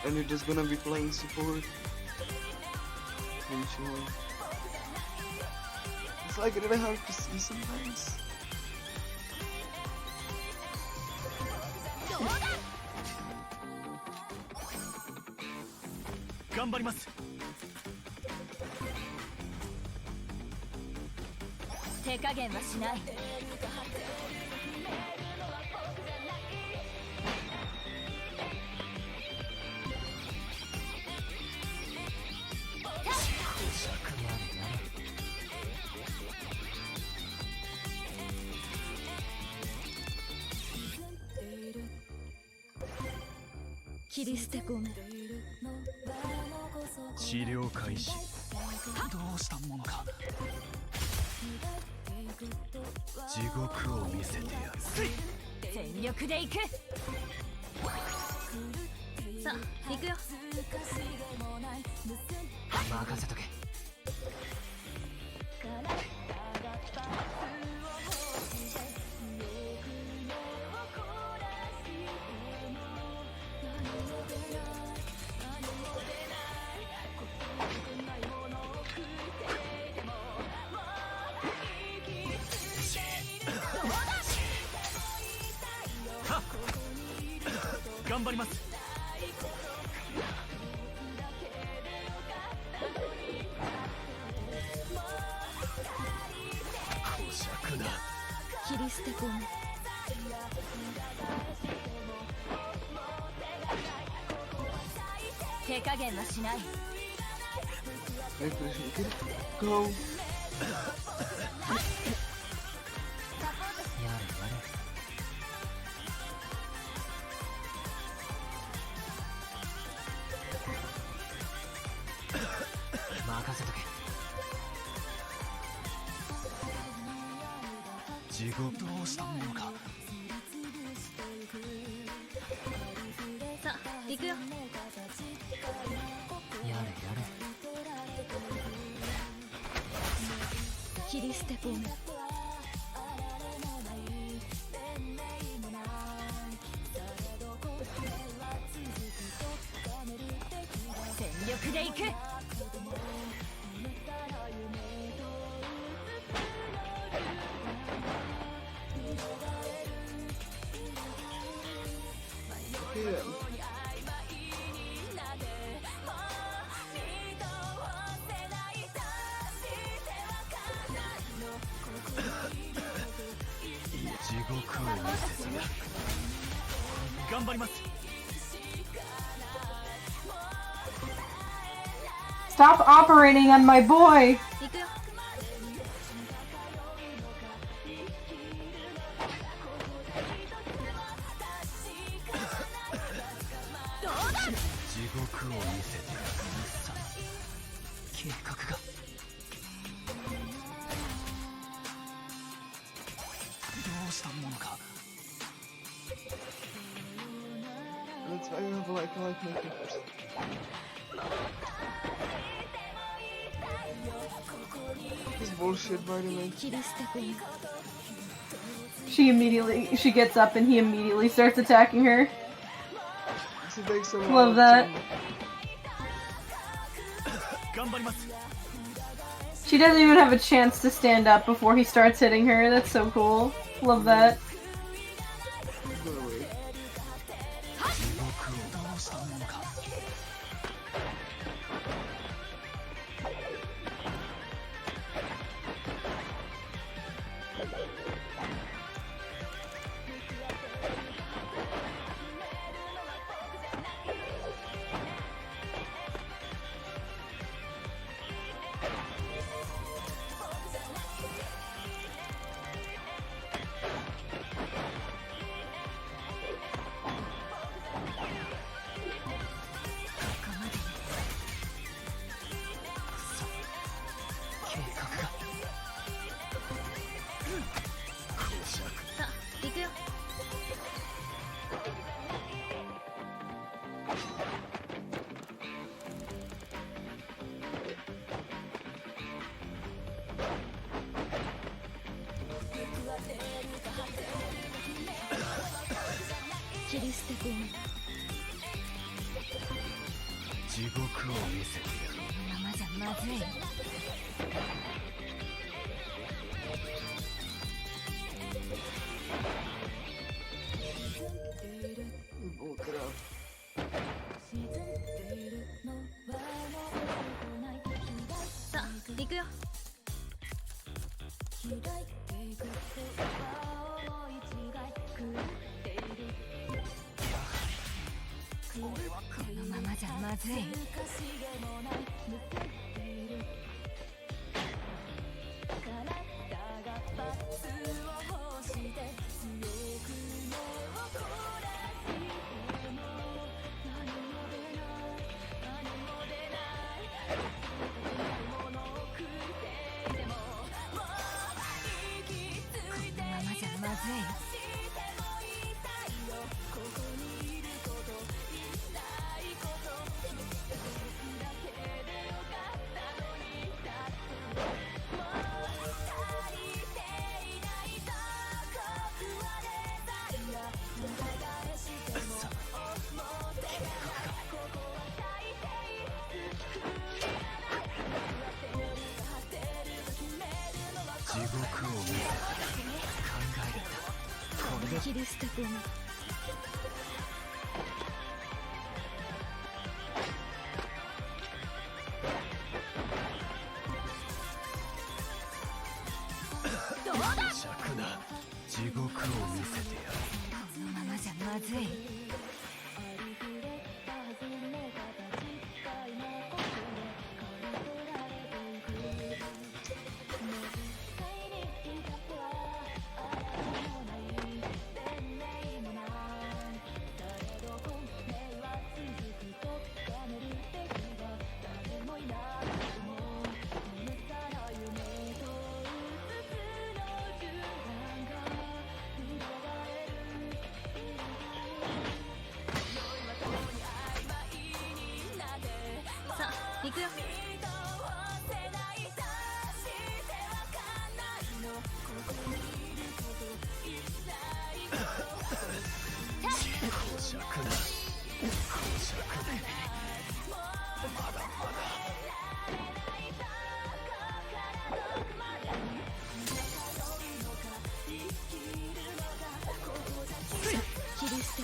And you're just gonna be playing support. Eventually. It's like really hard to see sometimes.治療開始。どうしたものか。地獄を見せてやる。全力で行く。さあ行くよ。任せとけ。 頑張ります。切り捨て込む手加減はしない。 I appreciate it. Go! やれやれ。 I 地獄どうしたものか。さあ行くよ。やれやれ。切り捨て込む。全力で行く。Okay then. Stop operating on my boy! 行くよ。どうだ。地獄を見せてやる。計画がどうしたものか。 Let's try to have like making first. This is bullshit, by the way. 切り捨て込む。 She gets up and he immediately starts attacking her. She takes a Love that. She doesn't even have a chance to stand up before he starts hitting her. That's so cool. Love that.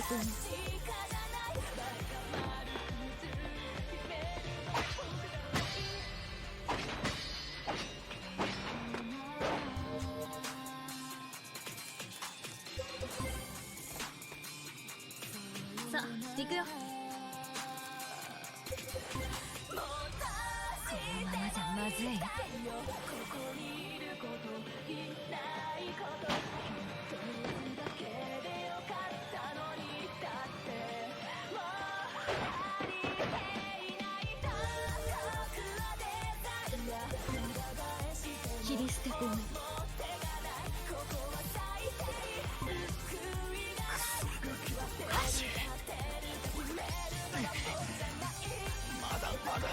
ごめん。さあ行くよ。このままじゃまずい。切り捨てごめん。まだまだ。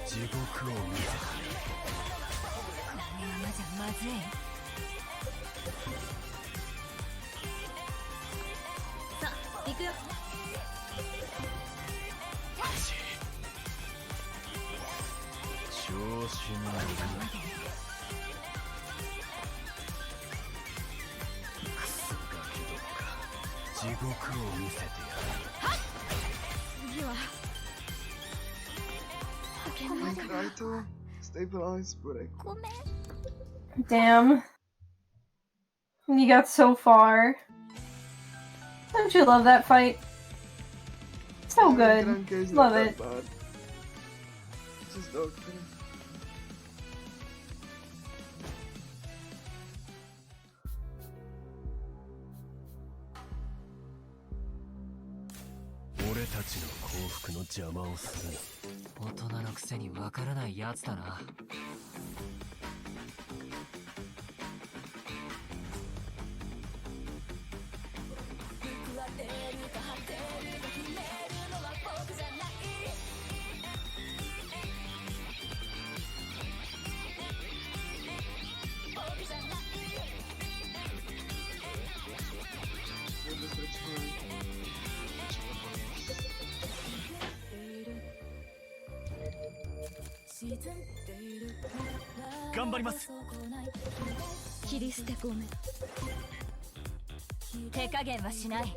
地獄を見せた。このままじゃまずい。さあ行くよ。調子に乗るな。クソガキどもか。地獄を見せてやる。次は I try to stabilize, but I ごめん。 Damn. You got so far. Don't you love that fight? So good. Love it. Just okay.俺たちの幸福の邪魔をするな。大人のくせにわからないやつだな。頑張ります。切り捨てごめん。手加減はしない。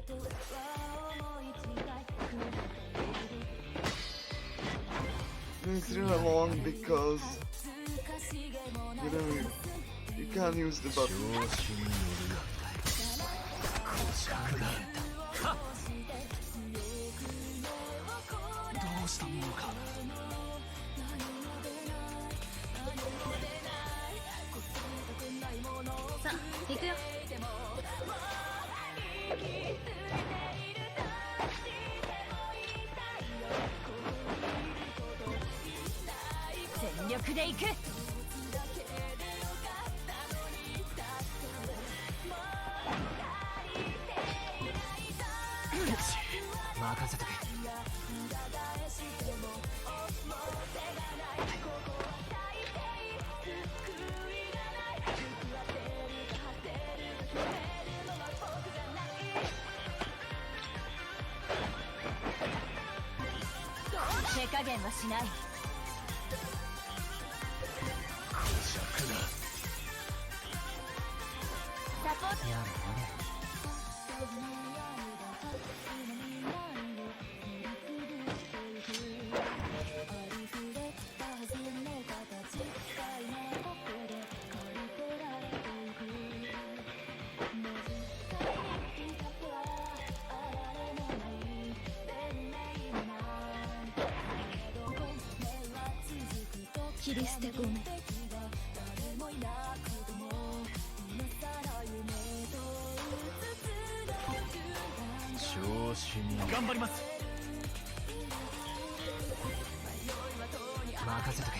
It's really long because you can't use the button. 調子に乗るな。こしゃくだ。どうしたものか。さあ行くよ。全力で行く。任せとけ。手加減はしない。サポート。やれやれ。切り捨てごめん。調子に頑張ります。任せとけ。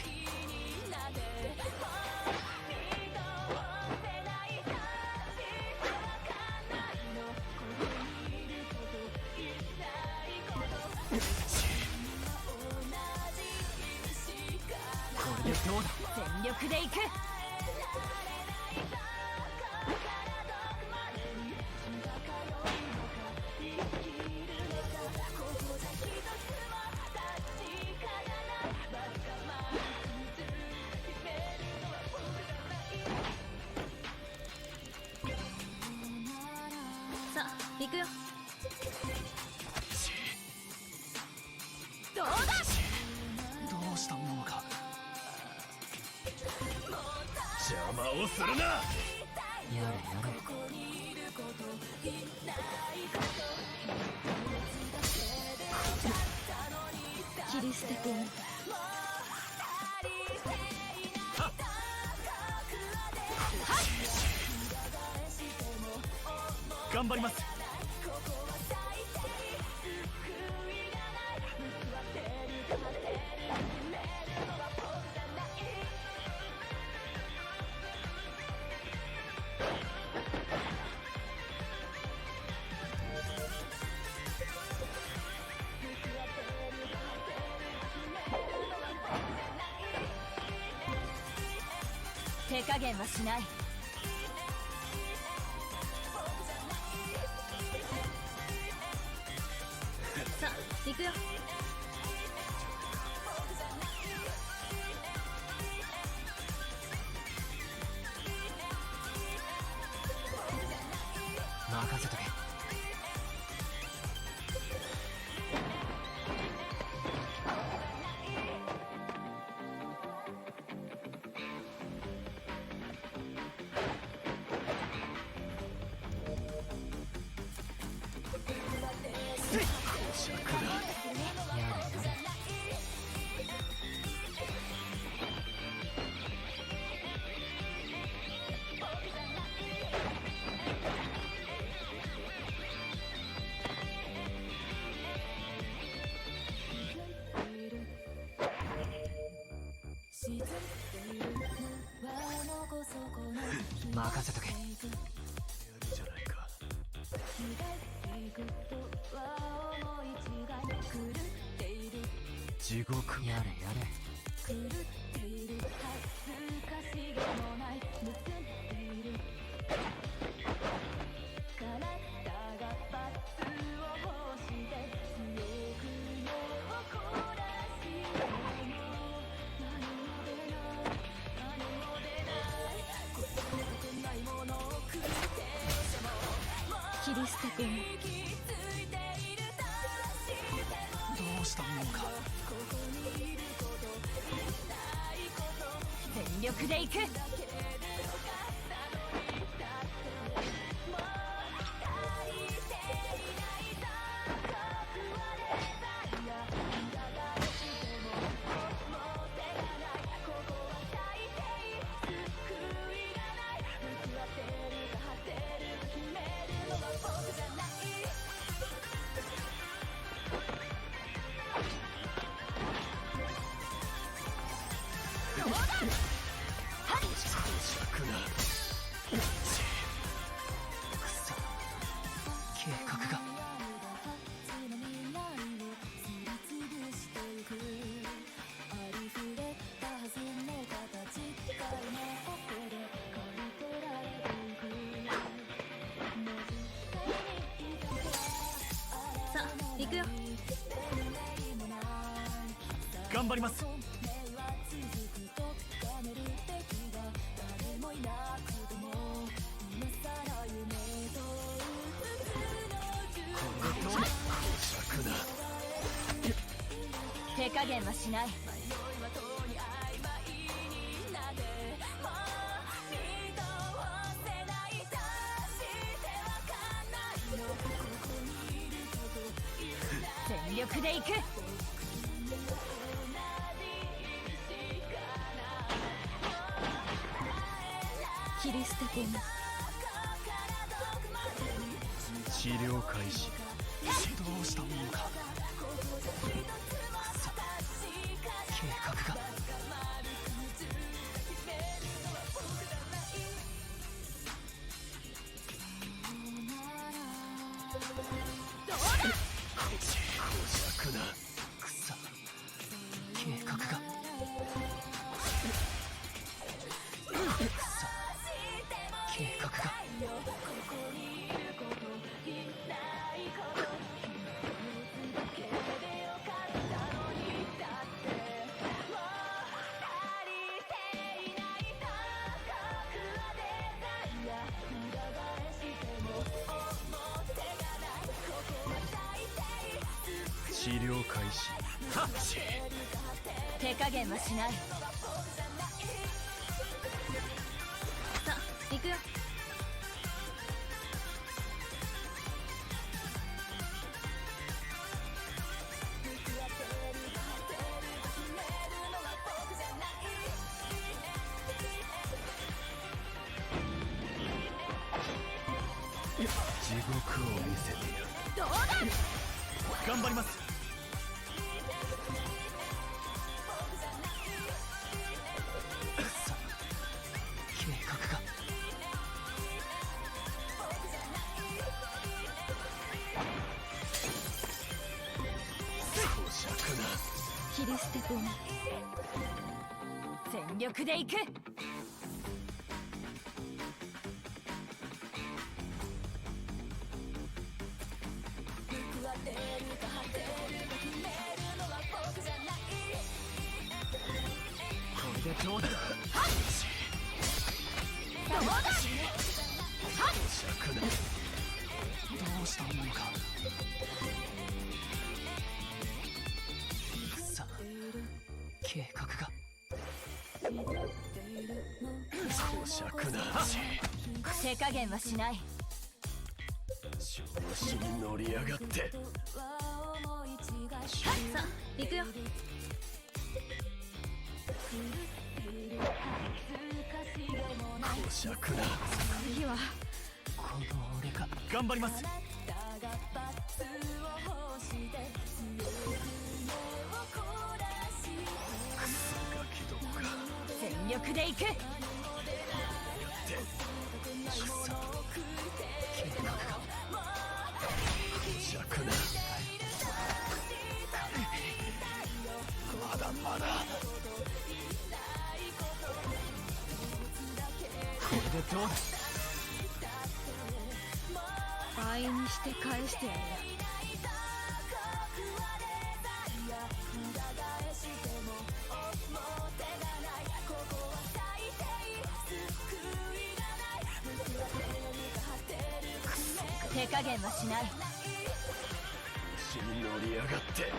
これでどうだ。全力で行く。邪魔をするな。やれやれ。切り捨て君、頑張ります。手加減はしない。さあ行くよ。任せとけ。任せとけ。やるじゃないか。地獄。やれやれ。切り捨て君、どうしたもんか。全力で行く。尺な。くそ。計画が。さあ行くよ。頑張ります。手加減はしない。全力で行く。切り捨て君、治療開始。どうしたもんか。くそ。計画が。弱な。くそ。計画が。くそ。計画が。治療開始。はっ。手加減はしない。行くよ。地獄を見せてやる。どうだ。頑張ります。計画が粗弱な。切り捨てゴム。全力で行く。これでどうだ。どうだ。粗弱な。どうしたものか。さあ、計画が粗弱な。手加減はしない。調子に乗り上がって。さあ行くよ。粗弱な。次はこの俺が頑張ります。クソガキどもが。全力で行く。計画が粗弱な。まだまだ。これでどうだ。倍にして返してやる。手加減はしない。調子に乗り上がって。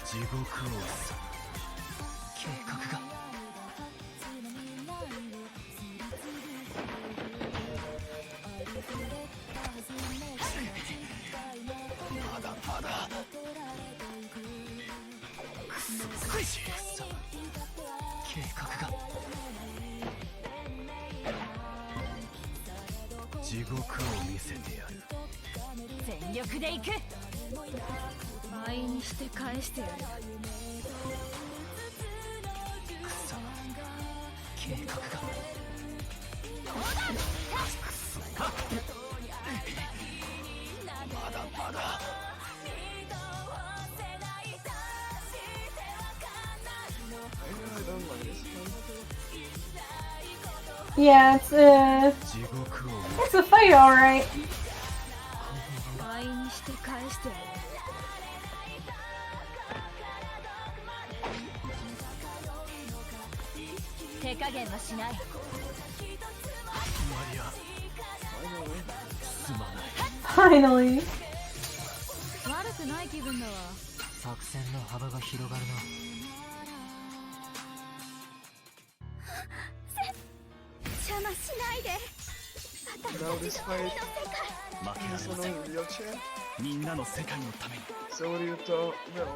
地獄をさ。計画がまだまだ。クソガキ。計画が地獄を見せてやる。全力で行く。倍にして返してやる。計画がまだまだ。I don't like this one. Yeah, it's 地獄を it's a fight, all right. 倍にして返してやる。手加減はしない。マリア。すまない。Finally. 悪くない気分だわ。作戦の幅が広がるな。邪魔しないで。 Now this fight 負けられ is ま on せん。 real champ. みんなの世界のために。 So Ryuto, no.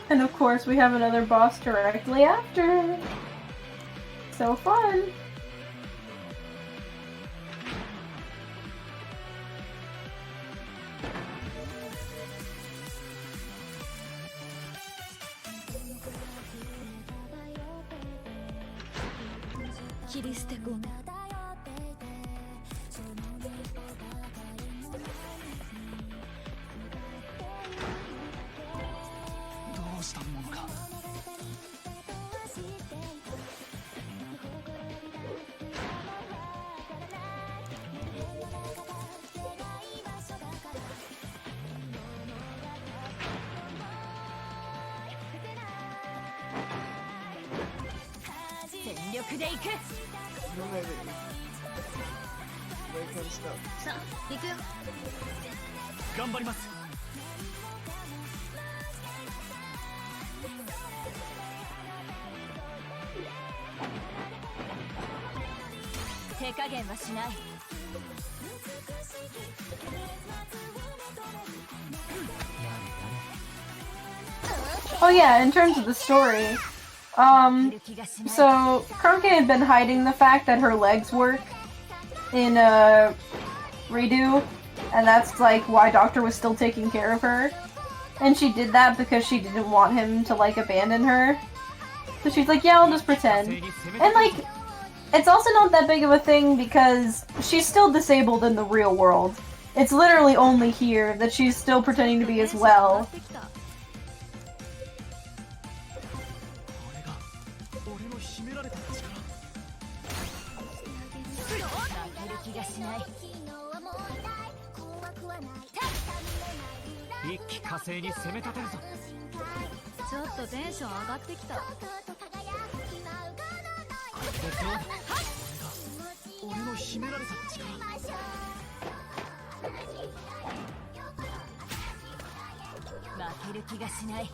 And of course, we have another boss directly after. So fun.全力で行く。 No idea. They can't stop. さあ行くよ。頑張ります。手加減はしない。 Oh yeah, in terms of the story, so Krunke had been hiding the fact that her legs work in Redo, and that's like why Doctor was still taking care of her. And she did that because she didn't want him to like abandon her. So she's like, yeah, I'll just pretend. And like, it's also not that big of a thing because she's still disabled in the real world. It's literally only here that she's still pretending to be as well. 一気火星に攻め立てるぞ。ちょっとテンション上がってきた。これでどうだ。俺の秘められた力。負ける気がしない。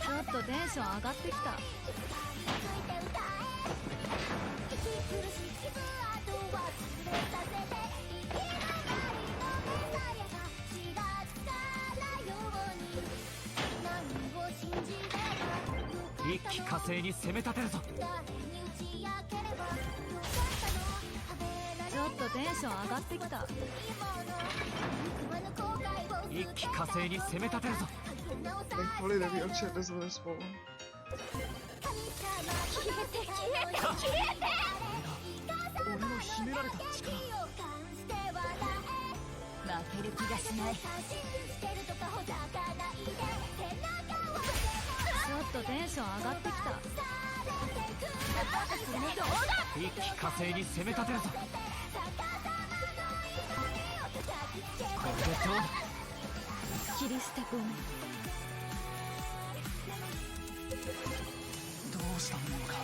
ちょっとテンション上がってきた。一気火星に攻め立てるぞ。ちょっとテンション上がってきた。一気火星に攻め立てるぞ。 Thankfully the real chat doesn't respond. 俺の秘められた力。 負ける気がしない。ちょっとテンション上がってきた。一気火星に攻め立てるぞ。これでどうだ。切り捨てごめん。どうしたものか。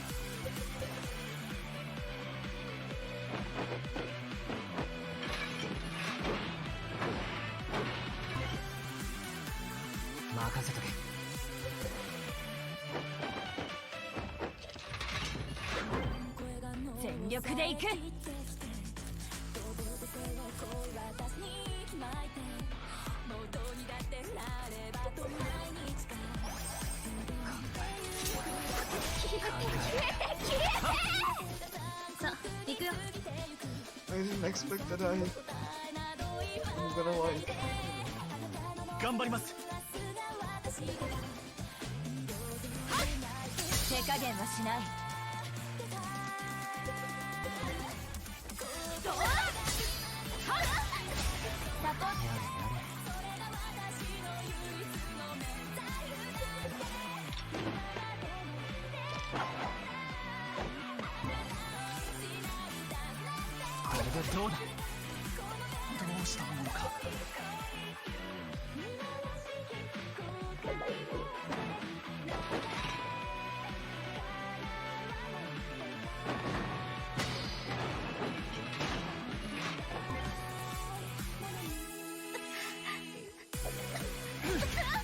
任せとけ。全力で行く。 さあ、行くよ。 I didn't expect that I'm gonna like. 頑張ります。 手加減はしない。 これでどうだ。どうしたものか。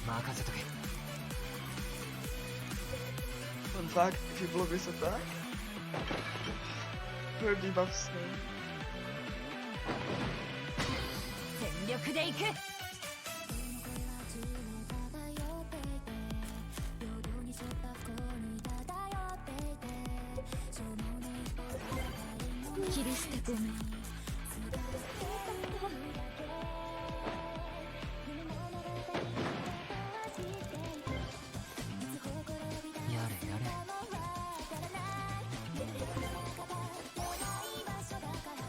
任せとけ。 Fun fact, if you block this attack, her debuffs. 全力で行く。切り捨てごめん。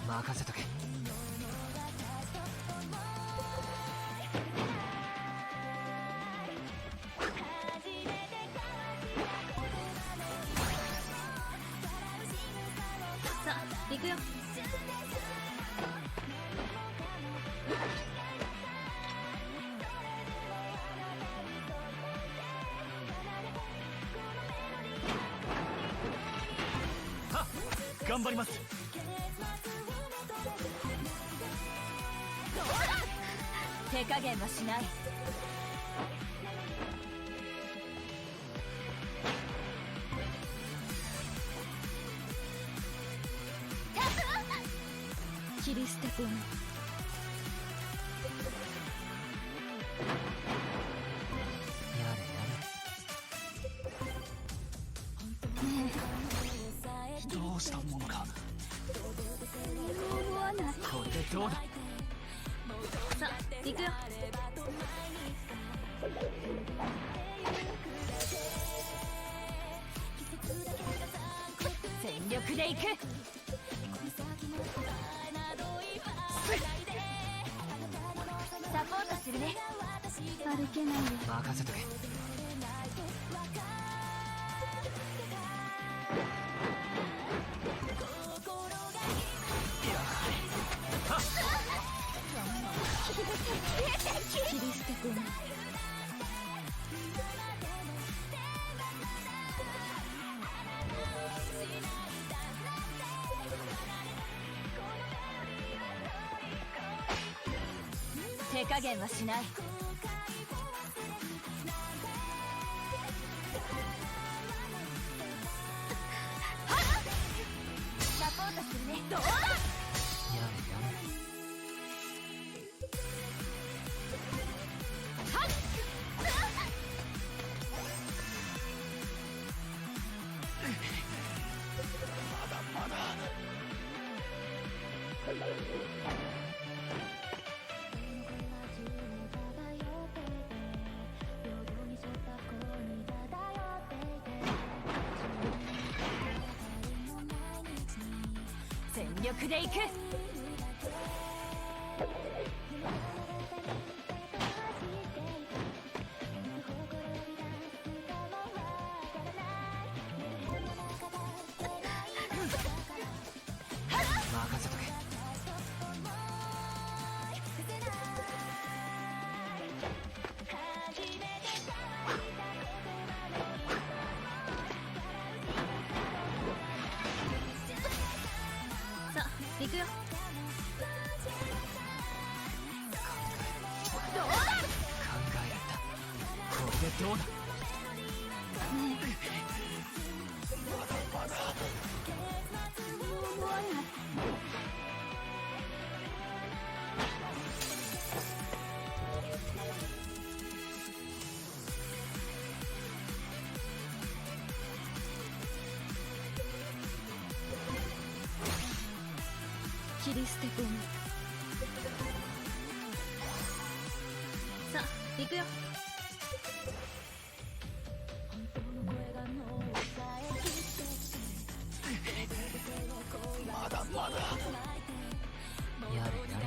任せとけ。さあ、行くよ。頑張ります。手加減はしない。切り捨て込む。どうしたものか。思わない。これでどうだ。さあ行くよ。全力で行く。サポートするね。歩けないよ。任せとけ。切り捨て込む。手加減はしない。サポートするね。どうだ。全力で行く。任せとけ。さあ行くよ。どうだ。考えられた。これでどうだ。思わない。切り捨て込む。さあ行くよ。まだまだ。やれやれ。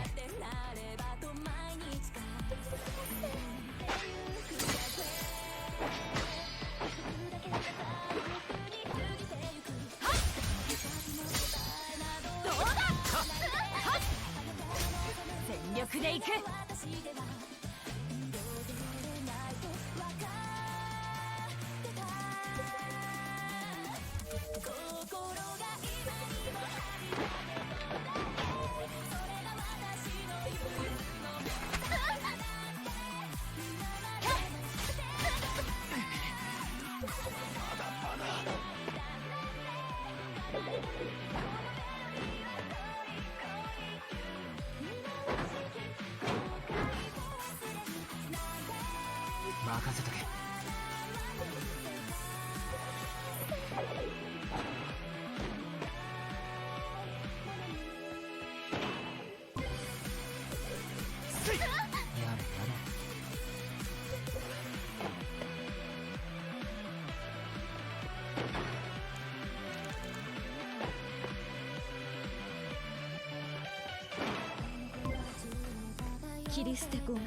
どうだ。全力で行く。任せとけ。やれやれ。切り捨て込む。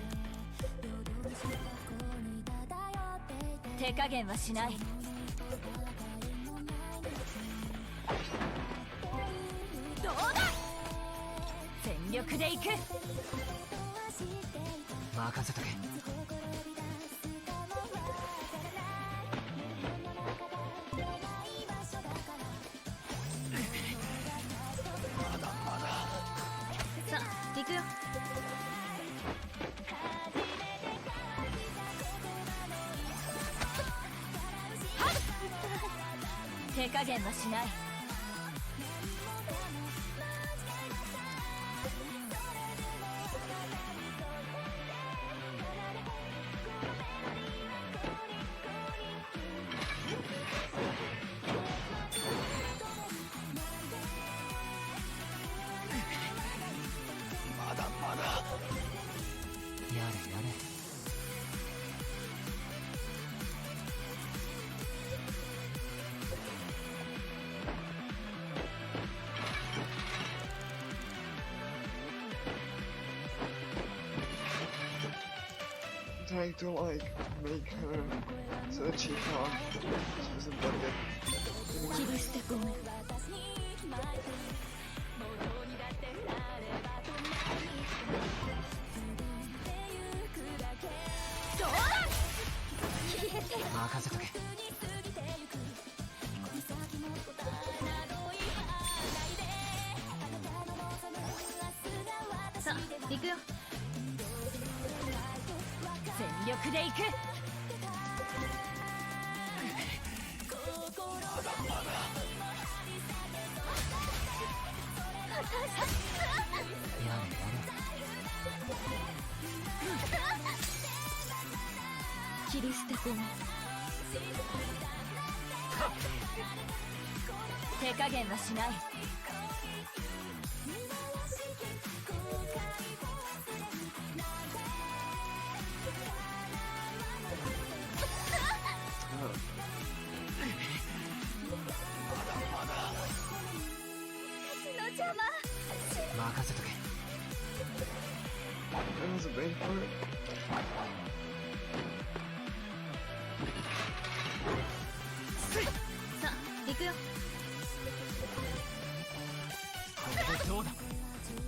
手加減はしない。どうだ。全力で行く。任せとけ。さあ行くよ。手加減はしない。まだまだ。やれやれ。Trying to like make her so that she doesn't get 切り捨てごめん。任せとけ。さあ行くよ。全力で行く。やれや切り捨てごめん。手加減はしない。任せとけ。That was a brain fart. さあ行くよ。これでどうだ。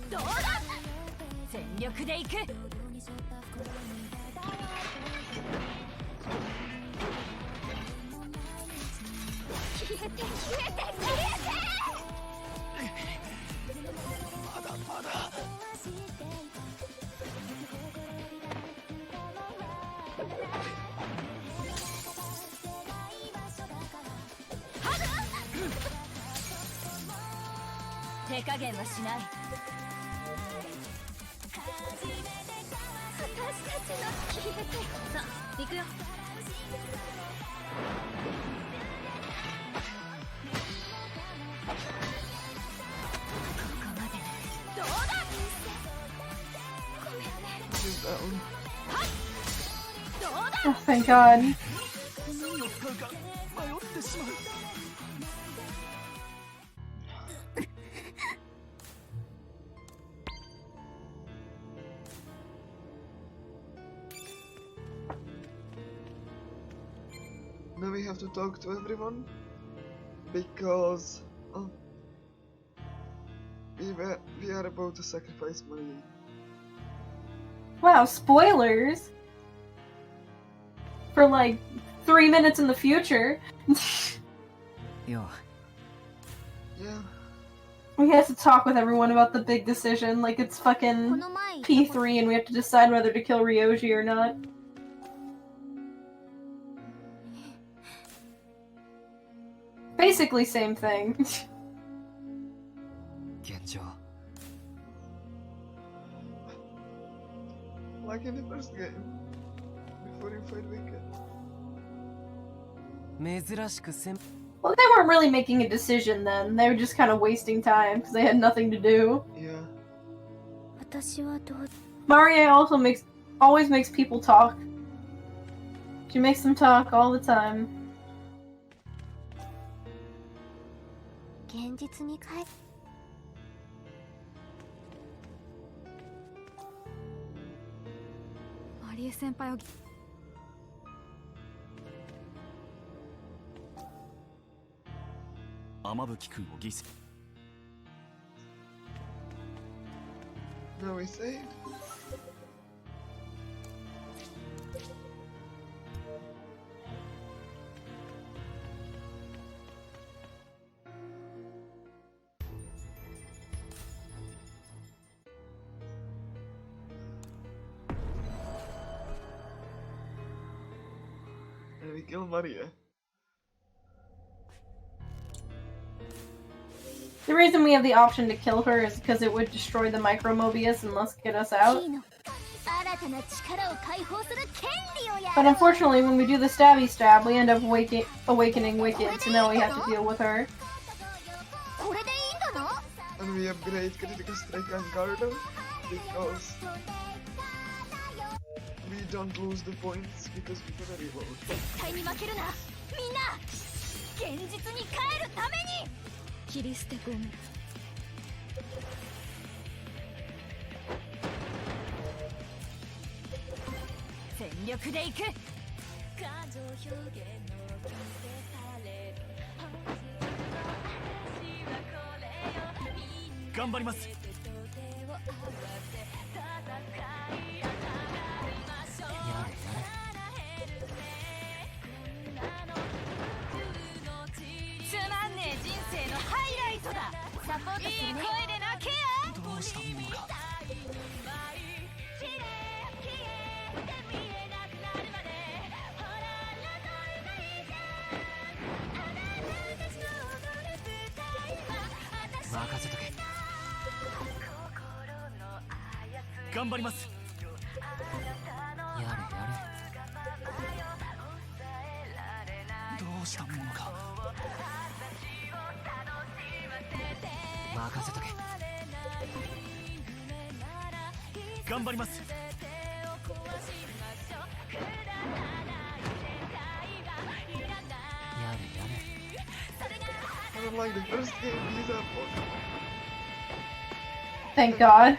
どうだ。全力で行く。消えて消えて消えて。まだまだ。手加減はしない。私たちの消えて。さあ行くよ。ここまで。どうだ。ごめんね。Just that one. どうだ。 Oh, thank God. 何を使うか迷ってしまう。Now we have to talk to everyone because we are about to sacrifice Maria. Wow, spoilers! For like 3 minutes in the future. よ Yeah. We have to talk with everyone about the big decision, like it's こ fucking の前 P3 and we have to decide whether to kill Ryoji or not. Basically same thing. 現状 Like in the first game. Before you fight Wicked. 珍しく先 Well, they weren't really making a decision then. They were just kind of wasting time because they had nothing to do. Yeah. 私はどう Maria also always makes people talk. She makes them talk all the time. 現実に帰っマリエ先輩を雨吹君を犠牲。 Now we saved. And we kill Maria. The reason we have the option to kill her is because it would destroy the Micro Mobius and thus get us out. But unfortunately, when we do the stabby stab, we end up awakening Wicked, so now we have to deal with her. And we upgrade critical strike and garden because we don't lose the points because we gotta reload. 切り捨てごめん。全力で行く。頑張ります。つまんねえ人生のハイライトだ。サポートするね。いい声で泣けよ。どうしたものか。任せとけ。頑張ります。やれやれ。どうしたものか。任せとけ。頑張ります。Unlike the first game, these are fun. Thank God.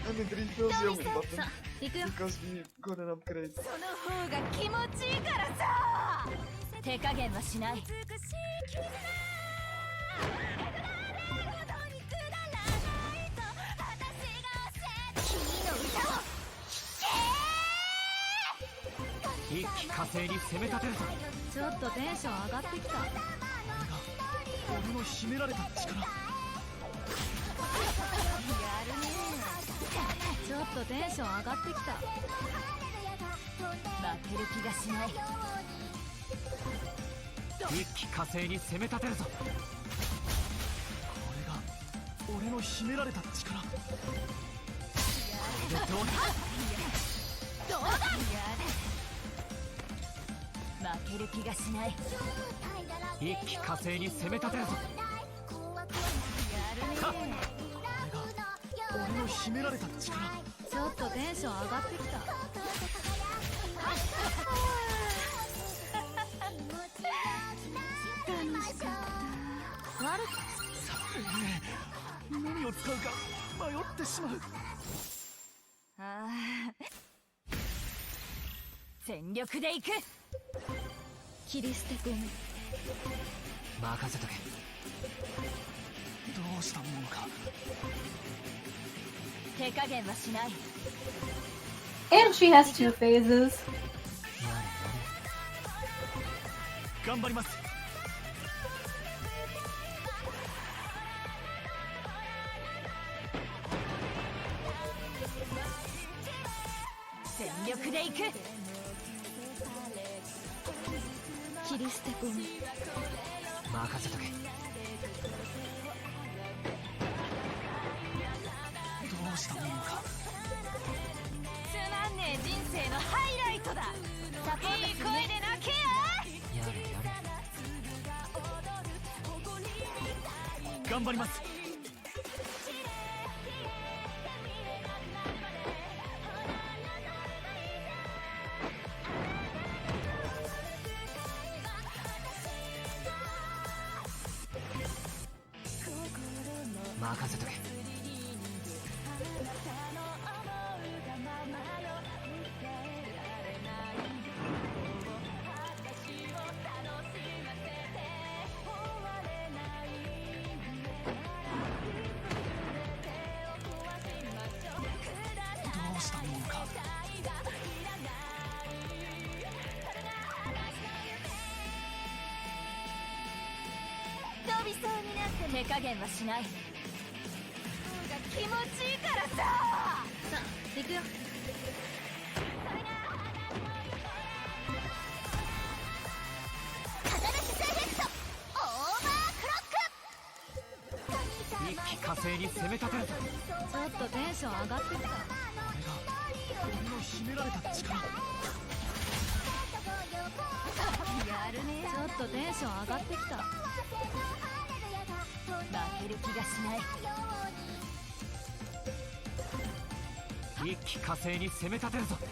And it refills your win button because we got an upgrade. その方が気持ちいいからさ。手加減はしない。一気火星に攻め立てるぞ。ちょっとテンション上がってきた。俺の秘められた力。やるね。ちょっとテンション上がってきた。負ける気がしない。一気火星に攻め立てるぞ。これが俺の秘められた力。これでどうだ。どうだ。負ける気がしない。一気火星に攻め立てるぞ。やるね。俺の秘められた力。ちょっとテンション上がってきた。楽しかった。悪く何を使うか迷ってしまう。ああ。全力で行く。切り捨てごめん。任せとけ。どうしたものか。手加減はしない。 And she has 2 phases. 頑張ります。全力で行く。切り捨てごめん。任せとけ。どうしたものか。つまんねえ人生のハイライトだ。サポートするね。いい声で泣けよ。やれやれ。頑張ります。任せとけ。どうしたものか。飛びそうになって手加減はしない。気持ちいいからさ。さあ行くよ。カタルシスエフェクトオーバークロック。星に攻め立てるぞ。ちょっとテンション上がってきた。これが俺の秘められた力。やるね。ちょっとテンション上がってきた。負ける気がしない。一気火星に攻め立てるぞ。こ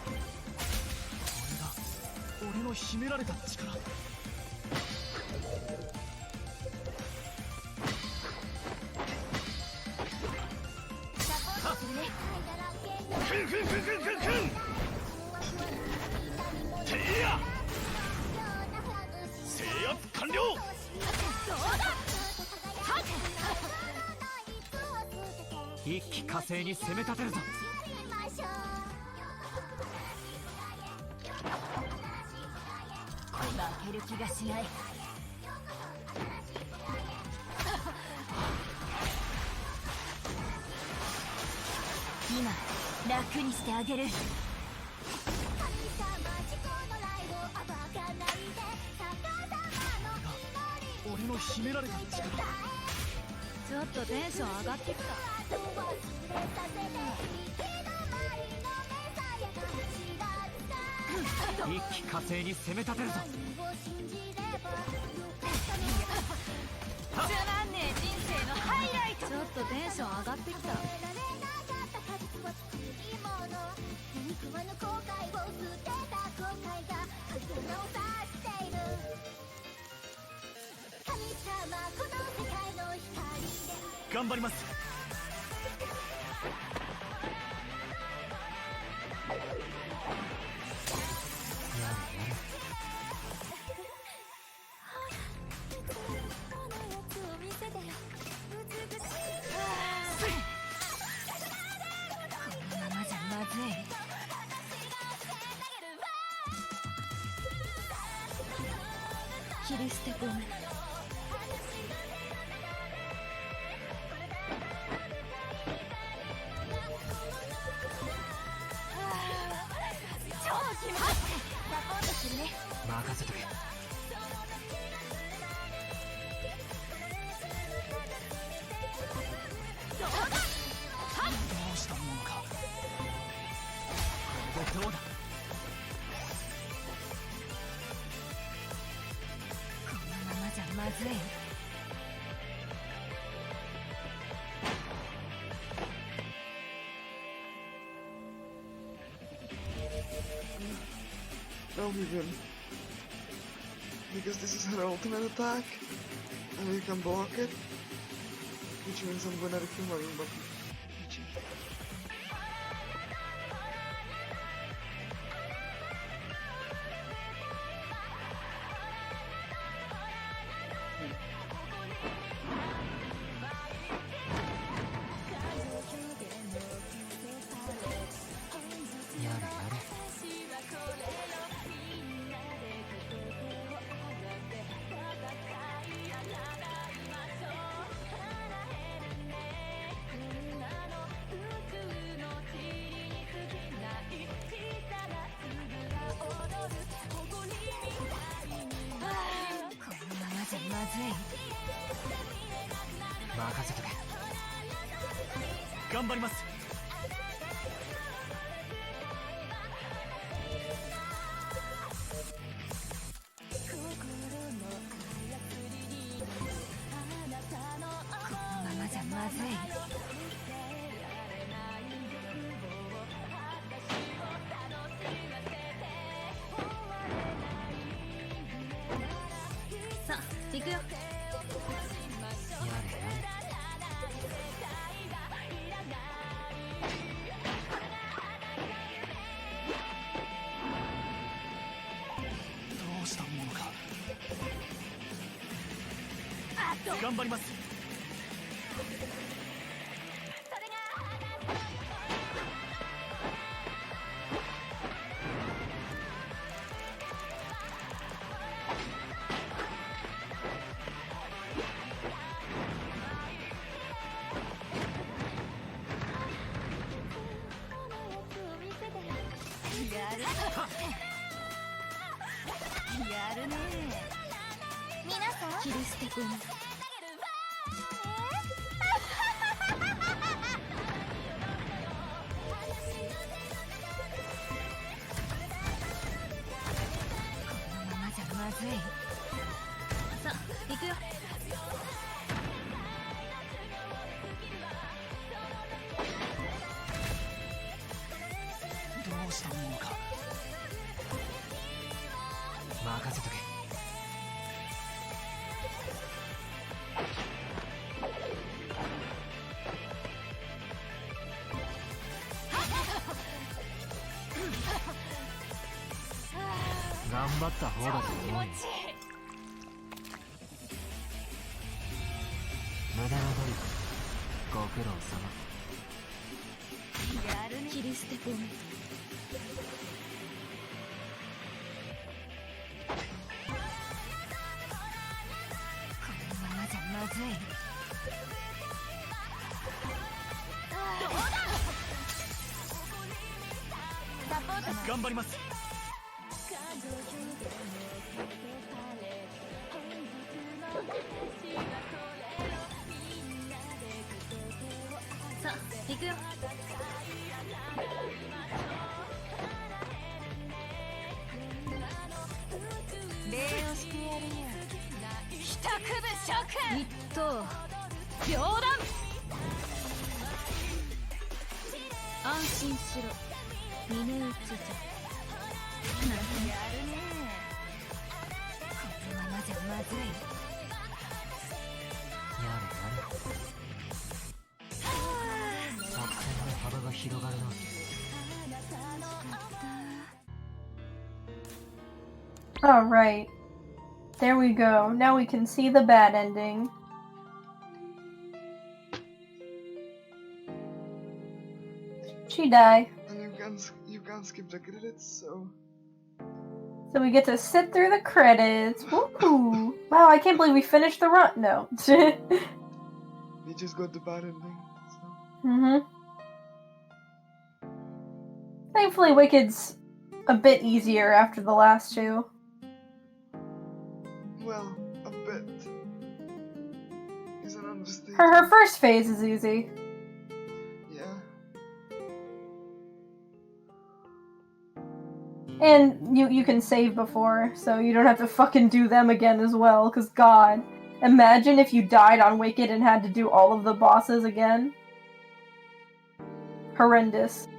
れが俺の秘められた力。ふんふんふんふんふんふんてや制圧完了。一気火星に攻め立てるぞ。負ける気がしない。今楽にしてあげる。俺の秘められた力。ちょっとテンション上がってきた。一気火星に攻め立てるぞ。つまんねえ人生のハイライト。ちょっとテンション上がってきた。頑張ります。このままじゃまずい。切り捨てゴム。超気持ちいい。サポートするね。任せとけ。どうだ。どうしたものか。これでどうだ。このままじゃまずい。Now we win. Because this is her ultimate attack, and we can block it, which means I'm gonna kill my own button.まずい。任せとけ。頑張ります。このままじゃまずい。さあ行くよ。どうしたものか。頑張ります。やるね。皆さん、キリステ君。倒したものか。任せとけ。頑張った方だと思うよ。無駄な努力ご苦労様。やるね。切り捨ててみた。このままじゃまずい。どうだ。サポート頑張ります。さあ行くよ。礼をしてやるよ。帰宅部諸君。一等両断。安心しろ。峰打ちじゃ。やるね。このままじゃまずい。やれやれ。作戦の幅が広がるな。Alright. There we go. Now we can see the bad ending. She died. And you can't skip the credits, so So we get to sit through the credits. Woohoo! Wow, I can't believe we finished the run. No. we just got the bad ending. So. Mm-hmm. Thankfully, Wicked's a bit easier after the last two. Well, a bit is an understatement. Her first phase is easy. Yeah. And you can save before, so you don't have to fucking do them again as well, cause god. Imagine if you died on Wicked and had to do all of the bosses again. Horrendous.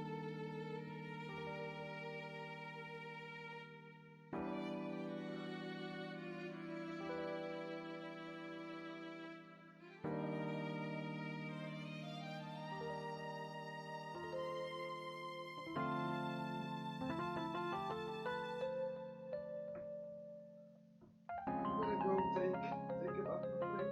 I'm gonna go take a bath real quick.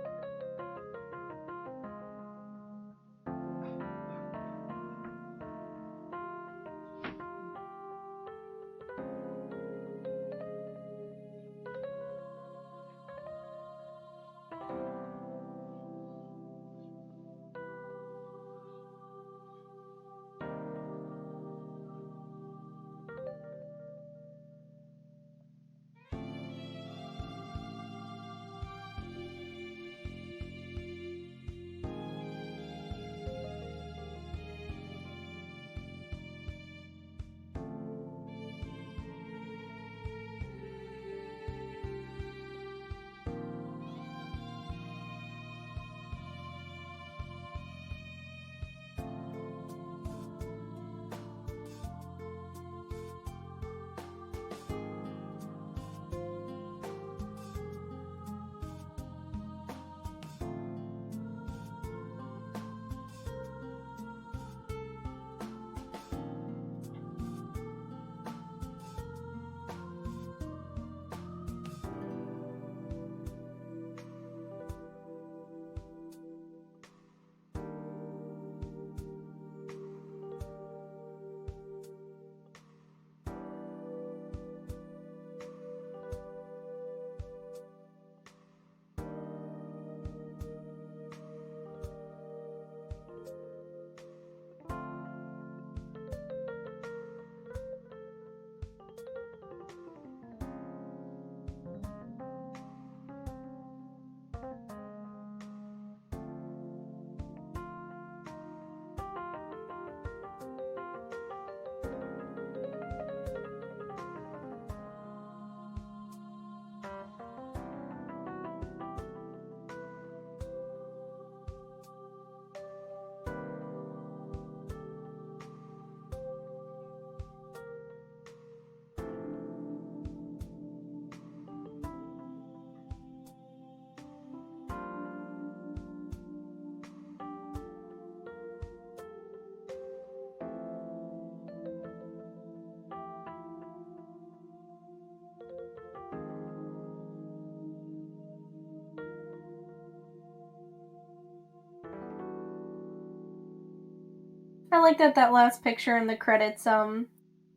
I like that last picture in the credits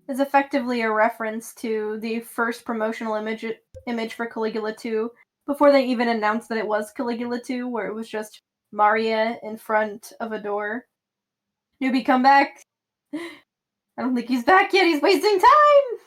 is effectively a reference to the first promotional image for Caligula 2 before they even announced that it was Caligula 2, where it was just Maria in front of a door. Newbie, come back! I don't think he's back yet, he's wasting time!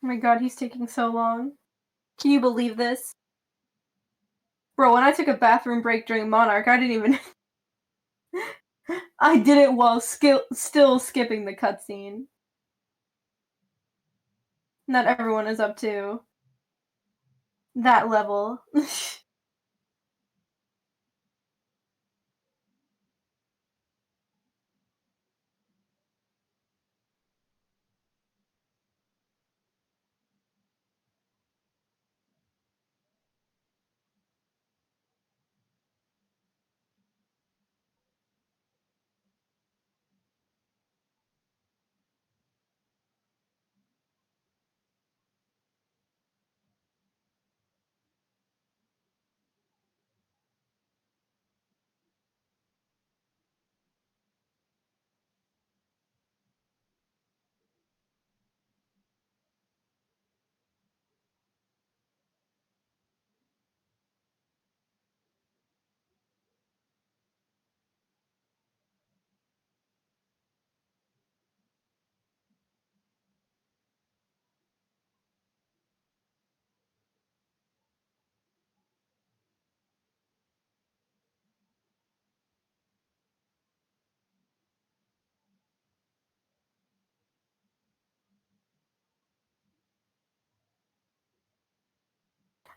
Oh my god, he's taking so long. Can you believe this? Bro, when I took a bathroom break during Monarch, I didn't even... I did it while still skipping the cutscene. Not everyone is up to that level.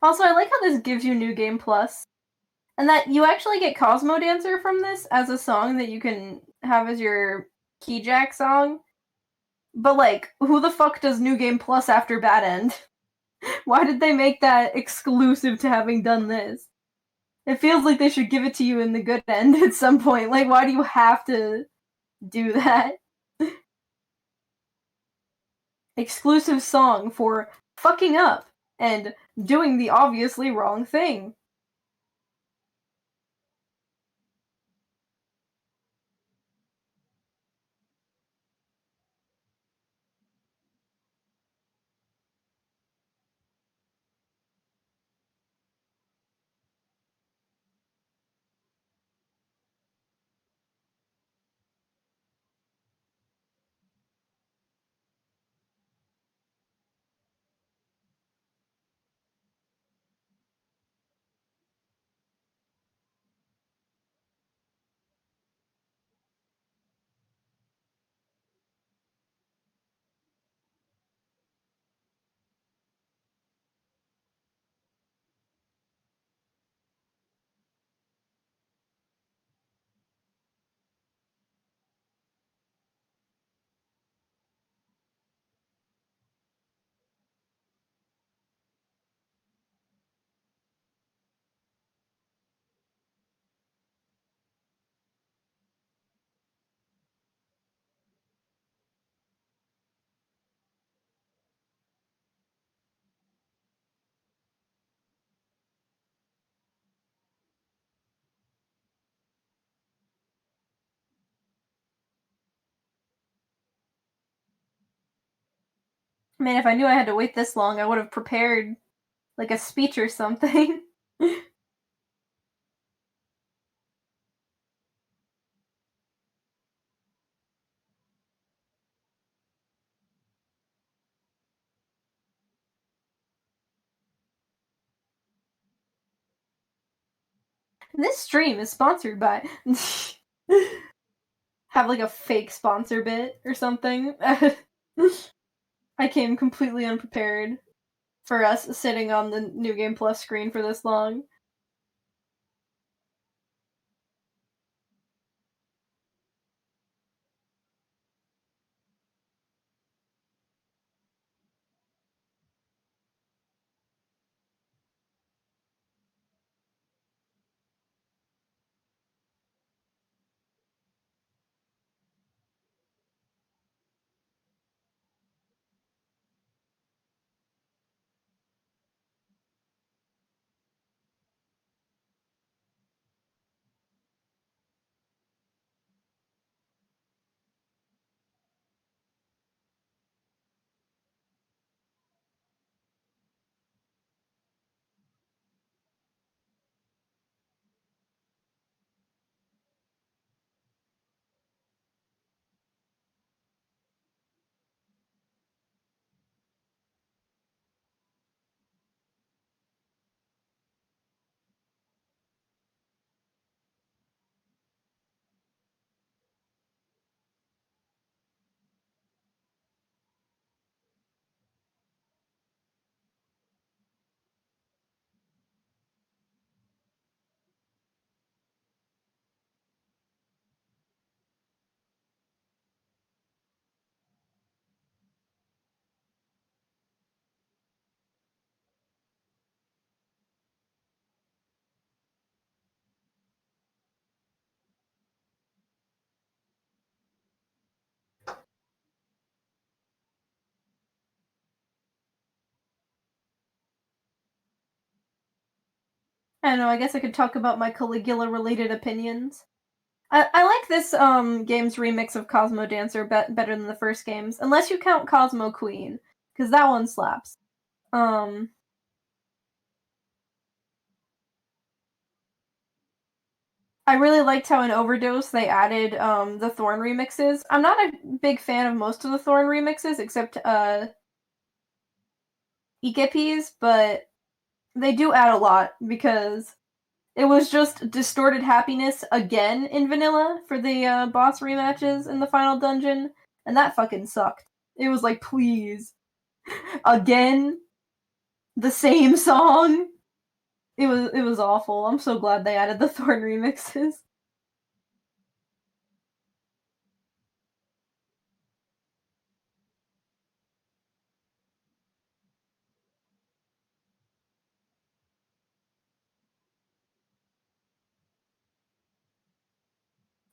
Also, I like how this gives you New Game Plus. And that you actually get Cosmo Dancer from this as a song that you can have as your Keyjack song. But, like, who the fuck does New Game Plus after Bad End? Why did they make that exclusive to having done this? It feels like they should give it to you in the good end at some point. Like, why do you have to do that? Exclusive song for fucking up and doing the obviously wrong thing. Man, if I knew I had to wait this long, I would have prepared, like, a speech or something. This stream is sponsored by... Have, like, a fake sponsor bit or something. I came completely unprepared for us sitting on the New Game Plus screen for this long. I don't know, I guess I could talk about my Caligula-related opinions. I like this game's remix of Cosmo Dancer better than the first game's, unless you count Cosmo Queen, because that one slaps. I really liked how in Overdose they added the Thorn remixes. I'm not a big fan of most of the Thorn remixes, except Ikepi's, but they do add a lot, because it was just Distorted Happiness again in vanilla for the boss rematches in the final dungeon, and that fucking sucked. It was like, please. Again? The same song? It was awful. I'm so glad they added the Thorn remixes.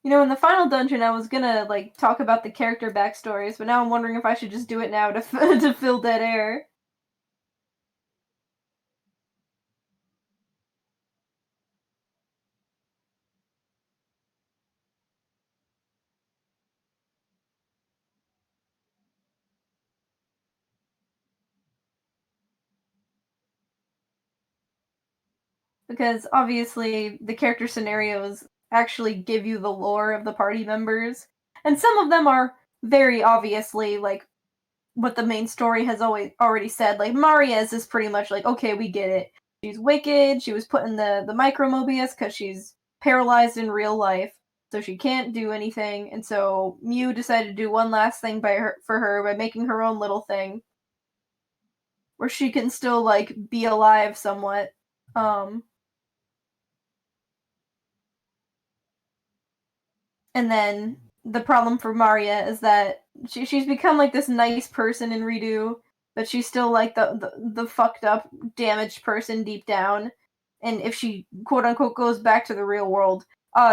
You know, in the final dungeon, I was gonna, like, talk about the character backstories, but now I'm wondering if I should just do it now to, to fill dead air. Because, obviously, the character scenarios actually give you the lore of the party members, and some of them are very obviously, like, what the main story has already said. Like, Maria's is pretty much like, okay, we get it. She's wicked, she was put in the Micromobius because she's paralyzed in real life, so she can't do anything, and so Mew decided to do one last thing for her by making her own little thing, where she can still, like, be alive somewhat. And then the problem for Maria is that she's become like this nice person in Redo, but she's still like the fucked up, damaged person deep down. And if she quote unquote goes back to the real world,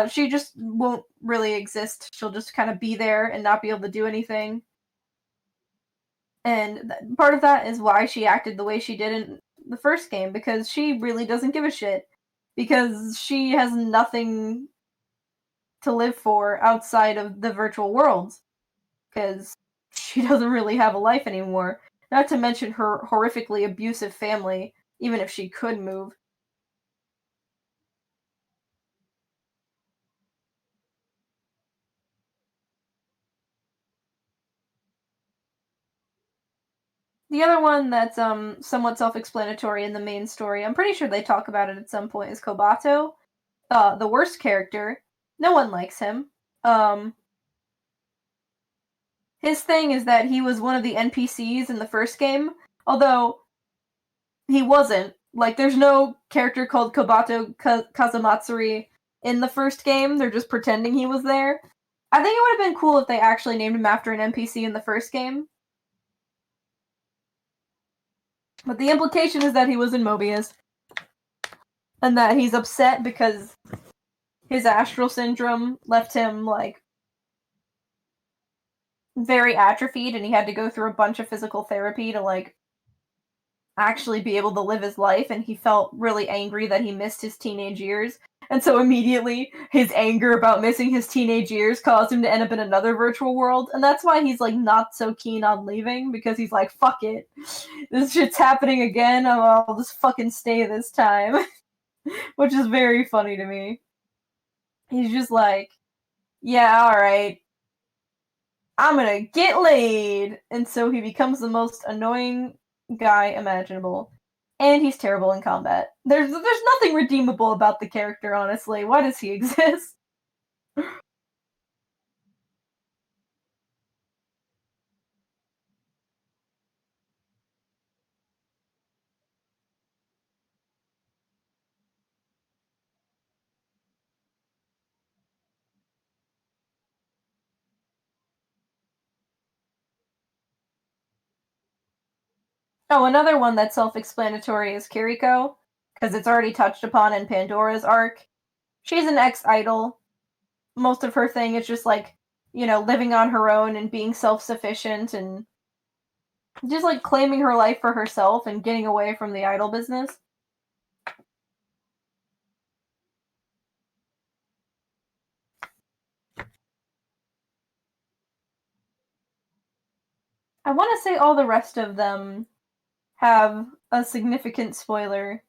she just won't really exist. She'll just kind of be there and not be able to do anything. And part of that is why she acted the way she did in the first game, because she really doesn't give a shit. Because she has nothing to live for outside of the virtual worlds, because she doesn't really have a life anymore. Not to mention her horrifically abusive family, even if she could move. The other one that's somewhat self-explanatory in the main story, I'm pretty sure they talk about it at some point, is Kobato. The worst character. No one likes him. His thing is that he was one of the NPCs in the first game, although he wasn't. Like, there's no character called Kobato Kazamatsuri in the first game. They're just pretending he was there. I think it would have been cool if they actually named him after an NPC in the first game. But the implication is that he was in Mobius. And that he's upset because his astral syndrome left him, like, very atrophied, and he had to go through a bunch of physical therapy to, like, actually be able to live his life, and he felt really angry that he missed his teenage years. And so immediately, his anger about missing his teenage years caused him to end up in another virtual world, and that's why he's, like, not so keen on leaving, because he's like, fuck it. This shit's happening again, I'll just fucking stay this time. Which is very funny to me. He's just like, yeah, alright. I'm gonna get laid! And so he becomes the most annoying guy imaginable. And he's terrible in combat. There's nothing redeemable about the character, honestly. Why does he exist? Oh, another one that's self-explanatory is Kiriko, because it's already touched upon in Pandora's arc. She's an ex-idol. Most of her thing is just, like, you know, living on her own and being self-sufficient and just, like, claiming her life for herself and getting away from the idol business. I want to say all the rest of them have a significant spoiler,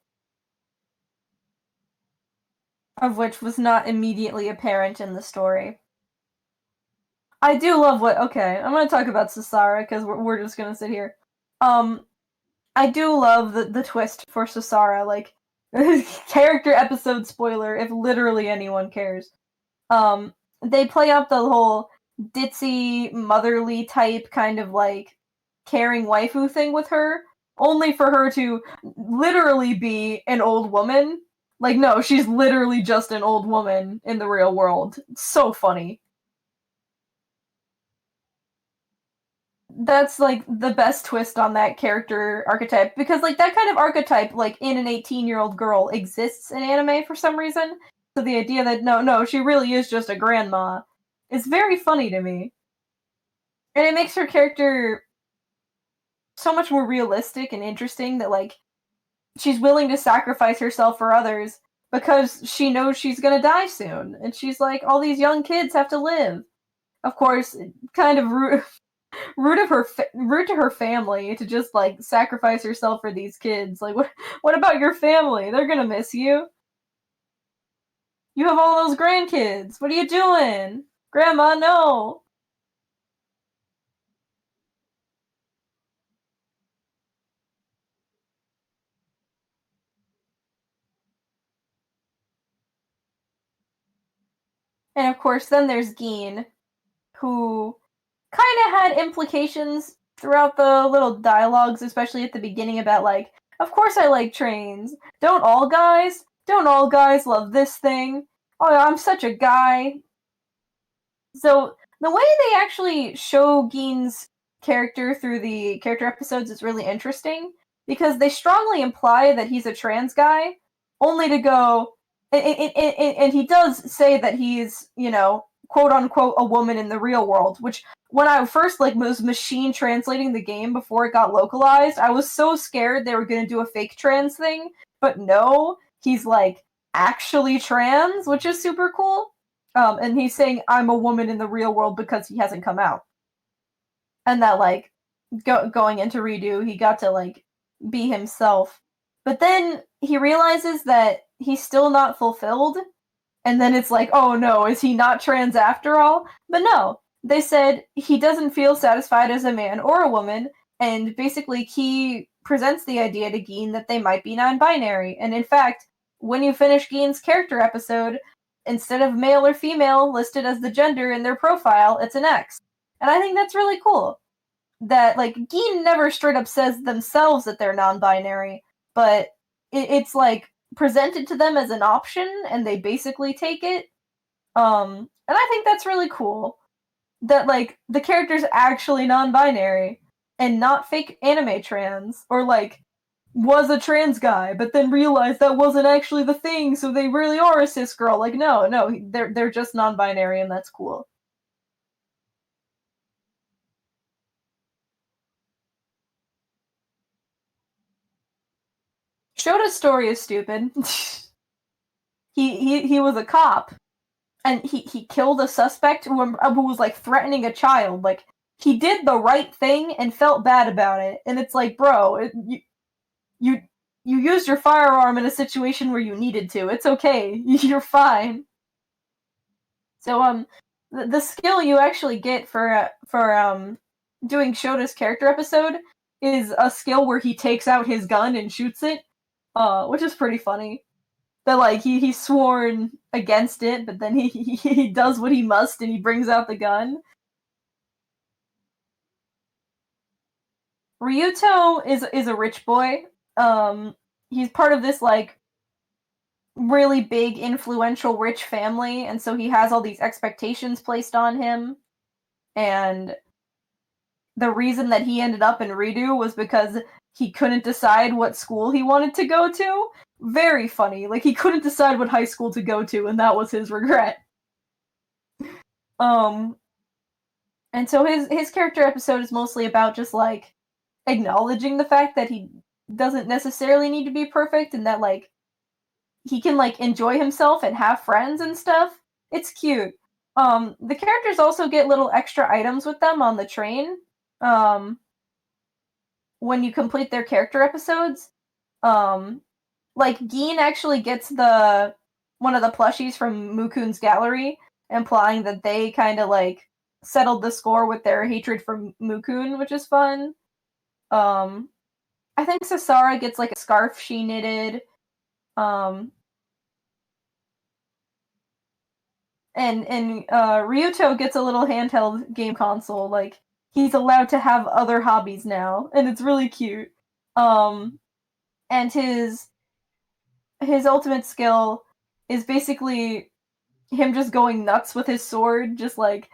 of which was not immediately apparent in the story. I do love okay, I'm gonna talk about Sasara, because we're just gonna sit here. I do love the twist for Sasara, like, character episode spoiler, if literally anyone cares. They play up the whole ditzy, motherly type kind of, like, caring waifu thing with her, only for her to literally be an old woman. Like, no, she's literally just an old woman in the real world. It's so funny. That's, like, the best twist on that character archetype, because, like, that kind of archetype, like, in an 18-year-old girl exists in anime for some reason. So the idea that, no, she really is just a grandma is very funny to me. And it makes her character so much more realistic and interesting that, like, she's willing to sacrifice herself for others because she knows she's gonna die soon. And she's like, all these young kids have to live. Of course, kind of rude to her family to just, like, sacrifice herself for these kids. Like, what about your family? They're gonna miss you. You have all those grandkids. What are you doing? Grandma, no. And of course, then there's Geen, who kind of had implications throughout the little dialogues, especially at the beginning, about, like, of course I like trains. Don't all guys love this thing? Oh, I'm such a guy. So the way they actually show Geen's character through the character episodes is really interesting, because they strongly imply that he's a trans guy, only to go, and he does say that he's, you know, quote unquote a woman in the real world, which when I first, like, was machine translating the game before it got localized, I was so scared they were gonna do a fake trans thing, but no, he's, like, actually trans, which is super cool. And he's saying, I'm a woman in the real world because he hasn't come out. And that, like, going into redo, he got to like be himself. But then he realizes that he's still not fulfilled, and then it's like, oh no, is he not trans after all? But no, they said he doesn't feel satisfied as a man or a woman, and basically he presents the idea to Geen that they might be non-binary. And in fact, when you finish Geen's character episode, instead of male or female listed as the gender in their profile, it's an X. And I think that's really cool. That, like, Geen never straight up says themselves that they're non-binary, but it's like presented to them as an option, and they basically take it. And I think that's really cool. That, like, the character's actually non-binary, and not fake anime trans, or like, was a trans guy, but then realized that wasn't actually the thing, so they really are a cis girl. Like, no, they're just non-binary, and that's cool. Shota's story is stupid. he was a cop, and he killed a suspect who was like threatening a child. Like, he did the right thing and felt bad about it. And it's like, bro, you used your firearm in a situation where you needed to. It's okay. You're fine. So the skill you actually get for doing Shota's character episode is a skill where he takes out his gun and shoots it, which is pretty funny. That, like, he's sworn against it, but then he does what he must and he brings out the gun. Ryuto is a rich boy. He's part of this, like, really big, influential, rich family, and so he has all these expectations placed on him. And the reason that he ended up in redo was because he couldn't decide what school he wanted to go to. Very funny. Like, he couldn't decide what high school to go to, and that was his regret. And so his character episode is mostly about just, like, acknowledging the fact that he doesn't necessarily need to be perfect, and that, like, he can, like, enjoy himself and have friends and stuff. It's cute. The characters also get little extra items with them on the train. When you complete their character episodes. Like, Geen actually gets one of the plushies from Mukun's gallery, implying that they kind of, like, settled the score with their hatred for Mukun, which is fun. I think Sasara gets, like, a scarf she knitted. And Ryuto gets a little handheld game console. Like, he's allowed to have other hobbies now, and it's really cute. And his ultimate skill is basically him just going nuts with his sword, just, like,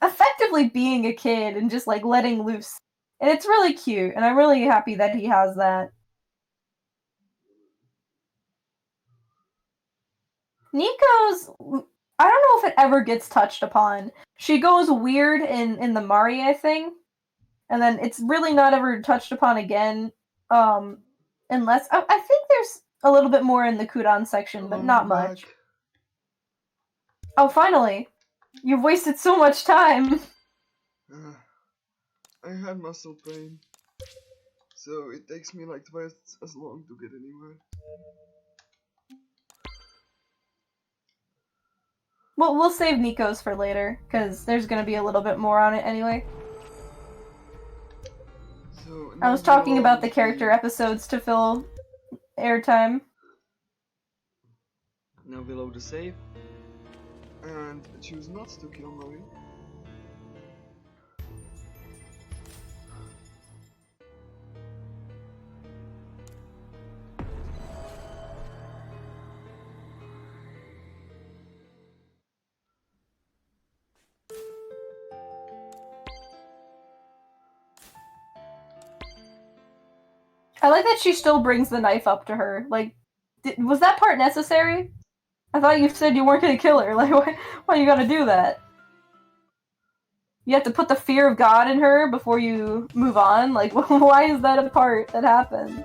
effectively being a kid and just, like, letting loose. And it's really cute, and I'm really happy that he has that. Nico's, I don't know if it ever gets touched upon. She goes weird in the Marie thing, and then it's really not ever touched upon again, unless, I think there's a little bit more in the Kudan section, but not much. Oh, finally! You've wasted so much time! I had muscle pain, so it takes me like twice as long to get anywhere. Well, we'll save Nico's for later, because there's gonna be a little bit more on it anyway. So I was talking about the character episodes to fill airtime. Now below the save, and choose not to kill Marie. I like that she still brings the knife up to her. Like, was that part necessary? I thought you said you weren't gonna kill her. Like, why you gotta do that? You have to put the fear of God in her before you move on? Like, why is that a part that happens?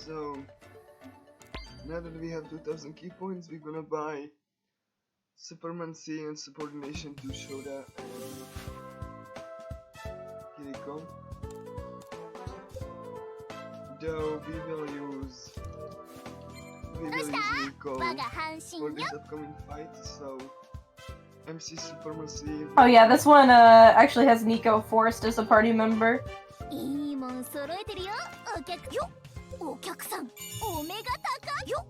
So now that we have 2000 key points, we're gonna buy Superman C and Subordination to Shoda and Kiriko. Though we will use Nico for this upcoming fight, so MC Superman C. Oh yeah, this one actually has Nico forced as a party member. いいもん揃えてるよお客よお客さんお目が高よ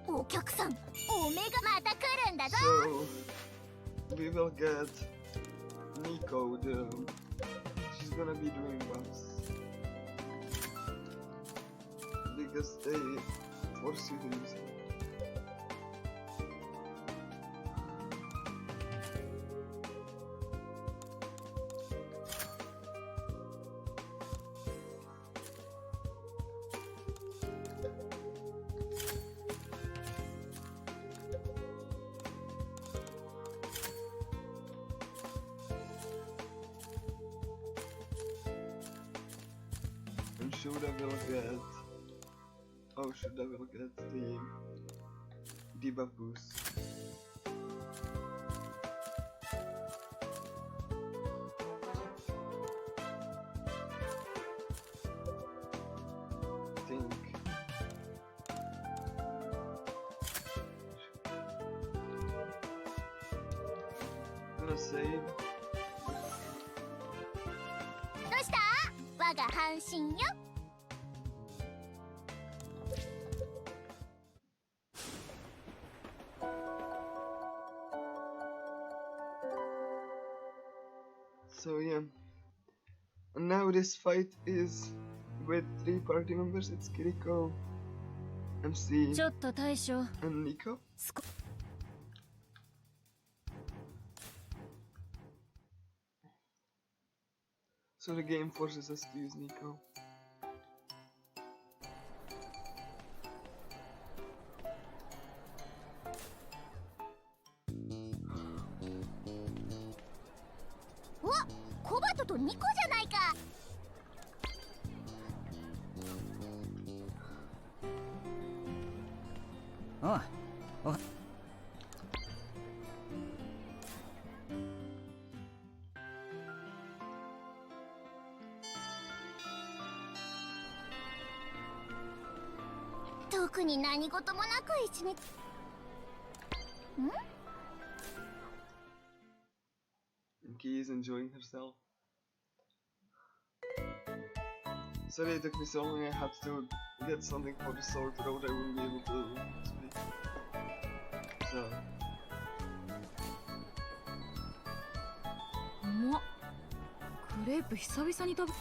お客さんお目がまた来るんだぞ So we will get Nico. She's gonna be doing bumps because they force you to use it. And Shoda will get... Oh, Shoda will get the debuff boost. I think... I'm gonna save. どうした我が半身よ So yeah, and now this fight is with 3 party members. It's Kiriko, MC, ちょっと大将 and Nico. So the game forces us to use Nico. What? コバトとニコじゃないかああ、特に何事もなく一日ん Ki is enjoying herself. Sorry it took me so long. I had to get something for the sword, or I wouldn't be able to speak. So. うまっクレープ久々に食べ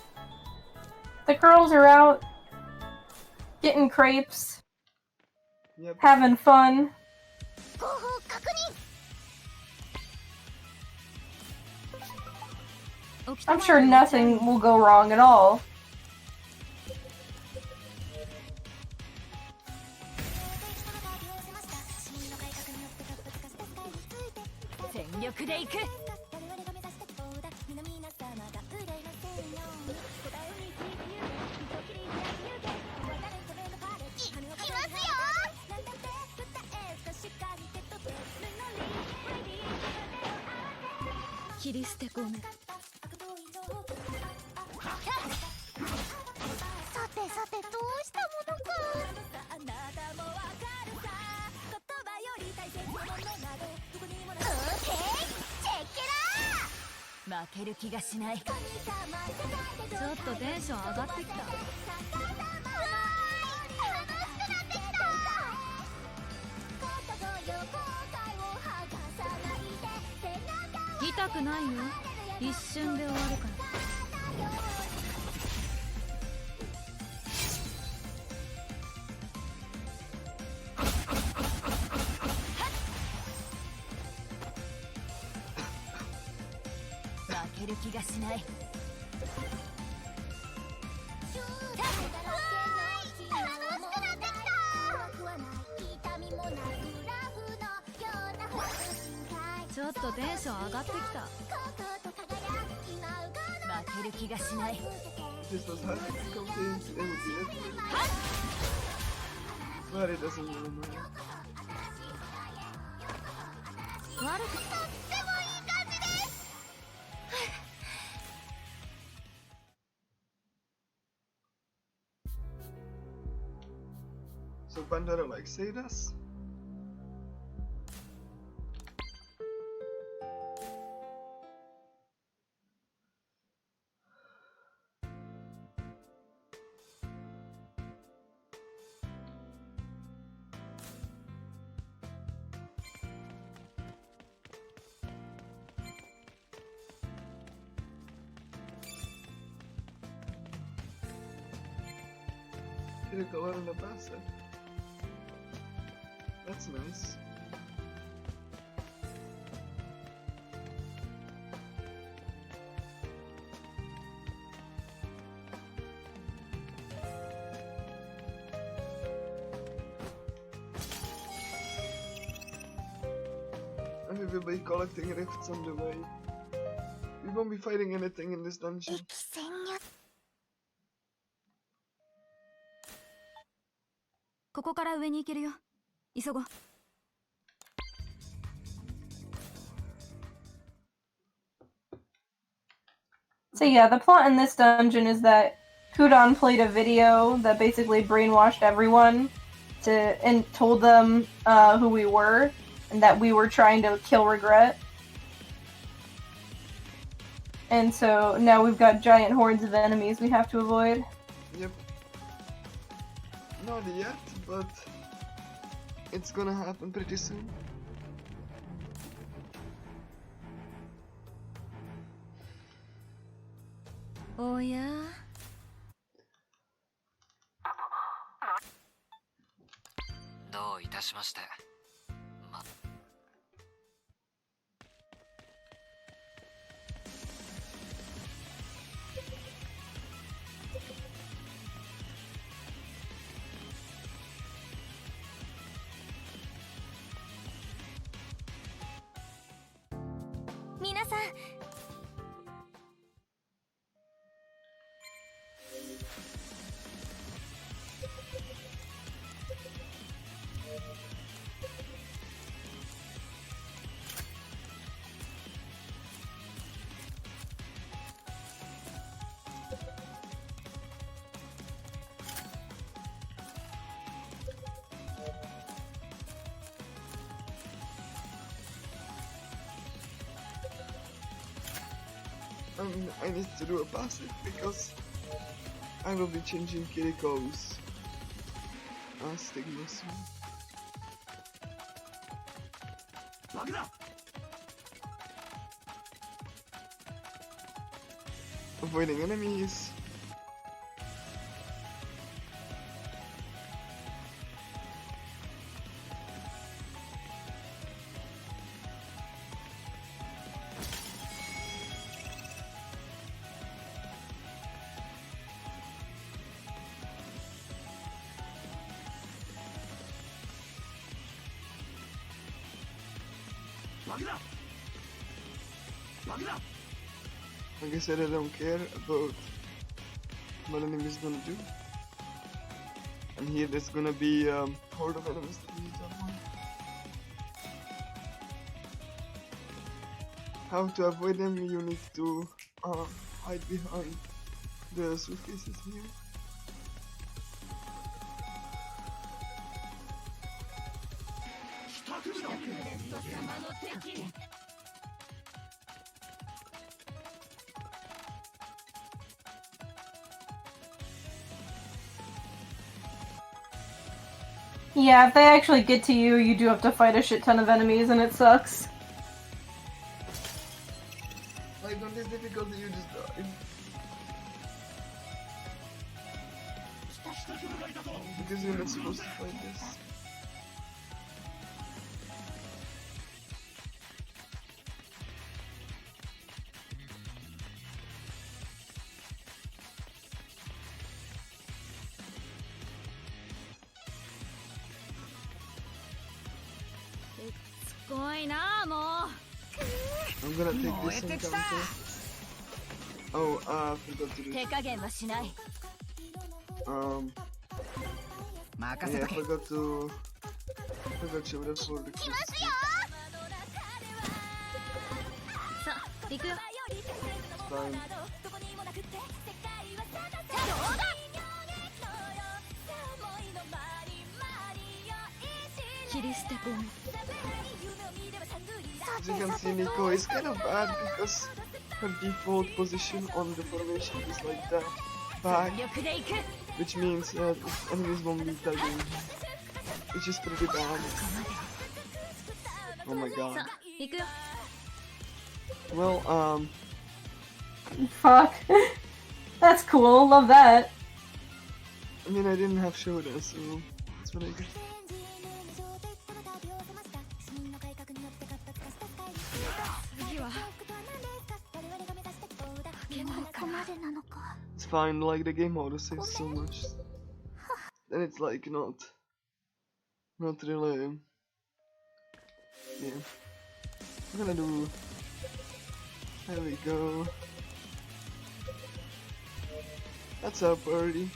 The girls are out getting crepes, Yep. having fun. 後方確認 I'm sure nothing will go wrong at all. 全力で行く切り捨てごめんさてさてどうしたものかオーケーチェッケラ負ける気がしないーちょっとテンション上がってきた楽しくなってきた痛くないよ一瞬で終わるから負ける気がしないちょっとテンション上がってきた負ける気がしない This was hard difficulty and it would be but it doesn't really matter. So Pandora like saved us. Critical on the passive. That's nice. And we will be collecting rifts on the way. We won't be fighting anything in this dungeon. So yeah, the plot in this dungeon is that Kudon played a video that basically brainwashed everyone and told them who we were and that we were trying to kill Regret. And so now we've got giant hordes of enemies we have to avoid. Yep. Not yet, but it's gonna happen pretty soon. Oh yeah? どういたしまして。皆さん、I need to do a passive because I will be changing Kiriko's stigma soon. Avoiding enemies. Like I said, I don't care about what enemies gonna do. And here there's gonna be a horde of enemies that we need to avoid. How to avoid them? You need to hide behind the suitcases here. Yeah, if they actually get to you, you do have to fight a shit ton of enemies, and it sucks. Like on this difficulty, you just die. Because you're not supposed to fight this. I'm gonna take this encounter. Oh, I forgot to do. Yeah, I forgot to show that for the kids. さあ行くよ It's fine. 切り捨てコン As you can see, Nico is kind of bad because her default position on the formation is like that back, 力で行く which means that enemies won't be tagging, which is pretty bad. Oh my さ god. あ行くよ Well, Fuck. That's cool. Love that. I mean, I didn't have Shoda, so that's what I got. 次は It's fine, like the game auto saves so much. Then it's like not really. Yeah. I'm gonna do. There we go. That's our party.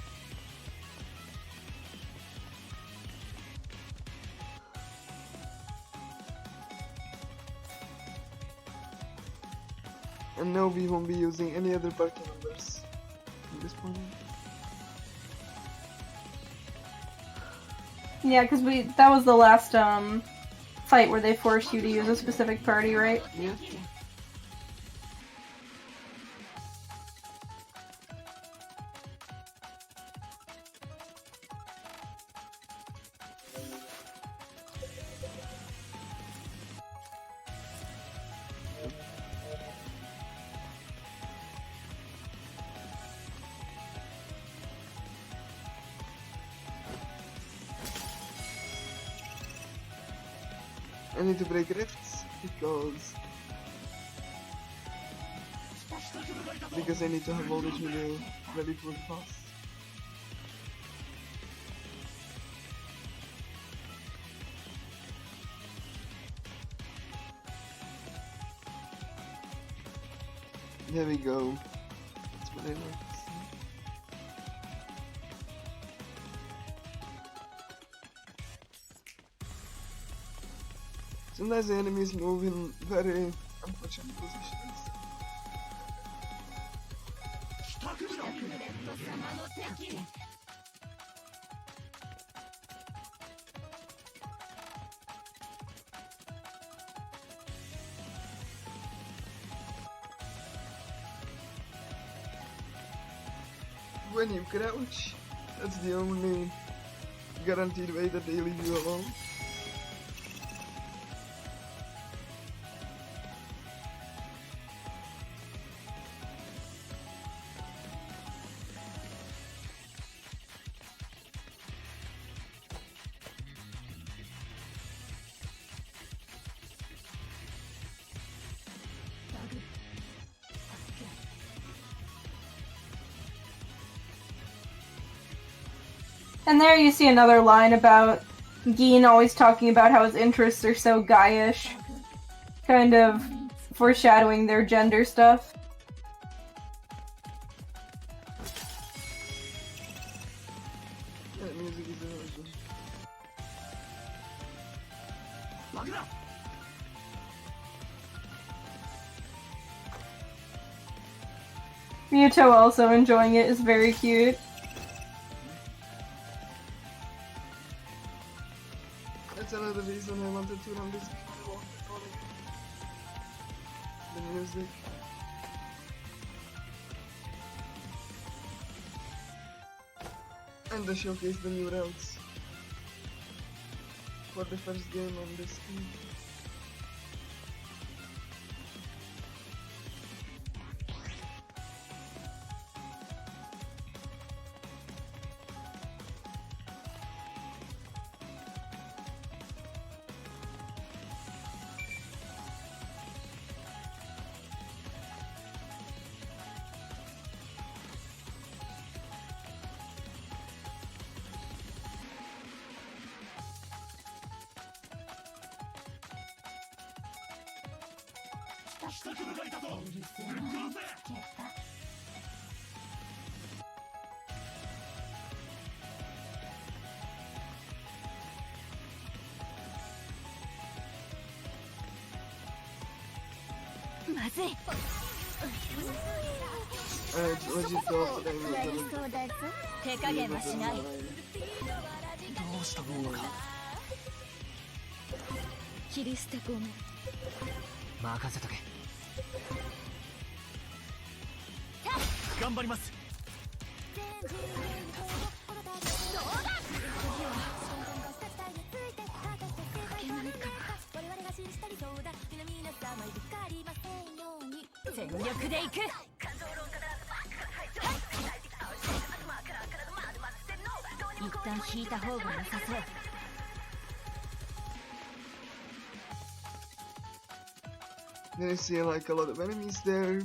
And no, we won't be using any other party members at this point. Yeah, because that was the last fight where they forced you to use a specific party, right? Yeah. I need to break rifts because I need to have voltage video ready for the boss. There we go. That's what I like to see. Sometimes the enemies move in very unfortunate positions. When you crouch, that's the only guaranteed way that they leave you alone. And there you see another line about Geen always talking about how his interests are so guyish. Kind of foreshadowing their gender stuff. That music is awesome. Ryuto also enjoying it is very cute. That's another reason I wanted to run this while recording. The music. And to showcase the new routes for the first game on this team. まずい。 legit off the name や of り the そうだぞ。手加減はしない。どうしたのか切り捨てごめん。任せとけ。頑張ります。全力で行く。一旦引いた方が良さそう。 Then you see like a lot of enemies there.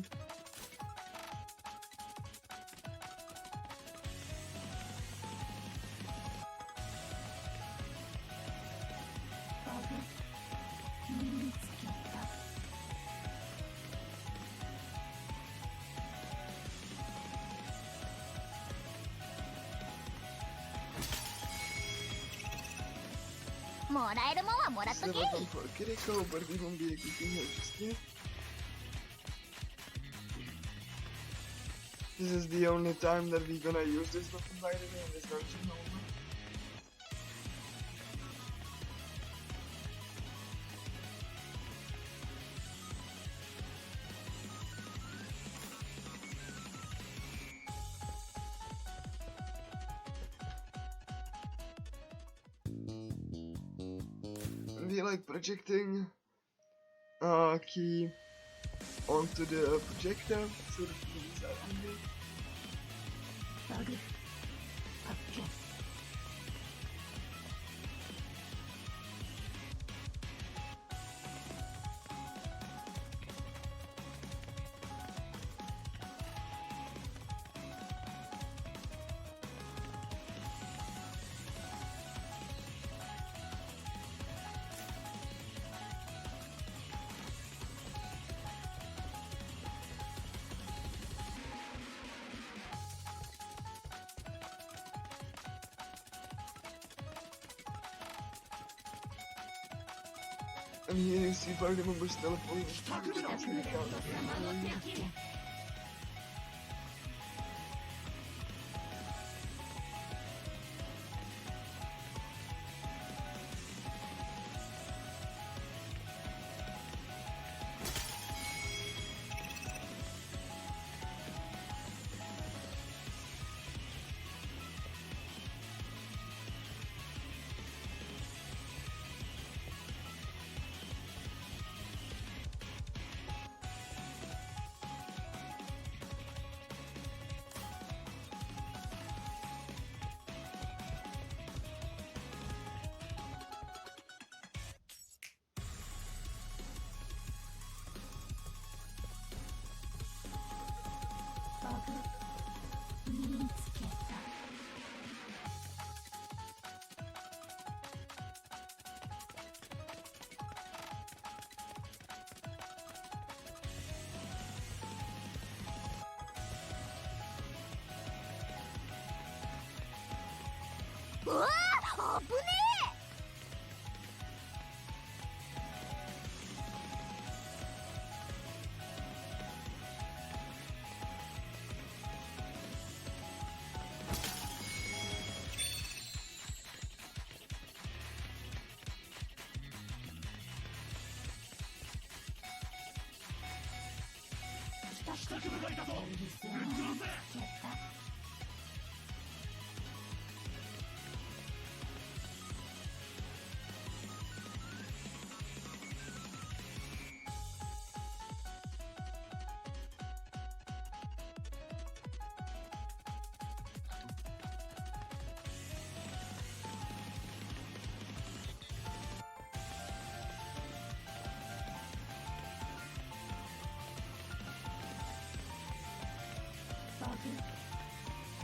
Still looking for a Kiriko, but we won't be able to here just yet. This is the only time that we're gonna use this weapon by the way in this dungeon only. We like projecting key onto the projector so that we can use that angle. バグ発見。 And here you see party members teleporting.うわあ、危ねバグ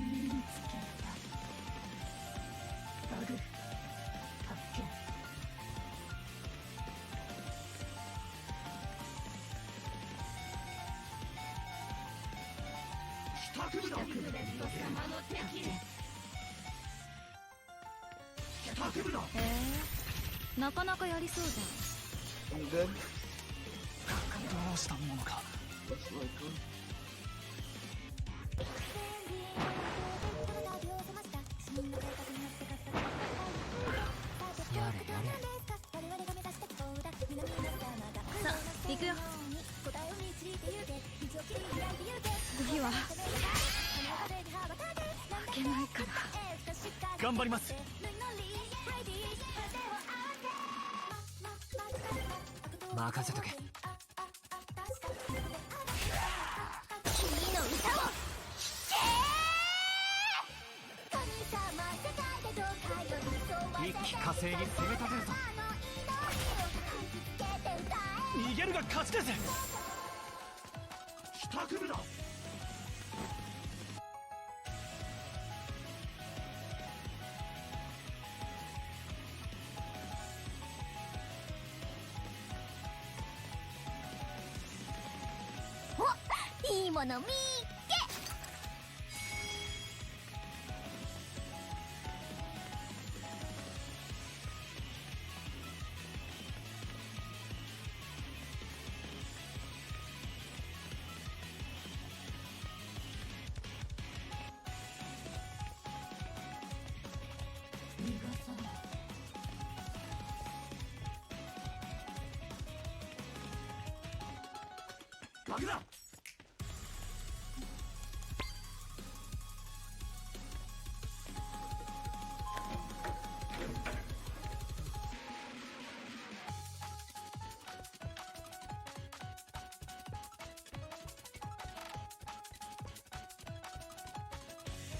見つけた。バグ発見。帰宅部だ。様の敵。帰宅部だ。なかなかやりそうじゃん。I'm dead. どうしたものか。 Looks like one. やれやれ。さあ行くよ。次は負けないから。頑張ります。任せとけ。君の歌を一気火星に攻め立てるぞ。逃げるが勝ちです。北組だ。お、いいもの見っけ。バグだ。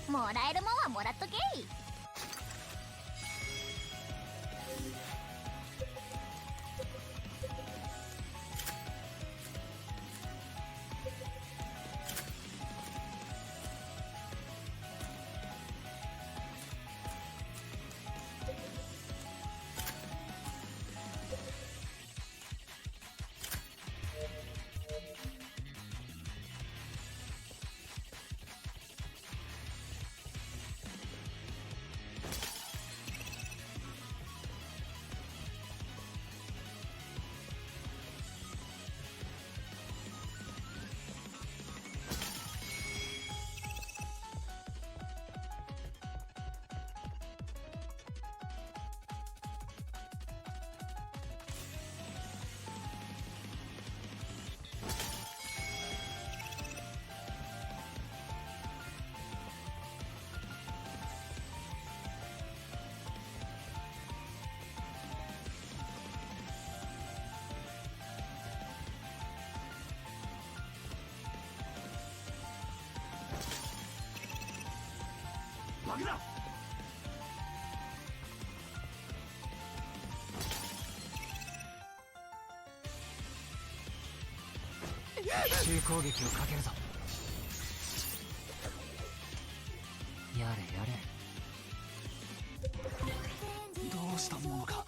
もらえるもんはもらっとけい。バグだ。奇襲攻撃をかけるぞ。やれやれ。どうしたものか。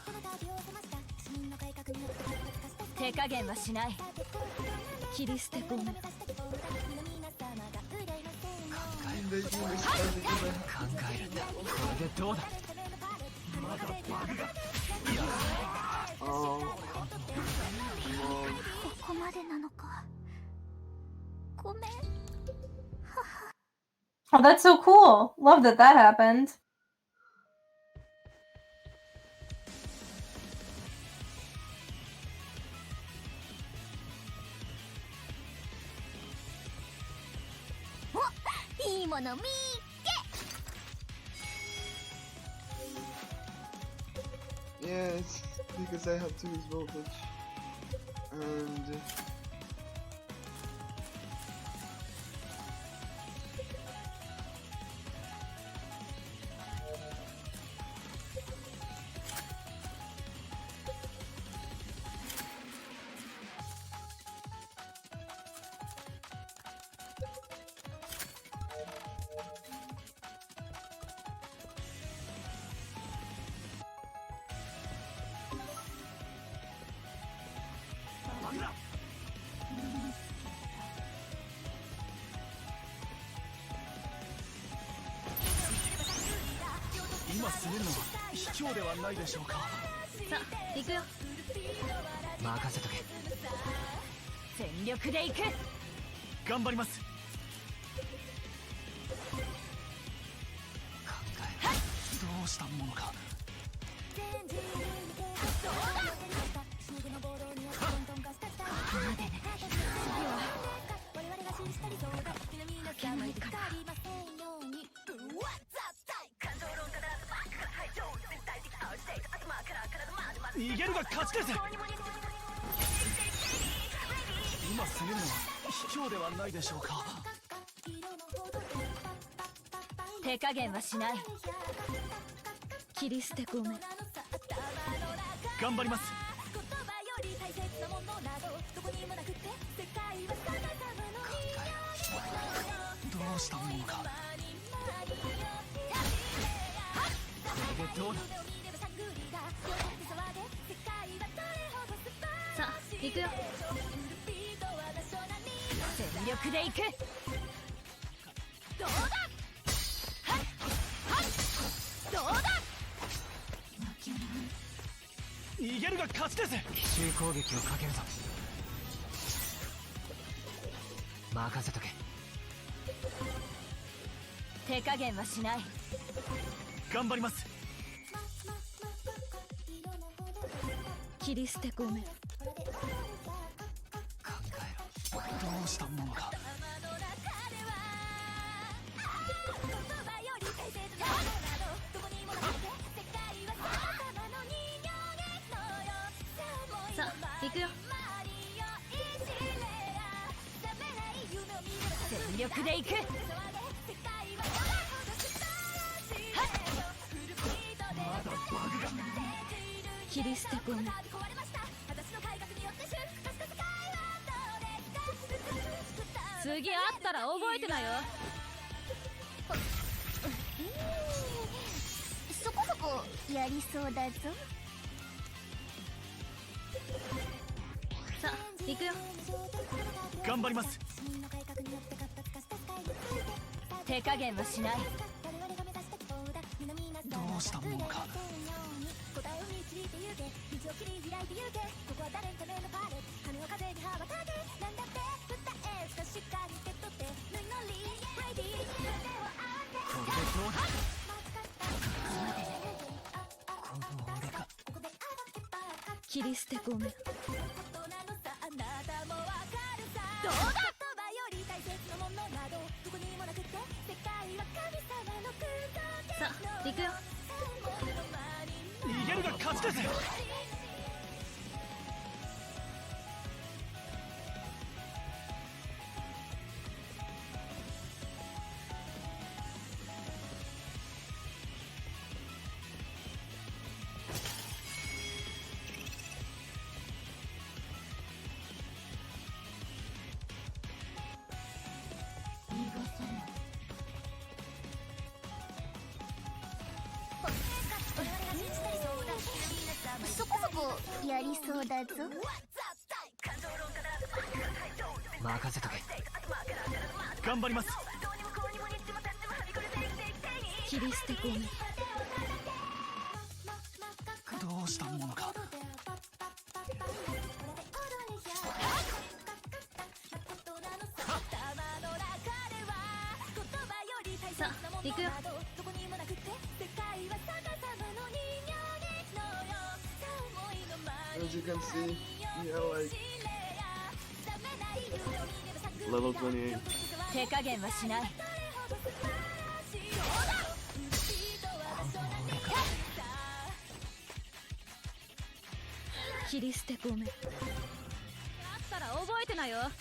手加減はしない。切り捨てボム。They do respond because 考えるんだ。これでどうだ。まだバグが。oh, ここまでなのか。ごめん。 Oh, that's so cool. Love that that happened. Oh, いいもの見っけ。 yes, because I have to use voltage. And今攻めるのは卑怯ではないでしょうか。さあ行くよ。任せとけ。全力で行く。頑張ります。考えろ。どうしたものか。逃げるが勝ちです。今攻めるのは卑怯ではないでしょうか。手加減はしない。切り捨てごめん。頑張ります。どうしたものか。これでどうだ。さあ行くよ。全力で行く。どうだ。はっはっ。どうだ。逃げるが勝ちです。奇襲攻撃をかけるぞ。任せとけ。手加減はしない。頑張ります。切り捨てごめん。考えろ。どうしたものか。さあ行くよ。全力で行く。切り捨てごめん。次会ったら覚えてなよ。そこそこやりそうだぞ。さあ行くよ。頑張ります。手加減はしない。どうしたものか。これでどうだ。この俺か。切り捨てごめん。どうだ。さあ行くよ。逃げるが勝ちです。そこそこやりそうだぞ。任せとけ。頑張ります。切り捨てごめん。どうしたものか。さあ行くよ。As you can see, we are like level 28. 手加減はしない。切り捨てごめん。あったら覚えてなよ。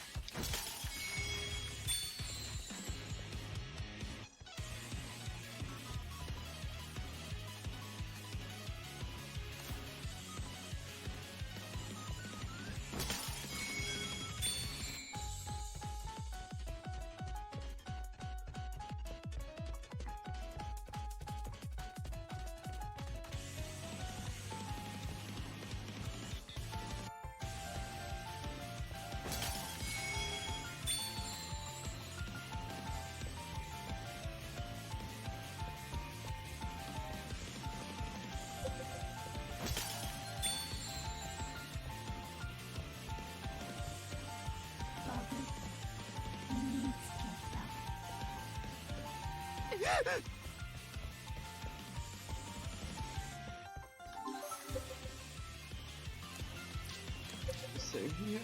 Same here.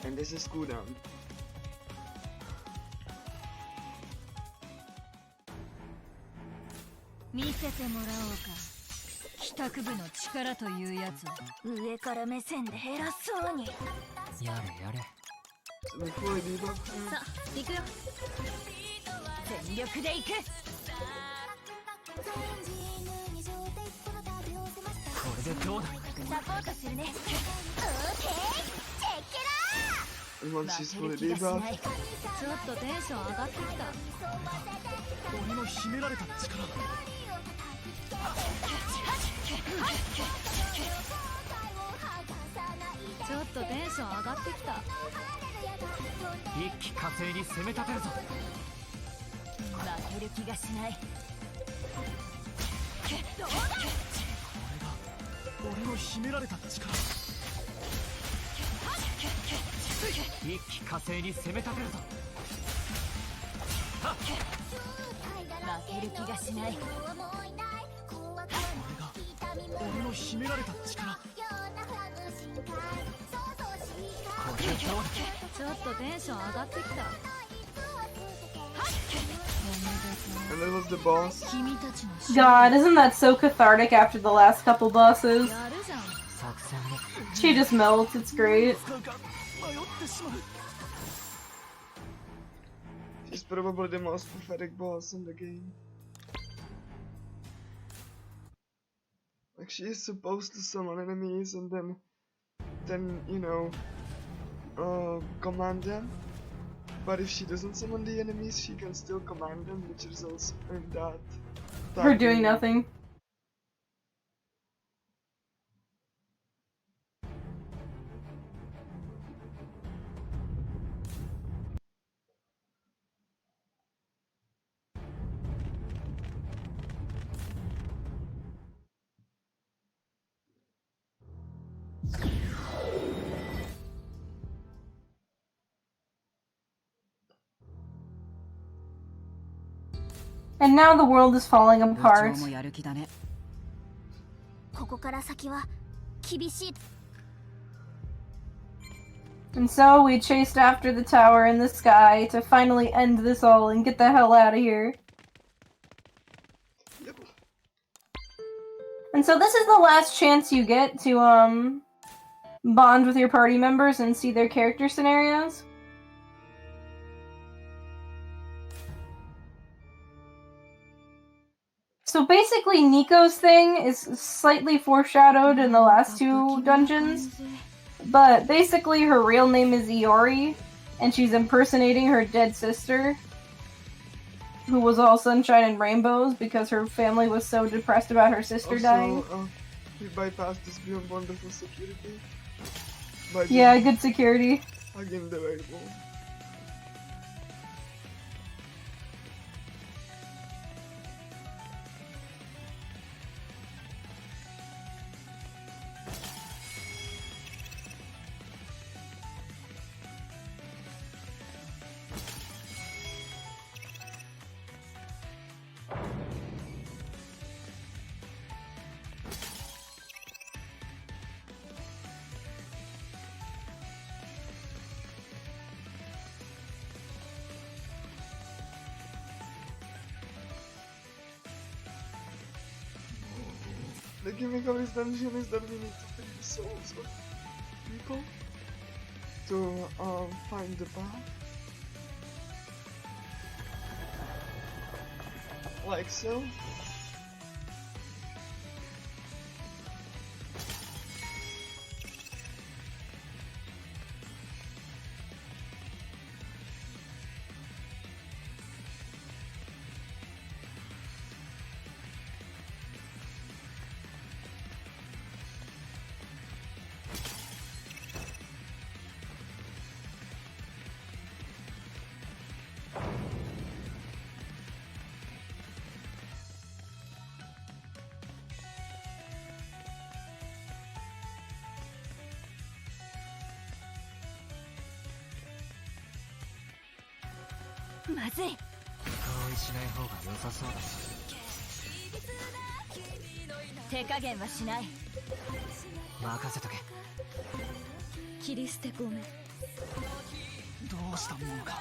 And this is cooldown.見せてもらおうか。帰宅部の力というやつ。上から目線で偉そうに。やれやれ。So before I debuff, さあ、行くよ。全力で行く。これでどうだ。サポートするね。オーケー、チェッケ and once she's ラー。 fully 負ける気がしない。 debuffed, ちょっとテンション上がってきた。俺の秘められた力。ちょっとテンション上がってきた。一気火星に攻め立てるぞ。負ける気がしない。どうだ。これが俺の秘められた力。一気火星に攻め立てるぞ。負ける気がしない。これが俺の秘められた力。これでどうだ。ちょっとテンション上がってきた。 and that was the boss. 君たちの God, isn't that so cathartic after the last couple bosses? やるじゃん。作戦も She just melts, it's great. 使うか迷ってしまう。 She's probably the most pathetic boss in the game. Like she is supposed to summon enemies and then you know, command them. But if she doesn't summon the enemies, she can still command them, which results in that. Her doing nothing. And now the world is falling apart. もやる気だね。ここから先は厳しい。 And so we chased after the tower in the sky to finally end this all and get the hell out of here. Yep. And so this is the last chance you get to bond with your party members and see their character scenarios. So basically Nico's thing is slightly foreshadowed in the last two dungeons, but basically her real name is Iori, and she's impersonating her dead sister, who was all sunshine and rainbows because her family was so depressed about her sister dying. We bypassed this beyond wonderful security. By Yeah, good security. hugging the rainbow. The gimmick of this dungeon is that we need to pay the souls of people to find the path. Like so. まずい。深追いしない方が良さそうだな。手加減はしない。任せとけ。切り捨てごめん。どうしたものか。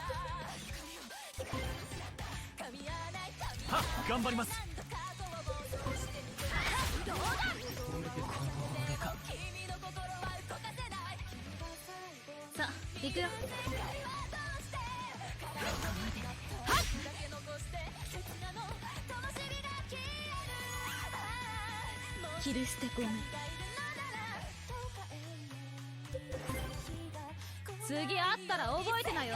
はっ、頑張ります。この俺か。さあ行くよ。切り捨てごめん。次あったら覚えてなよ。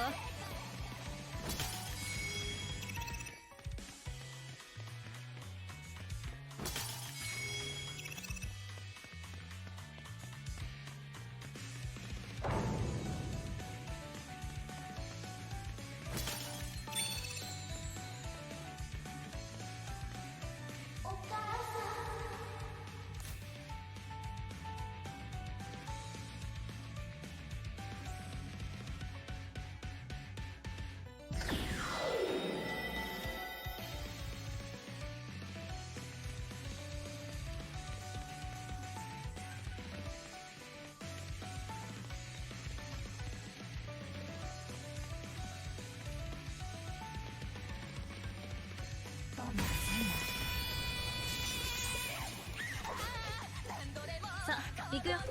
さあ行くよ。やれ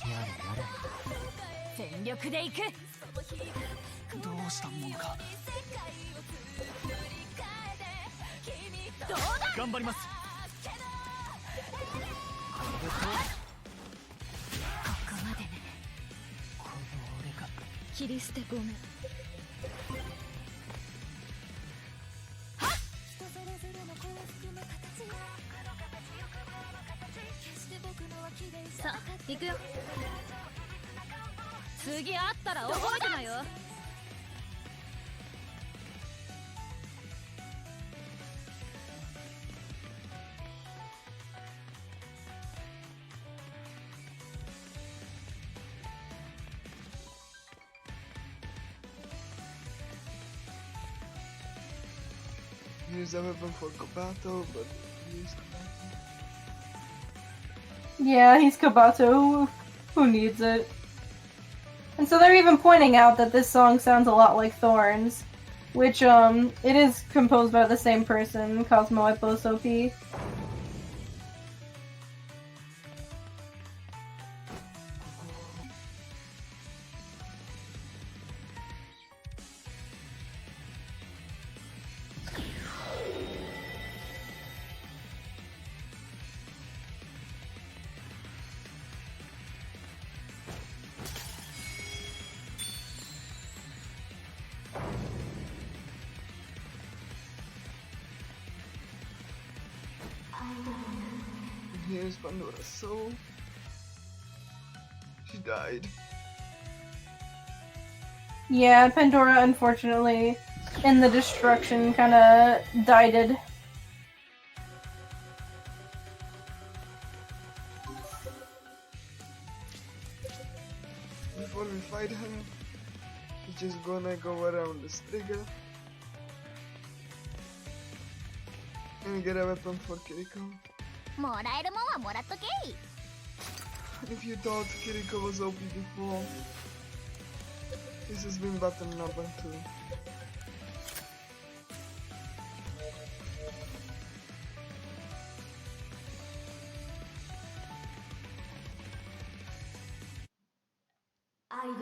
や全力で行く。れ。どうしたものか。どうだ。頑張ります。ここまでね。この俺か。切り捨てごめん。さあ行くよ。次あったら覚えてなよ。Use a weapon for Kobato, but use Yeah, he's Kabato. Who needs it? And so they're even pointing out that this song sounds a lot like Thorns, which, it is composed by the same person, Cosmo Epos OP. Here's Pandora's soul. She died. Yeah, Pandora, unfortunately, in the destruction, kinda died. Before we fight him, we're just gonna go around this trigger and get a weapon for Kiriko. もらえるもんはもらっとけい。 If you thought Kiriko was OP before, this has been button number 2. I'll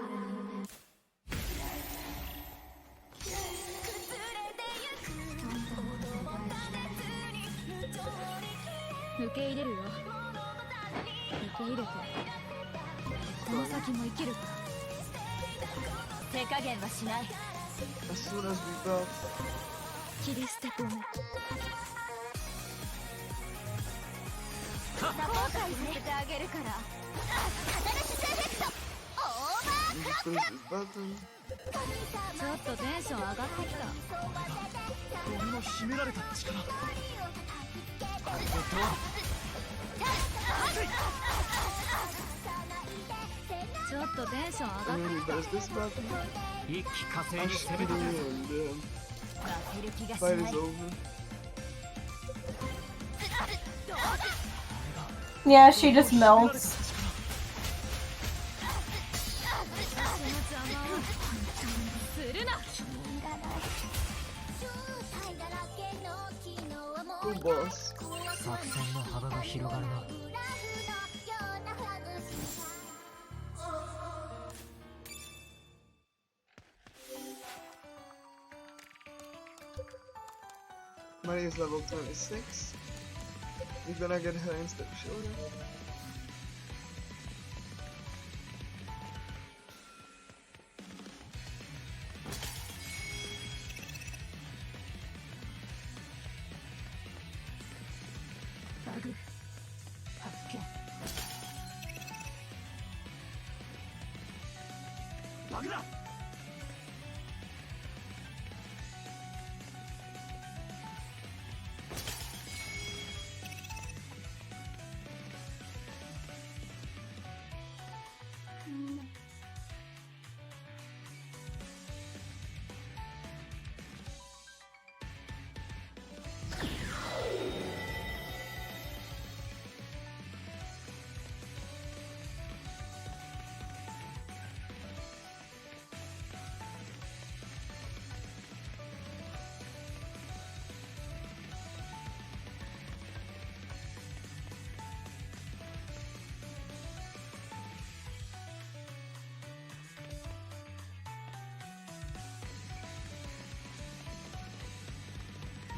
受け入れるよ。受け入れてこの先も生きる。手加減はしない。 As soon as we got 切り捨てごめん。後悔させてあげるから。カタルシスエフェクトオーバー we press this button, ちょっとテンション上がってきた。俺の秘められた力。ちょっとテンション上が And っ then て he does this button. 一気火星に Ash 攻め speeding 立てるぞ and 負ける気がし fight ない is over. Yeah, she just melts. するな Cool boss. 作戦の幅が広がるな Mari is level 26. We're gonna get her instead of Shoulder.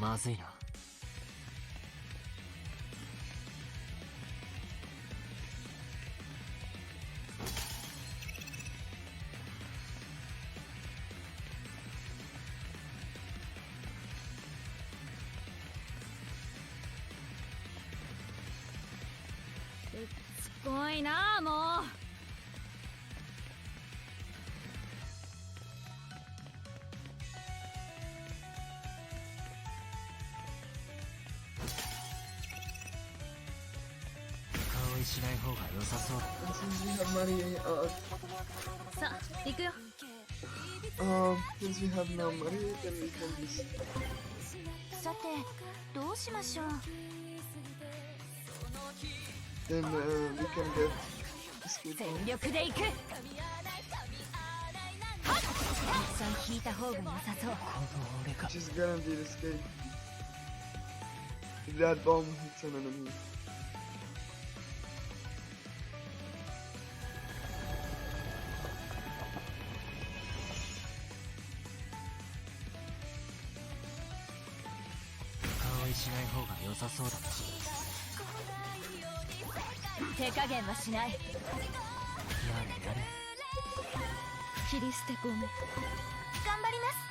Mazi まずいな すごいなもう しない方が良さそうだ Since we have Mari, さあ行くよ since we have now Mari, then we can just さてどうしましょう then we can get escape. 全力で行く一旦引いた方が良さそう Which is guaranteed escape. If that bomb hits an enemy. Kawai しない方が良さそうだな 手加減はしない やれやれ 切り捨てゴム頑張ります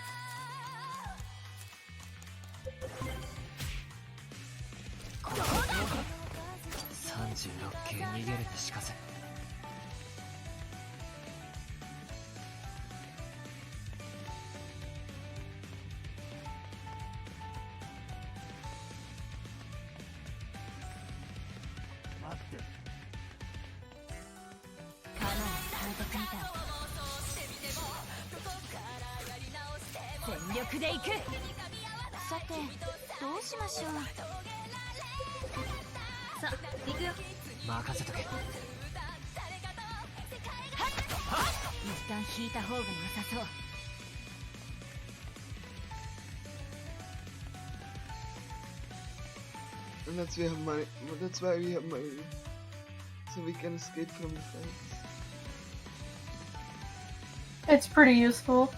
36系逃げるにしかせ かなりハートみたい全力で行くさてどうしましょう さあ行くよ 任せとけ 一旦引いた方が良さそう And that's we have Mari. That's why we have Mari. So we can escape from the fights. It's pretty useful.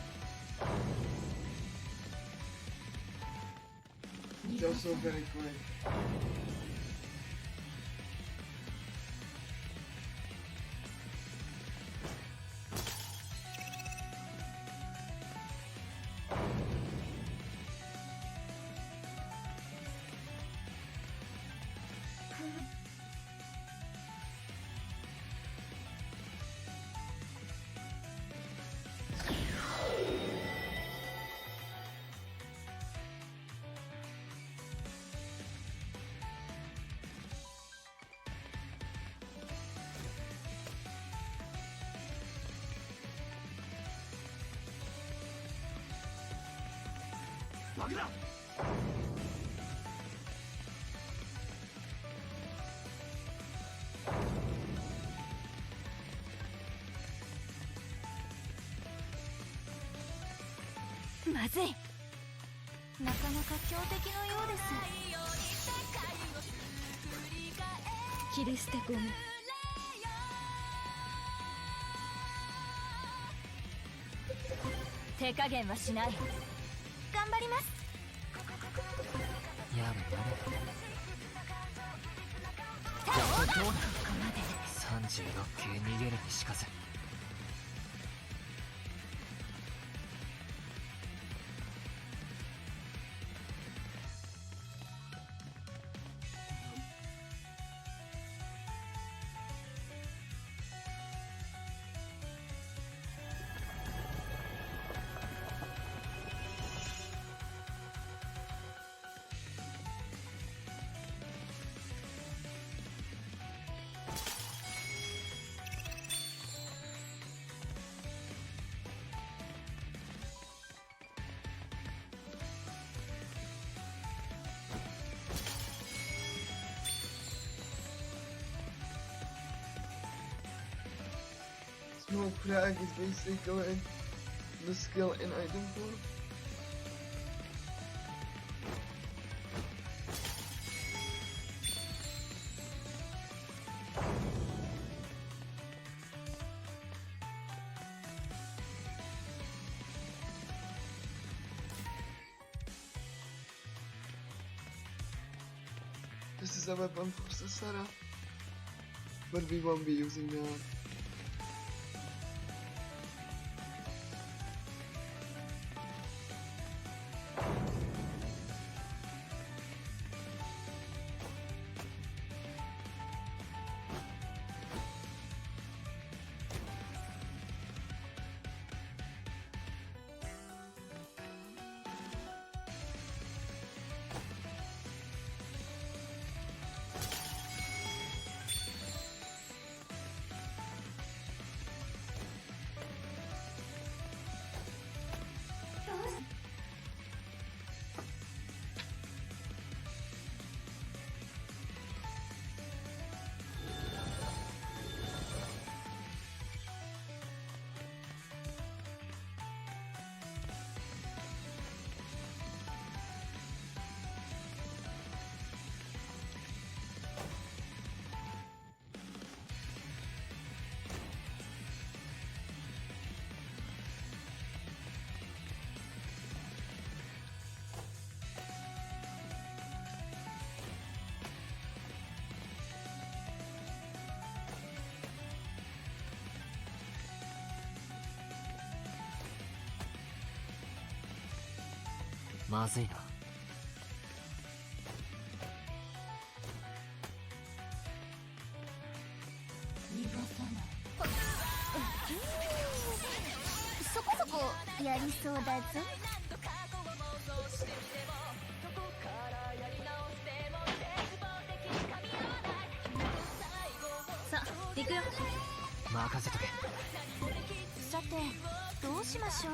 It's also very quick. 爆だ。まずい。なかなか強敵のようです。切り捨てゴム。手加減はしない。頑張ります。やれやれ。どうだ。ここまで。36系逃げるにしかず。Smoke frag is basically the skill in item form. This is a weapon for Sasara, but we won't be using that. Mazi まずいな。そこそこやりそうだぞ。さあ行くよ。任せとけ。さてどうしましょう。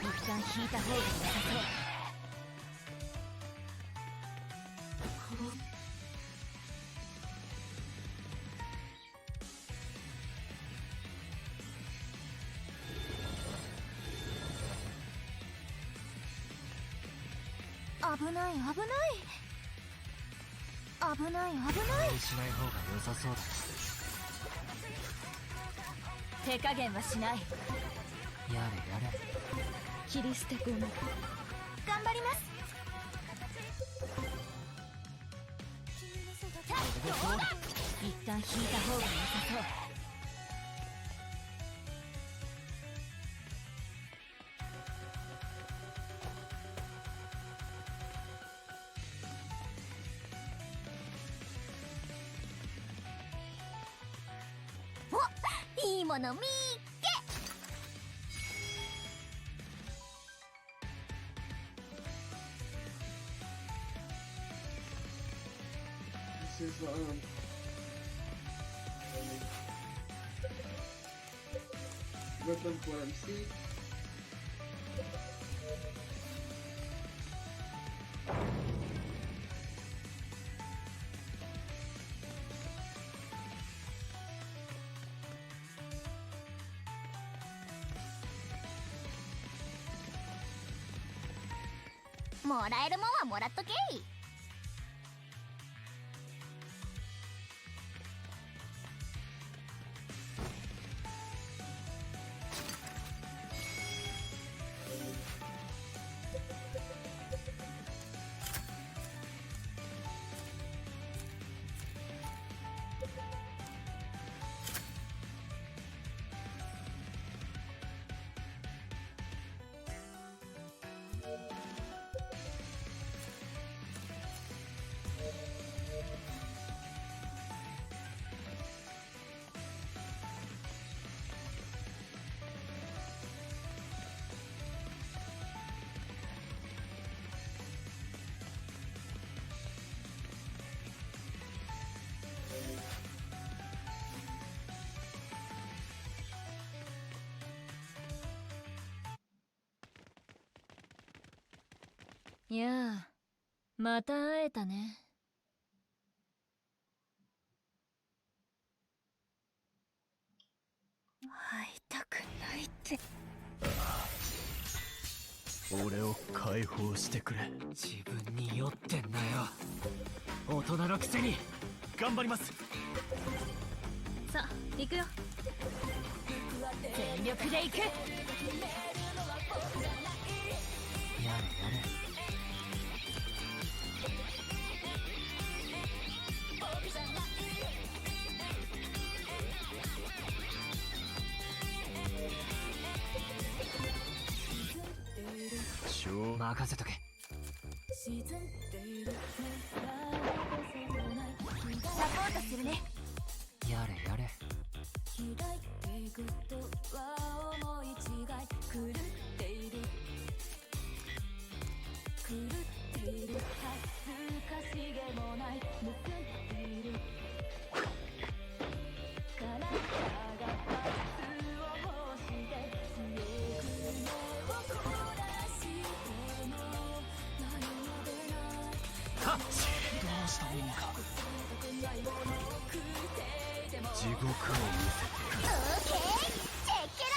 一旦引いた方が良さそう。危ない危ない危ない危ない。しない方が良さそうだ。手加減はしない。やれやれ。切り捨てゴム。頑張ります。一旦引いた方が良さそう。お、いいもの見っけ。This is button for MC.もらえるもんはもらっとけい。やあ、また会えたね。会いたくないって。俺を解放してくれ。自分に酔ってんなよ。大人のくせに。頑張ります。さあ、行くよ。全力で行く。やれやれ。任せとけ。サポートするね。やれやれ。どうしたもんか。地獄を見せてやる。オーケー、チェッケラ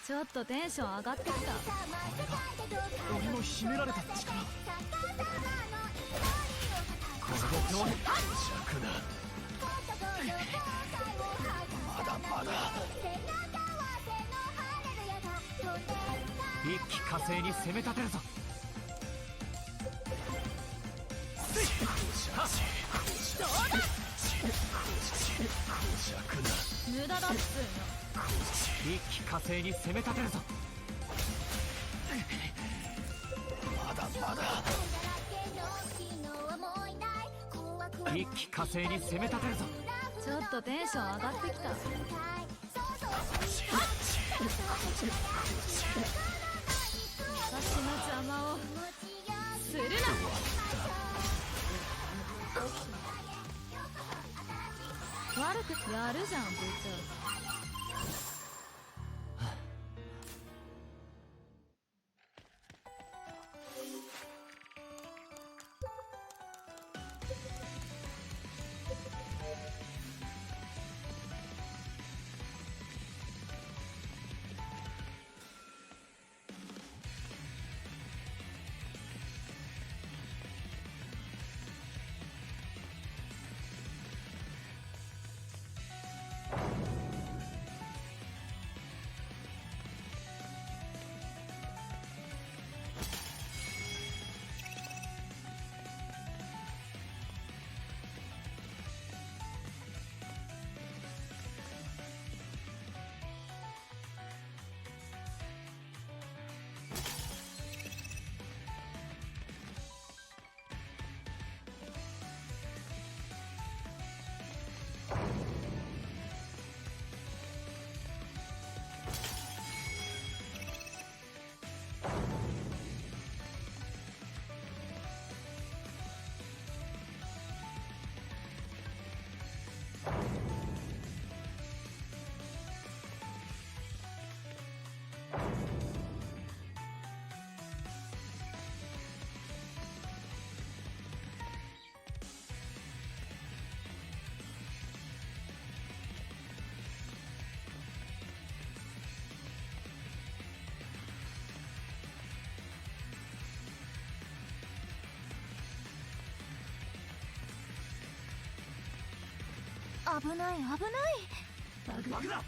ちょっとテンション上がってきた。俺の秘められた力。この状況に尺だ。まだまだ。一気火星に攻め立てるぞ。無駄だっつうの。一気火星に攻め立てるぞ。まだまだ。一気火星に攻め立てるぞ。ちょっとテンション上がってきた。私の邪魔をするな。悪くやるじゃん部長。危ない危ない。バグだ。なかなか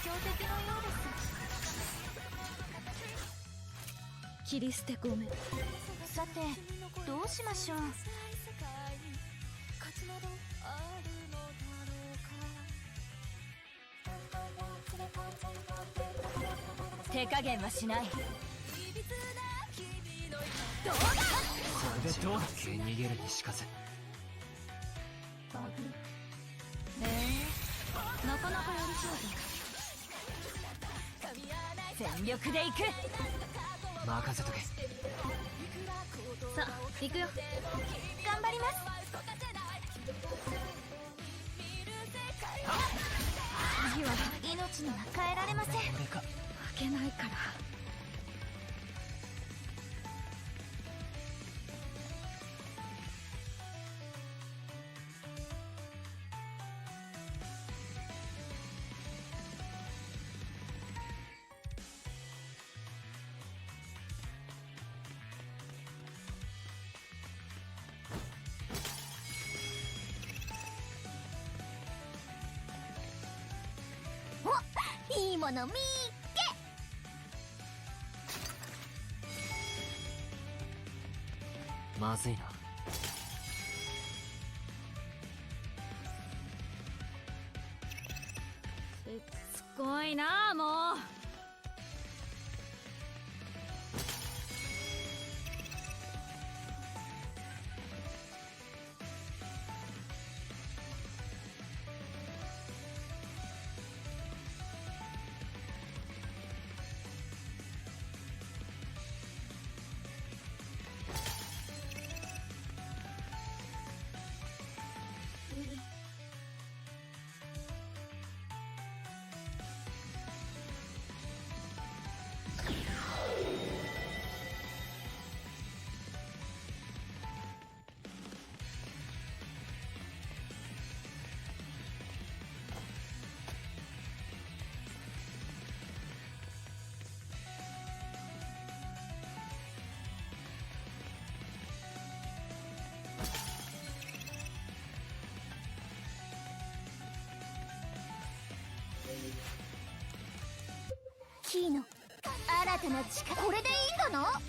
強敵のようです。切り捨てごめん。さてどうしましょう。手加減はしない。どうだ。それでどうだ。逃げる西風。なかなかやりそう全力で行く。任せとけ。だ。さあ行くよ。頑張ります。次は命には変えられません。俺か。負けないから。いいもの見っけ。まずいな。しつこいなもう。キーの新たな力。これでいいんだな。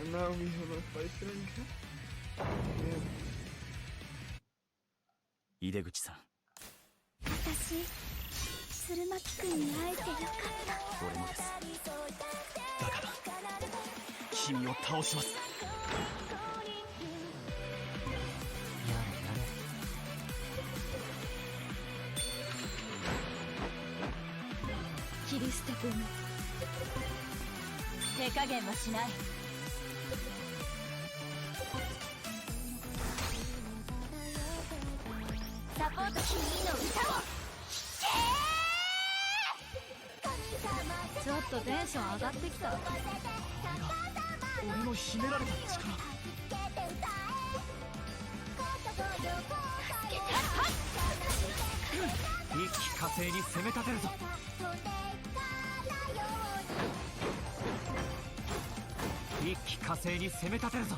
And now we have a fight rank. Yeah. 井出口さん、私鶴巻くんに会えてよかった。俺もです。だから君を倒します。やれやれ。切り捨てごめん。手加減はしない。サポート君の歌をちょっとテンション上がってきた。俺の秘められた力。一気火星に攻め立てるぞ。一気火星に攻め立てるぞ。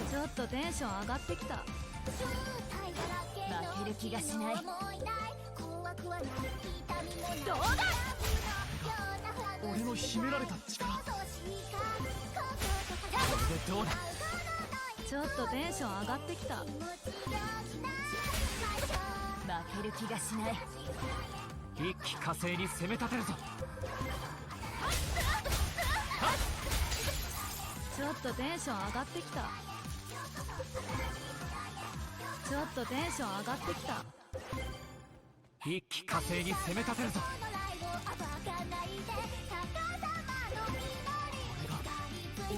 ちょっとテンション上がってきた。負ける気がしない。どうだ。俺の秘められた力。これでどうだ。ちょっとテンション上がってきた。負ける気がしない。一気火星に攻め立てるぞ。ちょっとテンション上がってきた。ちょっとテンション上がってきた。一気火星に攻め立てるぞ。これが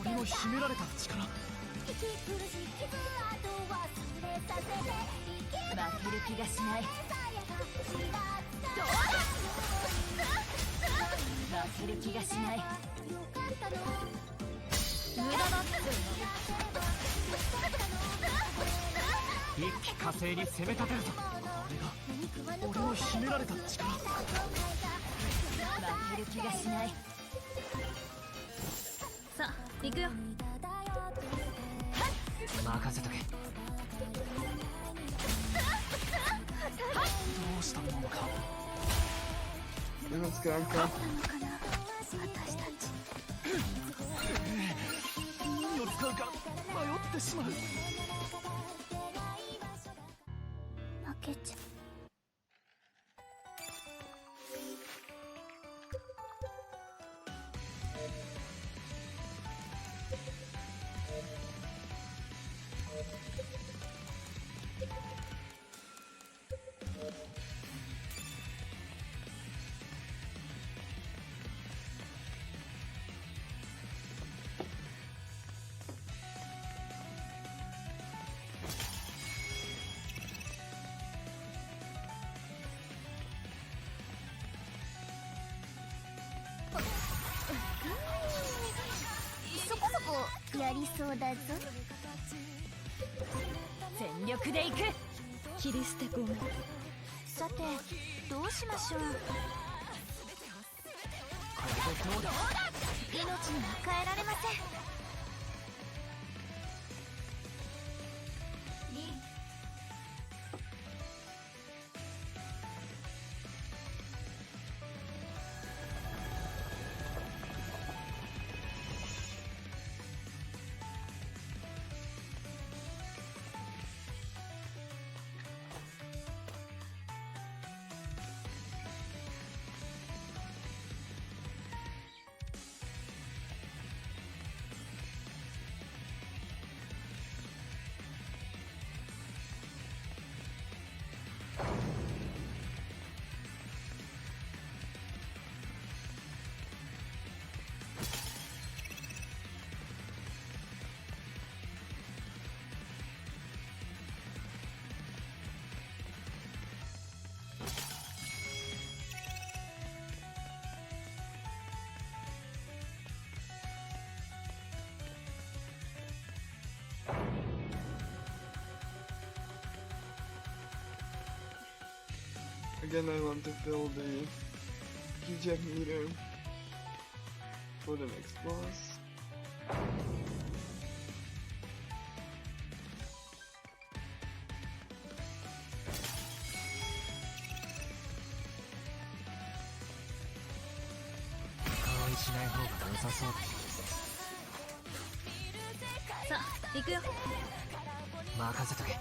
俺の秘められた力。負ける気がしない。負ける気がしない。無駄だって。一気火星に攻め立てるぞ。これが俺の秘められた力。負ける気がしない。さあ行くよ。任せとけ。どうしたものか。Let's go, Anka. 私たち何を使うか迷ってしまう。負けちゃう。そこそこやりそうだぞ。全力で行く。切り捨てごめん。さてどうしましょう。これでどうだ。命には変えられません。Again, I want to fill the keyjack meter for the next boss.顔しない方が良さそうだ。さあ行くよ。任せとけ。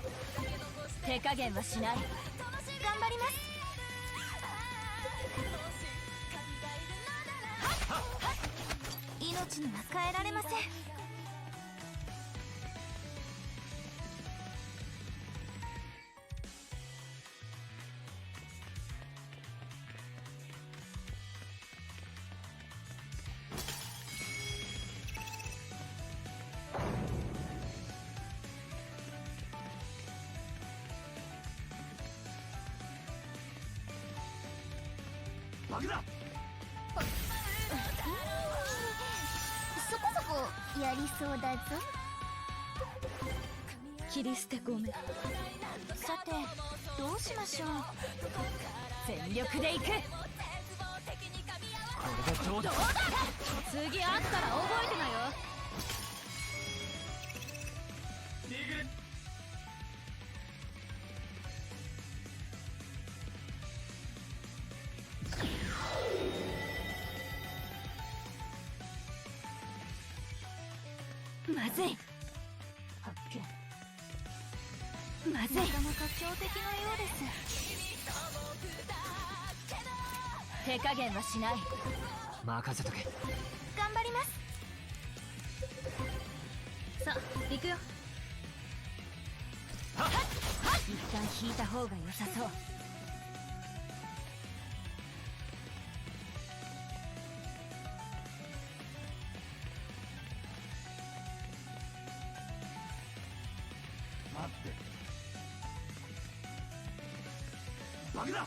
手加減はしない。頑張ります。命には変えられません。爆だ。そこそこやりそうだぞ。切り捨てごめん。さてどうしましょう。全力で行く。これでどうだ。次会ったら覚えてなよ。まずいまずい。なかなか強敵のようです。手加減はしない。任せとけ。頑張ります。さあ行くよ。一旦引いた方が良さそう。待ってバグだ。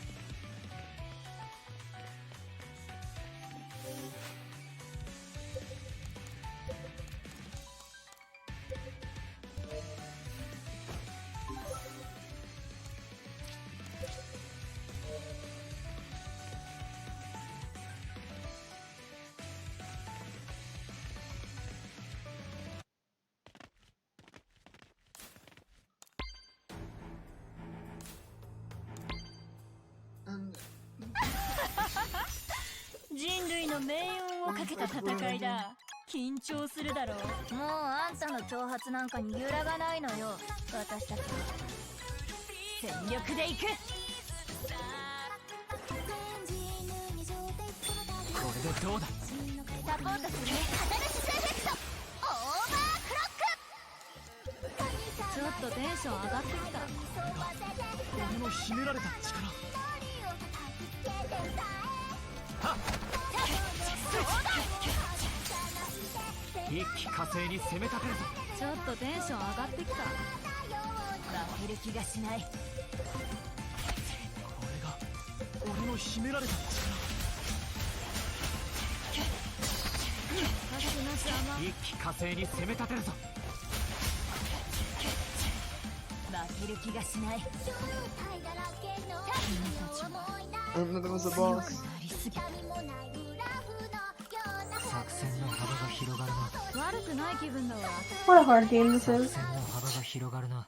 人類の命運をかけた戦いだ。緊張するだろう。もうあんたの挑発なんかに揺らがないのよ。私たちは全力で行く。これでどうだ。サポートするね。カタルシスエフェクトオーバークロック。ちょっとテンション上がってきた。俺の秘められた力。はっ一気火星に攻め立てるぞ。ちょっとテンション上がってきた。負ける気がしない。これが俺の秘められた力。一気火星に攻め立てるぞ。負ける気がしない。 And that was the boss. 作戦の幅が広がるな。悪くない気分だわ。 What a hard game this 作 is. 戦の幅が広がるな。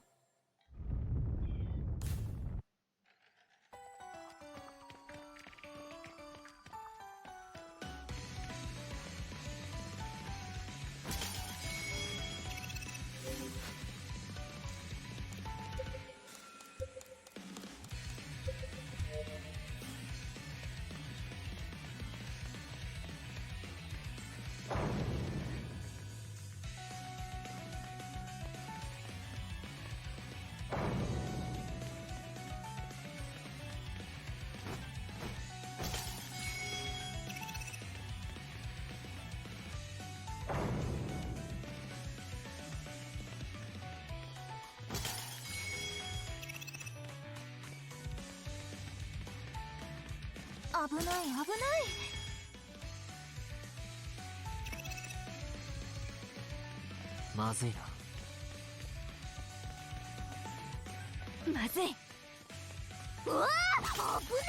危ない危ない。まずいな。まずい。うわー危ね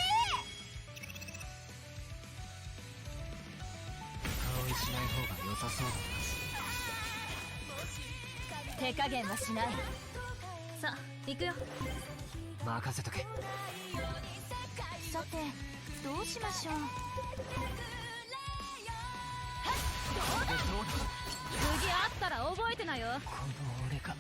顔にしない方が良さそうえ。手加減はしない。さあ行くよ。だな。任せとけ。さてどうしましょう。これでどうだ。次あったら覚えてなよ。この俺か。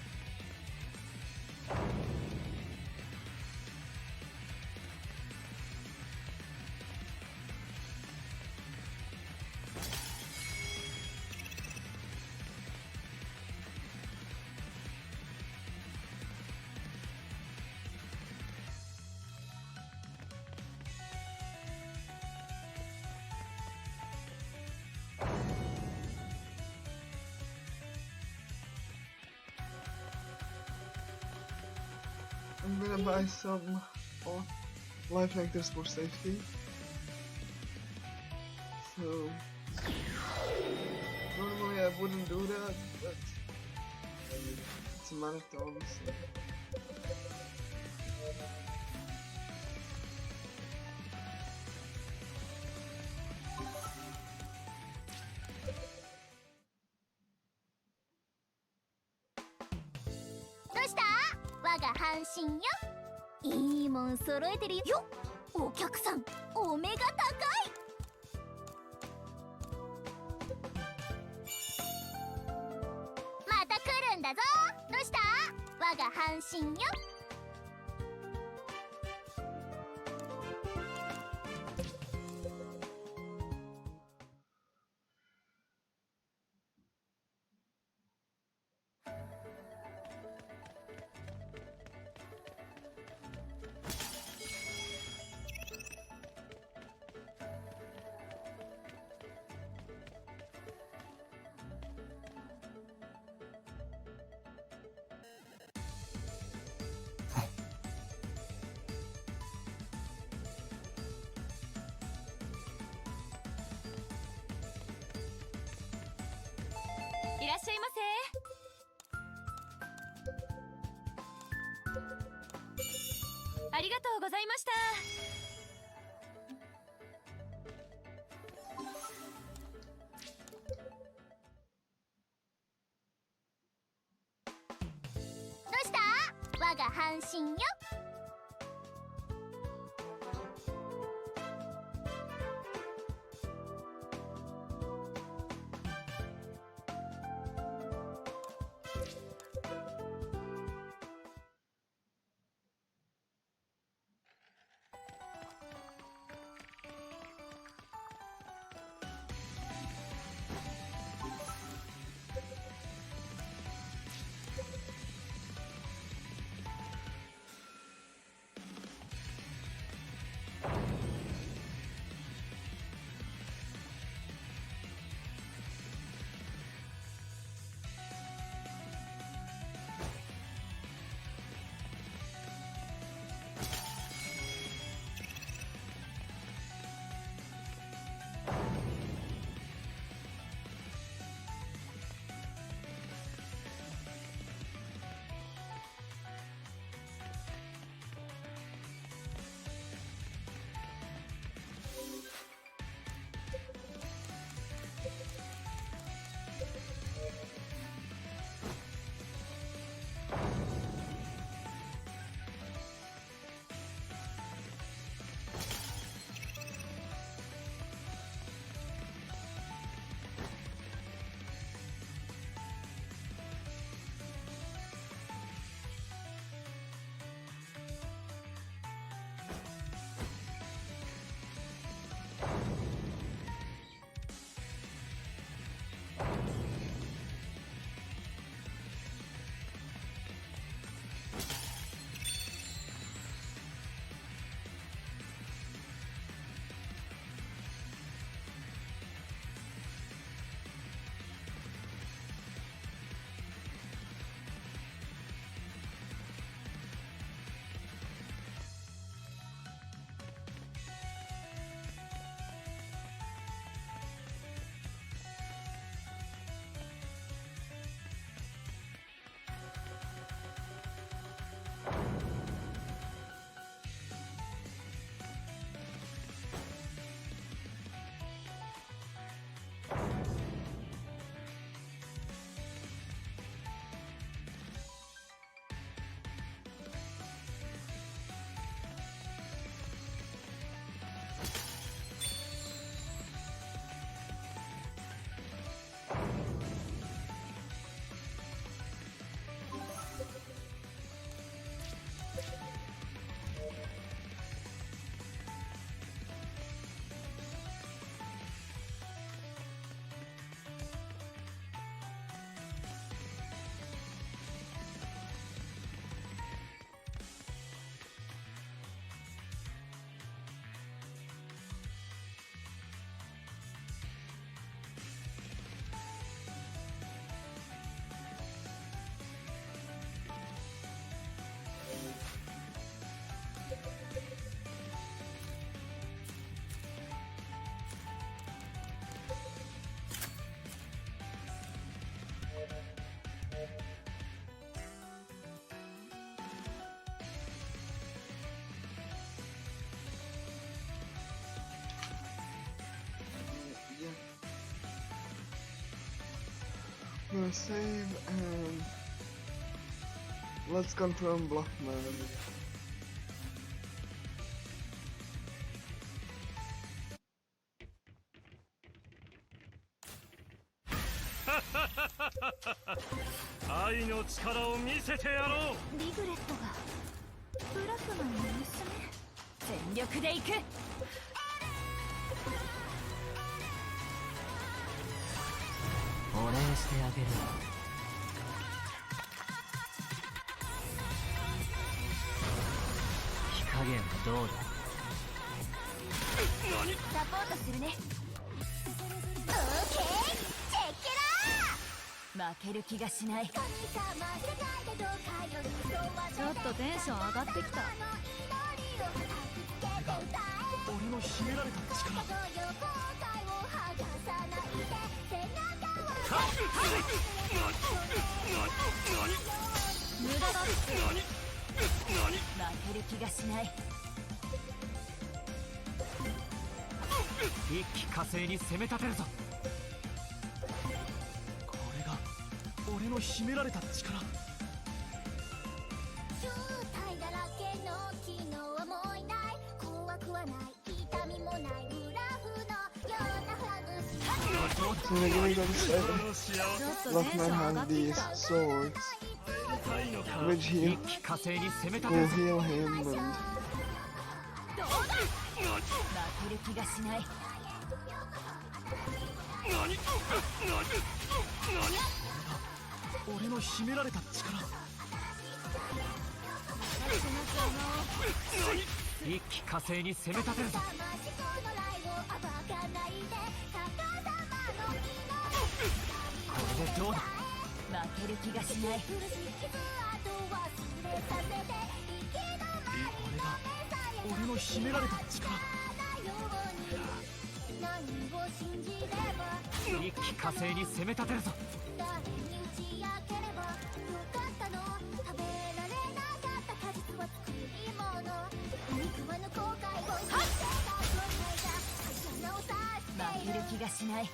I'm gonna buy some life nectars for safety. So normally I wouldn't do that, but it's a marathon, so. Yo! いいもん揃えてるよ。お客さんお目が高い。我が半身よ。いらっしゃいませ。ありがとうございました。どうした？我が半身よ。I'm gonna save and let's confirm block mode. 愛の力を見せてやろう。リグレットがブラックマンの娘。全力で行く。お礼してあげるわ。火加減はどうだ。サポートするね。オーケー、チェッケラー。負ける気がしない。神様世界でどうかよりそうはちょっとテンション上がってきた。俺の秘められた力。無駄だ。負ける気がしない。一気火星に攻め立てるぞ。これが俺の秘められた力。状態だらけの機能はもういない。怖くはない、痛みもない。ブラフのようなハグし So they're gonna go to 7. ちょっとテンシ Luckman ョン上が has ってき these た。 swords, which 一 heal 気火星に攻め立て will るぞ。 heal him and 負ける気がしない。俺の秘められた力。一気火星に攻め立てるぞ。これでどうだ。負ける気がしない。俺が俺の秘められた力。一気火星に攻め立てるぞ。負ける気がしない。ち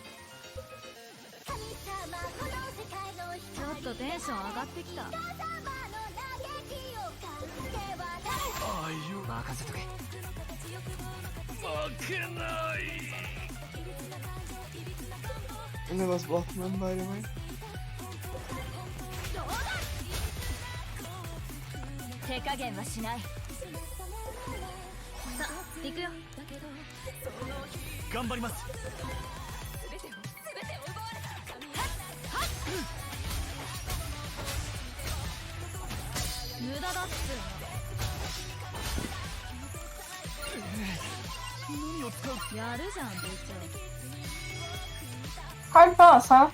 ょっとテンション上がってきた。任せとけ。負けない。 and it was Luckman, by the way. 手加減はしない。さあ行くよ。頑張ります。無駄だっ何を使う。つ。やるじゃん部長。 Hard boss, huh?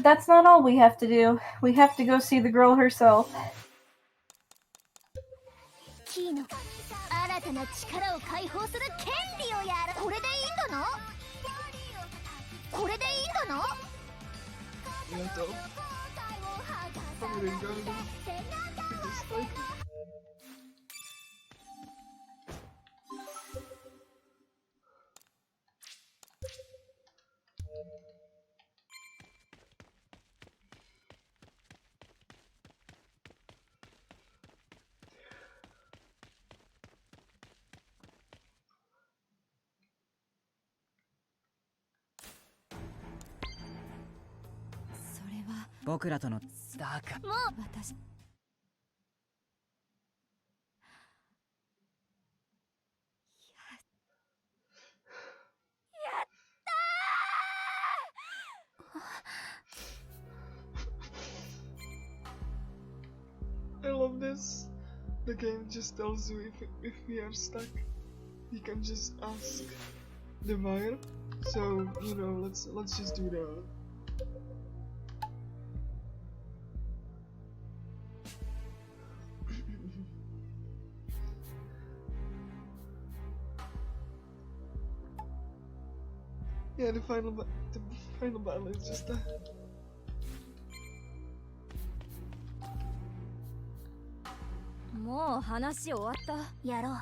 That's not all we have to do. We have to go see the girl herself. キーの新たな力を解放する権利をやる。これでいいんだな。これでいいんだな。 Yeah, so I'm gonna go to this fight. So 僕らとのだかもう私。I love this. The game just tells you if we are stuck, we can just ask the buyer. So you know, let's just do that. Yeah, the final battle is just that. もう話終わった。やろう。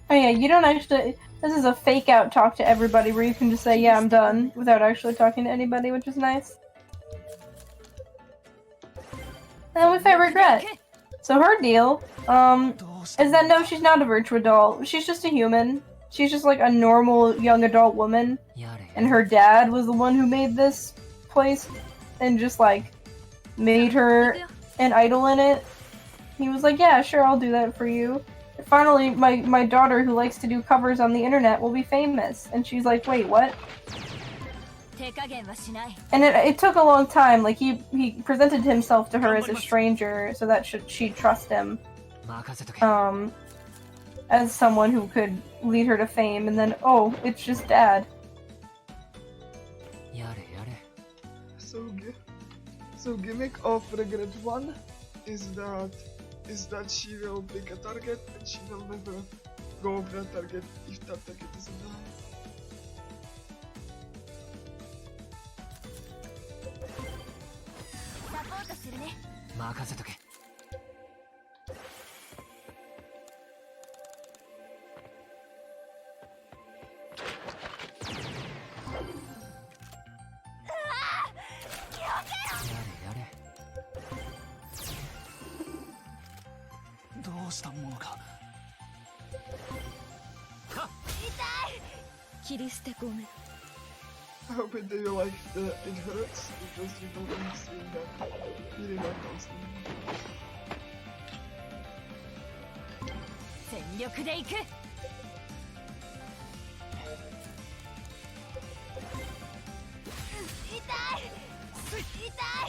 Oh yeah, you don't actually. This is a fake out talk to everybody where you can just say, yeah, I'm done, without actually talking to anybody, which is nice. And with I regret. So her deal, is that no, she's not a virtual doll. She's just a human. She's just like a normal young adult woman. And her dad was the one who made this place and just like made her an idol in it. He was like, yeah, sure, I'll do that for you. And finally, my daughter, who likes to do covers on the internet, will be famous. And she's like, wait, what? And it took a long time. Like, he presented himself to her as a stranger so that she'd trust him. As someone who could lead her to fame. And then, oh, it's just Dad. So gimmick of Regret 1 is that she will pick a target and she will never go over that target if that target isn't done. I hope do you like the it hurts because you don't understand that really not constantly. 全力でいく。痛い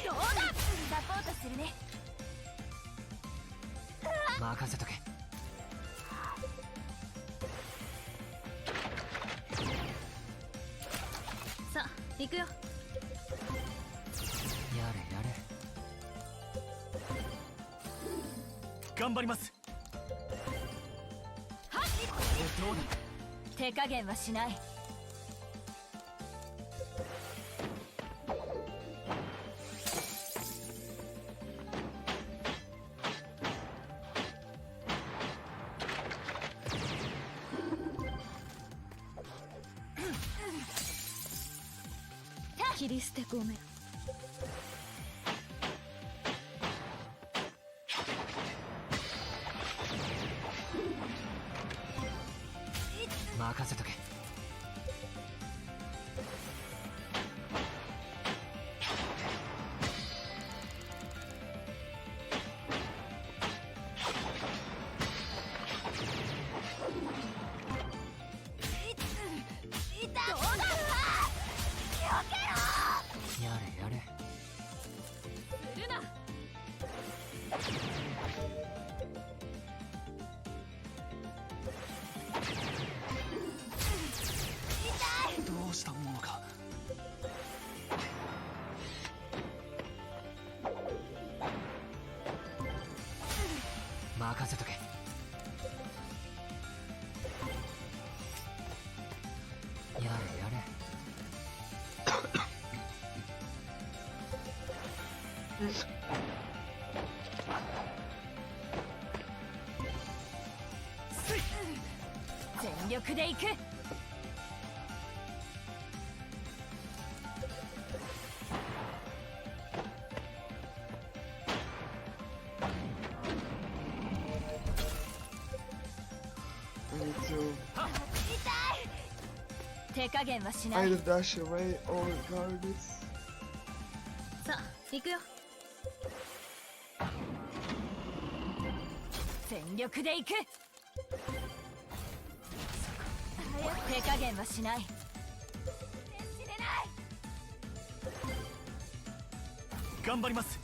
どうだサポートするね。任せとけ。さあ行くよ。やれやれ。頑張ります。はっどうだ。手加減はしない。切り捨てごめん。任せとけ。どうしたものか。任せとけ。やれやれ。全力でいく。手加減はしない。 Either dash away or guard it. さあ行くよ。全力でいく。手加減はしない。頑張ります。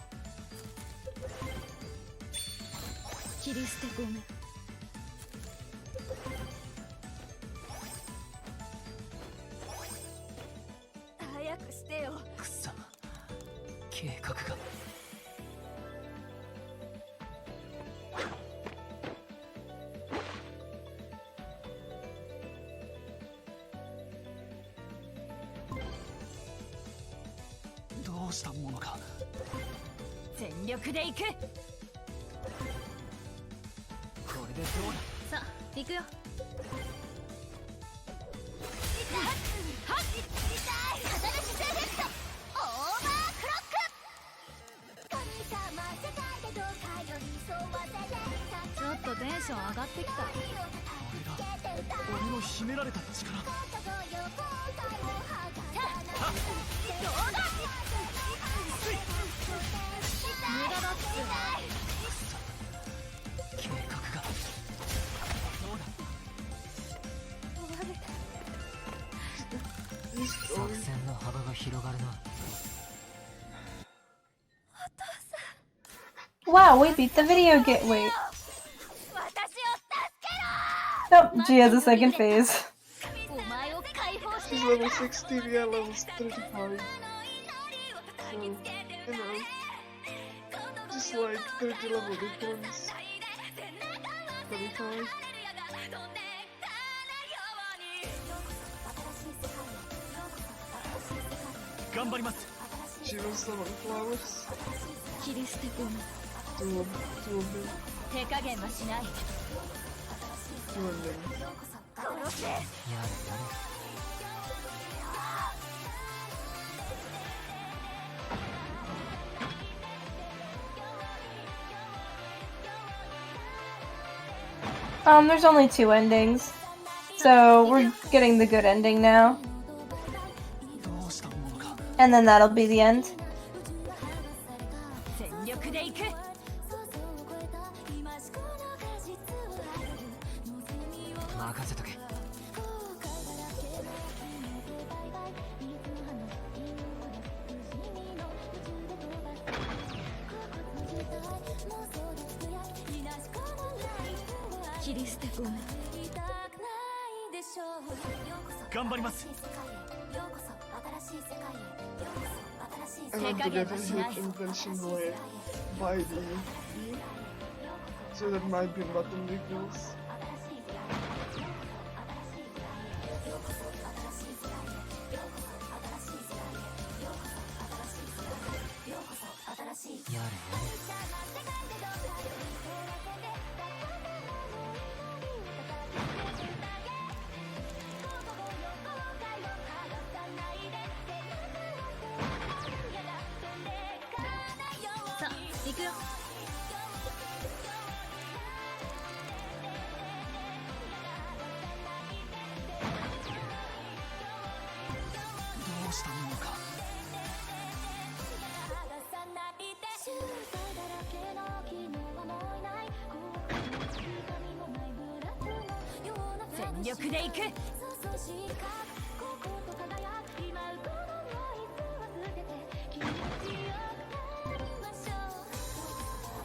切り捨てごめん。早く捨てよ。くそ、計画が。どうしたものか。全力でいく。これでどうだ。さあ行くよ。痛い。カタルシスエフェクトオーバークロック。ちょっとテンション上がってきた。これが俺の秘められた力。無駄だっ計画がどうだ。作戦の幅が広がるな。 Wow, we beat the video game. Wait. Oh, she has a second phase. お前を解放して She's level 16, yeah, level 35. So, you know, just like 30 level difference. 35. 頑張ります。 She was some flowers. 切り捨て込む。 Two of them. 手加減はしない。 Two of them. 殺せ。やれやれ。 There's only 2 endings. So we're getting the good ending now. どうしたものか。 And then that'll be the end. 全力で行く。 任せとけ。 切り捨て込む。頑張ります。 I want to get a huge invention by the E, so that my pin button refills.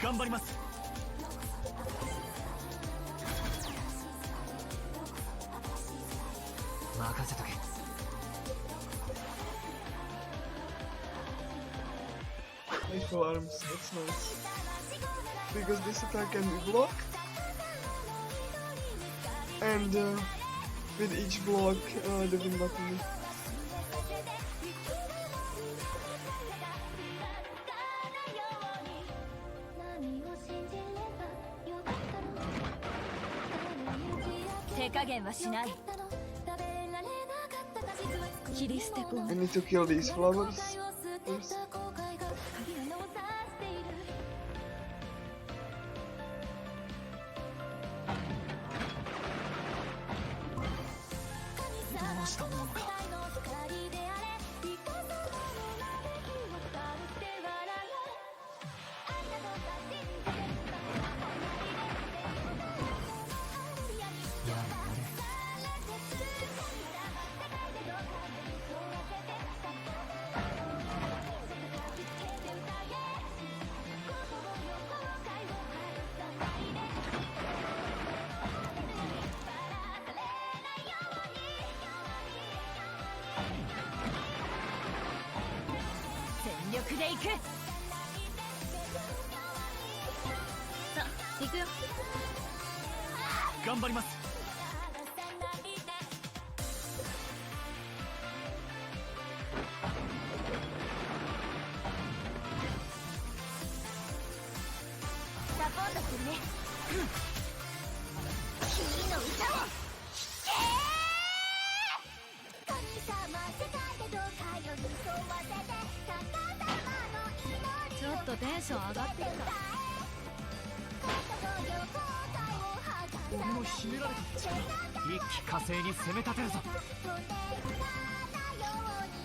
頑張ります。 任せとけ。 Playful arms, that's nice. Because this attack can be blocked. And with each block, the win button. I need to kill these flowers first.頑張ります。 ちょっとテンション上がってきた。俺の秘められた力、一気火星に攻め立てるぞ。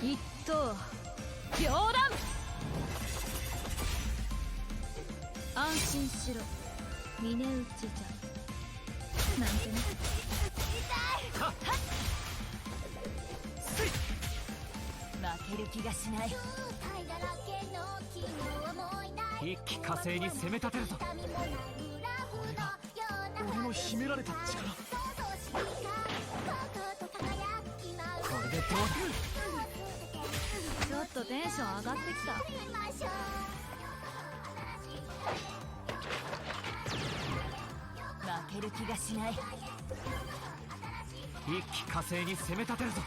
一刀両断。安心しろ、峰打ちじゃなんてね。はっ負ける気がしない。一気火星に攻め立てるぞ。俺の秘められた力、これでどうだ。ちょっとテンション上がってきた。負ける気がしない。一気火星に攻め立てるぞ。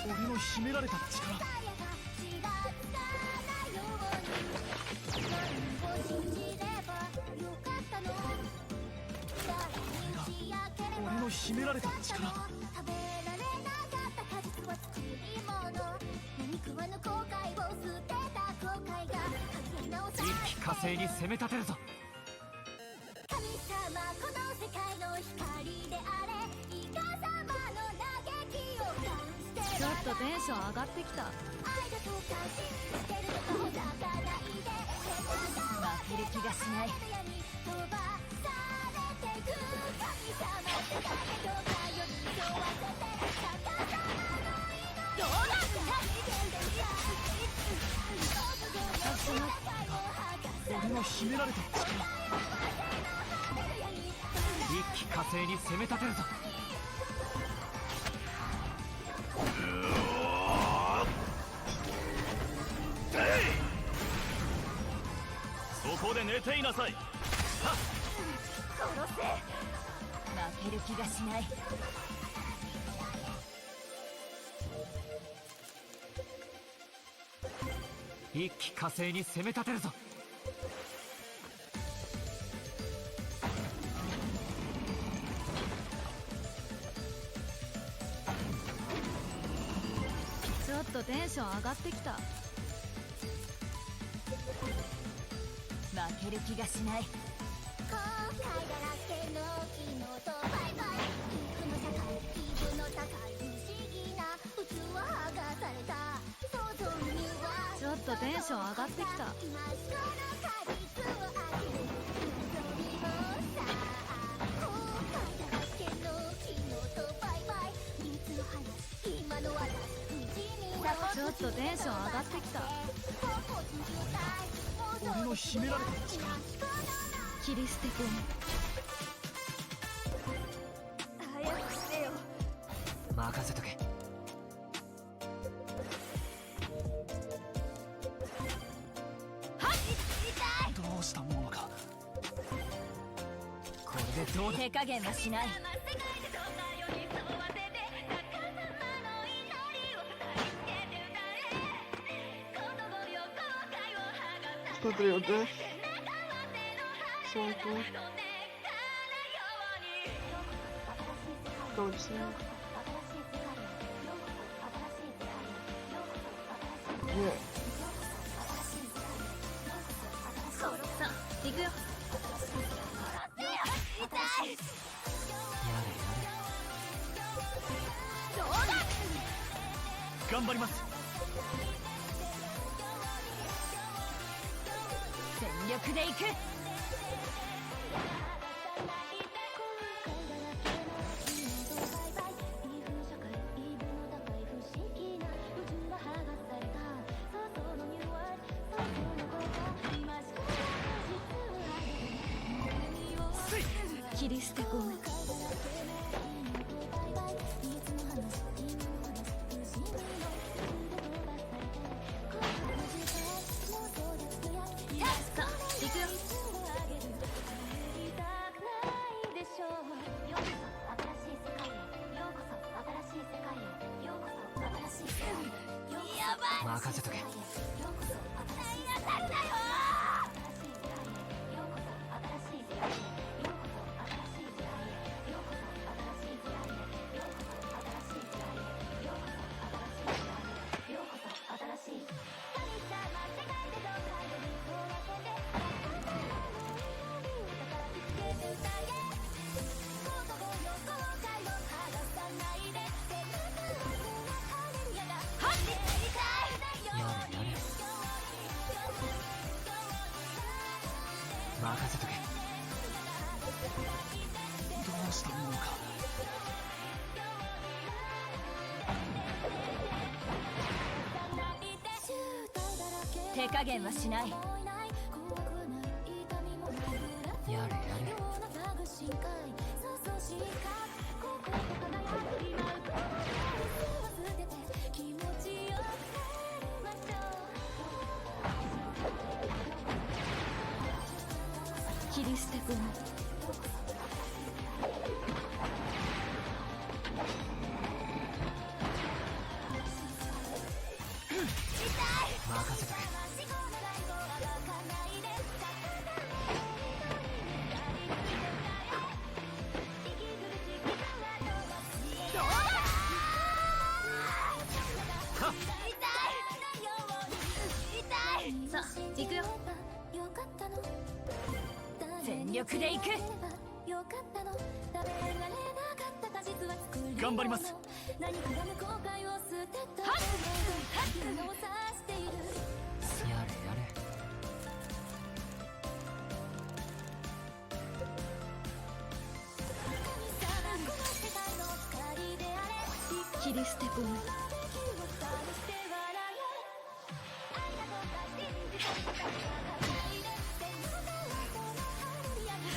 俺の秘められた力、俺の秘められた力、一気火星に攻め立てるぞ。ちょっとテンション上がってきた。負ける気がしない。どうだ。俺の秘められた力、一気火星に攻め立てるぞ。そこで寝ていなさい。殺せ。負ける気がしない。一気火星に攻め立てるぞ。ちょっとテンション上がってきた。負ける気がしない。ちょっとテンション上がってきた。ちょっとテンション上がってきた。俺の秘められた力、切り捨て君。早くしてよ。任せとけ。どうしたものか。これでどうだ。手加減はしない。Patriote. Słonko. Kończy. Nie. さあ行くよ。どうだ。頑張ります。全力で行く。切り捨て込む。さあ行くよ。任任せとけ。任せとけ。どうしたものか。手加減はしない。やれやれ。切り捨て君。任せとけ。さあ行くよ。全力で行く。頑張ります。何かが向こう側を捨てた。はっやれやれ。切り捨て君。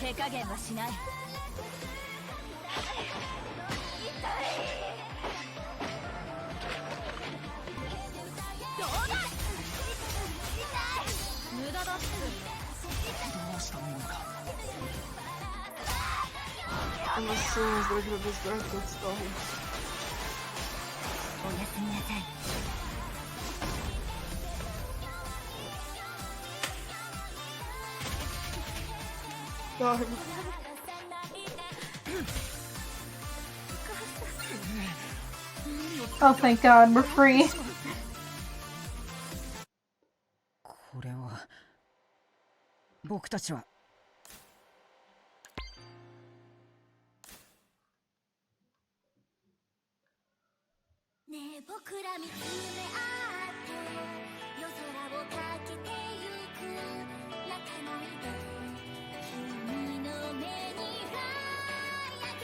手加減はしない。無駄だっつ。どうしたものか。And as soon as Caligula does that, that's done. おやすみなさい。Done. Oh, thank God, we're free. これは僕たちは。ねえ僕ら見つめ合って夜空をかけてゆく泣かないで君の目にフライアゲ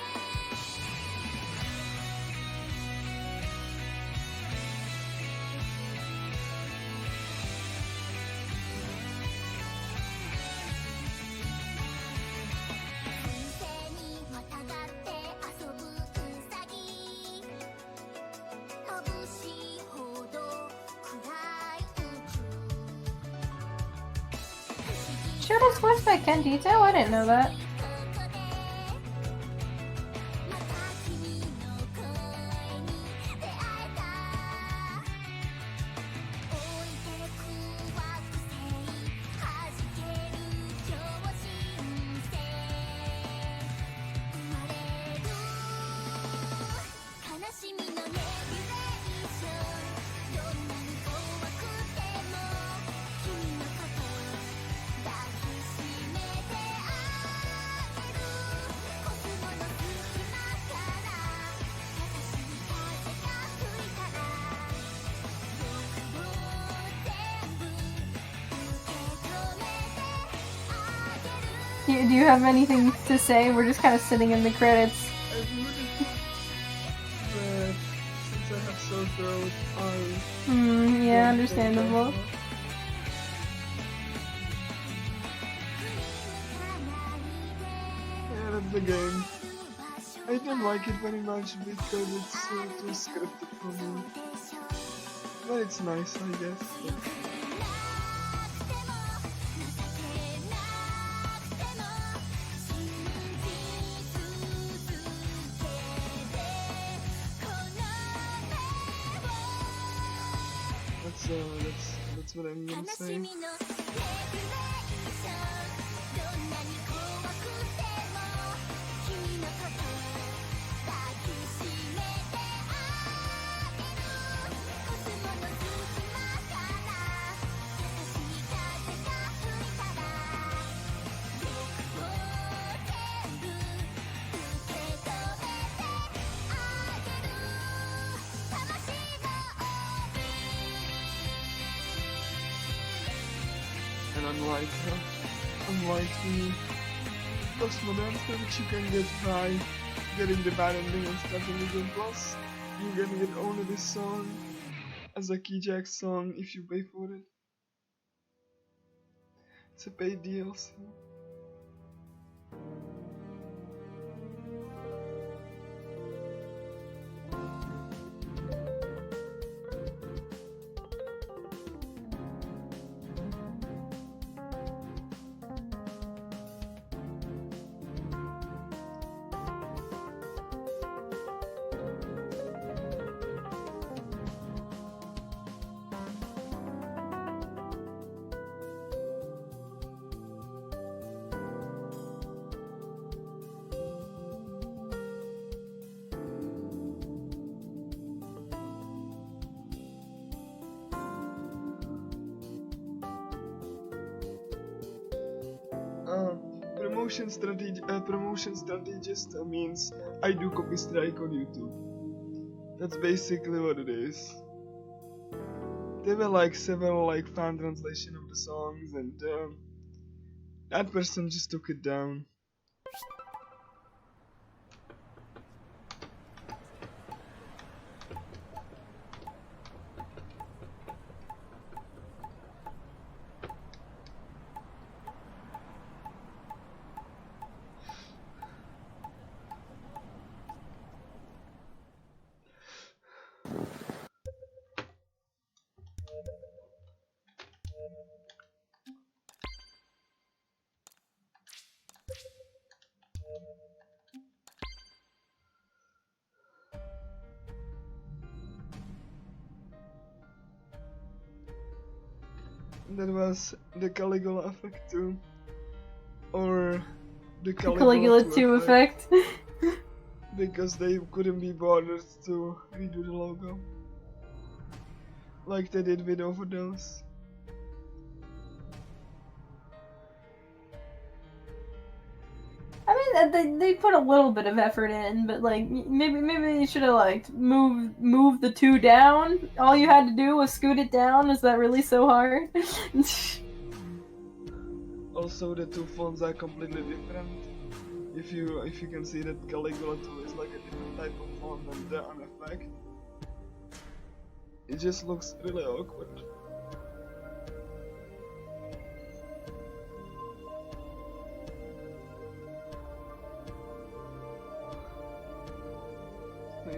水星にまたがって遊ぶウサギ眩しいほど暗い宇宙 Showed us voiced by Ken Detail? I didn't know that. また君の声に出会えた置いてく惑星弾ける超新星生まれる悲しみのネビュレーションどんなに怖くても君のこと抱きしめてあげるコスモの隙間から優しい風が吹いたら僕も全部受け止めてあげる Do you have anything to say? We're just kind of sitting in the credits. I really that since I have sore throat, Yeah, understandable. Yeah, that's the game. I don't like it very much because it's too scripted for me. But it's nice, I guess. Let's that's what I'm gonna say. And unlike the postmodern which you can get by getting the bad ending and starting the game plus, you're gonna get only this song as a Keyjack song if you pay for it. It's a paid DLC. Promotion strategist means I do copy strike on YouTube. That's basically what it is. There were like several like fan translation of the songs, and that person just took it down. That was the Caligula Effect too, or the Caligula 2 effect. Because they couldn't be bothered to redo the logo, like they did with Overdose. I mean, they put a little bit of effort in, but like maybe they should have like moved the 2 down. All you had to do was scoot it down. Is that really so hard? Also, the 2 fonts are completely different. If you can see that Caligula 2 is like a different type of font than the Effect. It just looks really awkward. Yeah.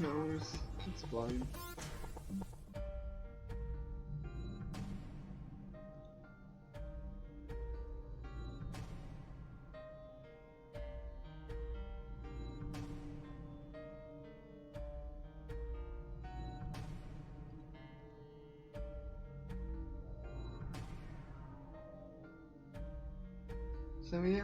No, it's fine. So yeah.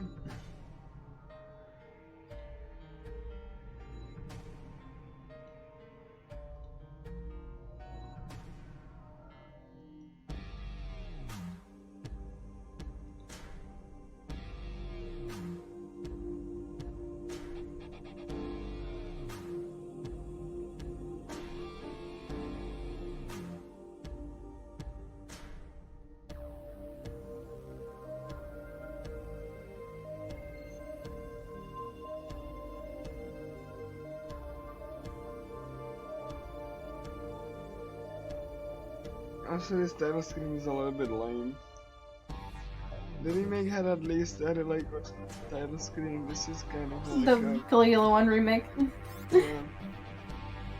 Also, this title screen is a little bit lame. The remake had at least a really good title screen. This is kind of like the Caligula 1 remake. Yeah.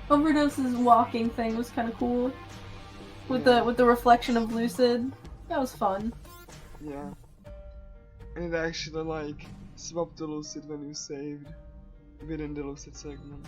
Overdose's walking thing was kind of cool. With Yeah. the reflection of Lucid. That was fun. Yeah. And it actually like swapped the Lucid when you saved within the Lucid segment.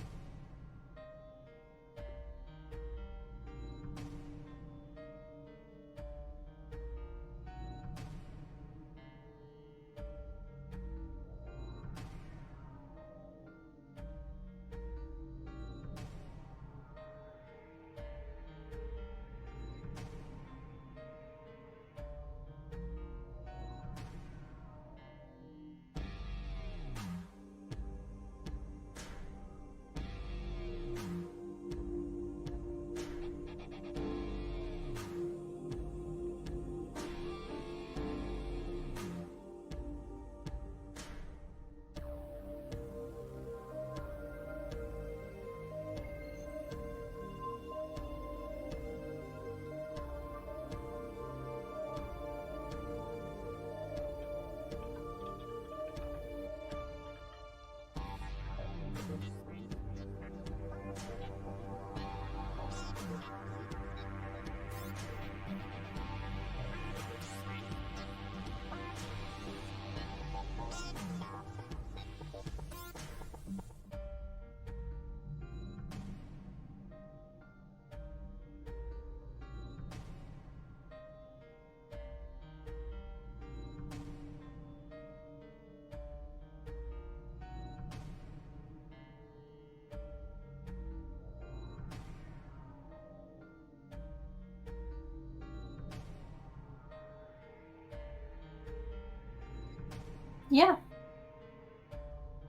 Yeah.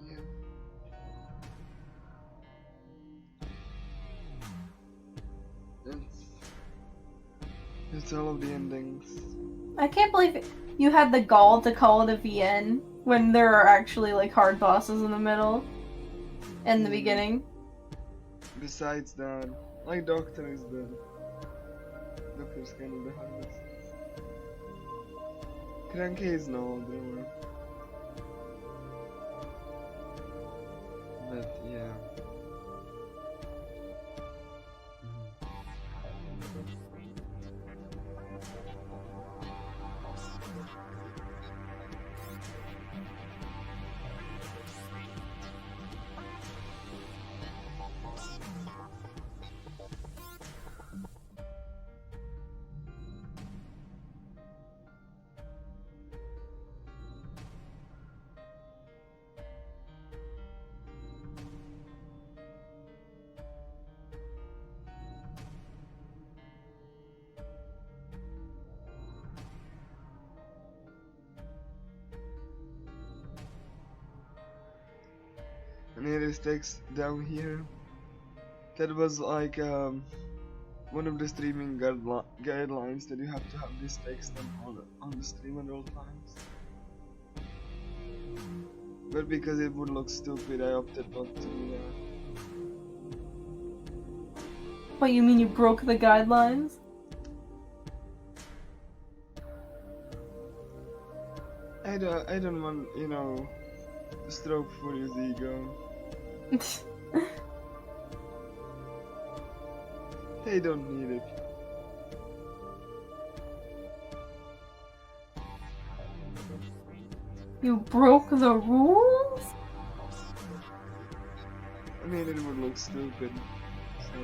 Yeah. It's all of the endings. I can't believe you had the gall to call it a VN when there are actually like hard bosses in the middle and the beginning. Besides that, like Doctor is the Doctor's kind of the hardest. Cranky is no drummer. But yeah. And here is text down here. That was like one of the streaming guidelines that you have to have this text on the stream at all times. But because it would look stupid, I opted not to do that. What, you mean you broke the guidelines? I don't want, you know, to stroke for his ego. They don't need it. You broke the rules? I mean, it would look stupid. So.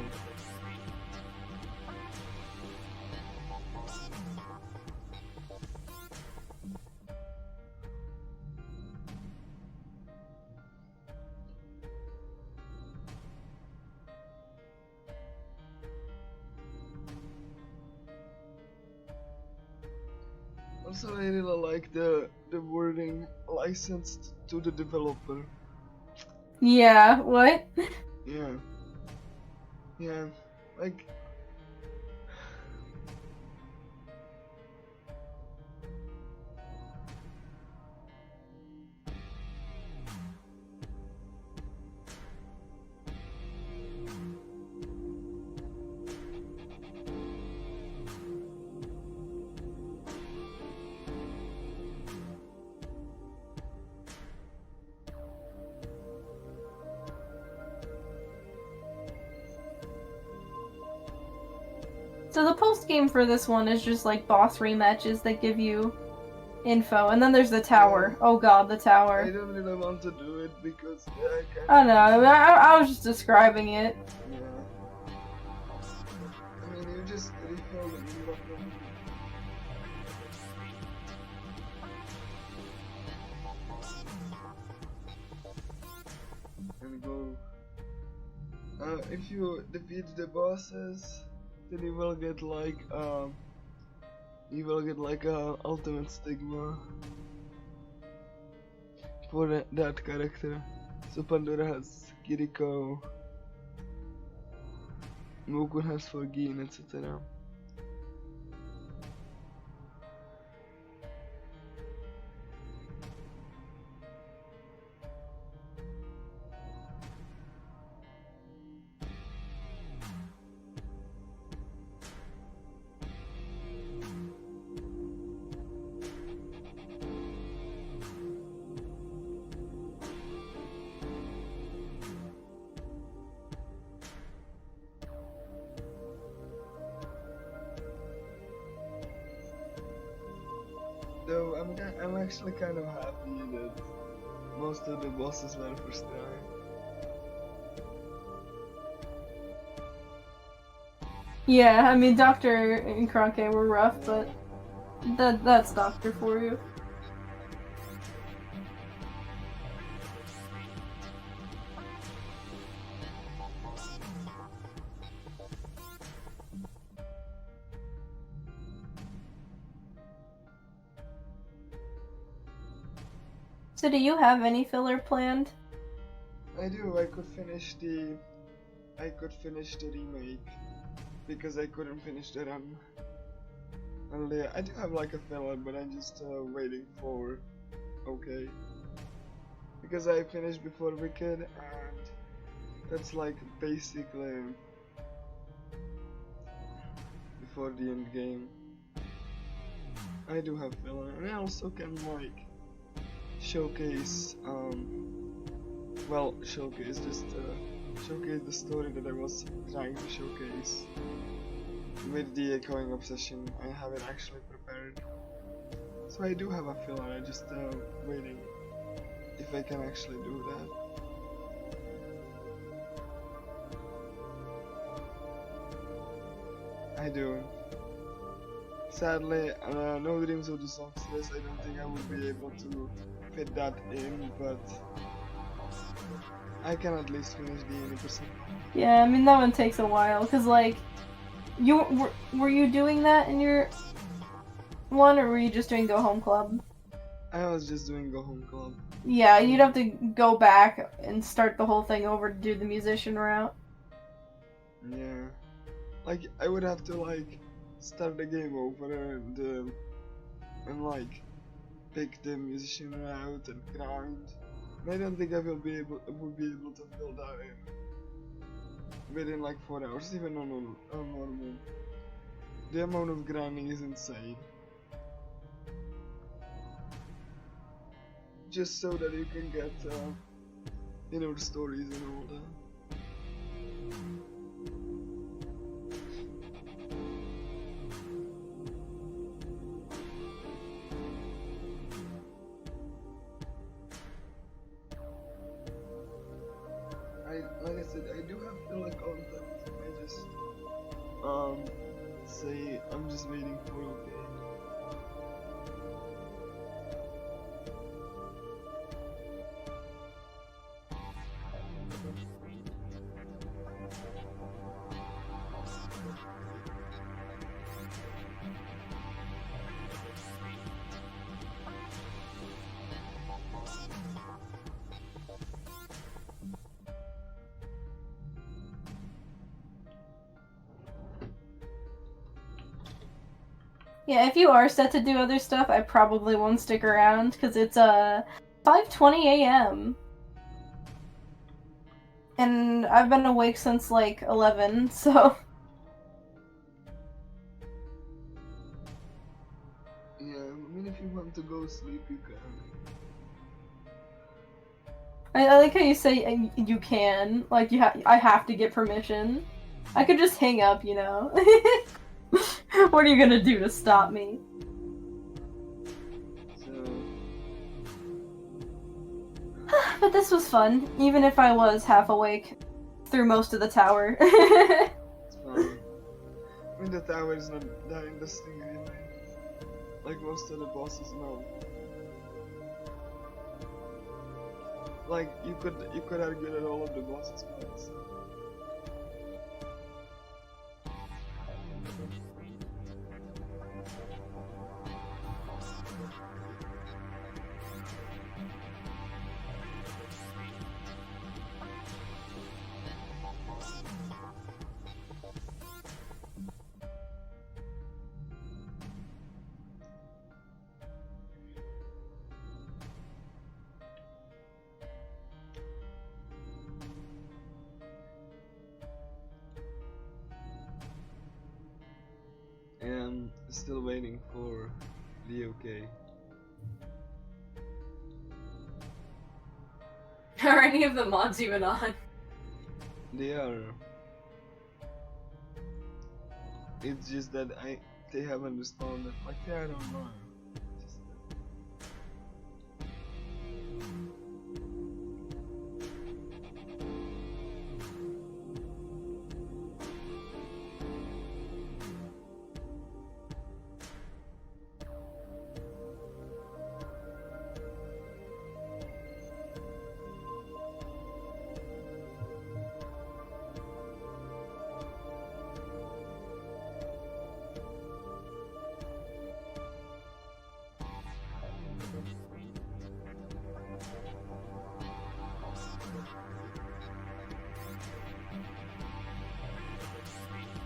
Also, I really like the wording licensed to the developer. Yeah, what? Yeah. Yeah, like... So the post game for this one is just like boss rematches that give you info, and then there's the tower. Oh god, the I tower. don't really want to do it because I can't. I know, I was just describing it. Yeah. I mean, you just refill the middle of them. And go. If you defeat the bosses, then you will get like a ultimate stigma for that character. So Pandora has Kiriko, Mukun has for Gin, etc. Though I'm actually kind of happy that most of the bosses were first try. Yeah, I mean, Doctor and Kronke were rough, but that's Doctor for you. So do you have any filler planned? I do. I could finish the remake because I couldn't finish the run. And I do have like a filler, but I'm just waiting for okay. Because I finished before Wicked, and that's like basically before the end game. I do have filler, and I also can like showcase showcase the story that I was trying to showcase with the echoing obsession. I have it actually prepared, so I do have a filler. I just waiting if I can actually do that. I do. Sadly, No Dreams of the Songstress, I don't think I would be able to fit that in, but I can at least finish the 80%. Yeah, I mean that one takes a while, cause like, were you doing that in your one, or were you just doing Go Home Club? I was just doing Go Home Club. Yeah, you'd have to go back and start the whole thing over to do the musician route. Yeah, like I would have to like start the game over and like pick the musician route and grind. And I don't think I would be able to fill that in within like 4 hours, even on normal. The amount of grinding is insane. Just so that you can get the stories and all that. Like I said, I do have filler content. I just say I'm just waiting for okay. Yeah, if you are set to do other stuff, I probably won't stick around, because it's 5:20 a.m. And I've been awake since like 11, so... Yeah, I mean if you want to go sleep you can. I like how you say you can, like I have to get permission. I could just hang up, you know? What are you gonna do to stop me? So But this was fun, even if I was half awake through most of the tower. it's fine. I mean, the tower is not that interesting anyway. Like most of the bosses now. Like you could argue that all of the bosses are so. And still waiting for the OK. Are any of the mods even on? They are. It's just that they haven't responded. Like they are online. Just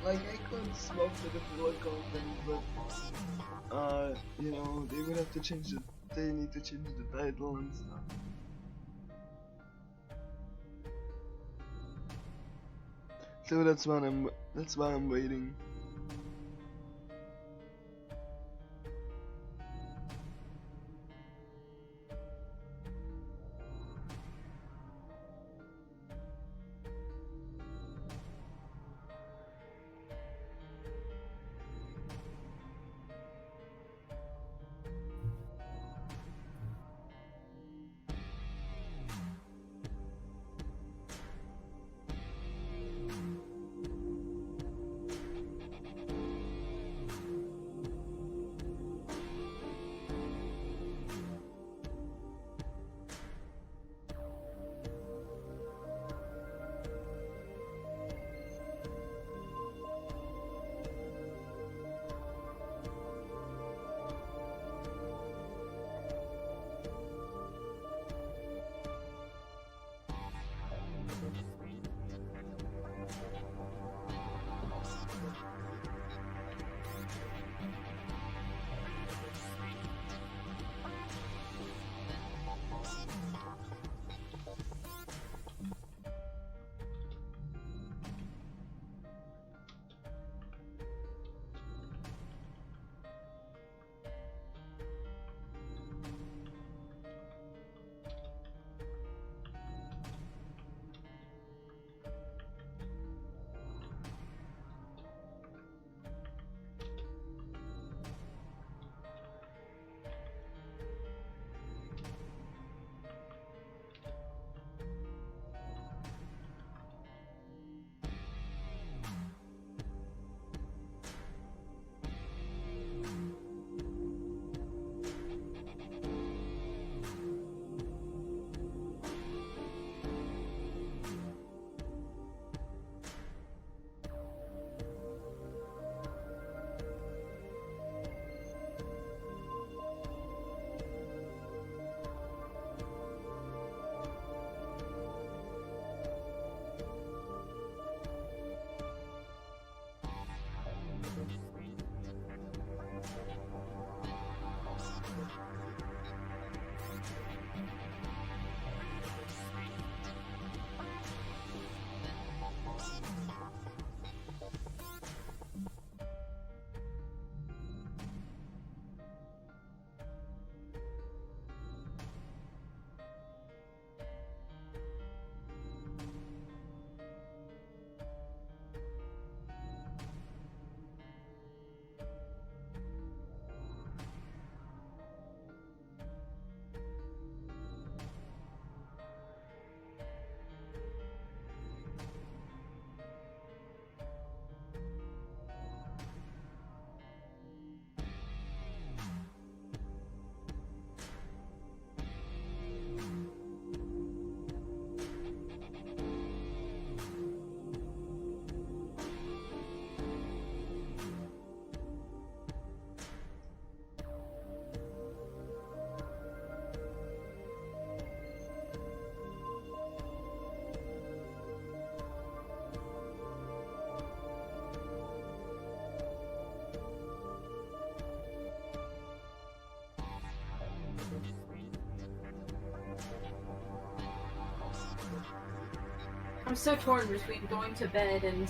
like I could swap to the filler content, but you know, they would have to change the. They need to change the title and stuff. So that's why I'm waiting. I'm so torn between going to bed and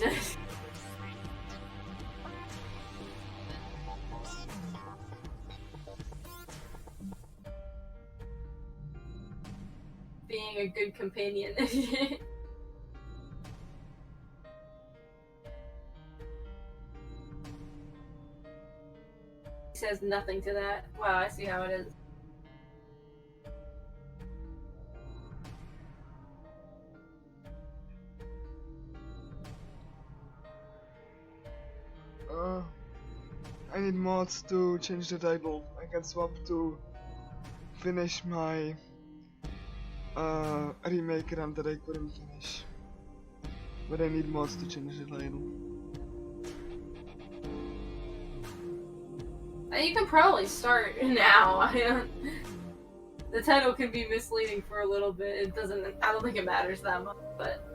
being a good companion. Says nothing to that. Wow, I see how it is. I need mods to change the title. I can swap to finish my remake run that I couldn't finish. But I need mods to change the title. You can probably start now. The title can be misleading for a little bit. It doesn't. I don't think it matters that much, but.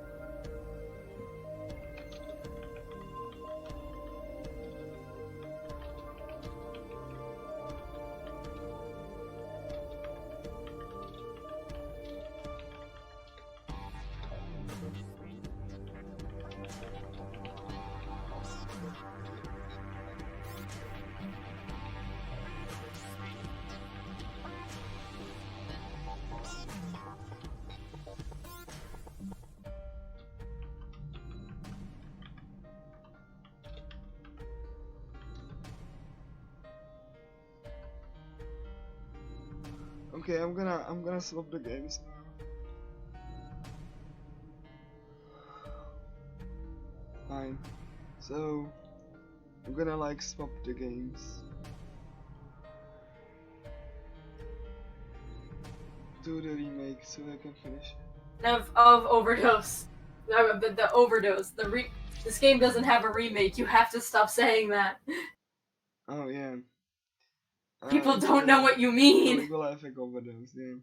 Okay, I'm gonna swap the games now. Fine. So I'm gonna like swap the games. Do the remake so I can finish it. Of Overdose. The Overdose. This game doesn't have a remake. You have to stop saying that. Oh yeah. People don't know what you mean. Caligula Effect Overdose, yeah.